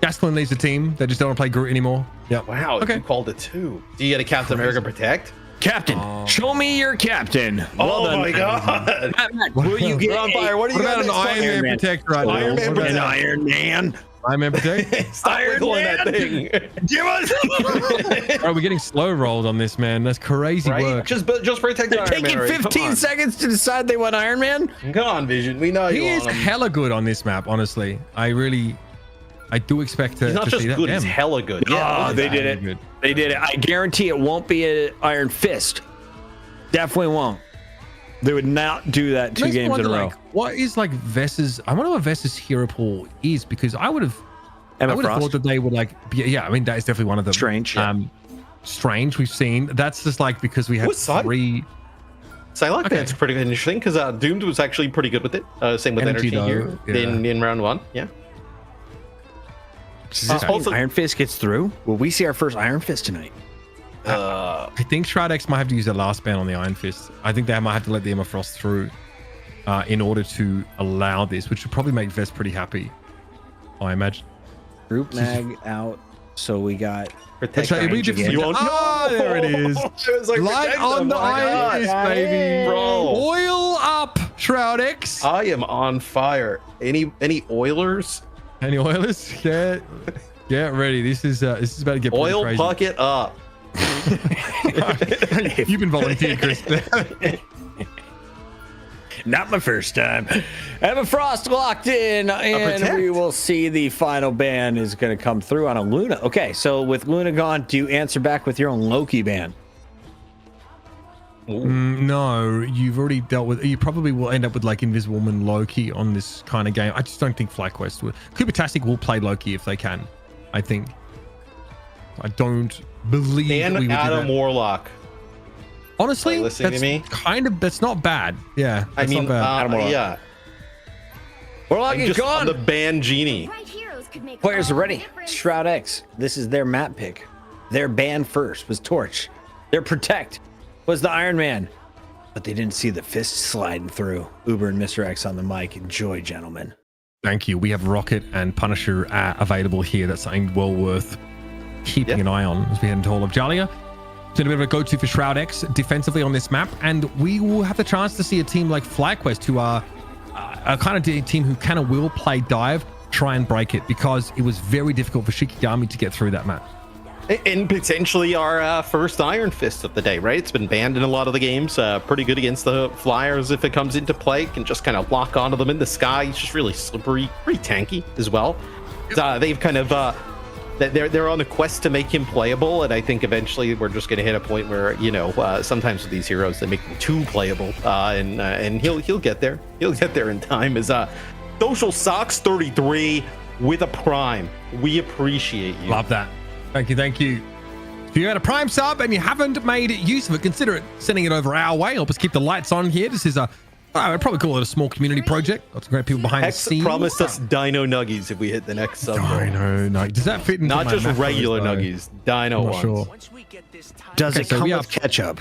Gascoigne leads the team. They just don't want to play Groot anymore. Yeah. Wow. Okay. You called it too. Do you get a Captain America Protect? Captain, show me your captain. Well my God! Will you get on fire? What do you got? An Iron Man Protect right now? Iron Man. Iron Man protect. Stop wiggling that thing. Give us. Bro, we're getting slow rolled on this, man. That's crazy Right? work. Just protect the They're Iron Man. taking right? Come 15 on. seconds to decide they want Iron Man. Come on, Vision. We know you He is want him. hella good on this map, honestly. I do expect to, He's not to just see that. good, he's Damn. hella good. Oh, they did it. Good. They did it. I guarantee it won't be an Iron Fist. Definitely won't. They would not do that two Makes me games in a wonder, row. like, what is like Vess's? I wonder what Vess's hero pool is, because I would have Frost? thought that they would like be, yeah, I mean that is definitely one of them. Strange. Strange we've seen. That's just like because we have What's that? 3 Psylocke Okay. Band's pretty interesting because Doomed was actually pretty good with it. Same with Energy, Energy, here though, yeah. in round 1. Yeah. Does this mean also- Iron Fist gets through? Will we see our first Iron Fist tonight? I think Shroud-X might have to use their last ban on the Iron Fist. I think they might have to let the Emma Frost through in order to allow this, which would probably make Vess pretty happy, I imagine. Group mag out. So we got. Protect It'd be Iron different. Fist. You won't- Oh, there it is. I was like, Light protect on them, the my Iron God. Fist, baby. Bro. Oil up, Shroud-X. I am on fire. Any Oilers? Any Oilers? Get ready. This is about to get pretty Oil crazy. bucket up. You've been volunteered, Chris. Not my first time. Emma Frost locked in, and protect. we will see the final ban is going to come through on a Luna. Okay, so with Luna gone, do you answer back with your own Loki ban? No, you've already dealt with. You probably will end up with like Invisible Woman Loki on this kind of game. I just don't think FlyQuest will. Qadsiah will play Loki if they can. I think. I don't believe that we And would Adam do that. Warlock. Honestly, Are you listening to me? That's not bad. Yeah, I that's mean, not bad. Adam Warlock. yeah. Warlock I'm is just gone. I'm the ban genie. Right heroes could make Players are all the ready. difference. Shroud-X. This is their map pick. Their ban first was Torch. Their protect was the Iron Man. But they didn't see the fist sliding through. Uber and Mr. X on the mic. Enjoy, gentlemen. Thank you. We have Rocket and Punisher available here. That's something well worth keeping an eye on as we head into Hall of Jalia. It's a bit of a go-to for Shroud-X defensively on this map, and we will have the chance to see a team like FlyQuest, who are a kind of team who kind of will play dive, try and break it, because it was very difficult for Shikigami to get through that map. And potentially our first Iron Fist of the day, right? It's been banned in a lot of the games. Pretty good against the Flyers if it comes into play. Can just kind of lock onto them in the sky. It's just really slippery, pretty tanky as well. They've kind of they're on a quest to make him playable, and I think eventually we're just going to hit a point where sometimes with these heroes they make them too playable, and he'll get there. He'll get there in time. Is Social Socks 33 with a prime. We appreciate you. Love that. Thank you. If you had a Prime sub and you haven't made use of it, consider it sending it over our way. Help us keep the lights on here. This is I'd probably call it a small community project. Lots of great people behind Hex the scenes. promised us Dino Nuggies if we hit the next sub. No. Does that fit into Not my just macros, regular though? Nuggies, Dino I'm not ones. sure. Does Okay, it so come we with have- ketchup?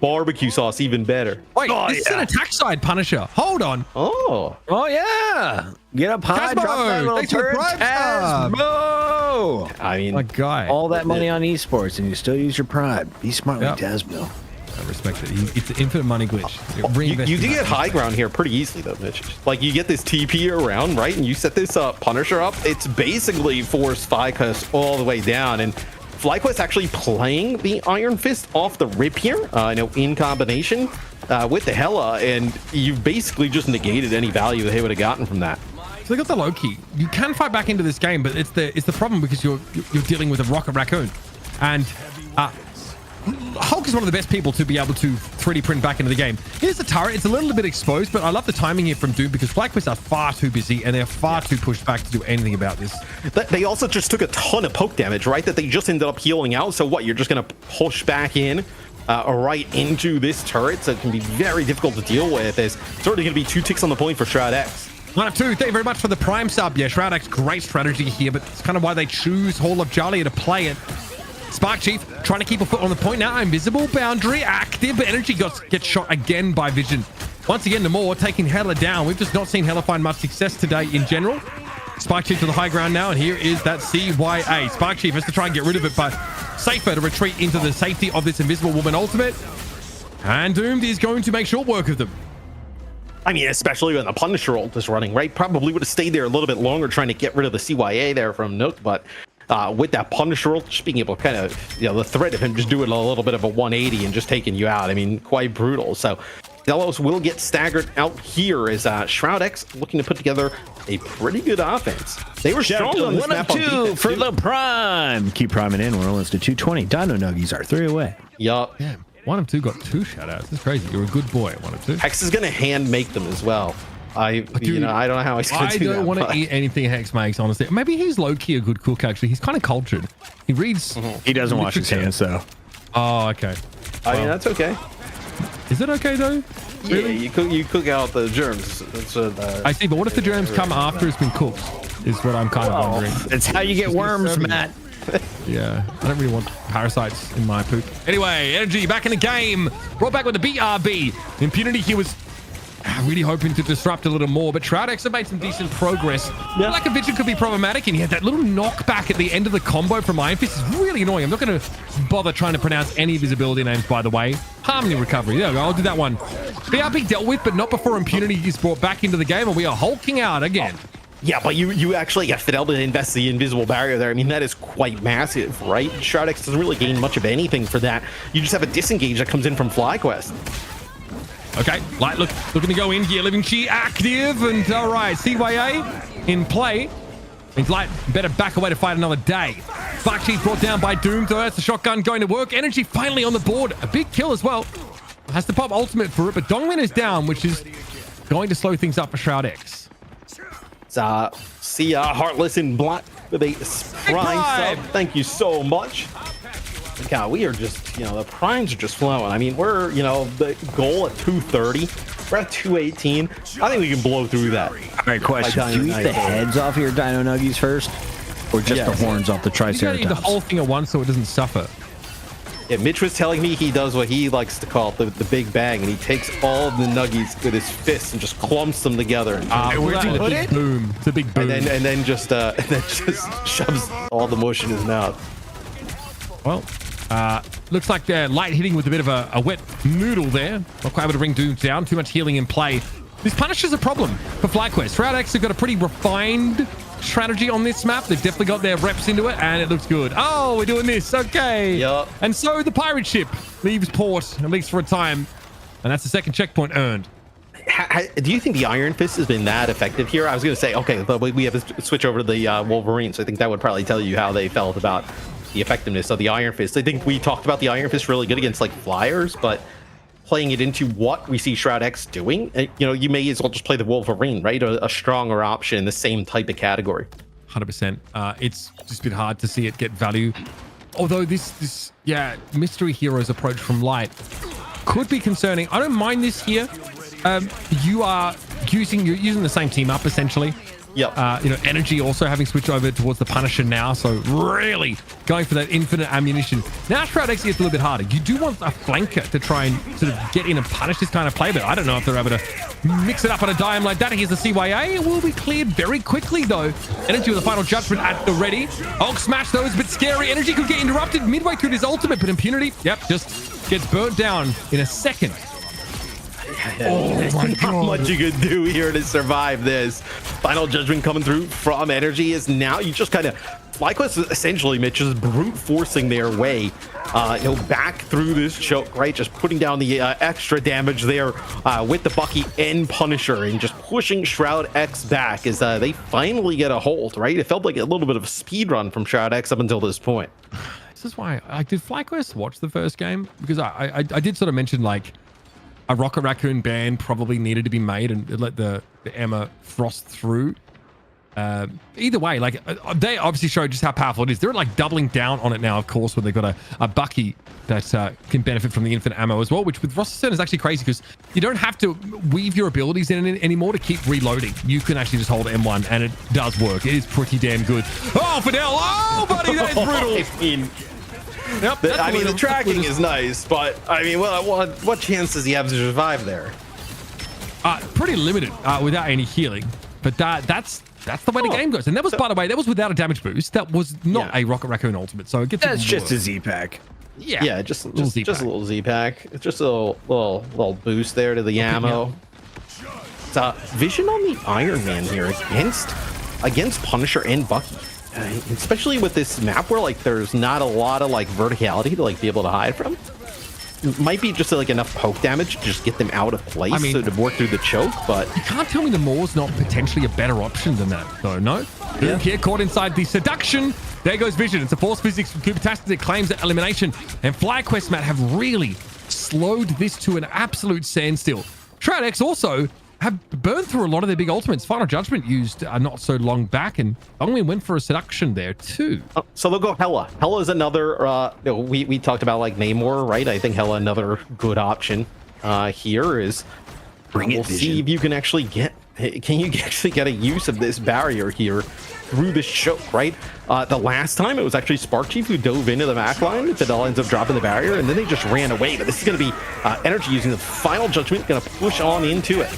Barbecue sauce, even better. Wait, Oh, this is an yeah. attack side Punisher. Hold on. Oh, Oh, yeah. Get up high, Casmo, drop that little thanks for the turret. Prime sub. Tasmo! I mean, My guy. All that money on esports, and you still use your pride. Be smart like Yep. Tasmo. I respect it. It's an infinite money glitch. Reinvest you in do that. get high ground here pretty easily though, Mitch. Like you get this TP around, right? And you set this Punisher up. It's basically forced FlyQuest all the way down. And FlyQuest actually playing the Iron Fist off the rip here, in combination with the Hela. And you've basically just negated any value they would have gotten from that. So they got the Loki. You can fight back into this game, but it's the problem because you're dealing with a Rocket Raccoon, and Hulk is one of the best people to be able to 3D print back into the game. Here's the turret. It's a little bit exposed, but I love the timing here from Doom because FlyQuest are far too busy and they're far too pushed back to do anything about this. They also just took a ton of poke damage, right? That they just ended up healing out. So what? You're just going to push back in right into this turret. So it can be very difficult to deal with. There's certainly going to be 2 ticks on the point for Shroud-X. 1 of 2. Thank you very much for the Prime sub. Yeah, Shroud-X, great strategy here, but it's kind of why they choose Hall of Jalia to play it. Spark Chief trying to keep a foot on the point now. Invisible boundary active, but Energy gets shot again by Vision. Once again, Namor taking Hela down. We've just not seen Hela find much success today in general. Spark Chief to the high ground now, and here is that CYA. Spark Chief has to try and get rid of it, but safer to retreat into the safety of this Invisible Woman ultimate. And Doomed is going to make short work of them. I mean, especially when the Punisher ult is running, right? Probably would have stayed there a little bit longer trying to get rid of the CYA there from Nook, but with that Punisher ult, just being able to kind of, the threat of him just doing a little bit of a 180 and just taking you out, I mean, quite brutal. So Delos will get staggered out here as Shroud-X looking to put together a pretty good offense. They were strong on this map on defense, for too. the prime. Keep priming in. We're almost to 220. Dino Nuggies are 3 away. Yup. Yeah, 1 of 2 got 2 shoutouts. That's crazy. You're a good boy. 1 of 2. Hex is going to hand make them as well. I don't know how he's going to do that. I don't want to eat anything Hex makes, honestly. Maybe he's low-key a good cook, actually. He's kind of cultured. He reads... He doesn't wash his hands, though. Oh, okay. I mean, that's okay. Is it okay, though? Really? Yeah, you cook out the germs. That's I see, but what if the germs come after it's been cooked? Is what I'm kind of wondering. It's how you get worms, Matt. Yeah, I don't really want parasites in my poop. Anyway, Energy back in the game. Brought back with the BRB. Impunity here was really hoping to disrupt a little more, but Shroud-X have made some decent progress. Yeah. Like a Vision could be problematic, and he had that little knockback at the end of the combo from Iron Fist is really annoying. I'm not going to bother trying to pronounce any of his ability names, by the way. Harmony Recovery. There we go. I'll do that one. BRB dealt with, but not before Impunity is brought back into the game, and we are hulking out again. Yeah, but you actually got Fidelity to invest the invisible barrier there. I mean, that is quite massive, right? Shroud-X doesn't really gain much of anything for that. You just have a disengage that comes in from FlyQuest. Okay, Light looking to go in here. Living Chi active, and all right, CYA in play. Means Light better back away to fight another day. Spark Chief brought down by Doom, so that's the shotgun going to work. Energy finally on the board. A big kill as well. Has to pop ultimate for it, but Donglin is down, which is going to slow things up for Shroud-X. See Heartless in black with a prime sub. Thank you so much. God, we are just, the primes are just flowing. I mean, we're, the goal at 230. We're at 218. I think we can blow through that. All right, question. Do you eat the heads off of your Dino Nuggies first? Or just the horns off the Triceratops? You gotta eat the whole thing at once so it doesn't suffer. Yeah, Mitch was telling me he does what he likes to call the big bang, and he takes all of the nuggies with his fists and just clumps them together. Where'd you put it? Boom. It's a big boom. And then just shoves all the mush in his mouth. Well, looks like they're light hitting with a bit of a wet noodle there. Not quite able to bring Doom down. Too much healing in play. This Punisher's a problem for FlyQuest. Shroud-X have got a pretty refined strategy on this map. They've definitely got their reps into it, and it looks good. Oh, we're doing this. Okay. Yep. And so the pirate ship leaves port, at least for a time. And that's the second checkpoint earned. Do you think the Iron Fist has been that effective here? I was going to say, okay, but we have to switch over to the Wolverine, so I think that would probably tell you how they felt about the effectiveness of the Iron Fist. I think we talked about the Iron Fist really good against, like, flyers, but playing it into what we see Shroud-X doing, you may as well just play the Wolverine, right? A stronger option in the same type of category. 100%. It's just been hard to see it get value. Although this Mystery Heroes approach from Light could be concerning. I don't mind this here. You're using the same team up, essentially. Yep. Energy also having switched over towards the Punisher now, so really going for that infinite ammunition. Now Shroud-X gets a little bit harder. You do want a flanker to try and sort of get in and punish this kind of play, but I don't know if they're able to mix it up on a dime like that. Here's the CYA. It will be cleared very quickly, though. Energy with the final judgment at the ready. Hulk smash those, but scary. Energy could get interrupted midway through his ultimate, but Impunity, just gets burnt down in a second. Oh my God. Not much you could do here to survive this. Final judgment coming through from Energy is now you just kind of FlyQuest essentially, Mitch, is brute forcing their way back through this choke, right? Just putting down the extra damage there with the Bucky and Punisher and just pushing Shroud-X back as they finally get a hold, right? It felt like a little bit of a speed run from Shroud-X up until this point. This is why did FlyQuest watch the first game? Because I did sort of mention, like, a Rocket Raccoon ban probably needed to be made and let the Emma frost through. Either way, like, they obviously showed just how powerful it is. They're like doubling down on it now, of course, when they've got a Bucky that can benefit from the infinite ammo as well, which with Rosterstone is actually crazy because you don't have to weave your abilities in anymore to keep reloading. You can actually just hold M1 and it does work. It is pretty damn good. Oh, Fidel! Oh, buddy, that is brutal. Yep, the tracking is nice, but I mean, what chance does he have to survive there? Pretty limited without any healing, but that's the way the game goes. And that was, by the way, that was without a damage boost. That was not a Rocket Raccoon ultimate, so it gets. That's just a Z-pack. Yeah, just a little Z-pack. It's just a little boost there to the ammo. Vision on the Iron Man here against Punisher and Bucky. Especially with this map where like there's not a lot of like verticality to like be able to hide from. Might be just like enough poke damage to just get them out of place, so to work through the choke, but you can't tell me the Maul's not potentially a better option than that, though. No, Doom here caught inside the seduction. There goes Vision. It's a force physics from Qadsiah that claims that elimination, and FlyQuest, Matt, have really slowed this to an absolute standstill. Shroud-X also have burned through a lot of their big ultimates. Final Judgment used not so long back, and Dongmin went for a seduction there too. So they'll go Hela. Hela is another, we talked about like Namor, right? I think Hela another good option here is, we'll see if you can actually get a use of this barrier here through this choke, right? The last time it was actually Spark Chief who dove into the back line. Fidel ends up dropping the barrier, and then they just ran away. But this is going to be Energy using the Final Judgment, going to push on into it.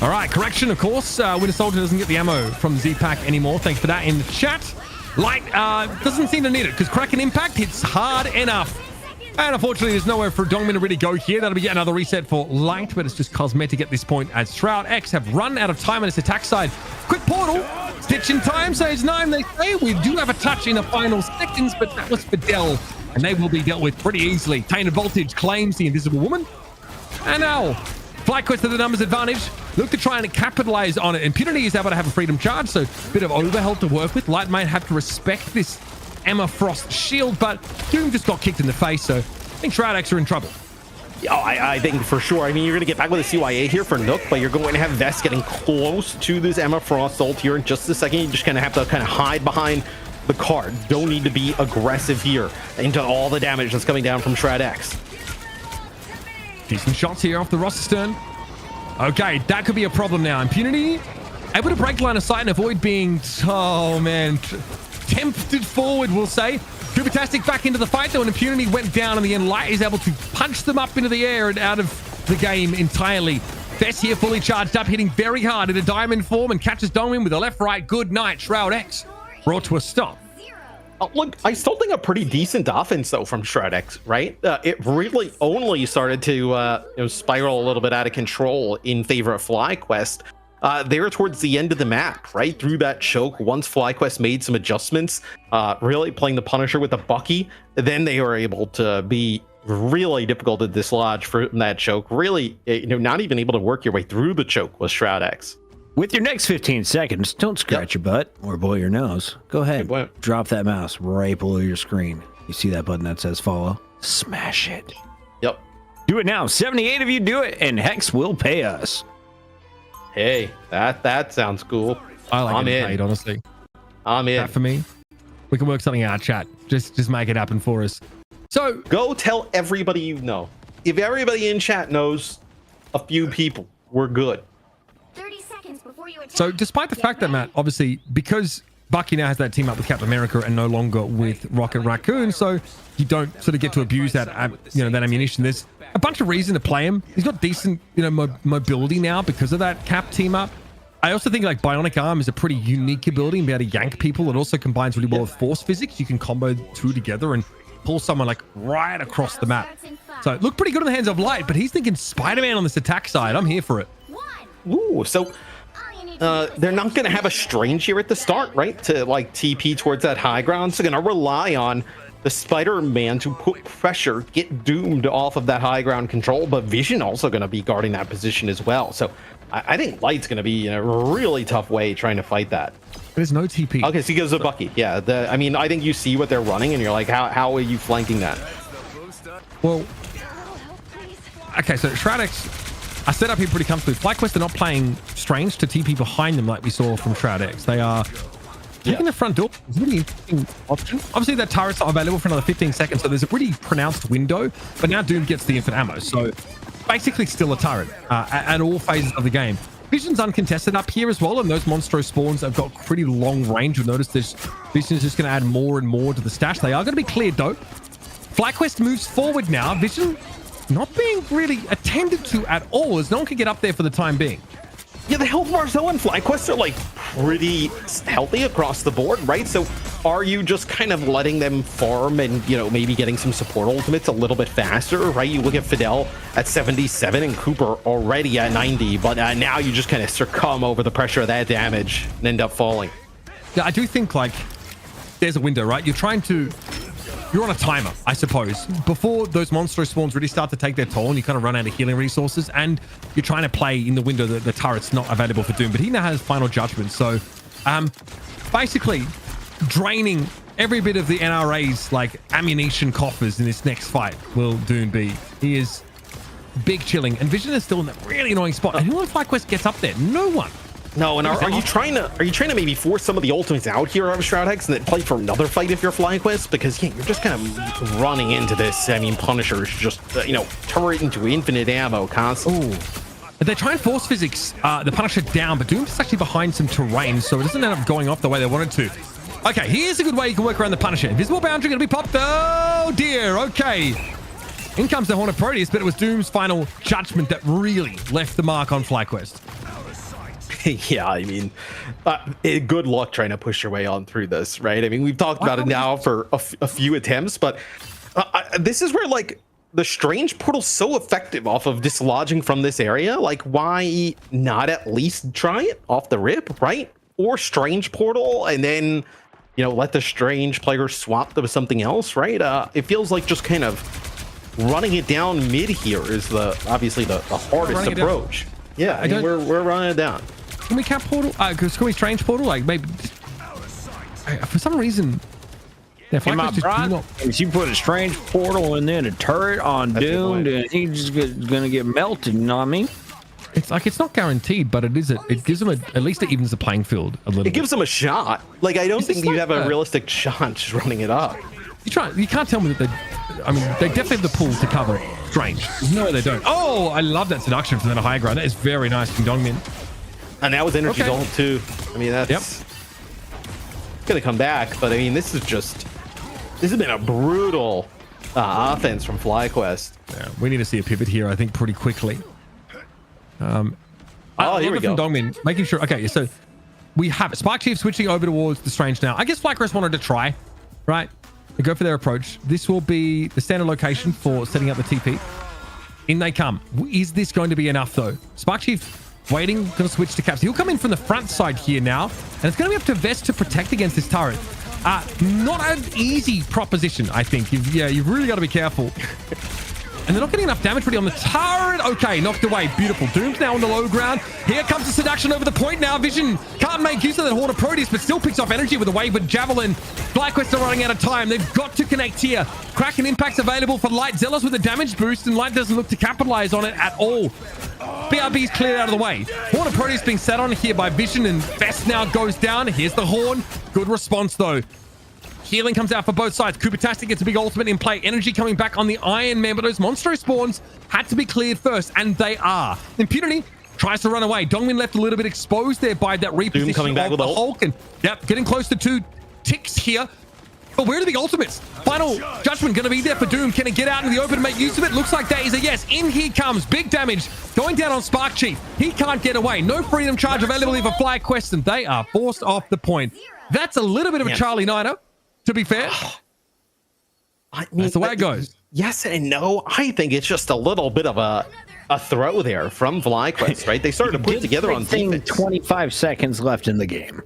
All right, correction, of course. Winter Soldier doesn't get the ammo from Z-Pack anymore. Thanks for that in the chat. Light doesn't seem to need it because Kraken Impact hits hard enough. And unfortunately, there's nowhere for Dongmin to really go here. That'll be yet another reset for Light, but it's just cosmetic at this point as Shroud-X have run out of time on its attack side. Quick portal. Stitch in time saves 9. They say we do have a touch in the final seconds, but that was Fidel, and they will be dealt with pretty easily. Tainted Voltage claims the Invisible Woman. And now, FlyQuest to the numbers advantage. Look to try and capitalize on it. Impunity is able to have a freedom charge, so a bit of overhealth to work with. Light might have to respect this Emma Frost shield, but Doom just got kicked in the face, so I think Shroud-X are in trouble. Oh, I think for sure. I mean, you're going to get back with a CYA here for Nook, but you're going to have Vest getting close to this Emma Frost ult here in just a second. You just kind of have to kind of hide behind the card. Don't need to be aggressive here into all the damage that's coming down from Shroud-X. Decent shots here off the roster stern. Okay, that could be a problem now. Impunity able to break line of sight and avoid being, oh man, tempted forward, we'll say. Fantastic back into the fight though, and Impunity went down, and the end Light is able to punch them up into the air and out of the game entirely. Vest here fully charged up, hitting very hard in a diamond form, and catches Dongmin with a left-right good night. Shroud-X brought to a stop. Look, I still think a pretty decent offense though from Shroud-X, right? It really only started to spiral a little bit out of control in favor of FlyQuest there towards the end of the map, right through that choke. Once FlyQuest made some adjustments, really playing the Punisher with the Bucky, then they were able to be really difficult to dislodge from that choke. Really, not even able to work your way through the choke was Shroud-X. With your next 15 seconds, don't scratch your butt or blow your nose. Go ahead, drop that mouse right below your screen. You see that button that says follow? Smash it. Yep. Do it now. 78 of you do it, and Hex will pay us. Hey, that sounds cool. I like getting paid, honestly. I'm in. That for me. We can work something out, chat. Just make it happen for us. So go tell everybody you know. If everybody in chat knows a few people, we're good. 30 seconds before you attack. So despite the fact that, Matt, obviously, because Bucky now has that team up with Captain America and no longer with Rocket Raccoon, so you don't sort of get to abuse that, that ammunition. There's a bunch of reason to play him. He's got decent, mobility now because of that Cap team up. I also think like Bionic Arm is a pretty unique ability and be able to yank people. It also combines really well with force physics. You can combo two together and pull someone like right across the map. So it looked pretty good in the hands of Light, but he's thinking Spider-Man on this attack side. I'm here for it. Ooh, so they're not going to have a Strange here at the start, right? To like TP towards that high ground. So they're going to rely on the Spider-Man to put pressure, get doomed off of that high ground control, but Vision also going to be guarding that position as well. So I think Light's going to be in a really tough way trying to fight that. There's no TP. Okay, so he goes to Bucky. Yeah, I think you see what they're running, and you're like, how are you flanking that? Well, okay, so Shroud-X, I set up here pretty comfortably. FlyQuest are not playing Strange to TP behind them like we saw from Shroud-X. They are taking the front door. It's a really interesting option. Obviously, that turret's not available for another 15 seconds, so there's a pretty pronounced window, but now Doom gets the infinite ammo, so basically still a turret at all phases of the game. Vision's uncontested up here as well, and those Monstro spawns have got pretty long range. You'll notice this Vision is just going to add more and more to the stash. They are going to be cleared though. FlyQuest moves forward now. Vision not being really attended to at all, as no one can get up there for the time being. Yeah, the health bars though and FlyQuest are like pretty healthy across the board, right? So are you just kind of letting them farm and, you know, maybe getting some support ultimates a little bit faster, right? You look at Fidel at 77 and Cooper already at 90, but now you just kind of succumb over the pressure of that damage and end up falling. Yeah, I do think, like, there's a window, right? You're on a timer, I suppose, before those monster spawns really start to take their toll and you kind of run out of healing resources, and you're trying to play in the window that the turret's not available for Doom, but he now has final judgment. So basically draining every bit of the NRA's like ammunition coffers in this next fight will Doom be. He is big chilling, and Vision is still in that really annoying spot. And who on FlyQuest gets up there? No one. No, and are you trying to maybe force some of the ultimates out here of Shroud-X and then play for another fight if you're FlyQuest? Because yeah, you're just kind of running into this. I mean, Punisher's just you know, turret into infinite ammo constantly. Ooh. They try and force physics the Punisher down, but Doom's actually behind some terrain, so it doesn't end up going off the way they wanted to. Okay, here's a good way you can work around the Punisher. Invisible boundary going to be popped. Oh dear. Okay. In comes the Horn of Proteus, but it was Doom's final judgment that really left the mark on FlyQuest. Yeah, I mean, good luck trying to push your way on through this, right? I mean, we've talked about it now for a few attempts, but this is where, like, the Strange Portal's so effective off of dislodging from this area. Like, why not at least try it off the rip, right? Or Strange Portal, and then, you know, let the Strange player swap to something else, right? It feels like just kind of running it down mid here is obviously the hardest approach. Yeah, I mean, we're running it down. Can we cap portal? Can we strange portal? Like maybe for some reason. Yeah, if you put a strange portal and then a turret on Doom, then he's just gonna get melted. You know what I mean? It's like it's not guaranteed, but it gives them at least it evens the playing field a little. It gives them a shot. Like I don't think you have a realistic shot just running it up. You can't tell me that they definitely have the pool to cover Strange. No, they don't. Oh, I love that seduction from the high ground. That is very nice from Dongmin. And that was energy ult too. I mean, that's gonna come back, but I mean, this has been a brutal offense from FlyQuest. Yeah, we need to see a pivot here, I think, pretty quickly. Here we go. From Dongmin, making sure. Okay, so we have Spark Chief switching over towards the Strange now. I guess FlyQuest wanted to try, right? They go for their approach. This will be the standard location for setting up the TP. In they come. Is this going to be enough though? Spark Chief waiting, going to switch to Caps. He'll come in from the front side here now, and it's going to be up to Vest to protect against this turret. Not an easy proposition, I think. You've really got to be careful. And they're not getting enough damage really on the turret. Okay, knocked away. Beautiful. Doom's now on the low ground. Here comes the seduction over the point now. Vision can't make use of that Horn of Proteus, but still picks off energy with a wave with Javelin. FlyQuest are running out of time. They've got to connect here. Kraken impact's available for Light. Zealous with a damage boost, and Light doesn't look to capitalize on it at all. BRB's cleared out of the way. Horn of Proteus being sat on here by Vision, and Vest now goes down. Here's the Horn. Good response, though. Healing comes out for both sides. Coopertastic gets a big ultimate in play. Energy coming back on the Iron Man, but those Monstro spawns had to be cleared first, and they are. Impunity tries to run away. Dongmin left a little bit exposed there by that reposition Doom coming back with the Hulk. And, yep, getting close to 2 ticks here. But where are the big ultimates? Final judgment going to be there for Doom. Can he get out in the open and make use of it? Looks like that is a yes. In he comes. Big damage going down on Spark Chief. He can't get away. No freedom charge available for FlyQuest, and they are forced off the point. That's a little bit of a Charlie Niner. To be fair, I mean, that's the way it goes. Yes and no. I think it's just a little bit of a throw there from FlyQuest, right? They started to put together on defense. 25 seconds left in the game.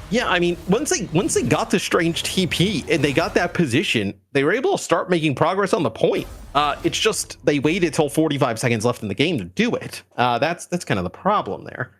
Yeah, I mean, once they got the Strange TP and they got that position, they were able to start making progress on the point. It's just they waited till 45 seconds left in the game to do it. That's kind of the problem there.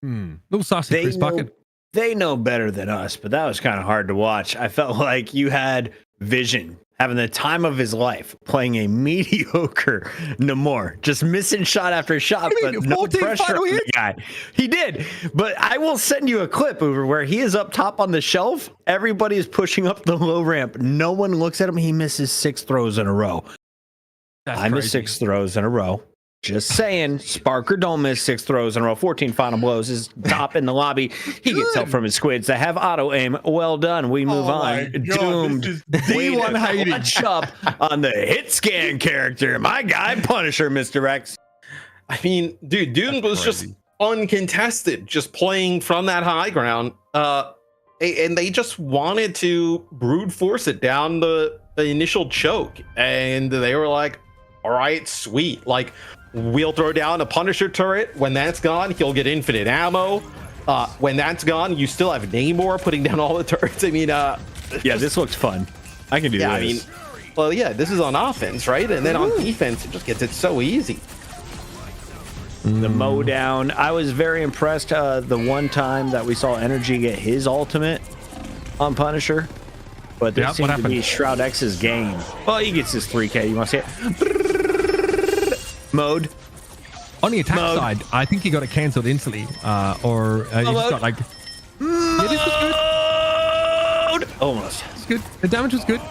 Little saucy Chris Bucket. They know better than us, but that was kind of hard to watch. I felt like you had Vision having the time of his life playing a mediocre Namor, just missing shot after shot, but no pressure on the guy. He did, but I will send you a clip over where he is up top on the shelf. Everybody is pushing up the low ramp. No one looks at him. He misses 6 throws in a row. I missed 6 throws in a row. Just saying, Sparker don't miss 6 throws in a row. 14 final blows is top in the lobby. He gets help from his squids that have auto aim. Well done. We move on. Doomed. D1 hiding. Watch up on the hit scan character. My guy, Punisher, Mr. X. I mean, dude, Doom was just uncontested, just playing from that high ground. and they just wanted to brute force it down the initial choke, and they were like, all right, sweet, like we'll throw down a Punisher turret. When that's gone, he'll get infinite ammo. When that's gone, you still have Namor putting down all the turrets. I mean, yeah, this looks fun. I can do this. I mean, well, yeah, this is on offense, right? And then on defense, it just gets it so easy. The mow down. I was very impressed the one time that we saw Energy get his ultimate on Punisher. But this seems to be Shroud-X's game. Well, he gets his 3K. You want to see it? Mode. On the attack side, I think he got it cancelled instantly. Or he just got like... Yeah, this was good. Almost. It's good. The damage was good.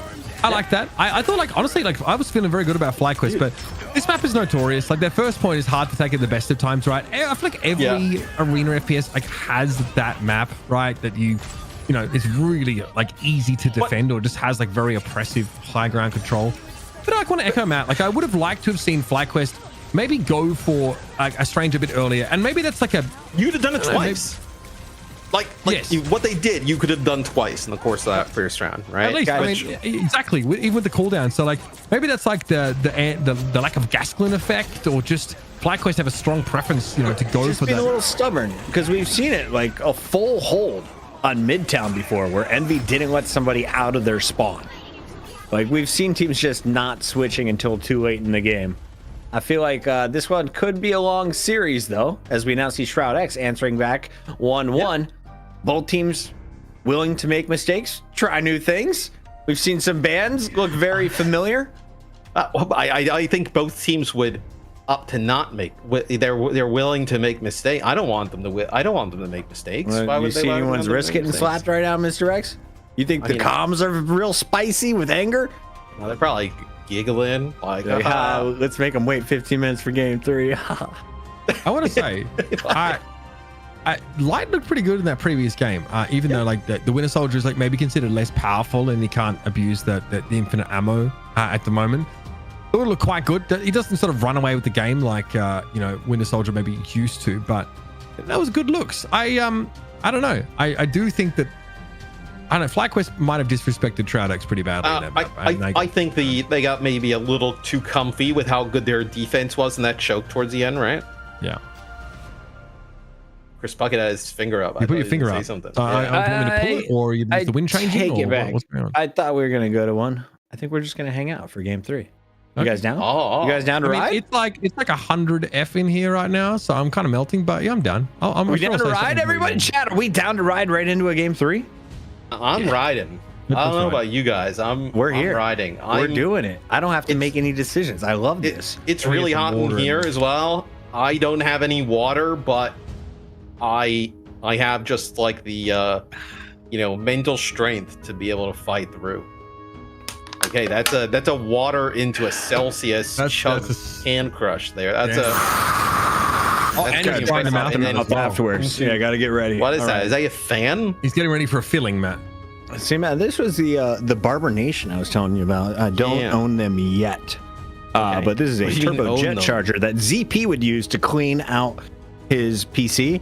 I like that. I thought, like, honestly, like, I was feeling very good about FlyQuest, but this map is notorious. Like, their first point is hard to take at the best of times, right? I feel like every arena FPS, like, has that map, right? That you know, it's really, like, easy to defend or just has, like, very oppressive high ground control. But I want to echo Matt. Like, I would have liked to have seen FlyQuest maybe go for, like, a Strange a bit earlier. And maybe that's, like, You'd have done it twice. Like yes. What they did, you could have done twice in the course of that first round, right? At least, I mean, exactly. Even with the cooldown. So, like, maybe that's like the lack of Gasklin effect, or just FlyQuest have a strong preference, you know, to go for that. A little stubborn, because we've seen it like a full hold on Midtown before, where Envy didn't let somebody out of their spawn. Like, we've seen teams just not switching until too late in the game. I feel like this one could be a long series, though, as we now see Shroud-X answering back 1-1. Both teams willing to make mistakes, try new things. We've seen some bans look very familiar. I think both teams would up to not make. They're willing to make mistakes. I don't want them to. I don't want them to make mistakes. Why would you see anyone's wrist getting slapped right now, Mr. X? You think the comms are real spicy with anger? Well, they're probably giggling like, let's make them wait 15 minutes for game 3. I want to say, Light looked pretty good in that previous game, even though like the Winter Soldier is like maybe considered less powerful and he can't abuse the infinite ammo at the moment. It would look quite good. He doesn't sort of run away with the game like you know, Winter Soldier maybe used to, but that was good looks. I don't know. I do think that, I don't know, FlyQuest might have disrespected Shroud-X pretty badly. In that map. I think they got maybe a little too comfy with how good their defense was in that choke towards the end, right? Yeah. Chris Bucket had his finger up. You put your finger up. Something. I want to pull it, or is the wind changing? Take it back. What's going on? I thought we were going to go to one. I think we're just going to hang out for game 3. You guys down? Oh. You guys down to ride? It's like 100 F in here right now, so I'm kind of melting. But yeah, I'm done. Are we down to ride, everybody? Chat, are we down to ride right into a game 3? I'm riding. I don't know about you guys. We're here. I'm riding. We're doing it. I don't have to make any decisions. I love this. It's really hot in here as well. I don't have any water, but I have just like the you know, mental strength to be able to fight through. Okay, that's a water into a Celsius chug hand crush there. That's and you're trying to mouth mouth afterwards. Yeah, I got to get ready. What is that? Is that a fan? He's getting ready for a filling, Matt. See, Matt, this was the Barber Nation I was telling you about. I don't own them yet. Okay. But this is a turbo jet charger that ZP would use to clean out his PC.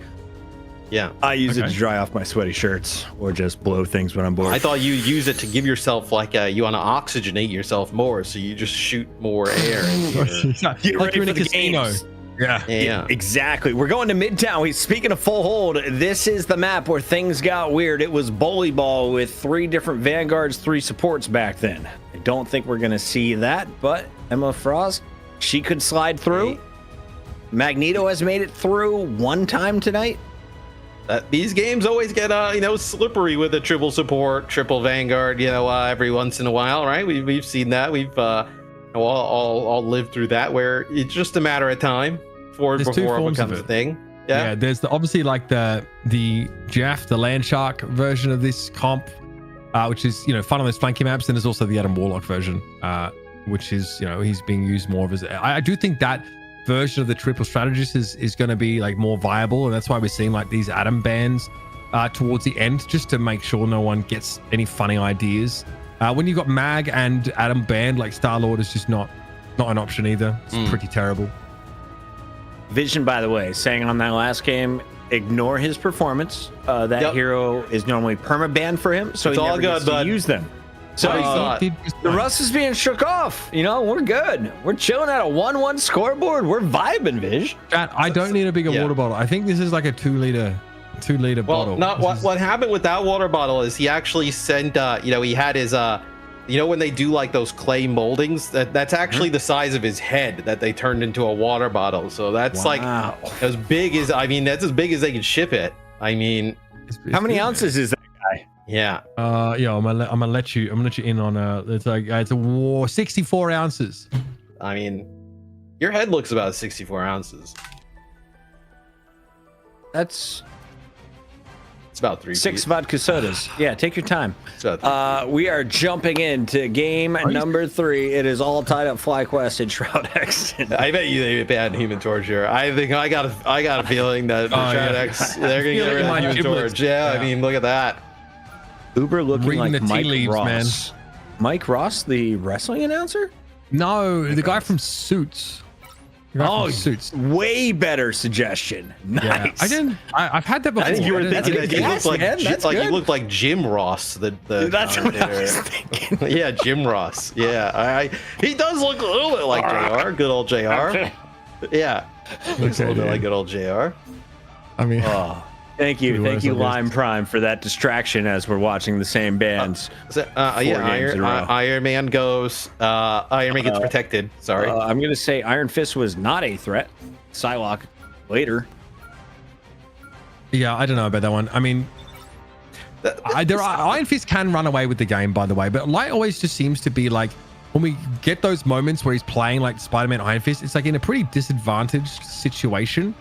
Yeah. I use it to dry off my sweaty shirts or just blow things when I'm bored. I thought you use it to give yourself like you want to oxygenate yourself more, so you just shoot more air. Get ready for the casino. Yeah, exactly. We're going to Midtown. Speaking of full hold, this is the map where things got weird. It was bully ball with 3 different vanguards, 3 supports back then. I don't think we're going to see that, but Emma Frost, she could slide through. Hey. Magneto has made it through 1 time tonight. These games always get you know, slippery with a triple support, triple vanguard, you know, every once in a while, right? We've seen that. We've all lived through that, where it's just a matter of time before it becomes a thing. Yeah, there's obviously like the Jeff, the Landshark version of this comp, which is, you know, fun on those flanky maps. And there's also the Adam Warlock version, which is, you know, he's being used more of as. I do think that version of the triple strategist is going to be like more viable, and that's why we're seeing like these Adam bans towards the end, just to make sure no one gets any funny ideas. When you've got Mag and Adam banned, like Star-Lord is just not an option either. It's pretty terrible. Vision, by the way, saying on that last game, ignore his performance. That Yep. hero is normally perma-banned for him, so It's he all never good, gets to bud. use them. So What he thought. the rust is being shook off. You know, we're good. We're chilling at a 1-1 scoreboard. We're vibing, Vish. Chat, I don't need a bigger Yeah. water bottle. I think this is like a 2-liter Well, bottle. not This what is- what happened with that water bottle is he actually sent he had his when they do like those clay moldings, that's actually the size of his head that they turned into a water bottle. So that's like Wow. as big as that's as big as they can ship it. I mean, How many ounces is that guy? yeah. Yeah, I'm gonna let you in on it's like it's a 64 ounces. I mean, your head looks about 64 ounces. That's It's about 3 6 feet. vodka sodas. Yeah, take your time. It's about 3 We are jumping into game number 3. It is all tied up FlyQuest and Shroud-X. I bet you they banned Human Torch here. I think I got a feeling that Oh, yeah. Shroud-X, they're gonna feel get it rid in of my Human giblets. Torch. Yeah, Yeah. I mean, look at that. Uber looking Reading like the tea Mike leaves, Ross. Mike Ross, the wrestling announcer? No, the guy from Suits. The guy from Suits. way better suggestion. Yeah, Nice. I've had that before. I think you were didn't- thinking that you Yes, looked like man, that's you good. looked like Jim Ross, the That's what I commentator. was thinking. Yeah, Jim Ross. Yeah, he does look a little bit like JR. Good old JR. Yeah, looks a little bit like good old JR. I mean, Oh, thank you, Pretty thank worse, you, I guess. Lime Prime, for that distraction as we're watching the same bands. So, yeah, games in a row. Iron Man goes. Iron Man gets protected. Sorry. I'm gonna say Iron Fist was not a threat. Psylocke later. yeah, I don't know about that one. I mean, Iron Fist can run away with the game, by the way, but Light always just seems to be like, when we get those moments where he's playing like Spider-Man Iron Fist, it's like in a pretty disadvantaged situation.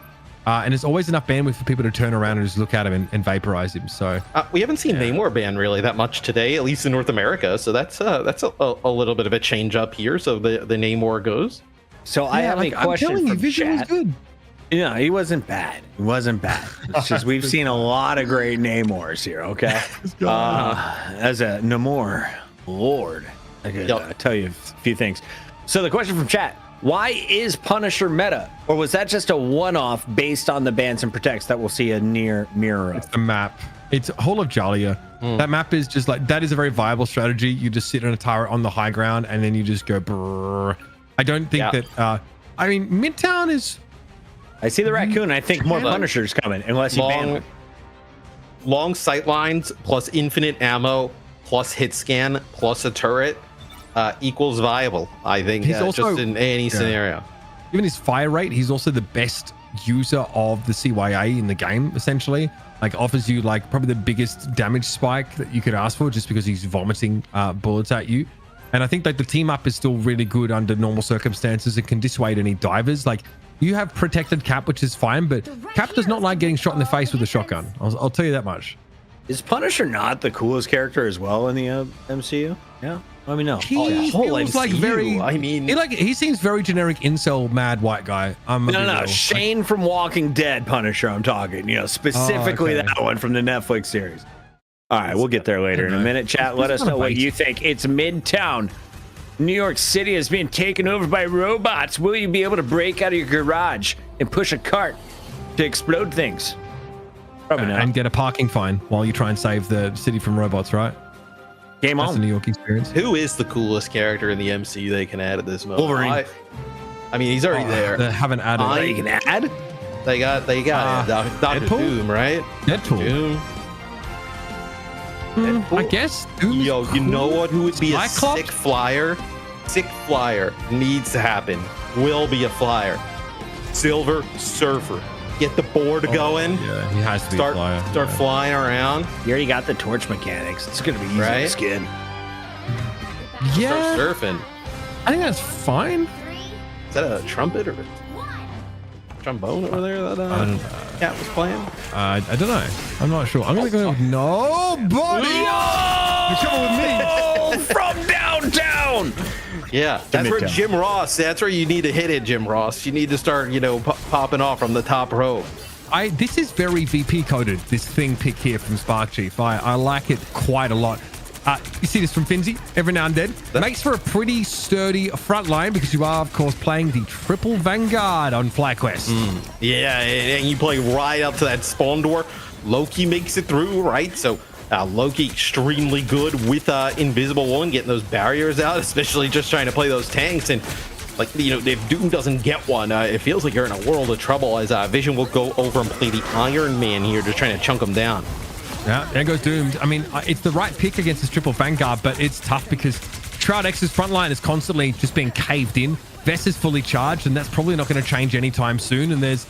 And there's always enough bandwidth for people to turn around and just look at him and vaporize him. So We haven't seen Namor ban really that much today, at least in North America. So that's a little bit of a change up here. So the Namor goes. So I have a question I'm telling you, from Vision was chat. good. No, he wasn't bad. He wasn't bad. It's just we've seen a lot of great Namors here. Okay, as a Namor Lord, I could tell you a few things. So the question from chat: why is Punisher meta, or was that just a one-off based on the bans and protects that we'll see a near mirror of? The map. It's Hall of Jalia. That map is just like, that is a very viable strategy. You just sit on a turret on the high ground and then you just go brrr. I don't think that, I mean, Midtown is... I see the raccoon. I think more Look, Punishers coming, unless you ban them. long sight lines plus infinite ammo plus hit scan plus a turret equals viable. I think He's also- just in any scenario. Even his fire rate, he's also the best user of the CYA in the game, essentially. Like, offers you like probably the biggest damage spike that you could ask for, just because he's vomiting bullets at you. And I think like the team up is still really good under normal circumstances. It can dissuade any divers. Like, you have protected Cap, which is fine, but Cap does not like getting shot in the face with a shotgun. I'll tell you that much. Is Punisher not the coolest character as well in the MCU? Yeah, let me know. He whole feels like MCU, very. I mean- he seems very generic incel mad white guy. No, Shane from Walking Dead Punisher. I'm talking. You know, specifically okay. that one from the Netflix series. All right, we'll get there later in a minute. Chat, let us know what you think. It's Midtown. New York City is being taken over by robots. Will you be able to break out of your garage and push a cart to explode things? Probably not. and get a parking fine while you try and save the city from robots, right? Game That's the on. New York experience. Who is the coolest character in the MCU they can add at this moment? Wolverine. I mean, he's already there. They haven't added Oh, you can add? They got Doctor Deadpool? Doom, right? Deadpool. Doom. I guess. Doom is Yo, you know cool. what? Who would be a Cyclops? sick flyer? Sick flyer needs to happen. Will be a flyer. Silver Surfer. Get the board going. Yeah, he has to be Start a flyer. start flying around. You already got the torch mechanics. It's going to be easy to Right? skin. Yeah, Start surfing. I think that's fine. Is that a trumpet or a trombone over there that I don't, Cat was playing? I don't know. I'm not sure. I'm gonna go with nobody. You're coming with me. Oh, from downtown. Yeah, that's where Midtown. Jim Ross. That's where you need to hit it, Jim Ross. You need to start, popping off from the top row. This is very VP coded. This thing pick here from Spark Chief. I like it quite a lot. You see this from Finzi every now and then. Makes for a pretty sturdy front line because you are, of course, playing the triple Vanguard on FlyQuest. Yeah, and you play right up to that spawn door. Loki makes it through, right? So Loki extremely good with Invisible One, getting those barriers out, especially just trying to play those tanks. And like, you know, if Doom doesn't get one, it feels like you're in a world of trouble as Vision will go over and play the Iron Man here, just trying to chunk him down. Yeah, there goes Doomed. I mean, it's the right pick against this triple Vanguard, but it's tough because Shroud-X's front line is constantly just being caved in. Vess is fully charged, and that's probably not going to change anytime soon. And there's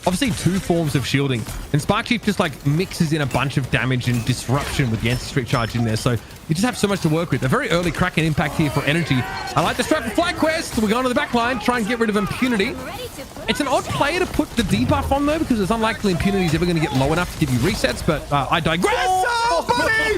obviously two forms of shielding. And Spark Chief just like mixes in a bunch of damage and disruption with the anti-streak charge in there. So you just have so much to work with. A very early Kraken impact here for energy. I like the strat for FlyQuest. We're going to the back line, try and get rid of Impunity. It's an odd play to put the debuff on though, because it's unlikely Impunity is ever going to get low enough to give you resets, but I digress. Oh, buddy!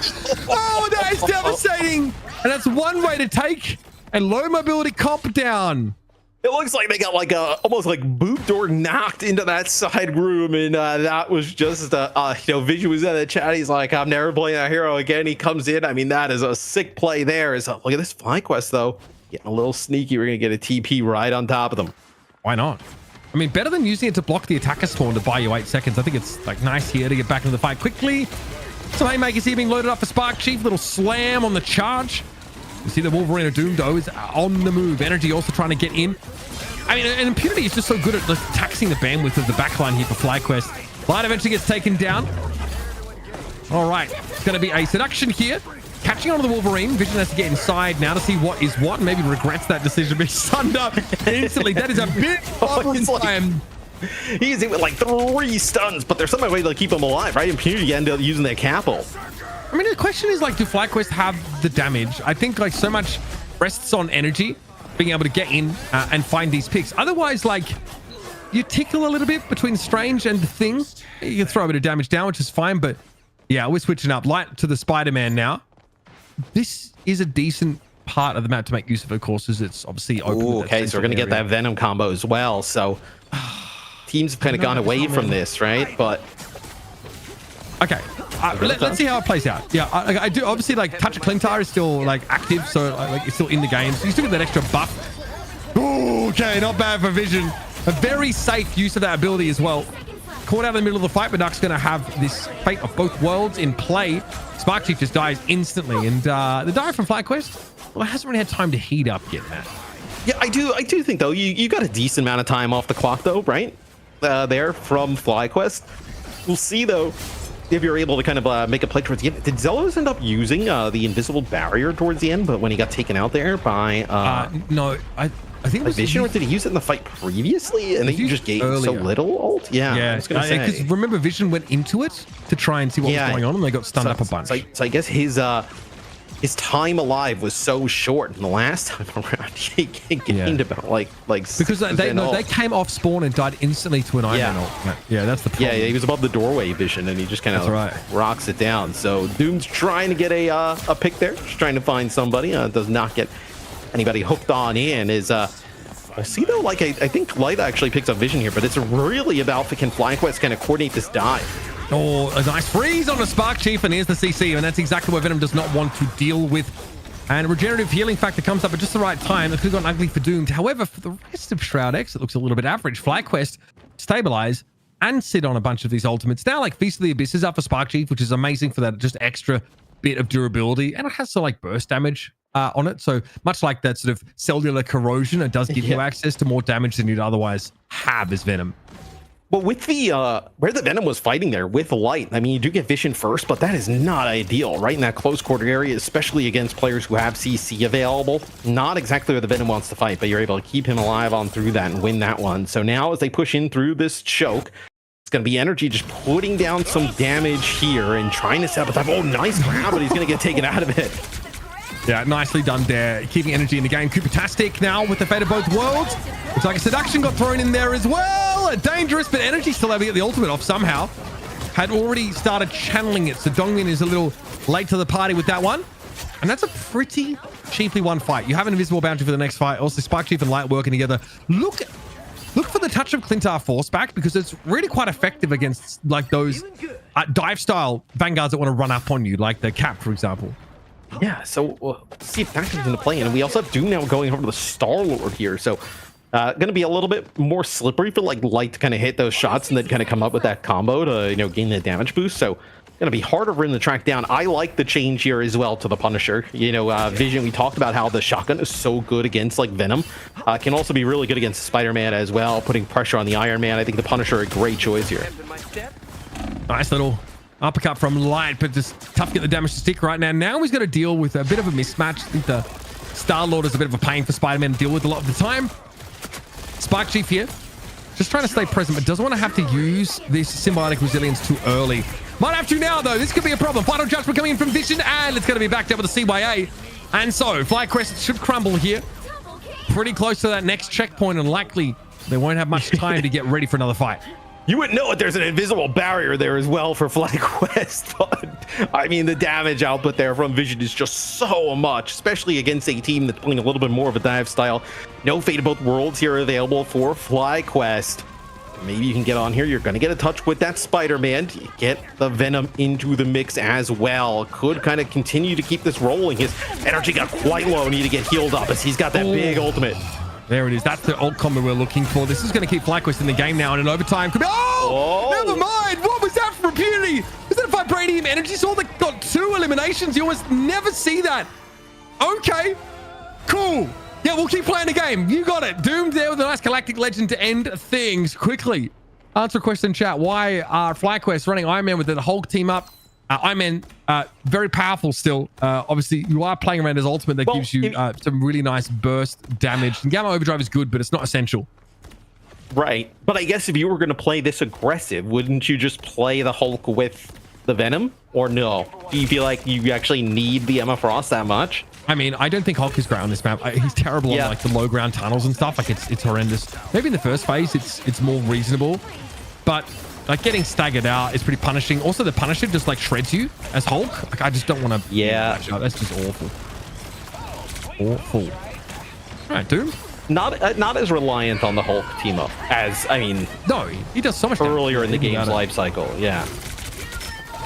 Oh, that is devastating. And that's one way to take a low mobility comp down. It looks like they got like almost like booped or knocked into that side room, and that was just you know, Vision was in the chat. He's like, I'm never playing that hero again. He comes in. I mean, that is a sick play there. Look at this FlyQuest though, getting a little sneaky. We're gonna get a TP right on top of them. Why not? I mean, better than using it to block the attacker spawn to buy you 8 seconds. I think it's like nice here to get back into the fight quickly. Some haymakers here being loaded up for Spark Chief. Little slam on the charge. You see the Wolverine of Doom though is on the move. Energy also trying to get in. I mean, and Impunity is just so good at like, taxing the bandwidth of the backline here for FlyQuest. Light eventually gets taken down. All right, it's going to be a seduction here. Catching onto the Wolverine. Vision has to get inside now to see what is what. Maybe regrets that decision being sunned up instantly. That is a big time. He's in with like 3 stuns, but there's some way to keep him alive, right? Impunity end up using their capital. I mean, the question is like, do FlyQuest have the damage? I think like so much rests on energy, being able to get in and find these picks. Otherwise, like you tickle a little bit between Strange and the Thing. You can throw a bit of damage down, which is fine, but yeah, we're switching up. Light to the Spider-Man now. This is a decent part of the map to make use of, of course, as it's obviously open. Ooh, okay, so we're going to get that Venom combo as well. So teams have kind of gone away from this, right? But okay, let's see how it plays out. Yeah, I do obviously like Touch of Clintar is still like active, so like it's still in the game. So you still get that extra buff. Ooh, okay, not bad for Vision. A very safe use of that ability as well. Caught out in the middle of the fight, but Duck's going to have this fate of both worlds in play. Spark Chief just dies instantly, and the dive from FlyQuest, well, it hasn't really had time to heat up yet, Matt. Yeah, I do think though you got a decent amount of time off the clock though, right? There from FlyQuest. We'll see though if you're able to kind of make a play towards the end. Did Zelos end up using the invisible barrier towards the end, but when he got taken out there by no, I think it was Vision, or did he use it in the fight previously and then you just gave so little ult? Yeah, I was gonna say, because remember Vision went into it to try and see what was going on, and they got stunned up a bunch. So I guess his time alive was so short, and the last time around he gained about like because they came off spawn and died instantly to an Iron Man ult. Yeah, that's the problem. Yeah, he was above the doorway Vision, and he just kind of rocks it down. So Doom's trying to get a pick there, just trying to find somebody. Does not get anybody hooked on in. Is I see though, like I think Light actually picks up Vision here, but it's really about can FlyQuest kind of coordinate this dive. Oh, a nice freeze on the Spark Chief, and here's the CC, and that's exactly what Venom does not want to deal with. And regenerative healing factor comes up at just the right time. It could have gone ugly for Doomed. However, for the rest of Shroud-X, it looks a little bit average. FlyQuest stabilize and sit on a bunch of these ultimates. Now, like Feast of the Abyss is up for Spark Chief, which is amazing for that just extra bit of durability, and it has some like burst damage on it. So much like that sort of cellular corrosion, it does give you access to more damage than you'd otherwise have as Venom. Well, with the where the Venom was fighting there with Light, I mean, you do get Vision first, but that is not ideal, right? In that close quarter area, especially against players who have CC available. Not exactly where the Venom wants to fight, but you're able to keep him alive on through that and win that one. So now as they push in through this choke, it's going to be Energy just putting down some damage here and trying to set up a time. Oh, nice grab, but he's going to get taken out of it. Yeah, nicely done there. Keeping energy in the game. Cooper-tastic now with the fate of both worlds. Looks like a seduction got thrown in there as well. Dangerous, but energy still able to get the ultimate off somehow. Had already started channeling it, so Dongmin is a little late to the party with that one. And that's a pretty cheaply won fight. You have an invisible boundary for the next fight. Also, Spark Chief and Light working together. Look for the touch of Clintar force back, because it's really quite effective against like those dive style vanguards that want to run up on you, like the Cap, for example. Yeah, so let's see if that comes into play. And we also have Doom now going over to the Star-Lord here. So going to be a little bit more slippery for like Light to kind of hit those shots and then kind of come up with that combo to, you know, gain the damage boost. So going to be harder for him to track down. I like the change here as well to the Punisher. You know, Vision, we talked about how the shotgun is so good against like Venom. Can also be really good against Spider-Man as well, putting pressure on the Iron Man. I think the Punisher a great choice here. Nice little uppercut from Light, but just tough to get the damage to stick right now. Now he's got to deal with a bit of a mismatch. I think the Star-Lord is a bit of a pain for Spider-Man to deal with a lot of the time. Spark Chief here, just trying to stay present, but doesn't want to have to use this symbiotic resilience too early. Might have to now, though. This could be a problem. Final judgment coming in from Vision, and it's going to be backed up with the CYA. And so, FlyQuest should crumble here. Pretty close to that next checkpoint, and likely they won't have much time to get ready for another fight. You wouldn't know it. There's an invisible barrier there as well for FlyQuest, but I mean, the damage output there from Vision is just so much, especially against a team that's playing a little bit more of a dive style. No Fate of Both Worlds here available for FlyQuest. Maybe you can get on here. You're going to get a touch with that Spider-Man. Get the Venom into the mix as well. Could kind of continue to keep this rolling. His energy got quite low. Need to get healed up as he's got that big ultimate. There it is. That's the ult combo we're looking for. This is going to keep FlyQuest in the game now, and in overtime could be... Oh! Never mind! What was that for impunity? Is that a Vibranium energy sword that got 2 eliminations? You almost never see that. Okay. Cool. Yeah, we'll keep playing the game. You got it. Doomed there with a nice Galactic Legend to end things quickly. Answer a question in chat. Why are FlyQuest running Iron Man with the Hulk team up? Iron Man, very powerful still. Obviously, you are playing around his ultimate that gives you some really nice burst damage. And Gamma Overdrive is good, but it's not essential. Right. But I guess if you were going to play this aggressive, wouldn't you just play the Hulk with the Venom? Or no? Do you feel like you actually need the Emma Frost that much? I mean, I don't think Hulk is great on this map. He's terrible on like the low ground tunnels and stuff. Like it's horrendous. Maybe in the first phase, it's more reasonable. But like getting staggered out is pretty punishing. Also, the Punisher just like shreds you as Hulk. Like I just don't want to. Yeah, that's just awful. Awful. All right, Doom. Not as reliant on the Hulk team up as no, he does so much earlier in the game's life cycle. Yeah,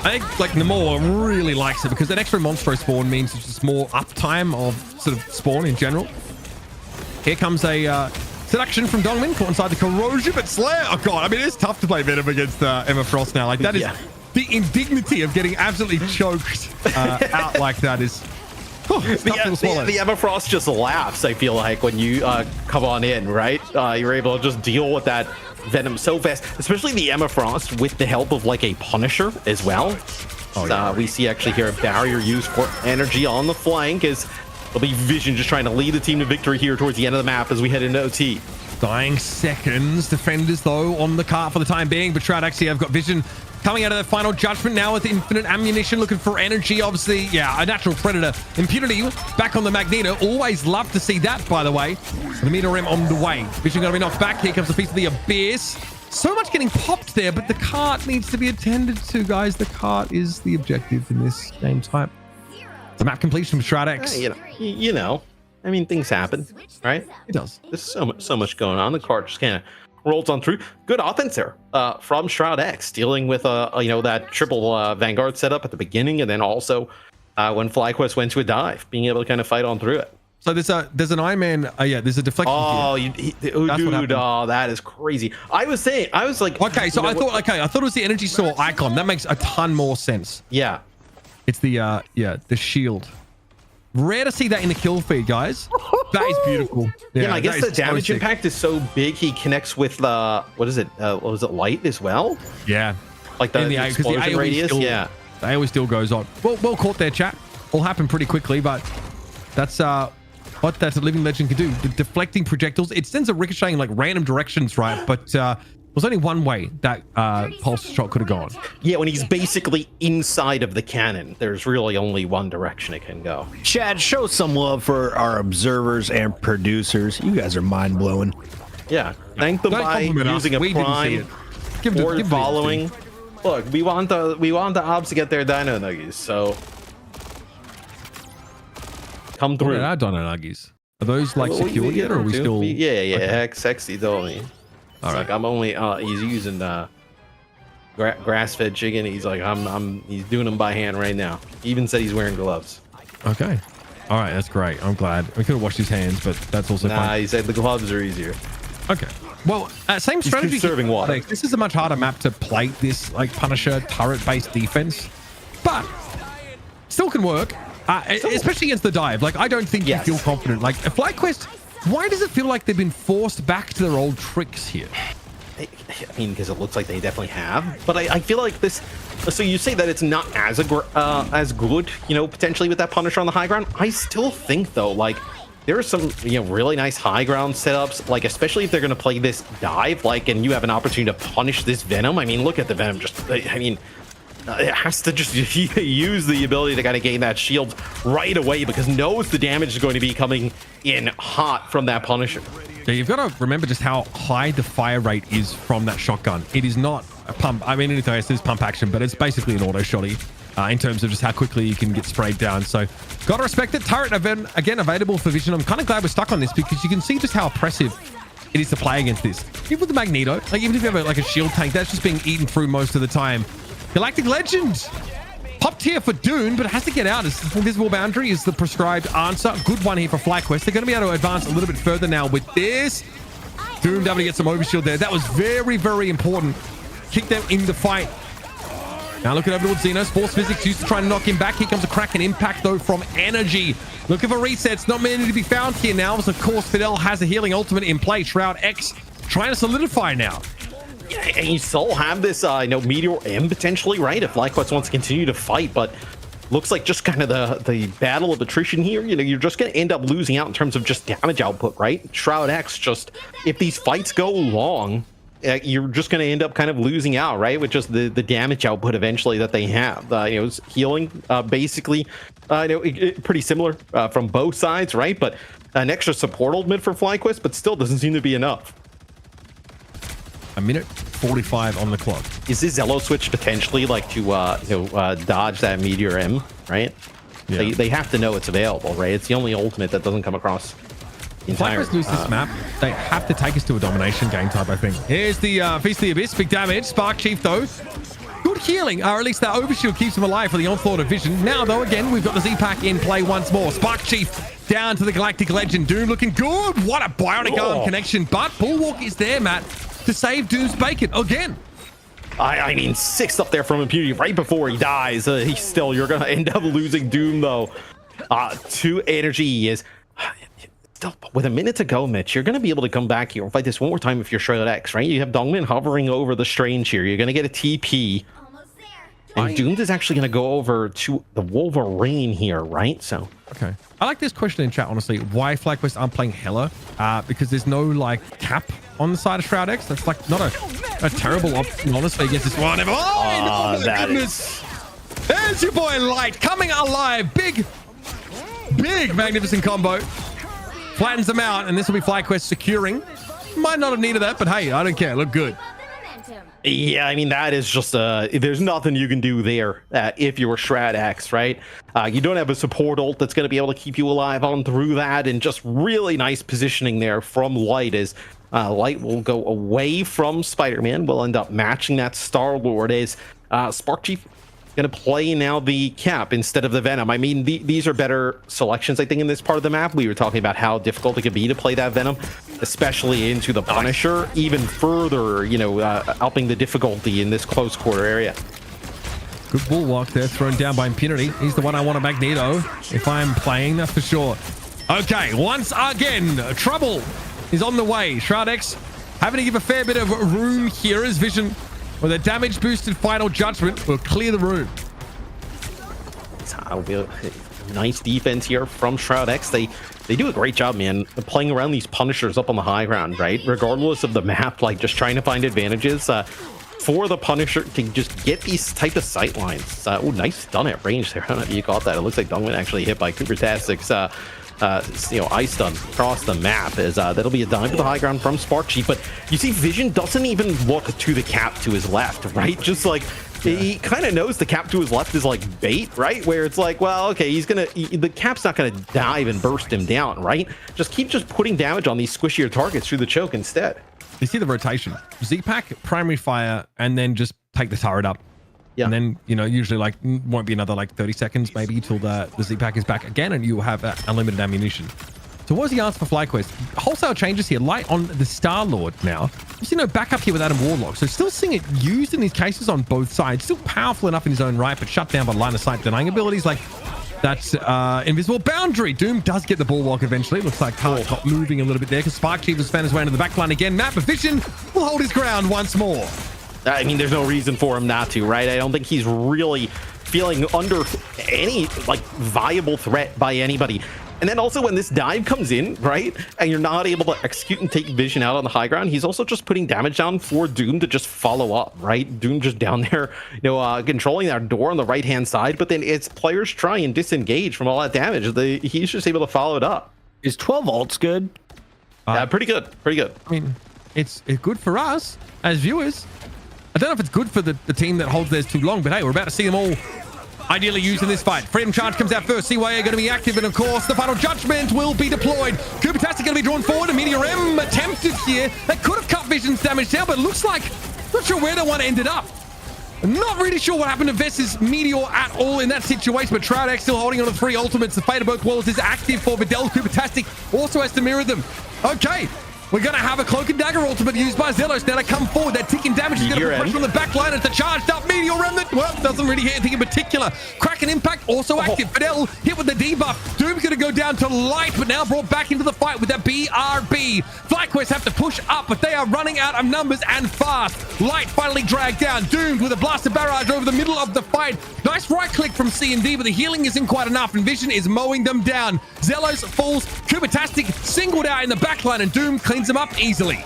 I think like Namor really likes it because that extra Monstro spawn means it's just more uptime of sort of spawn in general. Here comes a seduction from Dongmin, caught inside the corrosion, but Slayer. Oh god, I mean it's tough to play Venom against Emma Frost now. Like that is the indignity of getting absolutely choked out like that is. The Emma Frost just laughs, I feel like, when you come on in, right? You're able to just deal with that Venom so fast, especially the Emma Frost with the help of like a Punisher as well. We see actually here a barrier used for energy on the flank as it'll be Vision just trying to lead the team to victory here towards the end of the map as we head into OT. Dying seconds. Defenders, though, on the cart for the time being. But Shroud-X, I've got Vision coming out of the final judgment now with infinite ammunition, looking for energy. Obviously, yeah, a natural predator. Impunity back on the Magneto. Always love to see that, by the way. The Meter Rim on the way. Vision going to be knocked back. Here comes a piece of the Abyss. So much getting popped there, but the cart needs to be attended to, guys. The cart is the objective in this game type. The map completion from Shroud-X. You know, I mean, things happen, right? It does. There's so much going on. The cart just kind of rolls on through. Good offense there from Shroud-X, dealing with that triple Vanguard setup at the beginning, and then also when FlyQuest went to a dive, being able to kind of fight on through it. So there's an Iron Man. There's a deflection. Dude, that is crazy. I was like, okay, so I thought it was the energy sword icon. That makes a ton more sense. Yeah, it's the shield. Rare to see that in the kill feed, guys. That is beautiful. Yeah, I guess the damage impact is so big. He connects with what is it? Light as well? Yeah, like the explosion radius. The AoE still goes on. Well caught there, chat. All happened pretty quickly, but that's what that living legend can do. The deflecting projectiles. It sends a ricocheting like random directions, right? But there's only one way that pulse shot could have gone. Yeah, when he's basically inside of the cannon, there's really only one direction it can go. Chad, show some love for our observers and producers. You guys are mind-blowing. Yeah, thank them by using a prime or following. Look, we want the obs to get their dino nuggies, so come through. Our dino nuggies. Are those like secured yet, or are we still? Yeah. Okay. Sexy told me. All right. Like I'm only he's using grass-fed chicken. He's like he's doing them by hand right now. He even said he's wearing gloves. Okay. All right, that's great. I'm glad. We could have washed his hands, but that's also fine. he said the gloves are easier. Okay. Well, same strategy. conserving water. This is a much harder map to play this like Punisher turret-based defense, but still can work, especially against the dive. Like, I don't think you feel confident. Like, FlyQuest, why does it feel like they've been forced back to their old tricks here? I mean, because it looks like they definitely have, but I feel like this. So you say that it's not as good, you know, potentially with that Punisher on the high ground. I still think though, like there are some, you know, really nice high ground setups, like especially if they're going to play this dive, like, and you have an opportunity to punish this Venom. I mean, look at the Venom. Just, I mean, it has to just use the ability to kind of gain that shield right away because knows the damage is going to be coming in hot from that Punisher. Yeah, you've got to remember just how high the fire rate is from that shotgun. It is not a pump. I mean, it is pump action, but it's basically an auto shotty in terms of just how quickly you can get sprayed down. So, got to respect it. Turret event again available for vision. I'm kind of glad we're stuck on this because you can see just how oppressive it is to play against this. Even with the Magneto, like even if you have like a shield tank, that's just being eaten through most of the time. Galactic Legend. Popped here for Dune, but it has to get out. As invisible boundary is the prescribed answer. Good one here for FlyQuest. They're going to be able to advance a little bit further now with this. Doom able to get some overshield there. That was very, very important. Kick them in the fight. Now looking over towards Xenos. Force physics used to try and knock him back. Here comes a Kraken impact though from Energy. Looking for resets. Not many to be found here now. As of course, Fidel has a healing ultimate in play. Shroud-X trying to solidify now. Yeah, and you still have this, Meteor M potentially, right? If FlyQuest wants to continue to fight, but looks like just kind of the battle of attrition here. You know, you're just going to end up losing out in terms of just damage output, right? Shroud-X just, if these fights go long, you're just going to end up kind of losing out, right? With just the damage output eventually that they have. You know, healing, basically, pretty similar from both sides, right? But an extra support ultimate for FlyQuest, but still doesn't seem to be enough. A minute 45 on the clock. Is this Zello switch potentially like to dodge that Meteor M, right? Yeah. They have to know it's available, right? It's the only ultimate that doesn't come across entire. FlyQuest lose this map, they have to take us to a domination game type, I think. Here's the Feast of the Abyss, big damage. Spark Chief though, good healing, or at least that overshield keeps him alive for the onslaught of vision. Now though, again, we've got the Z-Pack in play once more. Spark Chief down to the Galactic Legend. Doom looking good. What a bionic arm connection, but Bulwark is there, Matt, to save Doom's bacon again. I mean, 6 up there from Impunity right before he dies. You're going to end up losing Doom, though. 2 energy is... Still, with a minute to go, Mitch, you're going to be able to come back here and fight this one more time if you're Shroud-X, right? You have Dongmin hovering over the Strange here. You're going to get a TP. And Doomed is actually going to go over to the Wolverine here, right? So... Okay. I like this question in chat, honestly. Why FlyQuest aren't playing Hela? Because there's no, like, cap on the side of Shroud-X. That's, like, not a terrible option, honestly, against this one. Oh, my goodness. There's your boy Light coming alive. Big, magnificent combo. Flattens them out, and this will be FlyQuest securing. Might not have needed that, but hey, I don't care. Look good. Yeah, I mean, that is just there's nothing you can do there if you were Shroud-X, right? You don't have a support ult that's going to be able to keep you alive on through that, and just really nice positioning there from Light as Light will go away from Spider-Man. Will end up matching that Star-Lord as Spark Chief going to play now the Cap instead of the Venom. I mean, these are better selections, I think, in this part of the map. We were talking about how difficult it could be to play that Venom, especially into the Punisher, even further, upping the difficulty in this close quarter area. Good bulwark there, thrown down by Impunity. He's the one I want to Magneto if I'm playing, that's for sure. Okay, once again, trouble is on the way. Shroud-X having to give a fair bit of room here as Vision, with a damage boosted final judgment, will clear the room. Nice defense here from Shroud-X. They do a great job, man, playing around these Punishers up on the high ground, right? Regardless of the map, like just trying to find advantages for the Punisher to just get these type of sight lines. Oh, nice stun at range there. I don't know if you caught that. It looks like Dongman actually hit by Cooper-Tastic's ice stun across the map. As that'll be a dime to the high ground from Spark Chief. But you see, Vision doesn't even look to the Cap to his left, right? Just like he kind of knows the Cap to his left is like bait, right? Where it's like, well, okay, the Cap's not gonna dive and burst him down, right? Keep putting damage on these squishier targets through the choke instead. You see the rotation. Z-Pack, primary fire, and then just take the turret up. Yeah. And then, usually like won't be another like 30 seconds maybe till the Z-Pack is back again and you'll have unlimited ammunition. So what was the answer for FlyQuest? Wholesale changes here. Light on the Star-Lord now. You see no backup here with Adam Warlock. So still seeing it used in these cases on both sides. Still powerful enough in his own right, but shut down by line of sight denying abilities like that's invisible boundary. Doom does get the Bulwark eventually. Looks like Carl got moving a little bit there because Spark Chief has found his way into the back line again. Map Vision will hold his ground once more. I mean, there's no reason for him not to, right? I don't think he's really feeling under any like viable threat by anybody. And then also when this dive comes in, right, and you're not able to execute and take Vision out on the high ground, he's also just putting damage down for Doom to just follow up, right? Doom just down there, controlling that door on the right-hand side, but then it's players try and disengage from all that damage. He's just able to follow it up. Is 12 ults good? Yeah, pretty good. Pretty good. I mean, it's good for us as viewers. I don't know if it's good for the team that holds theirs too long, but hey, we're about to see them all ideally used in this fight. Freedom Charge comes out first. CYA going to be active, and of course, the Final Judgment will be deployed. Qadsiah going to be drawn forward. A Meteor M attempted here. That could have cut Vision's damage down, but it looks like, not sure where that one ended up. Not really sure what happened to Vess's Meteor at all in that situation, but Shroud-X still holding on to 3 ultimates. The Fate of both walls is active for Vidal. Qadsiah also has to mirror them. Okay. We're going to have a Cloak and Dagger ultimate used by Zelos now to come forward. That ticking damage is going to put pressure on the back line. It's a charged up Meteor Remnant. Well, doesn't really hit anything in particular. Kraken Impact also active. Fidel hit with the debuff. Doom's going to go down to Light, but now brought back into the fight with that BRB. FlyQuest have to push up, but they are running out of numbers and fast. Light finally dragged down. Doomed with a blaster barrage over the middle of the fight. Nice right click from C&D, but the healing isn't quite enough, and Vision is mowing them down. Zelos falls. Qadsiah singled out in the backline, and Doom cleans them up easily.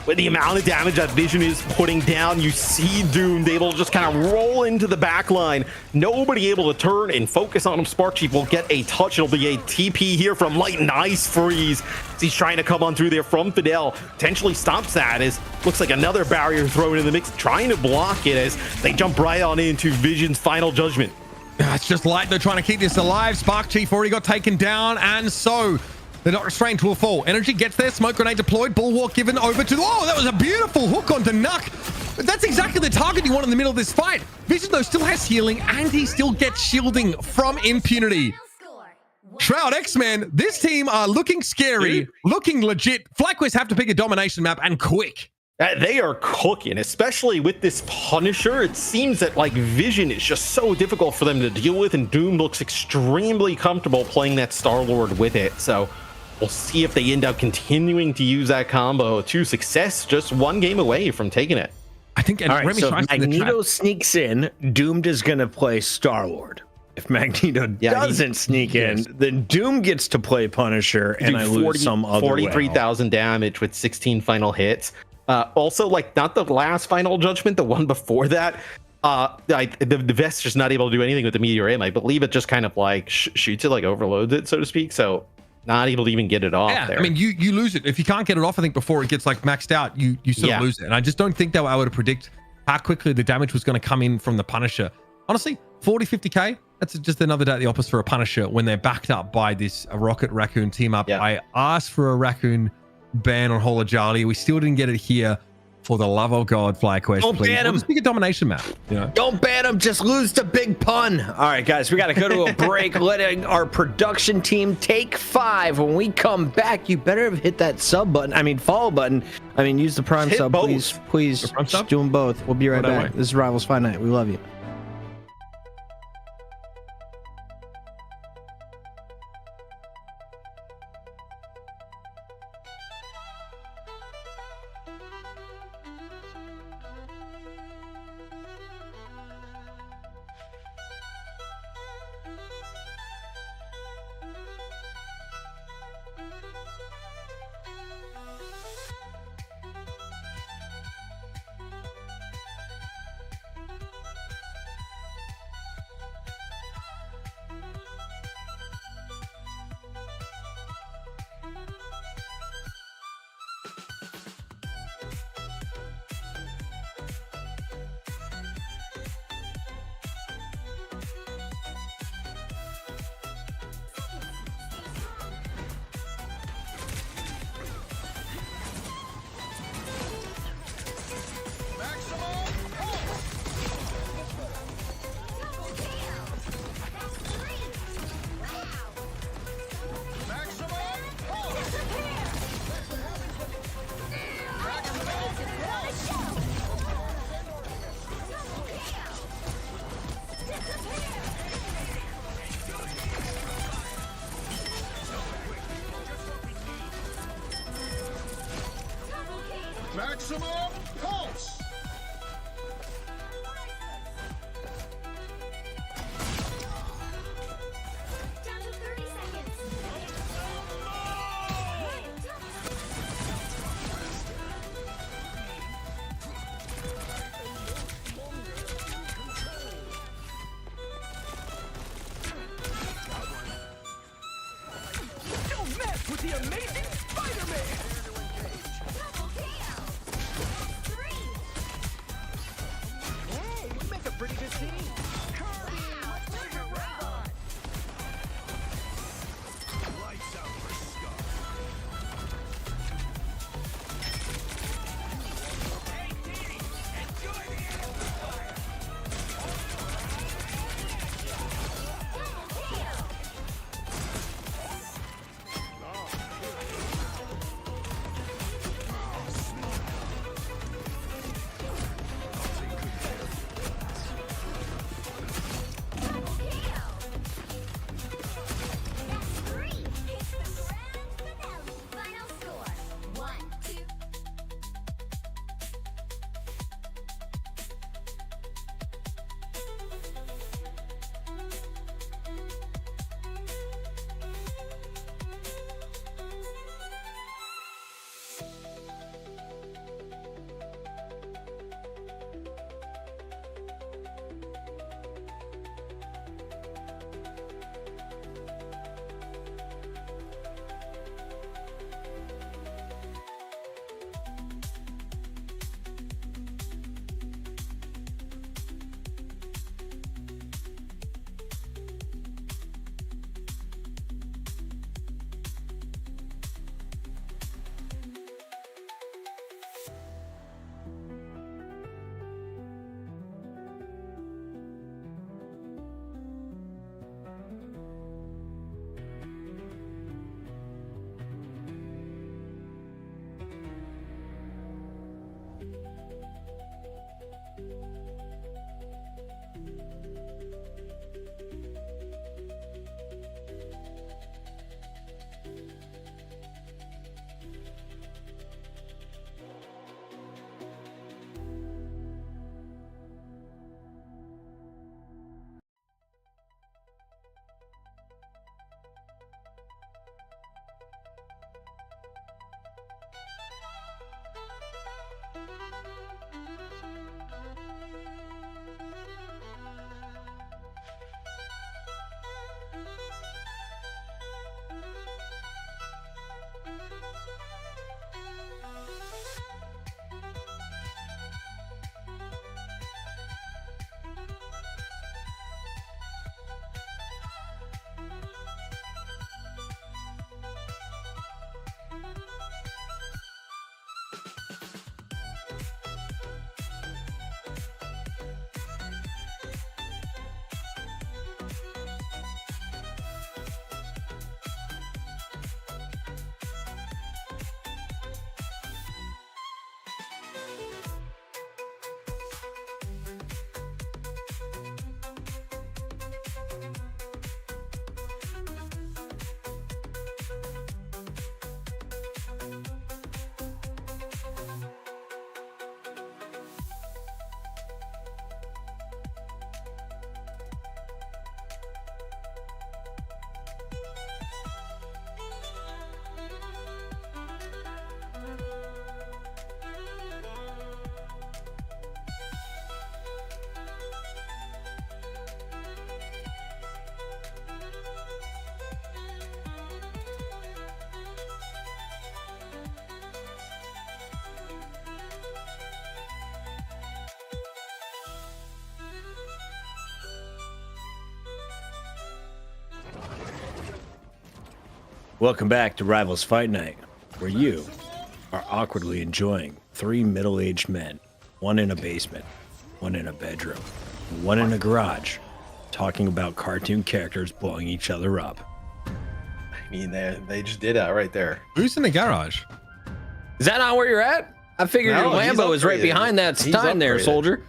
With the amount of damage that Vision is putting down, you see Doom able to just kind of roll into the back line. Nobody able to turn and focus on him. Spark Chief will get a touch. It'll be a TP here from Light. Nice freeze. He's trying to come on through there from Fidel. Potentially stops that as looks like another barrier thrown in the mix, trying to block it as they jump right on into Vision's Final Judgment. It's just Light, though, trying to keep this alive. Spark Chief already got taken down, and so they're not restrained to a fall. Energy gets there. Smoke grenade deployed. Bulwark given over to... Oh, that was a beautiful hook onto Nuck. That's exactly the target you want in the middle of this fight. Vision, though, still has healing, and he still gets shielding from impunity. Shroud-X, man, this team are looking scary, looking legit. FlyQuest have to pick a domination map, and quick. They are cooking, especially with this Punisher. It seems that like Vision is just so difficult for them to deal with, and Doom looks extremely comfortable playing that Star-Lord with it. So we'll see if they end up continuing to use that combo to success, just one game away from taking it. I think. All right, so if Magneto sneaks in, Doomed is going to play Star-Lord. If Magneto doesn't sneak in, then Doom gets to play Punisher, and I lose some other 43,000 damage with 16 final hits. Also, like, not the last Final Judgment, the one before that. The Vest's just not able to do anything with the Meteor M. I believe it just kind of like shoots it, like overloads it, so to speak. So not able to even get it off there. I mean, you lose it. If you can't get it off, I think before it gets like maxed out, you sort of lose it. And I just don't think they were able to predict how quickly the damage was going to come in from the Punisher. Honestly, 40, 50k, that's just another day at the office for a Punisher when they're backed up by this Rocket Raccoon team up. I asked for a Raccoon ban on Holojali. We still didn't get it here. For the love of God, FlyQuest, don't ban him. Just pick a domination map. Don't ban him. Just lose to Big Pun. All right, guys, we got to go to a break. Letting our production team take 5. When we come back, you better have hit that sub button. I mean, follow button. I mean, use the Prime sub, please. Please, just do them both. We'll be right back. This is Rivals Fight Night. We love you. Down to 30 seconds. Double KO. 3. Wow, look at robot. Double KO. Double KO. That's 3. It's the grand finale. Final score 1-2. Welcome back to Rivals Fight Night, where you are awkwardly enjoying 3 middle-aged men, one in a basement, one in a bedroom, and one in a garage, talking about cartoon characters blowing each other up. I mean, they just did that right there. Who's in the garage? Is that not where you're at? I figured No, your he's Lambo is right upgraded. behind that He's Stein there, upgraded. soldier.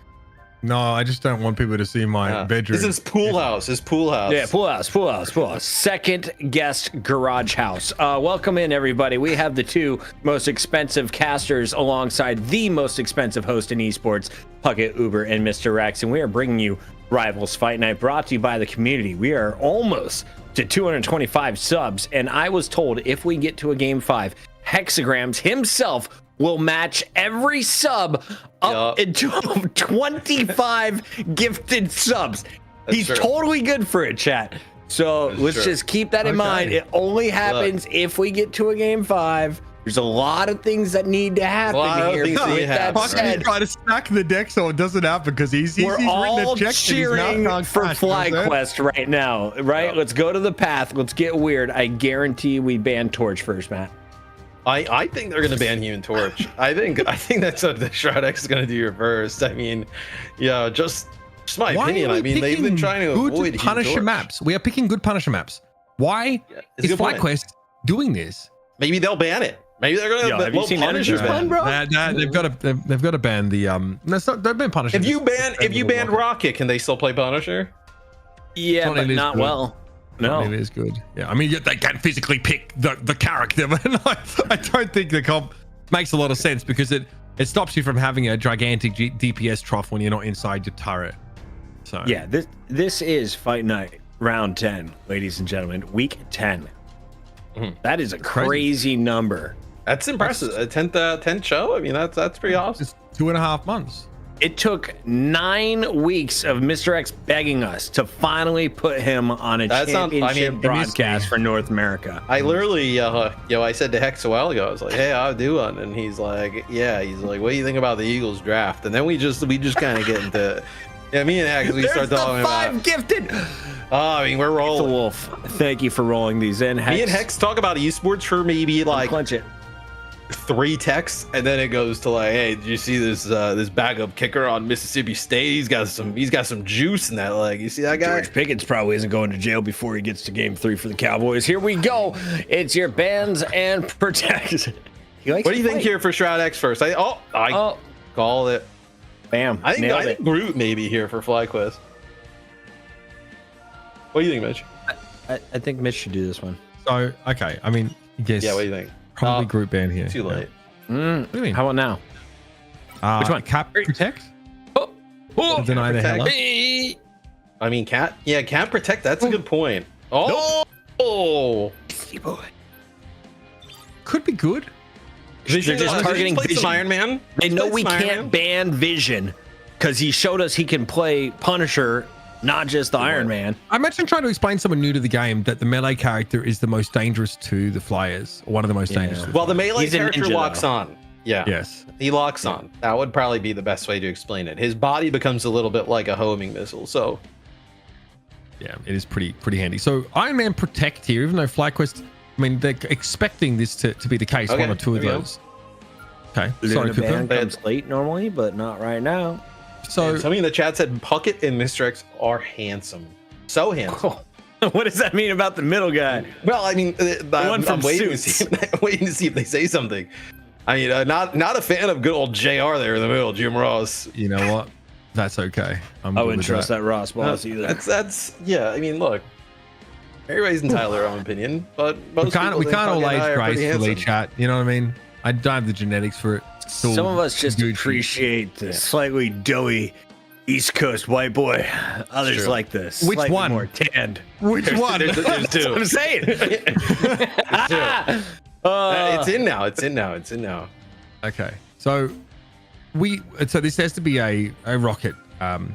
No, I just don't want people to see my bedroom. This is pool house. This pool house. Yeah, pool house. Second guest garage house. Welcome in, everybody. We have the two most expensive casters alongside the most expensive host in esports, Puckett, Uber, and Mr. Rex, and we are bringing you Rivals Fight Night, brought to you by the community. We are almost to 225 subs, and I was told if we get to a game 5, Hexagrams himself will match every sub up into 25 gifted subs. He's totally good for it, chat. So let's just keep that in mind. It only happens if we get to a game 5. There's a lot of things that need to happen here. With that said, trying to stack the deck so it doesn't happen because he's all cheering for FlyQuest right now, right? Yep. Let's go to the path. Let's get weird. I guarantee we ban Torch first, Matt. I think they're gonna ban Human Torch. I think that's what the Shroud-X is gonna do first. I mean, yeah, just my opinion. I mean, they've been trying to avoid Punisher maps. We are picking good Punisher maps. Why is FlyQuest doing this? Maybe they'll ban it. Maybe they're gonna. Have you seen Punisher's ban, bro? They've got to ban the Don't ban Punisher. If you ban Rocket, can they still play Punisher? Yeah, but not well. No, it is good. Yeah, I mean, they can physically pick the character, but I don't think the comp makes a lot of sense because it stops you from having a gigantic DPS trough when you're not inside your turret. So yeah, this is Fight Night round 10, ladies and gentlemen, week 10. That is a crazy number. That's impressive. A 10th show. I mean, that's pretty awesome. It's 2.5 months. It took 9 weeks of Mr. X begging us to finally put him on a championship broadcast for North America. I literally, I said to Hex a while ago, I was like, "Hey, I'll do one," and he's like, "Yeah." He's like, "What do you think about the Eagles draft?" And then we just kind of get into, me and Hex, we start talking about 5 gifted. Oh, I mean, we're rolling. The Wolf. Thank you for rolling these in. Hex. Me and Hex talk about esports for maybe like clench it. 3 texts, and then it goes to like, "Hey, did you see this this backup kicker on Mississippi State? He's got some juice in that leg. You see that guy?" George Pickett's probably isn't going to jail before he gets to game 3 for the Cowboys. Here we go. It's your bans and protects. What do you think here for Shroud-X first? I call it. Bam. I think Groot maybe here for FlyQuest. What do you think, Mitch? I think Mitch should do this one. So okay, I mean, yes. Yeah, what do you think? Probably group ban here. Too late. What do you mean? How about now? Which one? Cap protect? Deny the hell. I mean, cat protect. That's a good point. Oh, could be good. They're just targeting Vision. Some Iron Man. They know we can't ban Vision because he showed us he can play Punisher, not just the Iron Man. I imagine trying to explain to someone new to the game that the melee character is the most dangerous to the flyers, or one of the most dangerous. Well, the melee character locks on. Yeah. Yes. He locks on. That would probably be the best way to explain it. His body becomes a little bit like a homing missile. So. Yeah, it is pretty handy. So Iron Man protect here, even though FlyQuest, I mean, they're expecting this to be the case. One or two of those. Okay. Sorry, ban comes late normally, but not right now. So somebody in the chat said Puckett and Mr. X are handsome. So handsome. What does that mean about the middle guy? Well, I mean, I'm waiting to see if they say something. I mean, not a fan of good old JR there in the middle, Jim Ross. You know what? That's okay. I wouldn't trust that Ross boss either. That's yeah. I mean, look, everybody's entitled to their own opinion, but we can't all age gracefully, chat. You know what I mean? I don't have the genetics for it. Some of us just appreciate the slightly doughy East Coast white boy. Others like this. Which one? More tanned. Which one? There's two. I'm saying. It's in now. It's in now. Okay. So this has to be a Rocket ban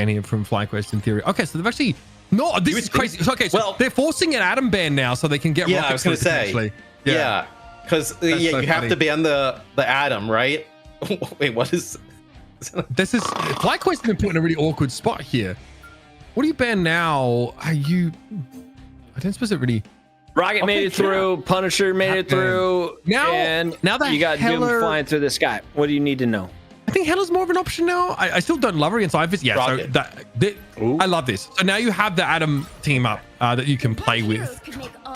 here from FlyQuest in theory. Okay, so they've actually this is crazy. Okay, so they're forcing an Atom ban now so they can get Rocket. I was gonna say. Yeah. Because you have to ban the Atom, right? Wait, what is this? Is FlyQuest has been put in a really awkward spot here. What do you ban now? I don't suppose it really. Rocket made it through. Punisher made it through. Now that you got Doom flying through the sky. What do you need to know? I think Hella's more of an option now. I still don't love her against Ivis. Yeah, Rocket. I love this. So now you have the Atom team up that you can play with.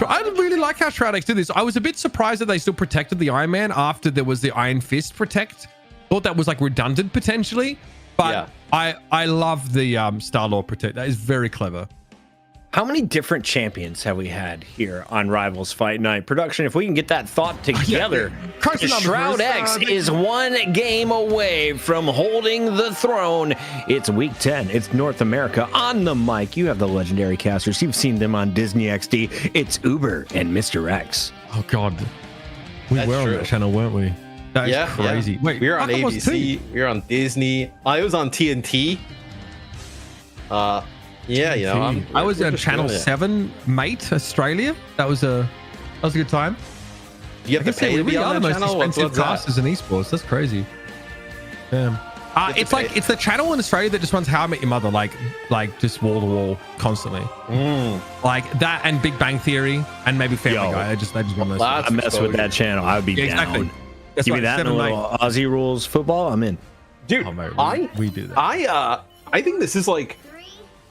I really like how Shroud-X did this. I was a bit surprised that they still protected the Iron Man after there was the Iron Fist protect. Thought that was like redundant potentially. But I love the Star-Lord Protect. That is very clever. How many different champions have we had here on Rivals Fight Night? Production, if we can get that thought together, Shroud-X is one game away from holding the throne. It's week 10. It's North America. On the mic, you have the legendary casters. You've seen them on Disney XD. It's Uber and Mr. X. Oh, God. We were on that channel, weren't we? That is crazy. Wait, we were on ABC. We were on Disney. I was on TNT. Yeah, you know, I was on Channel 7, mate, Australia. That was a good time. You have to pay to be on that channel? What's classes in esports. That's crazy. Damn. It's the channel in Australia that just runs How I Met Your Mother, like just wall to wall constantly. Like that and Big Bang Theory and maybe Family Guy. I just want those. I mess with that channel. I would be down. Exactly. That's Give me that and a little Aussie rules football. I'm in. Dude, we do that. I think this is like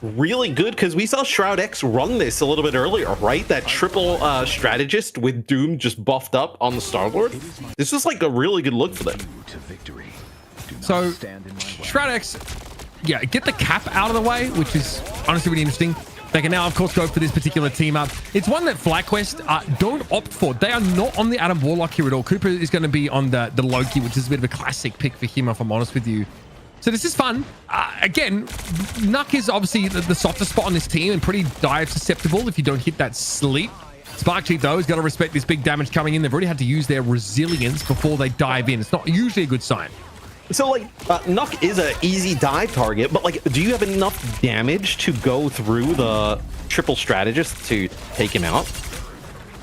really good because we saw Shroud-X run this a little bit earlier, right? That triple strategist with Doom just buffed up on the Star-Lord. This was like a really good look for them. So Shroud-X, get the cap out of the way, which is honestly really interesting. They can now, of course, go for this particular team up. It's one that FlyQuest don't opt for. They are not on the Adam Warlock here at all. Cooper is going to be on the Loki, which is a bit of a classic pick for him, if I'm honest with you. So this is fun. Again, Nuck is obviously the softer spot on this team and pretty dive susceptible if you don't hit that sleep. Sparkcheat, though, has got to respect this big damage coming in. They've already had to use their resilience before they dive in. It's not usually a good sign. So, like, Nuck is an easy dive target, but, like, do you have enough damage to go through the triple strategist to take him out?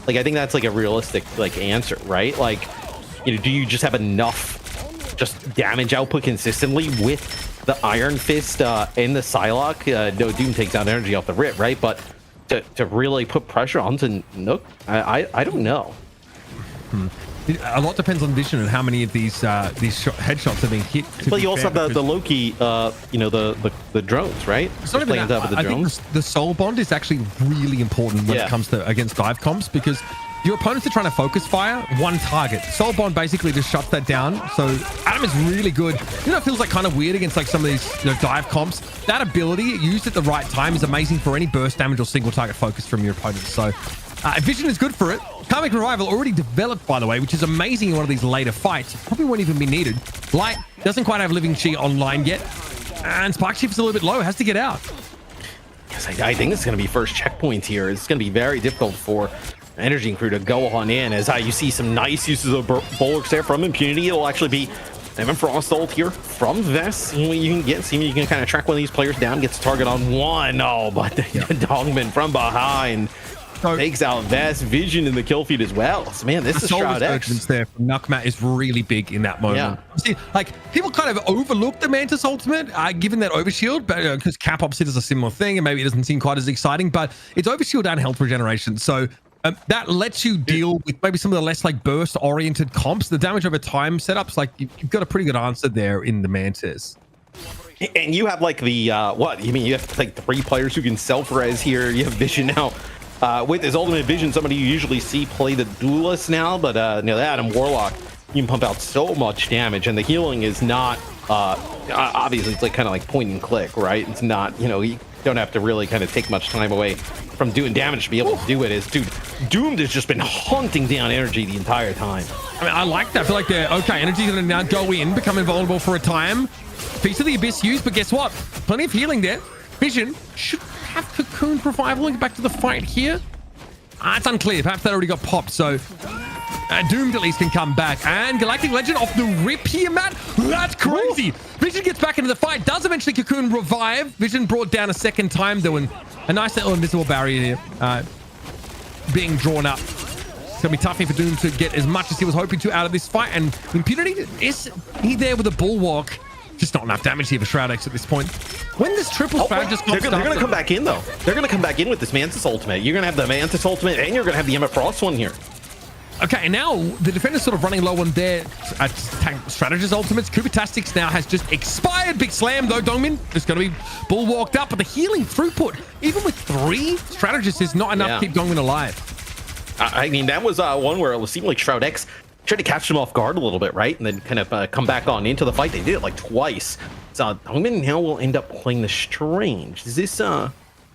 Like, I think that's, like, a realistic, like, answer, right? Like, you know, do you just have enough just damage output consistently with the Iron Fist and the Psylocke? No, Doom takes out energy off the rip, right? But to really put pressure onto Nook, I don't know. A lot depends on vision and how many of these headshots are being hit. But you also have the Loki, you know, the drones, right? It's not even that. I think the soul bond is actually really important when it comes to against dive comps, because your opponents are trying to focus fire one target. Soul bond basically just shuts that down. So Adam is really good. You know, it feels like kind of weird against like some of these dive comps. That ability used at the right time is amazing for any burst damage or single target focus from your opponent. So vision is good for it. Karmic Revival already developed, by the way, which is amazing in one of these later fights. Probably won't even be needed. Light doesn't quite have Living Chi online yet. And Spark Shift's a little bit low. Has to get out. Yes, I think it's going to be first checkpoint here. It's going to be very difficult for Energy and Crew to go on in, as you see some nice uses of bulwarks there from Impunity. It'll actually be Evan Frost ult here from Vest. You can kind of track one of these players down, gets a target on one. Oh, but the Dogman from behind takes out Vest. Vision in the kill feed as well. So, man, this is Shroud-X. There from Nukmat is really big in that moment. See, like, people kind of overlook the Mantis ultimate, given that overshield, but because Cap obviously does a similar thing, and maybe it doesn't seem quite as exciting, but it's overshield and health regeneration. So that lets you deal with maybe some of the less like burst oriented comps. The damage over time setups, like you've got a pretty good answer there in the Mantis. And you have like the what you mean? You have like 3 players who can self-res here. You have Vision now with his ultimate Vision. Somebody you usually see play the Duelist now, but you know, the Adam Warlock, you can pump out so much damage, and the healing is not obviously it's like kind of like point and click, right? It's not, you know, you don't have to really kind of take much time away from doing damage to be able to do it. Is dude, Doomed has just been hunting down energy the entire time. I mean, I like that. I feel like they're okay. Energy's gonna now go in, become invulnerable for a time. Piece of the Abyss used, but guess what? Plenty of healing there. Vision should have Cocoon Revival and get back to the fight here. It's unclear. Perhaps that already got popped. So Doomed at least can come back. And Galactic Legend off the rip here, Matt. That's crazy. Vision gets back into the fight. Does eventually Cocoon revive. Vision brought down a second time, though, and a nice little invisible barrier here being drawn up. It's going to be tough for Doom to get as much as he was hoping to out of this fight. And Impunity, is he there with a bulwark? Just not enough damage here for Shroud-X at this point. When this triple strategist they're going to come back in, though. They're going to come back in with this Mantis ultimate. You're going to have the Mantis ultimate, and you're going to have the Emma Frost one here. Okay, and now the defender's sort of running low on their strategist ultimates. Kubitastics now has just expired. Big slam, though, Dongmin. It's going to be bulwarked up, but the healing throughput, even with 3 strategists, is not enough to keep Dongmin alive. I mean, that was one where it seemed like Shroud-X tried to catch them off guard a little bit, right? And then kind of come back on into the fight. They did it like twice. So Dongmin now will end up playing the Strange. Is this trying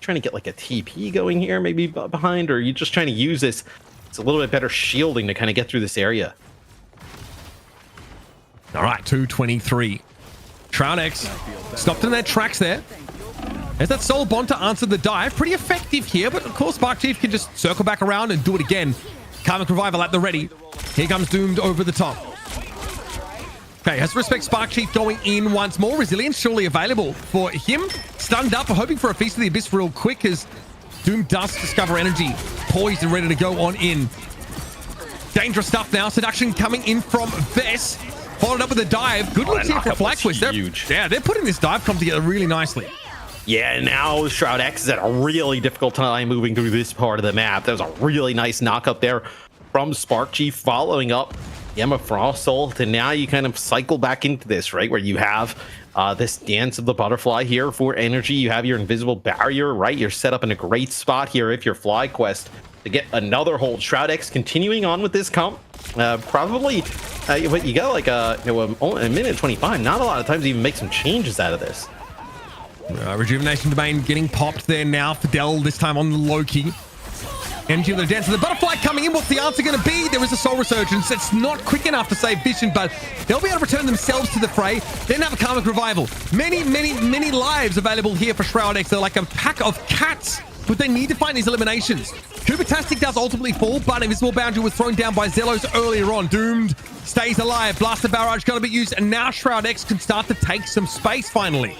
to get like a TP going here, maybe behind, or are you just trying to use this? It's a little bit better shielding to kind of get through this area. All right, 223. Shroud-X stopped in their tracks there. As that Soul Bond to answer the dive, pretty effective here, but of course Spark Chief can just circle back around and do it again. Karmic Revival at the ready. Here comes Doomed over the top. Okay, has to respect Spark Chief going in once more. Resilience surely available for him. Stunned up, hoping for a Feast of the Abyss real quick as Doom does discover energy. Poised and ready to go on in. Dangerous stuff now. Seduction coming in from Vess. Followed up with a dive. Good looks here for FlyQuest. They're putting this dive comp together really nicely. Yeah, now Shroud-X is at a really difficult time moving through this part of the map. That was a really nice knock up there from Spark Chief, following up Emma Frost Ult, and now you kind of cycle back into this, right, where you have this Dance of the Butterfly here for energy. You have your invisible barrier, right? You're set up in a great spot here if you're FlyQuest to get another hold. Shroud-X continuing on with this comp. Probably, but you got like a minute 25. Not a lot of times to even make some changes out of this. Rejuvenation Domain getting popped there now. Fidel this time on the Loki. Energy of the Dance of the Butterfly coming in. What's the answer going to be? There is a Soul Resurgence. It's not quick enough to save Vision, but they'll be able to return themselves to the fray. Then have a Karmic Revival. Many lives available here for Shroud-X. They're like a pack of cats, but they need to find these eliminations. Kubatastic does ultimately fall, but Invisible Boundary was thrown down by Zelos earlier on. Doomed stays alive. Blaster Barrage got to be used, and now Shroud-X can start to take some space finally.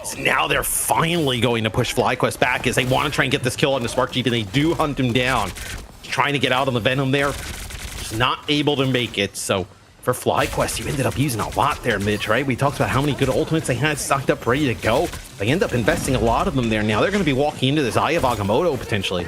So now they're finally going to push FlyQuest back as they want to try and get this kill on the Spark Chief, and they do hunt him down. Trying to get out on the Venom there. Just not able to make it. So for FlyQuest, you ended up using a lot there, Mitch, right? We talked about how many good ultimates they had stocked up ready to go. They end up investing a lot of them there. Now they're going to be walking into this Eye of Agamotto potentially.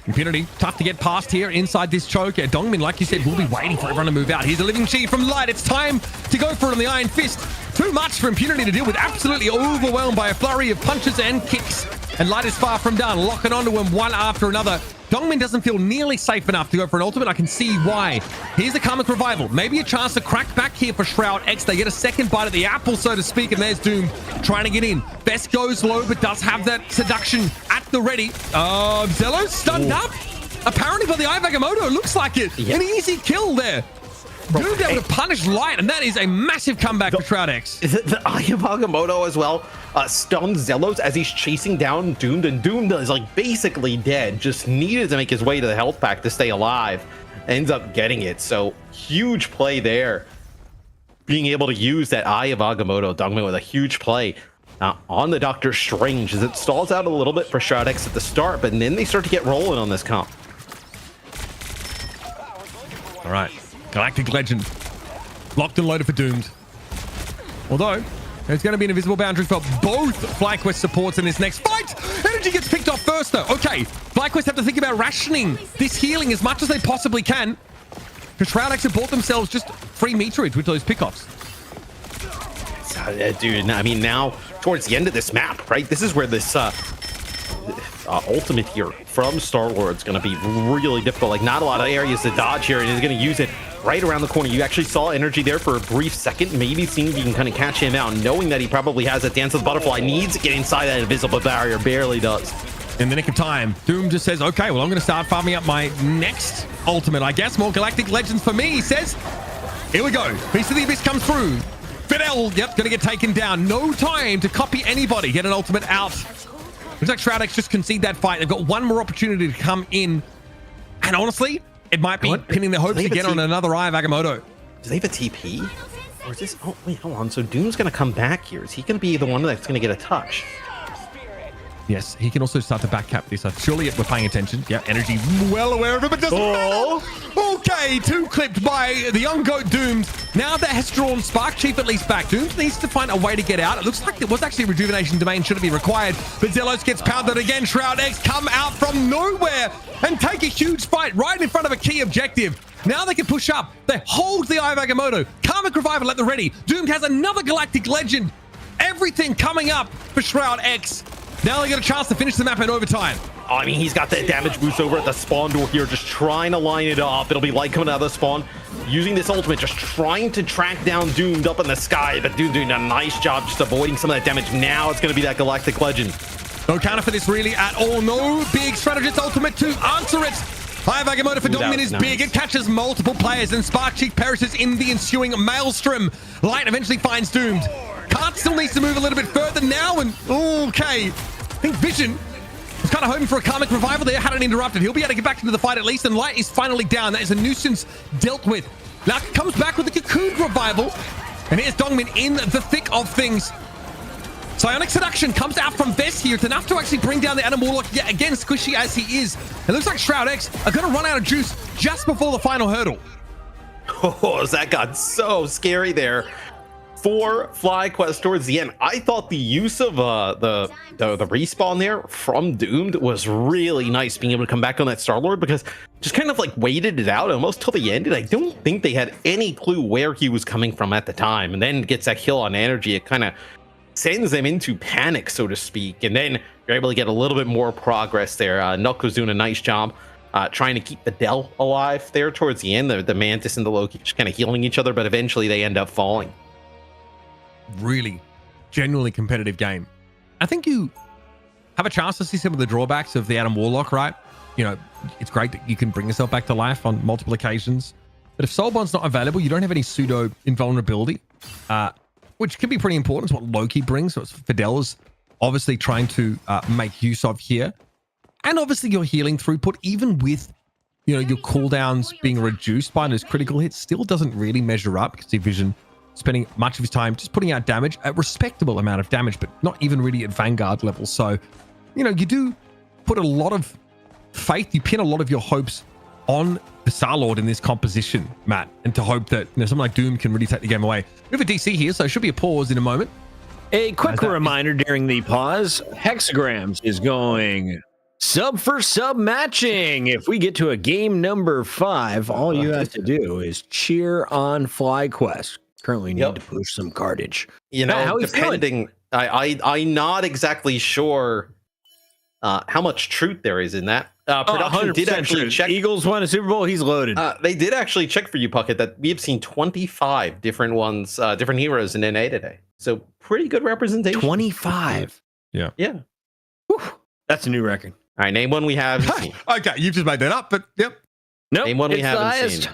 Impunity, tough to get past here inside this choke. Dongmin, like you said, will be waiting for everyone to move out. Here's a Living Chi from Light. It's time to go for it on the Iron Fist. Too much for Impunity to deal with. Absolutely overwhelmed by a flurry of punches and kicks. And Light is far from done. Locking onto him one after another. Dongmin doesn't feel nearly safe enough to go for an ultimate. I can see why. Here's the Karmic Revival. Maybe a chance to crack back here for Shroud-X. They get a second bite at the apple, so to speak, and there's Doom trying to get in. Best goes low, but does have that Seduction at the ready. Zelos stunned up. Apparently by the Eye of Agamotto. Looks like it. Yeah. An easy kill there. Doom able to punish Light, and that is a massive comeback for Shroud-X. The Eye of Agamotto as well stuns Zelos as he's chasing down Doomed, and Doomed is like basically dead. Just needed to make his way to the health pack to stay alive. Ends up getting it. So huge play there. Being able to use that Eye of Agamotto. Dongmin with a huge play on the Doctor Strange as it stalls out a little bit for Shroud-X at the start, but then they start to get rolling on this comp. All right. Galactic Legend. Locked and loaded for Doomed. Although, there's going to be an invisible boundary for both FlyQuest supports in this next fight. Energy gets picked off first, though. Okay, FlyQuest have to think about rationing this healing as much as they possibly can. Because Shroud-X have bought themselves just free meterage with those pickoffs. Dude, I mean, now, towards the end of this map, right? This is where this ultimate here from Star-Lord is going to be really difficult. Like, not a lot of areas to dodge here, and he's going to use it right around the corner. You actually saw energy there for a brief second, maybe seeing if you can kind of catch him out, knowing that he probably has a Dance of the Butterfly, needs to get inside that invisible barrier, barely does. In the nick of time, Doom just says, okay, well, I'm going to start farming up my next ultimate, I guess. More Galactic Legends for me, he says. Here we go. Feast of the Abyss comes through. Fidel, yep, going to get taken down. No time to copy anybody. Get an ultimate out. Looks like Shroud-X just concede that fight. They've got one more opportunity to come in. And honestly, it might be pinning their hopes again on another Eye of Agamotto. Do they have a TP? Or is this... Oh, wait, hold on. So Doom's going to come back here. Is he going to be the one that's going to get a touch? Yes, he can also start to backcap this. Surely we're paying attention. Yeah, energy well aware of it, but doesn't matter. Okay, two clipped by the young goat Doomed. Now that has drawn Spark Chief at least back. Doomed needs to find a way to get out. It looks like there was actually a Rejuvenation Domain shouldn't be required, but Zelos gets pounded again. Shroud-X come out from nowhere and take a huge fight right in front of a key objective. Now they can push up. They hold the Eye of Agamotto. Karmic Revival at the ready. Doomed has another Galactic Legend. Everything coming up for Shroud-X. Now they get a chance to finish the map in overtime. I mean, he's got that damage boost over at the spawn door here, just trying to line it up. It'll be light coming out of the spawn, using this ultimate, just trying to track down Doomed up in the sky. But Doomed doing a nice job just avoiding some of that damage. Now it's going to be that Galactic Legend. No counter for this really at all. No big strategist ultimate to answer it. High value motor for Dominant is nice. big. It catches multiple players, and Sparkcheek perishes in the ensuing maelstrom. Light eventually finds Doomed. Kart still needs to move a little bit further now, and okay. I think Vision was kind of hoping for a karmic revival there. Had it interrupted. He'll be able to get back into the fight at least, and Light is finally down. That is a nuisance dealt with. Now comes back with the Cocoon revival, and here's Dongmin in the thick of things. Psionic Seduction comes out from Vest here. It's enough to actually bring down the Animal Warlock yet again, squishy as he is. It looks like Shroud-X are going to run out of juice just before the final hurdle. Oh, that got so scary there for FlyQuest towards the end. I thought the use of the respawn there from Doomed was really nice, being able to come back on that Star-Lord, because just kind of like waited it out almost till the end, and I don't think they had any clue where he was coming from at the time. And then gets that kill on energy. It kind of sends them into panic, so to speak, and then you're able to get a little bit more progress there. Nuck was doing a nice job trying to keep the Dell alive there towards the end. The Mantis and the Loki just kind of healing each other, but eventually they end up falling. Really, genuinely competitive game. I think you have a chance to see some of the drawbacks of the Adam Warlock, right? You know, it's great that you can bring yourself back to life on multiple occasions, but if Soul Bond's not available, you don't have any pseudo invulnerability, which can be pretty important. It's what Loki brings. So it's Fidel's obviously trying to make use of here. And obviously your healing throughput, even with, you know, your cooldowns being reduced by those critical hits, still doesn't really measure up, because Division spending much of his time just putting out damage, a respectable amount of damage, but not even really at Vanguard level. So, you know, you do put a lot of faith, you pin a lot of your hopes on the Star-Lord in this composition, Matt, and to hope that, you know, something like Doom can really take the game away. We have a DC here, so it should be a pause in a moment. A quick reminder during the pause, Hexagrams is going sub for sub matching. If we get to a game number 5, all you have to do is cheer on FlyQuest. Currently need to push some cartage. You know, Matt, how depending, I'm not exactly sure how much truth there is in that. Production did actually check. Eagles won a Super Bowl. He's loaded. They did actually check for you, Puckett, that we have seen 25 different ones, different heroes in NA today. So pretty good representation. 25. Yeah. Yeah. Whew. That's a new record. All right, name one we haven't seen. Okay, you've just made that up, but yep. Nope, Name one we it's haven't seen.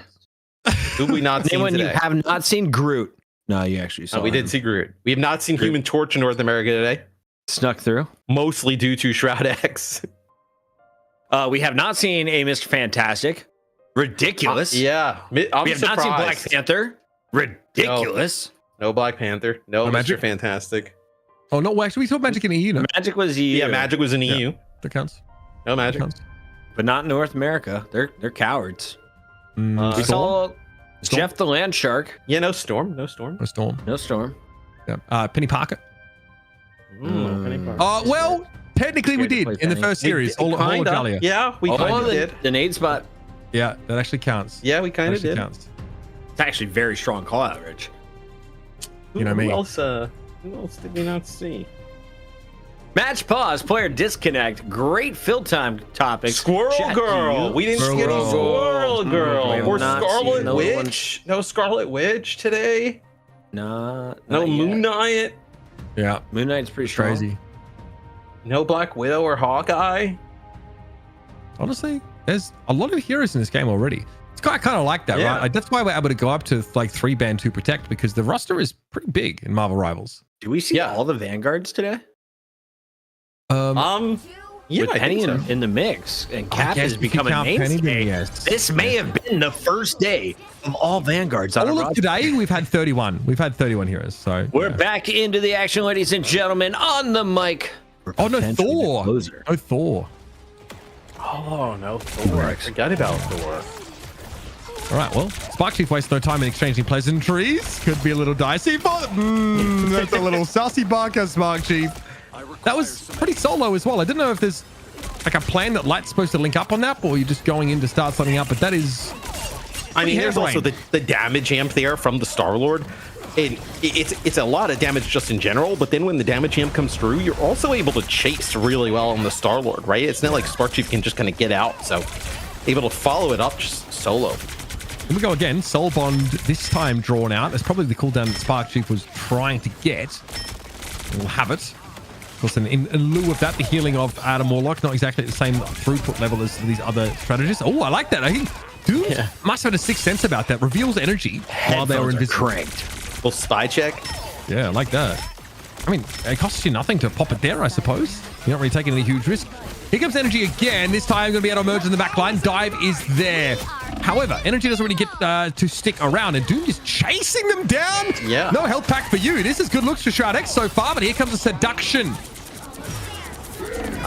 Who have we not Name seen one today? you have not seen. Groot. No, you actually saw. We did see Groot. We have not seen Human Torch in North America today. Snuck through. Mostly due to Shroud-X. We have not seen a Mr. Fantastic. Ridiculous. Yeah. I'm we have surprised. not seen Black Panther. Ridiculous. No Black Panther. No Mr. Magic? Fantastic. Oh, no, actually, we saw Magic in EU, no? Magic was EU. Yeah, Magic was in EU. That counts. No Magic. That counts. But not in North America. They're cowards. We Storm? saw Jeff the Land Shark. Yeah, no Storm. No Storm. No Storm. No Storm. Yeah. Penny Parker. Penny Parker. Well, technically we Scared to did play in the Penny. first series. All of Kinda. Galia. Yeah, we kind of did. The nade spot. Yeah, that actually counts. Yeah, we kind of Actually did. counts. It's actually very strong call out, Rich. You know me. Who else did we not see? Match pause, player disconnect. Great fill time topic. Squirrel Chat, Girl. do We didn't see any Squirrel. Squirrel We Girl. have Or not Scarlet seen no Witch. No Scarlet Witch today. No Moon Knight. Yeah, Moon Knight's pretty strong. crazy. No Black Widow or Hawkeye. Honestly, there's a lot of heroes in this game already. It's kind of like that, Yeah. right? Like, that's why we're able to go up to like 3-ban 2 protect, because the roster is pretty big in Marvel Rivals. Do we see Yeah. all the Vanguards today? Yeah, With I Penny think so. in the mix, and I Cap guess has if you become a count Penny, mainstay. then yes. This may have been the first day of all Vanguards on All a of roster. today, we've had 31. We've had 31 heroes. So We're yeah. back into the action, ladies and gentlemen, on the mic. Oh no, Potentially the Thor! closer. No Thor. Oh no, Thor. I forgot about Thor. All right, well, Sparkchief wastes no time in exchanging pleasantries. Could be a little dicey, but that's a little sassy barker, Sparkchief. That was pretty solo as well. I didn't know if there's like a plan that Light's supposed to link up on that, or you're just going in to start something up, but that is... I mean, there's also harebrained. the damage amp there from the Star-Lord. it's a lot of damage just in general, but then when the damage amp comes through, you're also able to chase really well on the Star-Lord, right? It's not like Spark Chief can just kind of get out, so able to follow it up just solo. Here we go again. Soul Bond this time drawn out. That's probably the cooldown that Spark Chief was trying to get. We'll have it. Of course, in lieu of that, the healing of Adam Warlock, not exactly at the same throughput level as these other strategists. Oh, I like that. I think Doom must have had a sixth sense about that. Reveals energy while they were invisible. Little spy check. Yeah, I like that. I mean, it costs you nothing to pop it there, I suppose. You're not really taking any huge risk. Here comes energy again. This time, going to be able to emerge in the back line. Dive is there. However, energy doesn't really get to stick around, and Doom is chasing them down. Yeah. No health pack for you. This is good looks for Shroud-X so far, but here comes a seduction.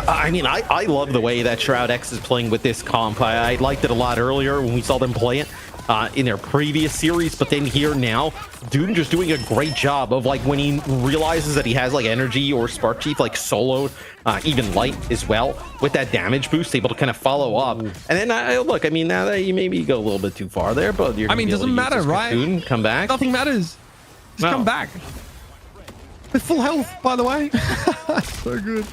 I mean, I love the way that Shroud-X is playing with this comp. I liked it a lot earlier when we saw them play it in their previous series, but then here now, Doom just doing a great job of like when he realizes that he has like energy or Spark Chief like soloed, even light as well with that damage boost, able to kind of follow up. And then look, I mean, now that you maybe go a little bit too far there, but you're doesn't matter, right? Cocoon, come back. Nothing matters. Just come back. With full health, by the way. So good.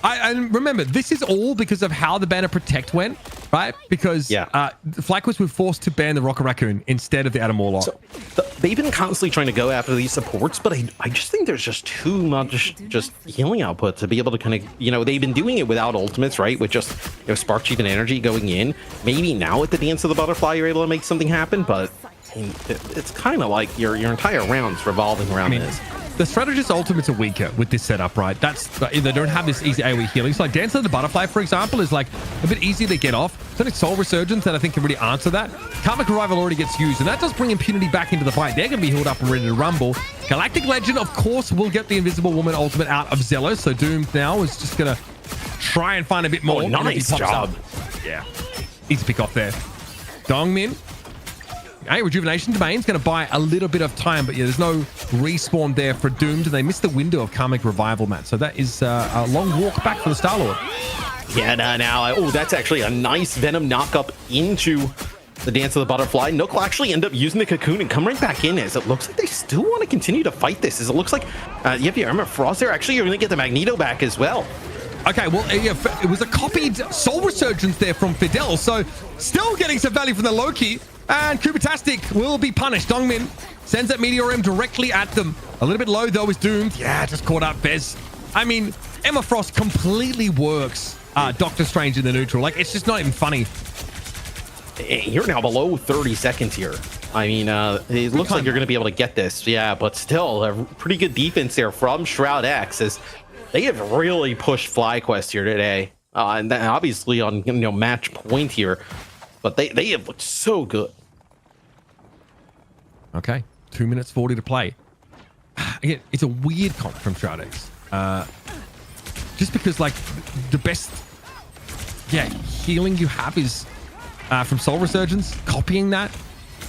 I remember, this is all because of how the ban of Protect went, right? Because FlyQuest were forced to ban the Rocket Raccoon instead of the Adam Warlock. So they've been constantly trying to go after these supports, but I just think there's just too much just healing output to be able to kind of, they've been doing it without ultimates, right? With just Spark Chief and energy going in. Maybe now with the Dance of the Butterfly, you're able to make something happen, but it's kind of like your entire round's revolving around this. The strategist ultimates are weaker with this setup, right? They don't have this easy AoE healing. So like Dance of the Butterfly, for example, is like a bit easier to get off. It's only Soul Resurgence that I think can really answer that. Karmic Revival already gets used, and that does bring Impunity back into the fight. They're going to be healed up and ready to rumble. Galactic Legend, of course, will get the Invisible Woman ultimate out of Zealous. So Doom now is just going to try and find a bit more. Oh, nice job. Yeah. Easy pick off there. Dongmin. Hey, Rejuvenation Domain's going to buy a little bit of time, but yeah, there's no respawn there for Doomed. They missed the window of Karmic Revival, Matt. So that is a long walk back for the Star-Lord. Yeah, now, that's actually a nice Venom knock-up into the Dance of the Butterfly. Nook will actually end up using the Cocoon and come right back in, as it looks like they still want to continue to fight this. As it looks like, you have to remember, Frost there, actually, you're going to get the Magneto back as well. Okay, well, it was a copied Soul Resurgence there from Fidel, so still getting some value from the Loki. And Kubatastic will be punished. Dongmin sends that Meteor M directly at them. A little bit low, though, is Doomed. Yeah, just caught up, Bez. I mean, Emma Frost completely works Doctor Strange in the neutral. Like, it's just not even funny. You're now below 30 seconds here. I mean, it looks like you're going to be able to get this. Yeah, but still, a pretty good defense there from Shroud-X, as they have really pushed FlyQuest here today. And obviously on match point here. But they have looked so good. Okay, 2 minutes 40 to play. Again, it's a weird comp from Shroud-X. Just because, like, the best, healing you have is from Soul Resurgence. Copying that,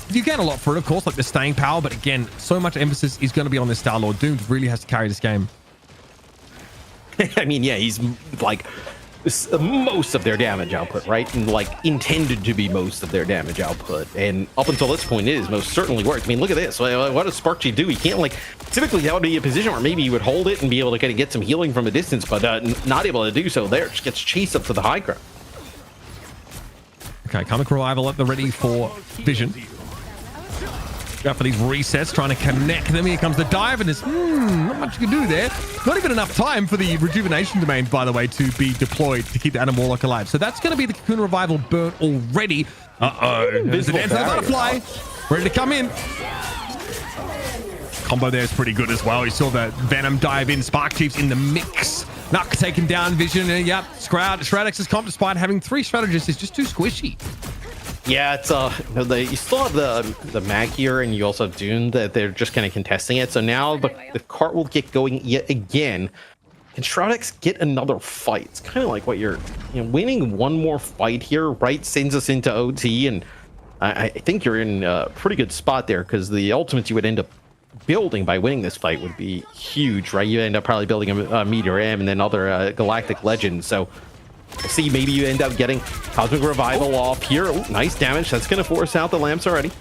you get a lot for it, of course, like the staying power. But again, so much emphasis is going to be on this Star-Lord. Doomed really has to carry this game. I mean, yeah, he's like most of their damage output, right? And like intended to be most of their damage output. And up until this point, it is most certainly worked. I mean, look at this. What does Spark Chief do? He can't, like, typically that would be a position where maybe you would hold it and be able to kind of get some healing from a distance, but not able to do so there. Just gets chased up to the high ground. Okay, Karmic Revival at the ready for Vision. Go for these resets, trying to connect them. Here comes the dive, and there's not much you can do there. Not even enough time for the Rejuvenation Domain, by the way, to be deployed to keep the Adam Warlock alive. So that's going to be the Cocoon Revival burnt already. There's the Dance of the Butterfly. Ready to come in. Combo there is pretty good as well. You saw the Venom dive in. Spark Chief's in the mix. Nuck taking down Vision. Yep, Shroud-X's comp, despite having 3 strategists, is just too squishy. Yeah, it's you still have the mag here, and you also have Dune that they're just kind of contesting it. So now the cart will get going yet again. Can Shroud-X get another fight? It's kind of like what you're winning one more fight here, right? Sends us into OT, and I think you're in a pretty good spot there, because the ultimates you would end up building by winning this fight would be huge, right? You end up probably building a Meteor M and then other Galactic Legends. So we'll see, maybe you end up getting Cosmic Revival off here. Ooh, nice damage. That's going to force out the lamps already.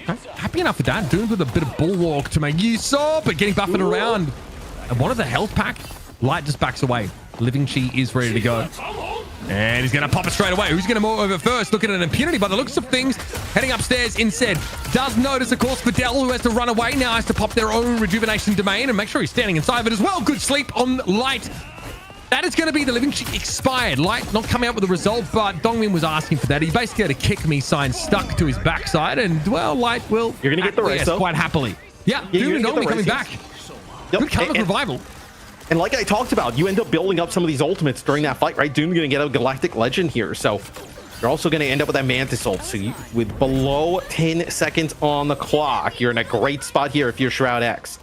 Happy enough with that. Doomed with a bit of bulwark to make use of, but getting buffered around. And one of the health pack, Light just backs away. Living Chi is ready to go. And he's going to pop it straight away. Who's going to move over first? Looking at an impunity by the looks of things. Heading upstairs instead. Does notice, of course, Fidel, who has to run away, now has to pop their own rejuvenation domain and make sure he's standing inside of it as well. Good sleep on Light. That is going to be the Living Chi expired. Light not coming out with a result, but Dongmin was asking for that. He basically had a kick me sign stuck to his backside, and, well, Light will... You're going to get the race, though. Quite happily. Yeah, Doom and Dongmin coming back. Yep. Good comic revival. And like I talked about, you end up building up some of these ultimates during that fight, right? Doom's going to get a Galactic Legend here, so you're also going to end up with that Mantis ult. So with below 10 seconds on the clock, you're in a great spot here if you're Shroud-X.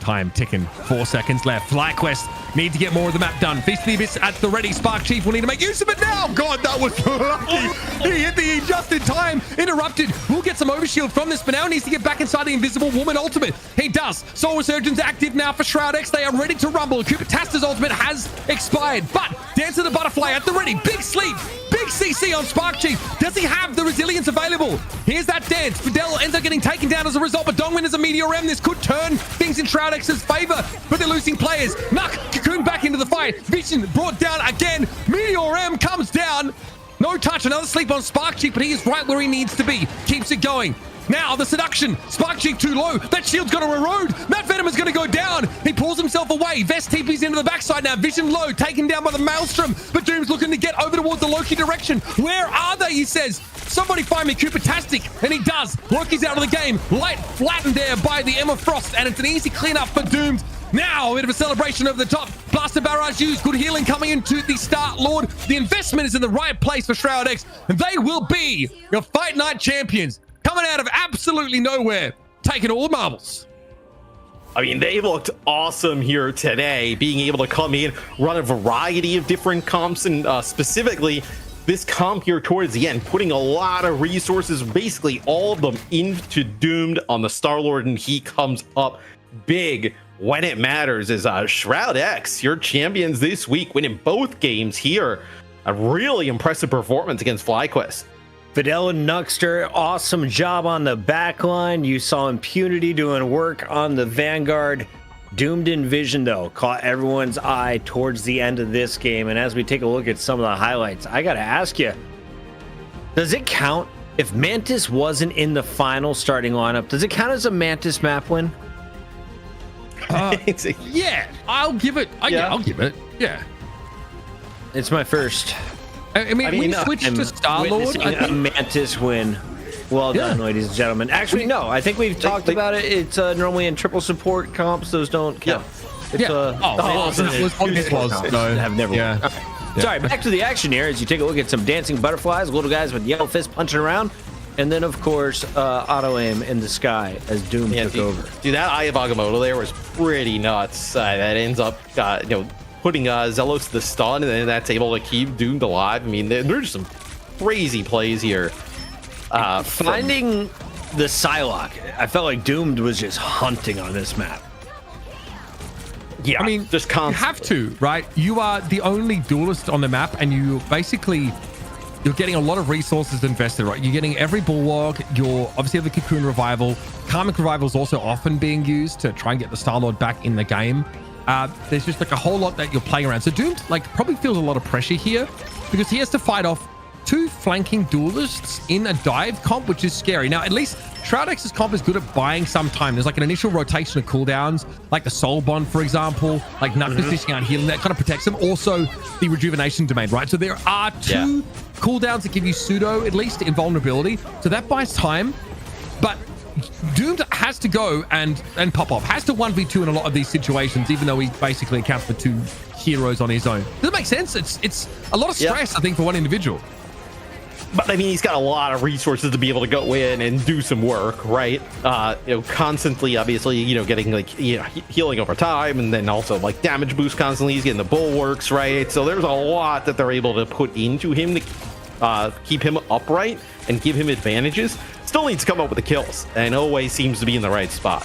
Time ticking. 4 seconds left. FlyQuest need to get more of the map done. Feast of the Abyss at the ready. Spark Chief will need to make use of it now. God, that was lucky. He hit the E just in time. Interrupted. We'll get some overshield from this, but now needs to get back inside the Invisible Woman ultimate. He does. Soul Resurgence active now for Shroud-X. They are ready to rumble. Qadsiah's ultimate has expired, but Dance of the Butterfly at the ready. Big sleep. Big CC on Spark Chief. Does he have the resilience available? Here's that dance. Fidel ends up getting taken down as a result, but Dongmin is a Meteor M. This could turn things in Shroud-X's favor, but they're losing players. Nuck, Cocoon back into the fight. Vision brought down again. Meteor M comes down. No touch. Another sleep on Spark Chief, but he is right where he needs to be. Keeps it going. Now the seduction. Spark Chief too low. That shield's going to erode. Matt Venom is going to go down. He pulls himself away. Vest TP's into the backside now. Vision low, taken down by the Maelstrom. But Doom's looking to get over towards the Loki direction. Where are they? He says. Somebody find me Qadsiah, and he does. Loki's out of the game. Light flattened there by the Emma Frost, and it's an easy cleanup for Doomed. Now a bit of a celebration over the top. Blaster Barrage used. Good healing coming into the Star Lord. The investment is in the right place for Shroud-X, and they will be your Fight Night champions. Coming out of absolutely nowhere, taking all the marbles. I mean, they looked awesome here today, being able to come in, run a variety of different comps, and specifically this comp here towards the end, putting a lot of resources, basically all of them, into Doomed on the Star-Lord, and he comes up big when it matters. Is Shroud-X, your champions this week, winning both games here. A really impressive performance against FlyQuest. Fidel and Nuxter, awesome job on the back line. You saw Impunity doing work on the Vanguard. Doomed in Vision, though, caught everyone's eye towards the end of this game. And as we take a look at some of the highlights, I got to ask you, does it count if Mantis wasn't in the final starting lineup? Does it count as a Mantis map win? Yeah, I'll give it. I'll give it. Yeah. It's my first. I mean, we switched to Star-Lord. Witnessing a Mantis win. Well done, ladies and gentlemen. Actually, no, I think we've talked about it. It's normally in triple support comps. Those don't count. It's I've never won. Sorry, back to the action here as you take a look at some dancing butterflies, little guys with yellow fists punching around. And then, of course, auto aim in the sky as Doom took over. Dude, that Eye of Agamotto there was pretty nuts. That ends up, putting Zelos to the stun, and then that's able to keep Doomed alive. I mean, there's some crazy plays here. Finding the Psylocke, I felt like Doomed was just hunting on this map. Yeah, I mean, just constantly. You have to, right? You are the only duelist on the map, and you're getting a lot of resources invested, right? You're getting every bulwark. You're obviously have the Cocoon Revival. Karmic Revival is also often being used to try and get the Star-Lord back in the game. There's just like a whole lot that you're playing around. So Doomed probably feels a lot of pressure here because he has to fight off two flanking duelists in a dive comp, which is scary. Now, at least Shroud-X's comp is good at buying some time. There's like an initial rotation of cooldowns, like the Soul Bond, for example, like Nut positioning out healing, that kind of protects them. Also, the Rejuvenation Domain, right? So there are two cooldowns that give you pseudo, at least, invulnerability. So that buys time, but Doomed has to go and pop off, has to 1v2 in a lot of these situations, even though he basically accounts for two heroes on his own. Does that make sense? It's a lot of stress, I think, for one individual. But I mean, he's got a lot of resources to be able to go in and do some work, right? Constantly, obviously, getting healing over time, and then also like damage boost constantly. He's getting the bulwarks, right? So there's a lot that they're able to put into him to keep him upright and give him advantages. Still needs to come up with the kills, and always seems to be in the right spot.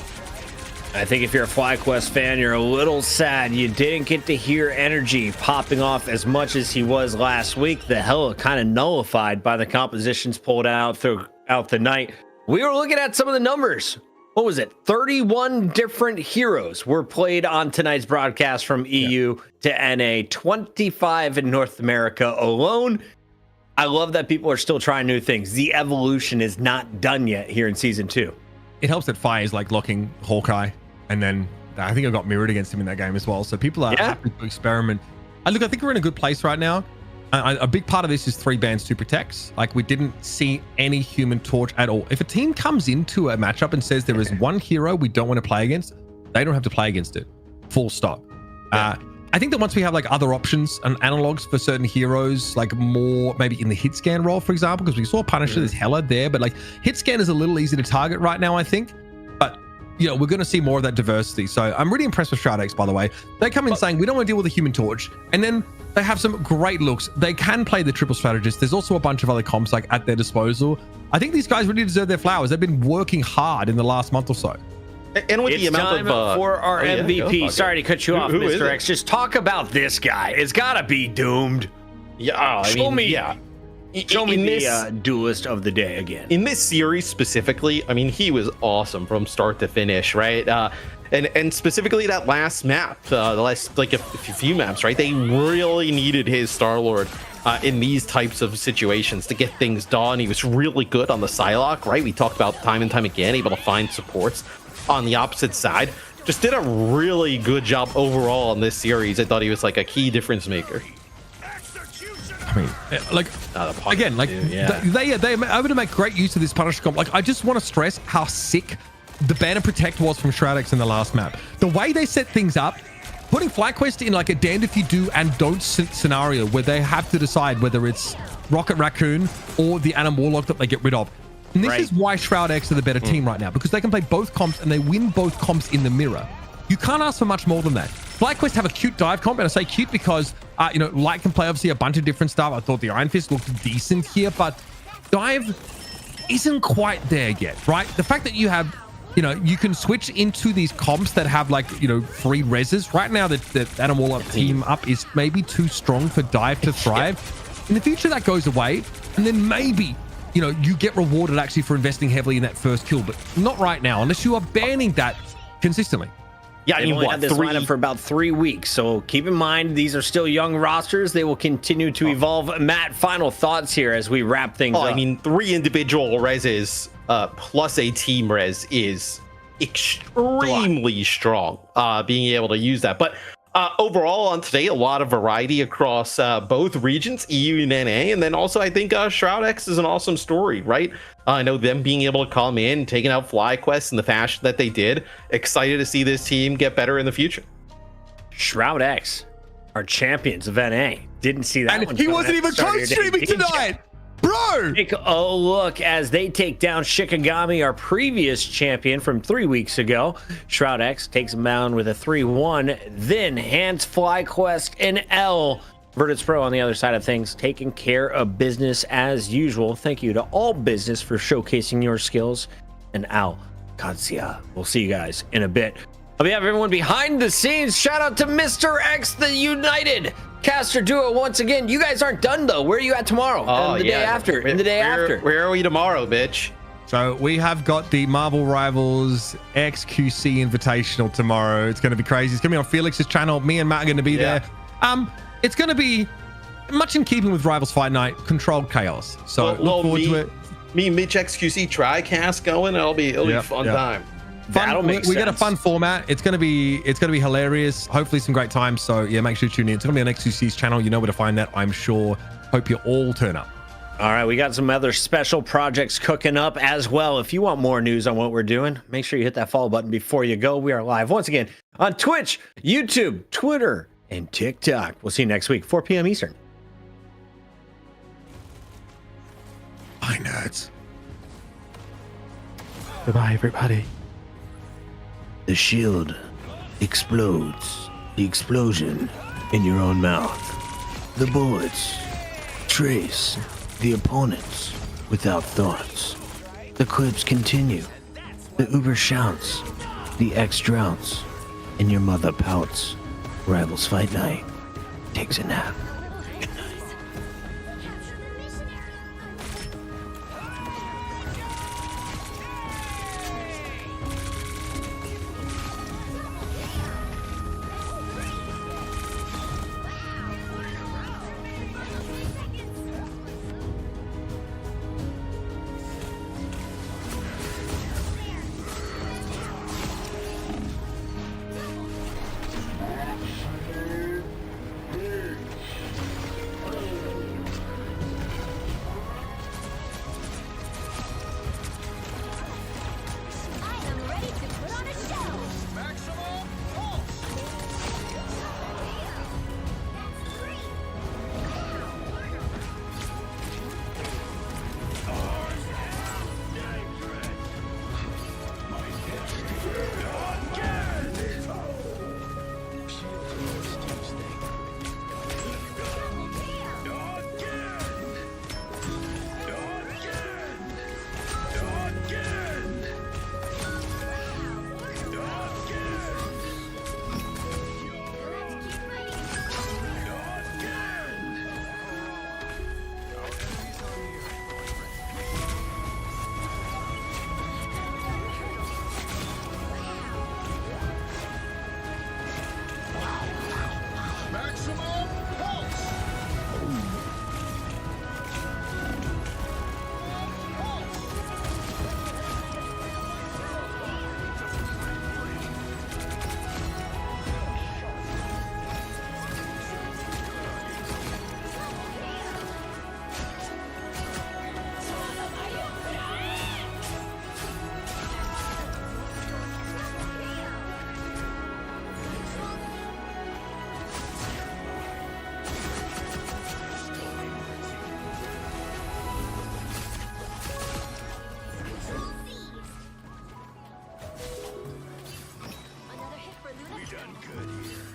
I think if you're a FlyQuest fan, you're a little sad you didn't get to hear Energy popping off as much as he was last week. The hell kind of nullified by the compositions pulled out throughout the night. We were looking at some of the numbers. What was it? 31 different heroes were played on tonight's broadcast from EU to NA, 25 in North America alone. I love that people are still trying new things. The evolution is not done yet here in season 2. It helps that Fire is like locking Hawkeye, and then I think I got mirrored against him in that game as well. So people are happy to experiment. Look, I think we're in a good place right now. A big part of this is 3 bans, 2 protects. Like, we didn't see any Human Torch at all. If a team comes into a matchup and says there is one hero we don't want to play against, they don't have to play against it. Full stop. I think that once we have like other options and analogs for certain heroes, like more maybe in the hit scan role, for example, because we saw Punisher, there's Hela there, but like hit scan is a little easy to target right now, I think. But you know, we're going to see more of that diversity. So I'm really impressed with Shroud-X, by the way. They come in saying we don't want to deal with the Human Torch, and then they have some great looks. They can play the triple strategist. There's also a bunch of other comps like at their disposal. I think these guys really deserve their flowers. They've been working hard in the last month or so. And with It's the amount time of for our MVP. Sorry to cut you off, who is Mr. it? X. Just talk about this guy. It's gotta be Doomed. Yeah, Show me this, the duelist of the day again. in this series specifically, I mean, he was awesome from start to finish, right? And specifically that last map, the last like a few maps, right? They really needed his Star-Lord in these types of situations to get things done. He was really good on the Psylocke, right? We talked about time and time again, able to find supports on the opposite side. Just did a really good job overall in this series. I thought he was like a key difference maker. I mean, like again, like they are able to make great use of this Punisher comp. Like, I just want to stress how sick the ban and protect was from Shroud-X in the last map. The way they set things up, putting FlyQuest in like a damned if you do and don't scenario where they have to decide whether it's Rocket Raccoon or the Anim Warlock that they get rid of. And this is why Shroud-X are the better team right now, because they can play both comps and they win both comps in the mirror. You can't ask for much more than that. FlyQuest have a cute dive comp, and I say cute because, you know, Light can play obviously a bunch of different stuff. I thought the Iron Fist looked decent here, but dive isn't quite there yet, right? The fact that you have, you know, you can switch into these comps that have like, you know, free reses. Right now, the Anim Warlock team up is maybe too strong for dive to thrive. In the future, that goes away, and then maybe, you know, you get rewarded actually for investing heavily in that first kill, but not right now, unless you are banning that consistently. Yeah, They've only had this lineup for about 3 weeks, so keep in mind these are still young rosters. They will continue to evolve. Matt, final thoughts here as we wrap things up. I mean, 3 individual reses plus a team res is extremely strong. Being able to use that, but overall on today, a lot of variety across both regions, EU and NA, and then also I think Shroud-X is an awesome story, right? I know them being able to come in, taking out FlyQuest in the fashion that they did. Excited to see this team get better in the future. Shroud-X are champions of NA. Didn't see that And one he coming wasn't at the even start of your day, co-streaming did you? tonight, bro. Take a look as they take down Shikigami, our previous champion from 3 weeks ago. Shroud-X takes him down with a 3-1, then hands FlyQuest an L. Virtus.pro on the other side of things, taking care of business as usual. Thank you to all business for showcasing your skills. And Qadsiah. We'll see you guys in a bit. On behalf of everyone behind the scenes, shout out to Mr. X, the United caster duo once again. You guys aren't done though. Where are you at tomorrow? And the day after. And the day after. Where are we tomorrow, bitch? So we have got the Marvel Rivals XQC Invitational tomorrow. It's going to be crazy. It's going to be on Felix's channel. Me and Matt are going to be there. It's going to be much in keeping with Rivals Fight Night, controlled chaos. So look forward to it. Me and Mitch XQC TriCast going. It'll be fun time. We get a fun format. It's gonna be hilarious. Hopefully some great times. So yeah, make sure you tune in. It's gonna be on XQC's channel. You know where to find that, I'm sure. Hope you all turn up. All right, we got some other special projects cooking up as well. If you want more news on what we're doing, make sure you hit that follow button before you go. We are live once again on Twitch, YouTube, Twitter, and TikTok. We'll see you next week, 4 p.m. Eastern. Bye, nerds. Goodbye, everybody. The shield explodes. The explosion in your own mouth. The bullets trace the opponents without thoughts. The clips continue. The Uber shouts The X drowns, and your mother pouts. Rivals fight night. Takes a nap. I am ready to put on a show. Maximum pulse. That's three. Maximum pulse. Another hit for Luna.